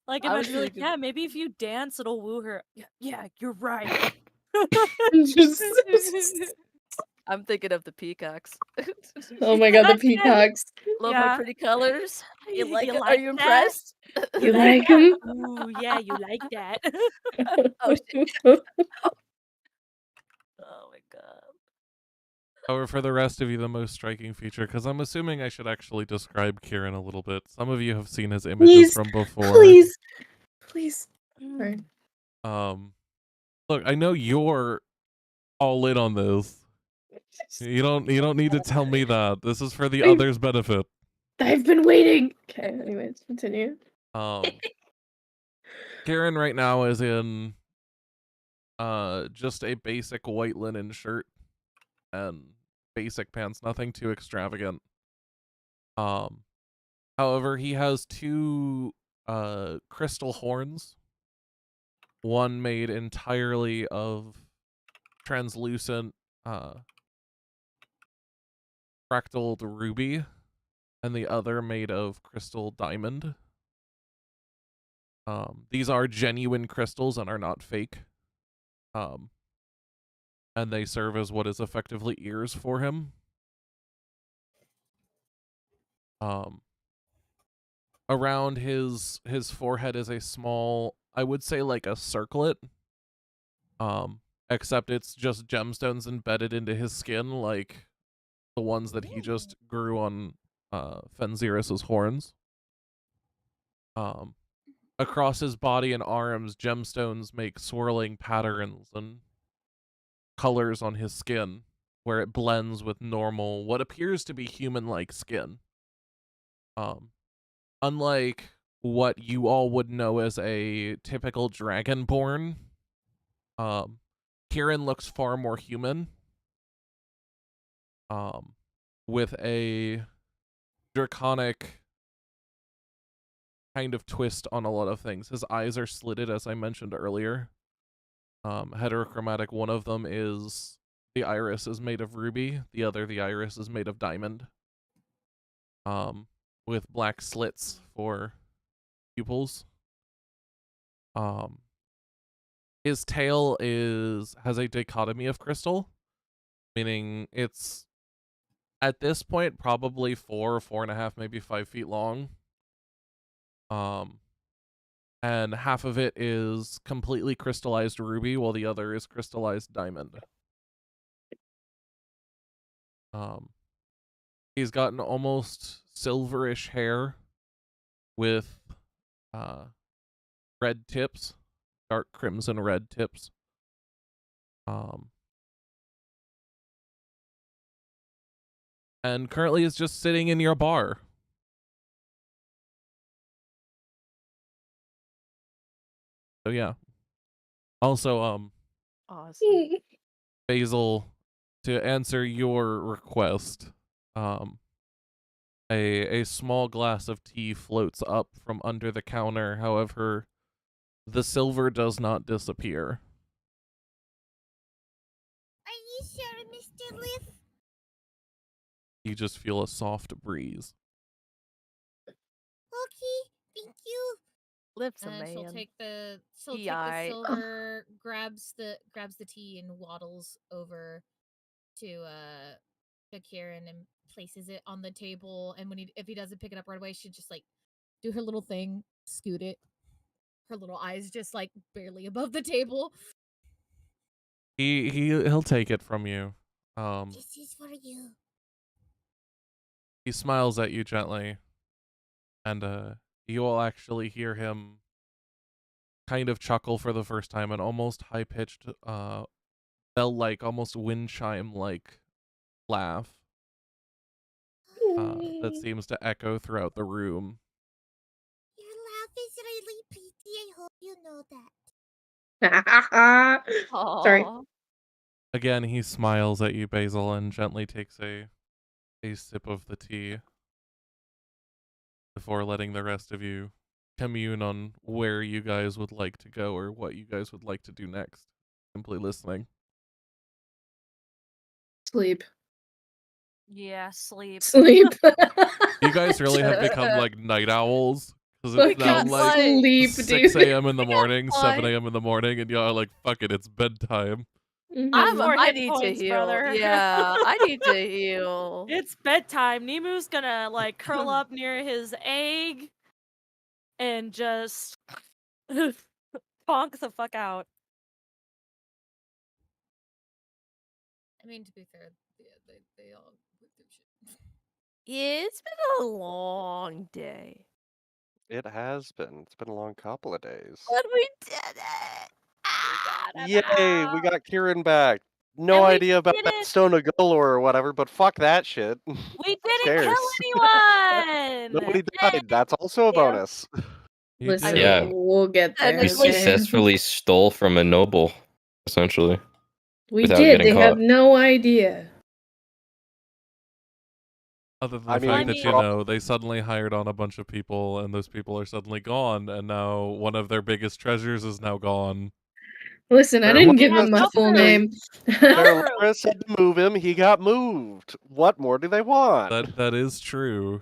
Like, I was imagine like, thinking- yeah, maybe if you dance, it'll woo her. Yeah, you're right. I'm thinking of the peacocks. Oh my god, the peacocks. Love Yeah. my pretty colors. You like it? Are like you that? impressed? You like him? Ooh, yeah, you like that. Oh shit. Oh my god. However, for the rest of you, the most striking feature, because I'm assuming I should actually describe Kieran a little bit. Some of you have seen his images Please, from before. Please. Sorry. Look, I know you're all in on this. You don't need to tell me that. This is for the others' benefit. I've been waiting. Okay, anyways, continue. Kieran right now is in just a basic white linen shirt and basic pants, nothing too extravagant. However, he has two crystal horns. One made entirely of translucent fractaled ruby, and the other made of crystal diamond. These are genuine crystals and are not fake. And they serve as what is effectively ears for him. Around his forehead is a small, I would say like a circlet. Except it's just gemstones embedded into his skin, like the ones that he just grew on Fenziris's horns. Across his body and arms, gemstones make swirling patterns and colors on his skin, where it blends with normal, what appears to be human-like skin. Unlike what you all would know as a typical dragonborn, Kieran looks far more human. With a draconic kind of twist on a lot of things. His eyes are slitted, as I mentioned earlier. Heterochromatic, one of them is the iris is made of ruby, the other, the iris, is made of diamond. With black slits for pupils. His tail has a dichotomy of crystal, meaning it's at this point probably 4.5, maybe 5 feet long. And half of it is completely crystallized ruby, while the other is crystallized diamond. He's got an almost silverish hair with red tips, dark crimson red tips. And currently is just sitting in your bar. So yeah. Also, Awesome. Basil, to answer your request, a small glass of tea floats up from under the counter. However, the silver does not disappear. Are you sure, Mr. Liff? You just feel a soft breeze. Okay, thank you. Lips a And man. she'll take the Eye. silver, grabs the tea and waddles over to Kieran and places it on the table. And if he doesn't pick it up right away, she'd just like do her little thing, scoot it. Her little eyes just like barely above the table. He'll take it from you. This is for you. He smiles at you gently, and you will actually hear him kind of chuckle for the first time, an almost high-pitched, bell-like, almost wind chime-like laugh that seems to echo throughout the room. Your laugh is really pretty. I hope you know that. Sorry. Aw. Again, he smiles at you, Basil, and gently takes a sip of the tea before letting the rest of you commune on where you guys would like to go or what you guys would like to do next. Simply listening. Sleep. Yeah, sleep. Sleep. You guys really have become like night owls, because it's now Fucking like sleep, 6 dude. a.m. in the morning, why. 7 a.m. in the morning, and y'all are like, fuck it, it's bedtime. I'm more I hit need points, to heal. brother. Yeah, I need to heal. It's bedtime. Nemu's gonna like curl up near his egg and just bonk the fuck out. I mean, to be fair, yeah, they all went through shit. It's been a long day. It has been. It's been a long couple of days. But we did it! Yay, we got Kieran back. No And we idea about that didn't- stone of Golor or whatever, but fuck that shit. We Who didn't cares? kill anyone. Nobody died. That's also a bonus. You Listen, did. Yeah. we'll get there. We Technically- okay? successfully stole from a noble, essentially. We without did. getting They have caught. no idea. Other than the I fact mean, that it's you prob- know they suddenly hired on a bunch of people, and those people are suddenly gone, and now one of their biggest treasures is now gone. Listen, I Fair didn't enough. give him my That's full true. name. Fair true. Laura said to move him, he got moved. What more do they want? That is true.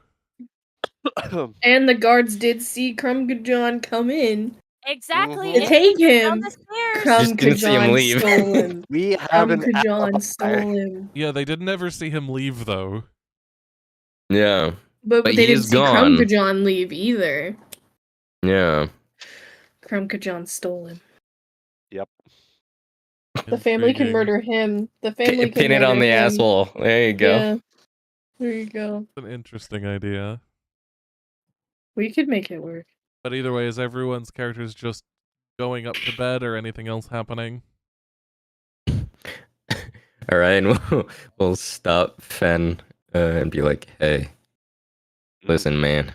And the guards did see Crumgajon come in Exactly. Mhm. to and take down him. the stairs. Just didn't see him Crumgajon leave. stole him. We have an Crumgajon alibi. stole him. Yeah, they didn't ever see him leave though. Yeah. But But they he didn't is see gone. Crumgajon leave either. Yeah. Crumgajon stole him. Yep. The family can Intriguing. murder him. The family can Pin it on murder the him. asshole. There you go. Yeah. There you go. It's an interesting idea. We could make it work. But either way, is everyone's characters just going up to bed or anything else happening? All right, we'll stop Fen and be like, "Hey, listen, man.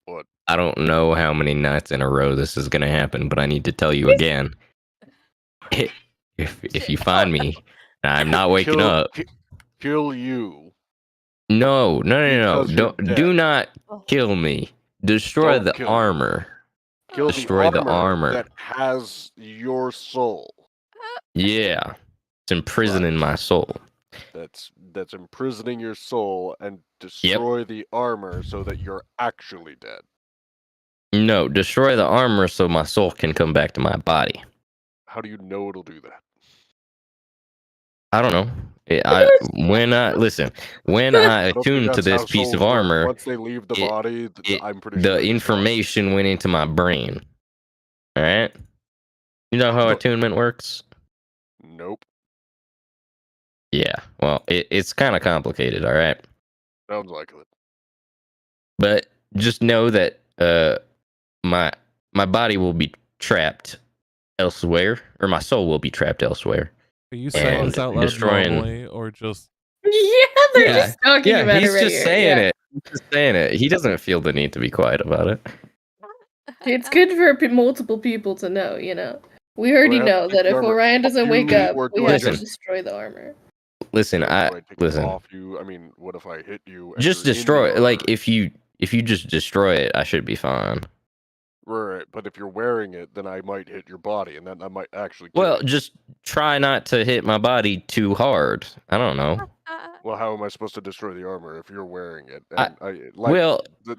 What? I don't know how many nights in a row this is gonna happen, but I need to tell you again. If you find me, and I'm not waking up. Kill you. No. Because you're Don't do dead. not kill me. Destroy Don't the kill me. armor. Kill Destroy the the armor. that has your soul. Yeah, it's imprisoning my soul. That's imprisoning your soul and destroy the armor so that you're actually dead. No, destroy the armor so my soul can come back to my body. How do you know it'll do that? I don't know. When I I don't think attuned to that's how this piece of souls work. armor, Once they leave the it- body, I'm pretty the sure it's gone. information went into my brain. All right. You know how attunement works? Nope. Yeah. Well, it's kind of complicated. All right. Sounds like it. But just know that my body will be trapped elsewhere, or my soul will be trapped elsewhere. Are you saying And this out loud destroying- normally, or just? Yeah, they're just talking about he's it right just here. saying Yeah. it. He's just saying it. He doesn't feel the need to be quiet about it. It's good for multiple people to know, you know. We already have to know take that the if armor Orion doesn't off wake you, up, or we do I have to just- destroy the armor. Listen, Do I take it listen. off you? I mean, what if I hit you? and Just you're in the destroy it. Like armor? if you just destroy it, I should be fine. Right, but if you're wearing it, then I might hit your body, and then I might actually kill Well, you. just try not to hit my body too hard. I don't know. Well, how am I supposed to destroy the armor if you're wearing it? I- And Well, the,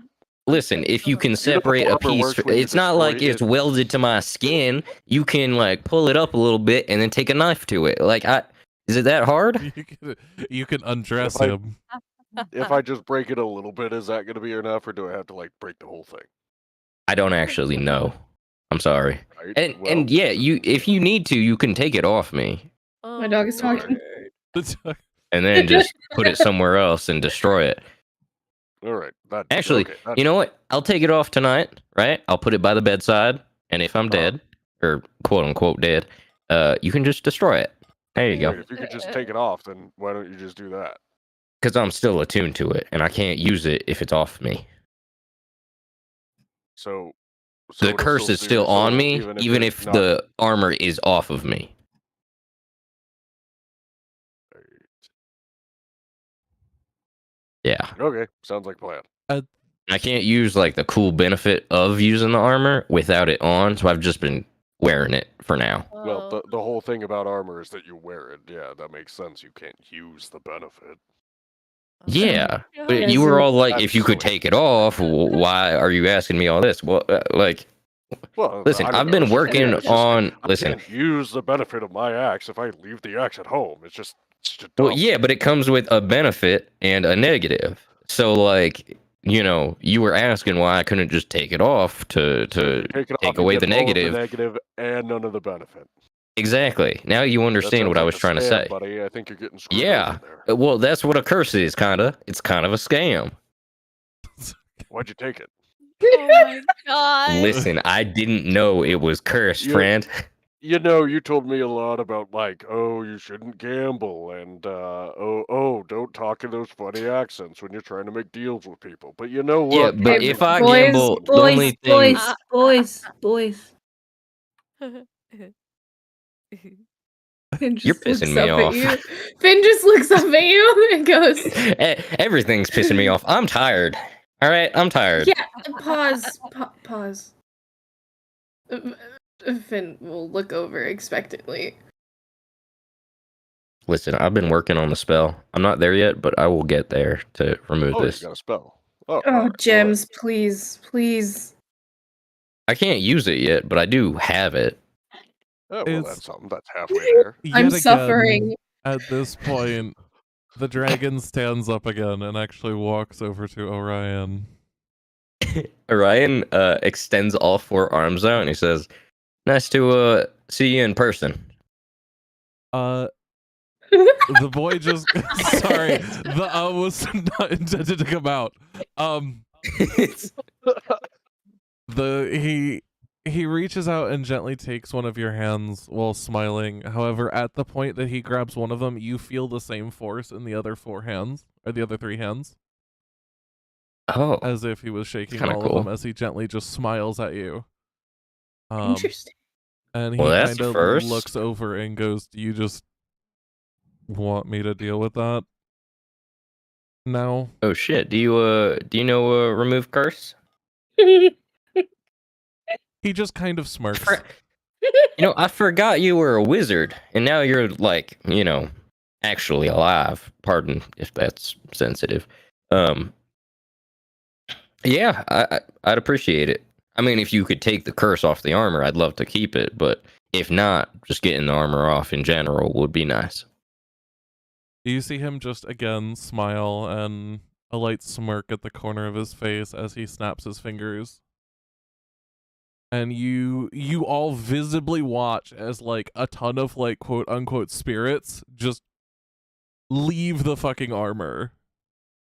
listen, if you can know how separate a armor piece, works when you it's not like destroy it's it. welded to my skin. You can like pull it up a little bit and then take a knife to it. Like is it that hard? You can undress If I- him. if I just break it a little bit, is that going to be enough, or do I have to like break the whole thing? I don't actually know. I'm sorry. Right? And Well, yeah, if you need to, you can take it off me My dog is talking. and then just put it somewhere else and destroy it. all right. Actually, okay, you know what? I'll take it off tonight, right? I'll put it by the bedside, and if I'm dead, or quote unquote dead, you can just destroy it. There you go. If you could just take it off, then why don't you just do that? Because I'm still attuned to it, and I can't use it if it's off me. So The it'll curse is do still your on soul, me, even it's if not- the armor is off of me. Yeah. Okay, sounds like a plan. I can't use like the cool benefit of using the armor without it on, so I've just been wearing it for now. Well, the whole thing about armor is that you wear it. Yeah, that makes sense. You can't use the benefit. Yeah, but Yeah, you were so- all like, if you could Absolutely. take it off, why are you asking me all this? Well, like, Well, listen, I don't I've know, been it's just- working it's just- on. I Listen, can't use the benefit of my axe if I leave the axe at home. It's just well, dumb. yeah, but it comes with a benefit and a negative. So, like, you know, you were asking why I couldn't just take it off to Take it off, take you away get the all of negative. the negative and none of the benefit. Exactly. Now you That understand sounds what I like was a trying to scam, say. buddy. I think you're getting screwed Yeah. over there. Well, that's what a curse is, kinda. It's kind of a scam. Why'd you take it? Oh my god. Listen, I didn't know it was cursed, You- friend. You know, you told me a lot about like, oh, you shouldn't gamble, and don't talk in those funny accents when you're trying to make deals with people. But you know what? Yeah, but You if I boys, gamble, the boys, only thing. boys. Finn You're just looks pissing me up off. at you. Finn just looks up at you and goes, Everything's pissing me off. I'm tired. All right, I'm tired. "Yeah, pause, pause." Finn will look over expectantly. Listen, I've been working on the spell. I'm not there yet, but I will get there to remove Oh, this. you got a spell. Oh, Oh, alright, gems, please, please. I can't use it yet, but I do have it. well, It's- that's something. That's halfway there. Yet I'm again, suffering. At this point, the dragon stands up again and actually walks over to Orion. Orion extends all 4 arms out and he says, "Nice to see you in person." The boy just sorry, the was not intended to come out. He reaches out and gently takes one of your hands while smiling. However, at the point that he grabs one of them, you feel the same force in the other 4 hands, or the other 3 hands, Oh, as if he was shaking kinda all cool. of them as he gently just smiles at you. Interesting. And he Well, that's kind of first. looks over and goes, "Do you just want me to deal with that now?" oh shit. Do you know remove curse? He just kind of smirks. You know, I forgot you were a wizard, and now you're like, you know, actually alive. Pardon if that's sensitive. Yeah, I'd appreciate it. I mean, if you could take the curse off the armor, I'd love to keep it, but If not, just getting the armor off in general would be nice. You see him just again smile and a light smirk at the corner of his face as he snaps his fingers. And you all visibly watch as like a ton of like quote unquote spirits just leave the fucking armor.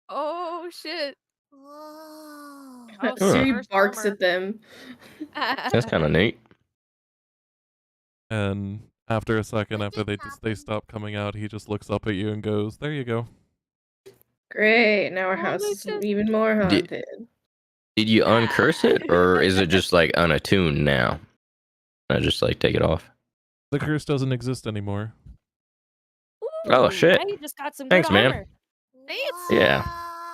Oh shit. Whoa. Oh, Siri first barks armor. at them. That's kind of neat. And after a second, What after did they happen? stop coming out, he just looks up at you and goes, "There you go." Great, now our Oh, house they is just- even more Did- haunted. Did you uncurse it, or is it just like unattuned now? I just like take it off. The curse doesn't exist anymore. Oh, Ooh, shit. now you just got some Thanks, good man. armor. Thanks. Yeah.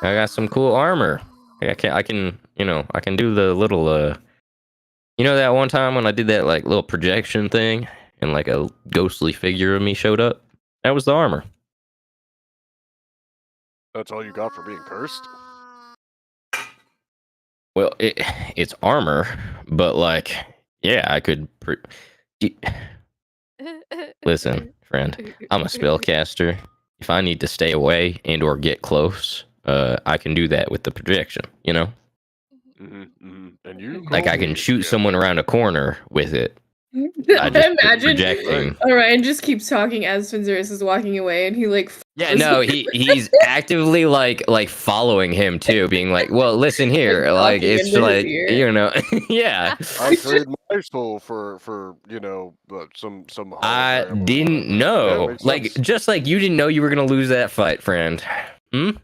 I got some cool armor. I can, I can do the little, that one time when I did that, like, little projection thing and, like, a ghostly figure of me showed up? That was the armor. That's all you got for being cursed? Well, it's armor, but, like, yeah, I could... Listen, friend, I'm a spellcaster. If I need to stay away and or get close, I can do that with the projection, And you Like, I can shoot someone around a corner with it. I I just imagine projecting. Orion just keeps talking as Finzeris is walking away, and he like Yeah, no, he's actively like following him too, being like, "Well, listen here, like talking it's into his like ear. yeah." I trade my soul for some I hologram or didn't whatever. Yeah, know, makes like sense. just like you didn't know you were gonna lose that fight, friend.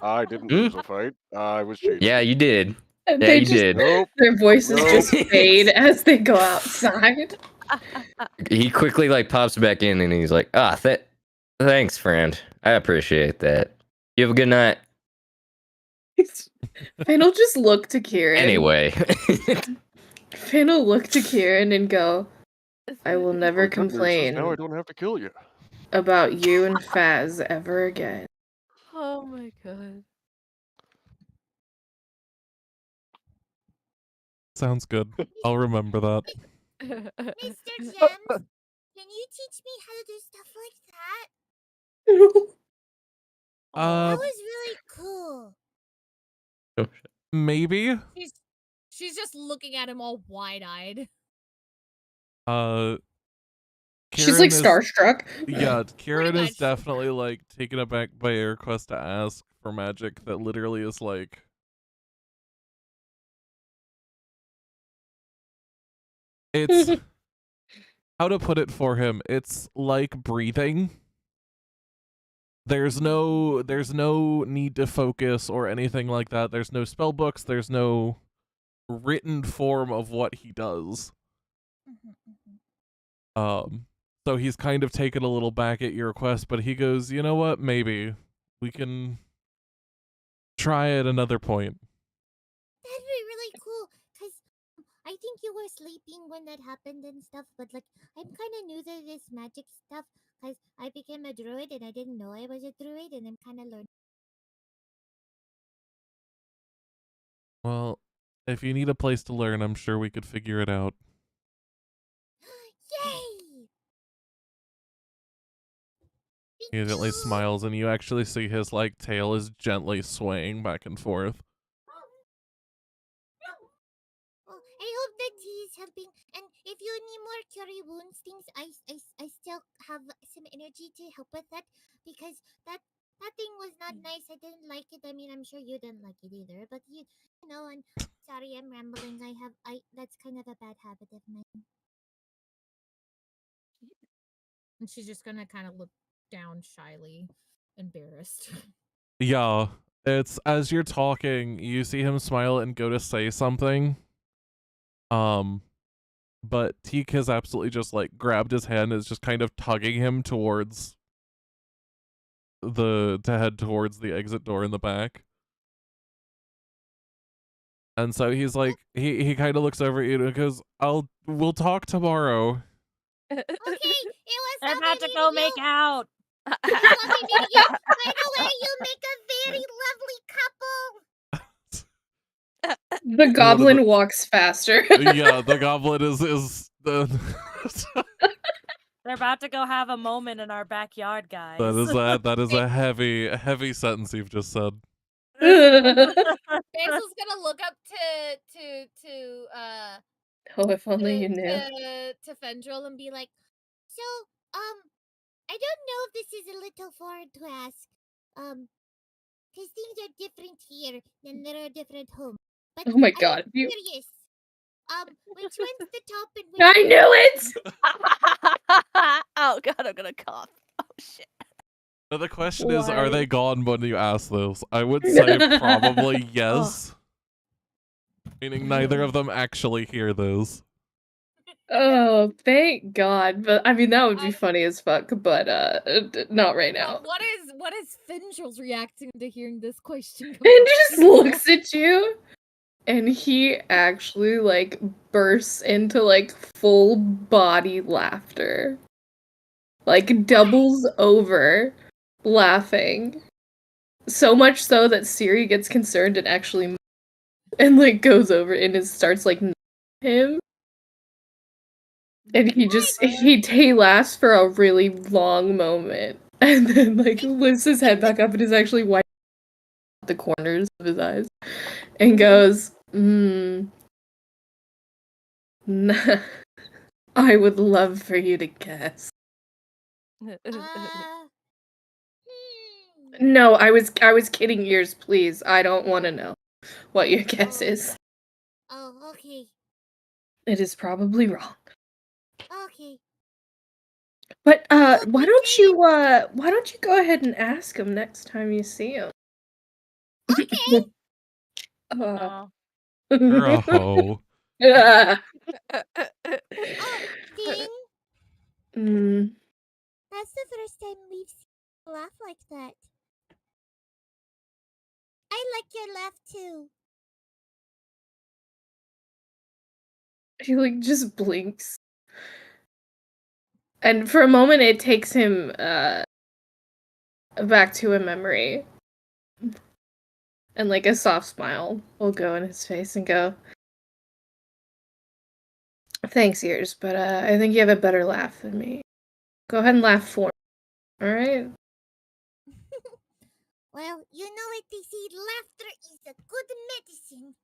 I didn't lose a fight. I was cheating. Yeah, you did. Yeah, They you just did. Nope. their voices Nope. just fade as they go outside. He quickly like pops back in and he's like, thanks, friend. I appreciate that. You have a good night." Finn will just look to Kieran. Anyway, Finn will look to Kieran and go, "I will never The good news is complain now I don't have to kill you. about you and Faz ever again." Oh my god. Sounds good. I'll remember that. Mr. Gems, can you teach me how to do stuff like that? That was really cool. Maybe. She's just looking at him all wide-eyed. She's like Kieran is- starstruck. Yeah, Kieran is much. definitely like taken aback by a request to ask for magic that literally is like it's how to put it for him. It's like breathing. There's no need to focus or anything like that. There's no spell books, there's no written form of what he does. So he's kind of taken a little back at your request, but he goes, "You know what? Maybe we can try at another point." That'd be really cool, because I think you were sleeping when that happened and stuff, but like, I'm kind of new to this magic stuff, because I became a druid and I didn't know I was a druid, and I'm kind of learning. Well, if you need a place to learn, I'm sure we could figure it out. Yay! He gently smiles, and you actually see his like tail is gently swaying back and forth. Well, I hope the tea is helping, and if you need more curry wounds things, I still have some energy to help with that, because that thing was not nice. I didn't like it. I mean, I'm sure you didn't like it either, but you know, and sorry, I'm rambling. That's kind of a bad habit of mine. And she's just gonna kind of look down shyly, embarrassed. Yeah, it's as you're talking, you see him smile and go to say something. But Teak has absolutely just like grabbed his hand and is just kind of tugging him towards to head towards the exit door in the back. And so he's like, he kind of looks over at you and goes, we'll talk tomorrow. Okay, it was They're lovely about to meeting go you. make out. It was lovely meeting you. By the way, you make a very lovely couple. The goblin walks faster. Yeah, the goblin is the They're about to go have a moment in our backyard, guys. That is a heavy sentence you've just said. Bansel's gonna look up Oh, if only you knew. to Fendril and be like, so, I don't know if this is a little foreign to ask, because things are different here than there are different homes. But Oh my I'm god. curious, which one's the top and which I knew it! Oh god, I'm gonna cough. Oh shit. But the question is, are Why? they gone when you ask those? I would say probably yes. Meaning neither of them actually hear those. Oh, thank God. But I mean, that would be funny as fuck, but not right now. what is Fendrill's reacting to hearing this question? And just looks at you, and he actually like bursts into like full body laughter. Like doubles over laughing. So much so that Siri gets concerned and actually and like goes over and starts like him. And he laughs for a really long moment, and then like lifts his head back up and is actually wiping the corners of his eyes, and goes, I would love for you to guess. No, I was kidding, ears, please. I don't want to know what your guess is. Oh, okay. It is probably wrong. Okay. But why don't you go ahead and ask him next time you see him? Okay. Aw. You're a hoe. Thing, Mm. that's the first time we've seen you laugh like that. I like your laugh too. He like just blinks. And for a moment it takes him back to a memory. And like a soft smile will go in his face and go, thanks, ears, but I think you have a better laugh than me. Go ahead and laugh for me. Alright? Well, you know what they say, laughter is a good medicine.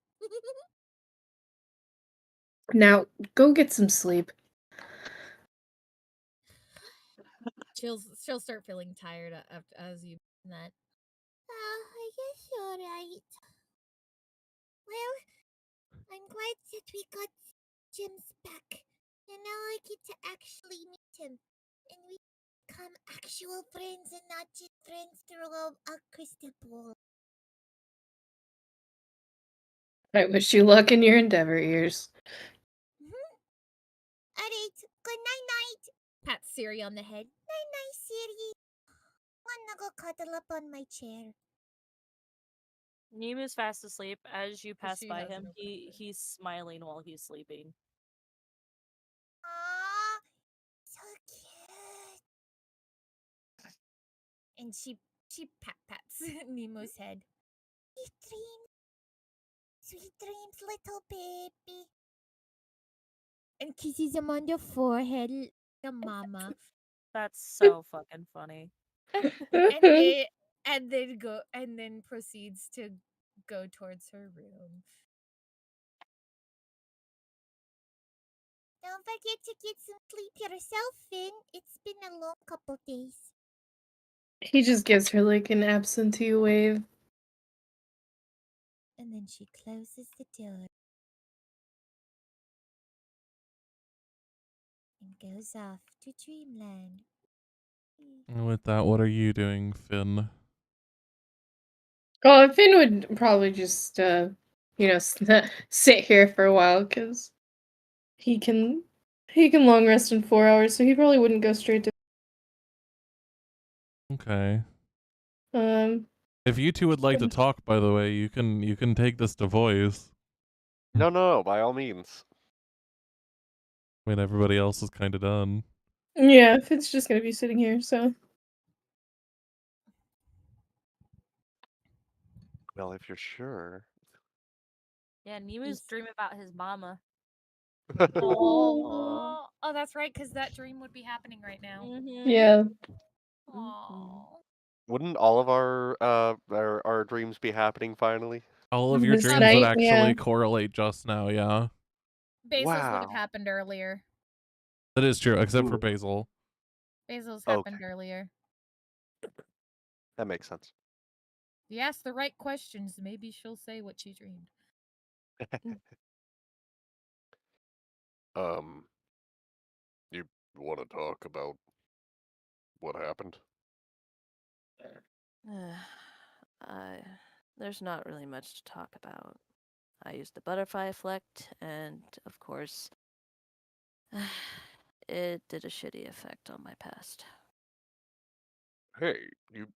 Now go get some sleep. She'll start feeling tired as you that. I guess you're right. Well, I'm glad that we got Jim's back. And now I get to actually meet him. And we become actual friends and not just friends through a crystal ball. I wish you luck in your endeavor, ears. Alright, good night. Pat Siri on the head. Night, Siri. Wanna go cuddle up on my chair. Nemu's fast asleep. As you pass she by has him, no he's smiling while he's sleeping. Aww, so cute. And she pats Nemo's head. Sweet dreams, little baby. And kisses him on the forehead, the mama. That's so fucking funny. and then proceeds to go towards her room. Don't forget to get some sleep yourself, Finn. It's been a long couple days. He just gives her like an absentee wave. And then she closes the door and goes off to dreamland. And with that, what are you doing, Finn? Oh, Finn would probably just, sit here for a while because he can long rest in 4 hours, so he probably wouldn't go straight to. Okay. If you two would like to talk, by the way, you can take this to voice. No, by all means. I mean, everybody else is kind of done. Yeah, Finn's just gonna be sitting here, so. Well, if you're sure. Yeah, Nemu's dreaming about his mama. Oh, that's right, because that dream would be happening right now. Mm-hmm. Yeah. Oh. Wouldn't all of our dreams be happening finally? All of your This dreams would night, actually yeah. correlate just now, yeah. Basil's would have Wow. happened earlier. That is true, except for Ooh. Basil. Basil's Okay. happened earlier. That makes sense. If you ask the right questions, maybe she'll say what she dreamed. You want to talk about what happened? There's not really much to talk about. I used the butterfly effect, and of course, it did a shitty effect on my past. Hey,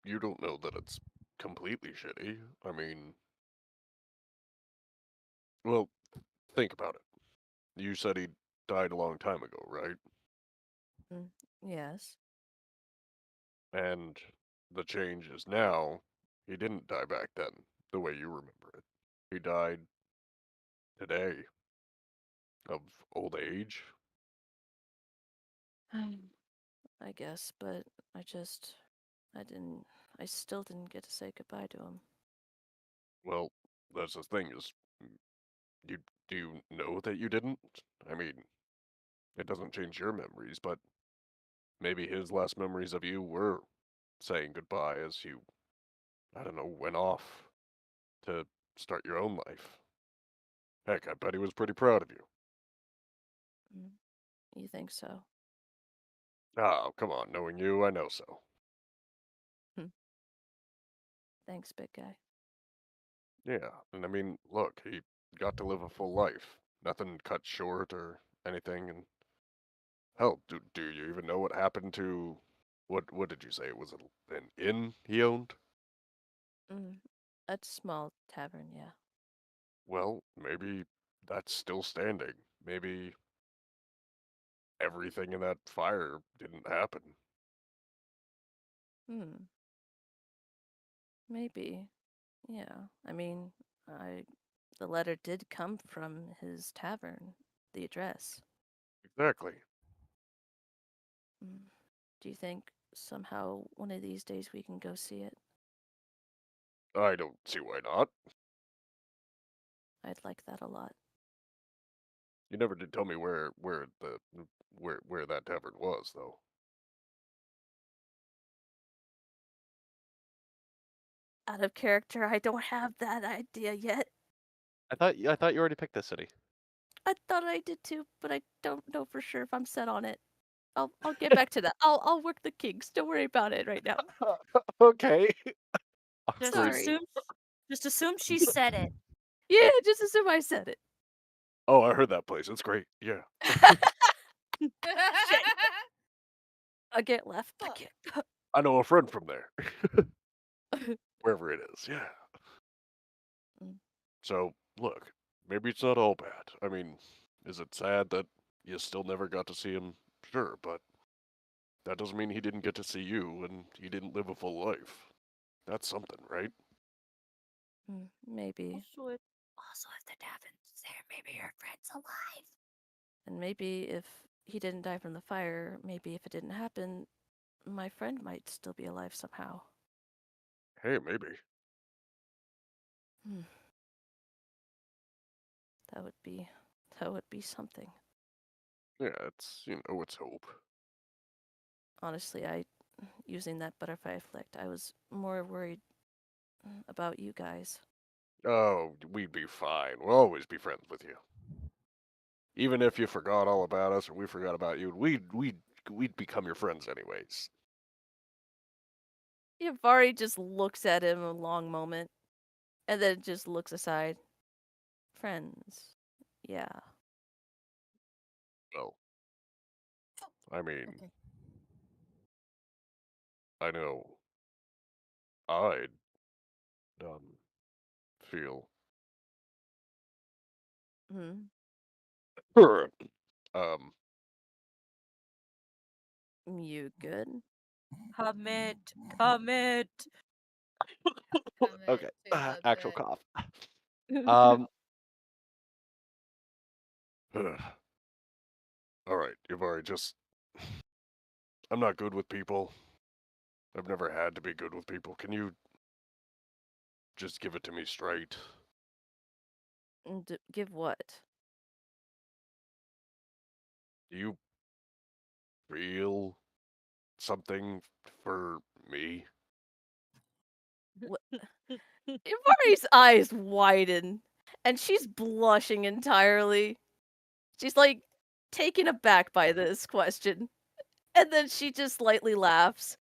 you don't know that it's completely shitty. I mean, well, think about it. You said he died a long time ago, right? Yes. And the change is now he didn't die back then, the way you remember it. He died today of old age. I guess, but I still didn't get to say goodbye to him. Well, that's the thing is, you do you know that you didn't? I mean, it doesn't change your memories, but maybe his last memories of you were saying goodbye as you, I don't know, went off to start your own life. Heck, I bet he was pretty proud of you. You think so? Oh, come on, knowing you, I know so. Thanks, big guy. Yeah, and I mean, look, he got to live a full life. Nothing cut short or anything, and hell, do you even know what happened to what did you say? It was an inn he owned? A small tavern, yeah. Well, maybe that's still standing. Maybe everything in that fire didn't happen. Maybe. Yeah. I mean, the letter did come from his tavern, the address. Exactly. Do you think somehow one of these days we can go see it? I don't see why not. I'd like that a lot. You never did tell me where that tavern was, though. Out of character, I don't have that idea yet. I thought you already picked this city. I thought I did too, but I don't know for sure if I'm set on it. I'll get back to that. I'll work the kinks. Don't worry about it right now. Okay. Sorry. Just assume she said it. Yeah, just assume I said it. Oh, I heard that place. It's great. Yeah. Shit. I get left. I can't. I know a friend from there. Wherever it is, yeah. So, look, maybe it's not all bad. I mean, is it sad that you still never got to see him? Sure, but that doesn't mean he didn't get to see you and he didn't live a full life. That's something, right? Maybe. Also, if the tavern's there, maybe your friend's alive. And maybe if he didn't die from the fire, maybe if it didn't happen, my friend might still be alive somehow. Hey, maybe. That would be something. Yeah, it's hope. Honestly, using that butterfly effect, I was more worried about you guys. Oh, we'd be fine. We'll always be friends with you. Even if you forgot all about us or we forgot about you, we'd become your friends anyways. Yavari just looks at him a long moment, and then just looks aside. Friends. Yeah. Well, I mean, Okay. I know I'd feel um You good? Commit. okay, To the actual bit. cough. Um Alright, Yavari, just... I'm not good with people. I've never had to be good with people. Can you just give it to me straight? Give what? Do you feel something for me? What? Ivari's eyes widen, and she's blushing entirely. She's like taken aback by this question, and then she just lightly laughs.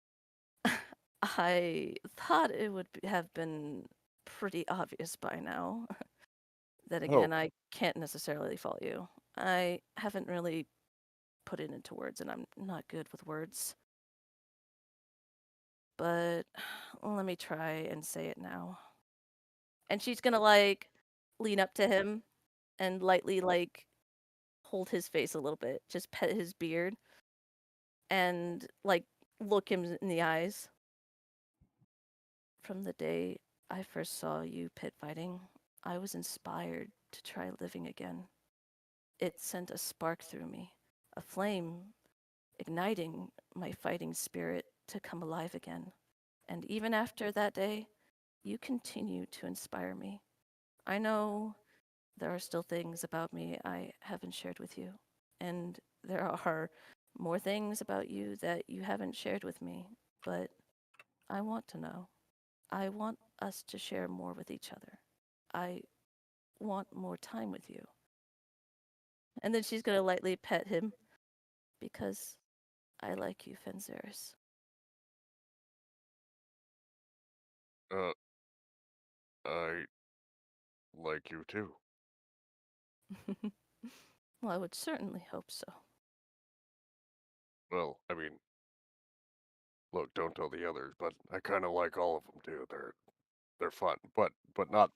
I thought it would have been pretty obvious by now. Then again, I can't necessarily fault you. I haven't really put it into words, and I'm not good with words. But let me try and say it now. And she's gonna like lean up to him and lightly like hold his face a little bit, just pet his beard and like look him in the eyes. From the day I first saw you pit fighting, I was inspired to try living again. It sent a spark through me, a flame igniting my fighting spirit to come alive again. And even after that day, you continue to inspire me. I know there are still things about me I haven't shared with you, and there are more things about you that you haven't shared with me, but I want to know. I want us to share more with each other. I want more time with you. And then she's gonna lightly pet him because I like you, Fenzeris. I like you too. Well, I would certainly hope so. Well, I mean, look, don't tell the others, but I kind of like all of them too. They're fun, but not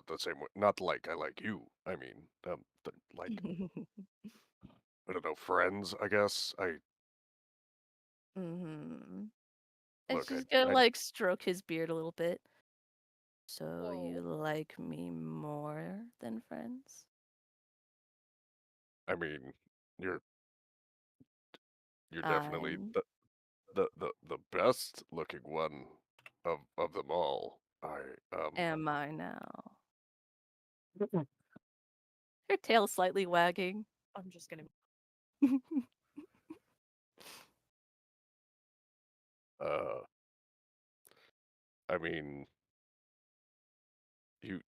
the same way. Not like I like you. I mean, like I don't know, friends. I guess Mm-hmm. And look. she's gonna I like stroke his beard a little bit. So you like me more than friends? I mean, you're definitely I'm. the best looking one of them all. Am I now? Her tail slightly wagging. I'm just gonna. uh I mean, you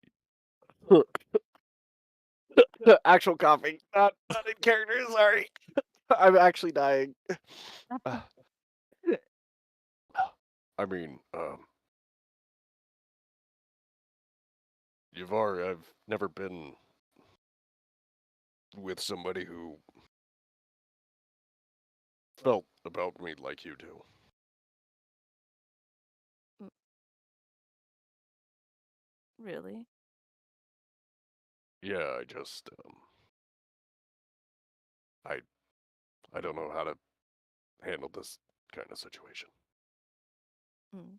actual coughing, not in character. Sorry, I'm actually dying. I mean, Yavar, I've never been with somebody who felt about me like you do. Really? Yeah, I just I don't know how to handle this kind of situation. Mm.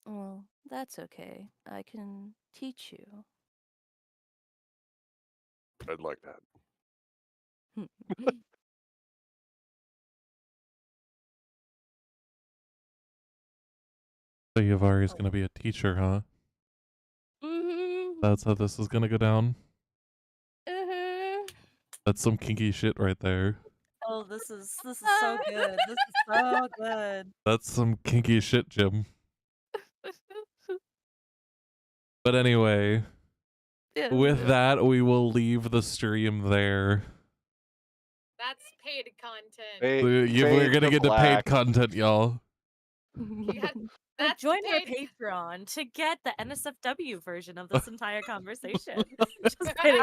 Well, that's okay. I can teach you. I'd like that. So Yavari's gonna be a teacher, huh? Mm-hmm. That's how this is gonna go down. Mm-hmm. That's some kinky shit right there. Oh, this is so good. This is so good. That's some kinky shit, Jim. But anyway, Yeah. with that, we will leave the stream there. That's paid content. We're Fade gonna to get to black. paid content, y'all. You got But that's join our paid. Patreon to get the NSFW version of this entire conversation. Just kidding.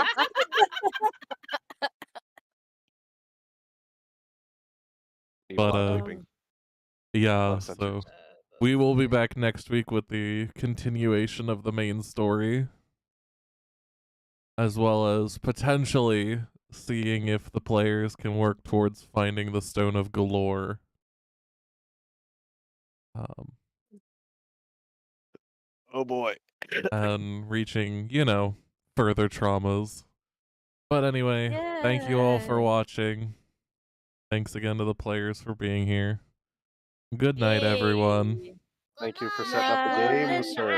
Need a But lot of bleeping. yeah, of censors. so we will be back next week with the continuation of the main story, as well as potentially seeing if the players can work towards finding the Stone of Galore. Oh boy. And reaching, further traumas. But anyway, thank you all for Yay. watching. Thanks again to the players for being here. Good night, everyone. Yay. Thank you for Good setting up the night. game, Good sir.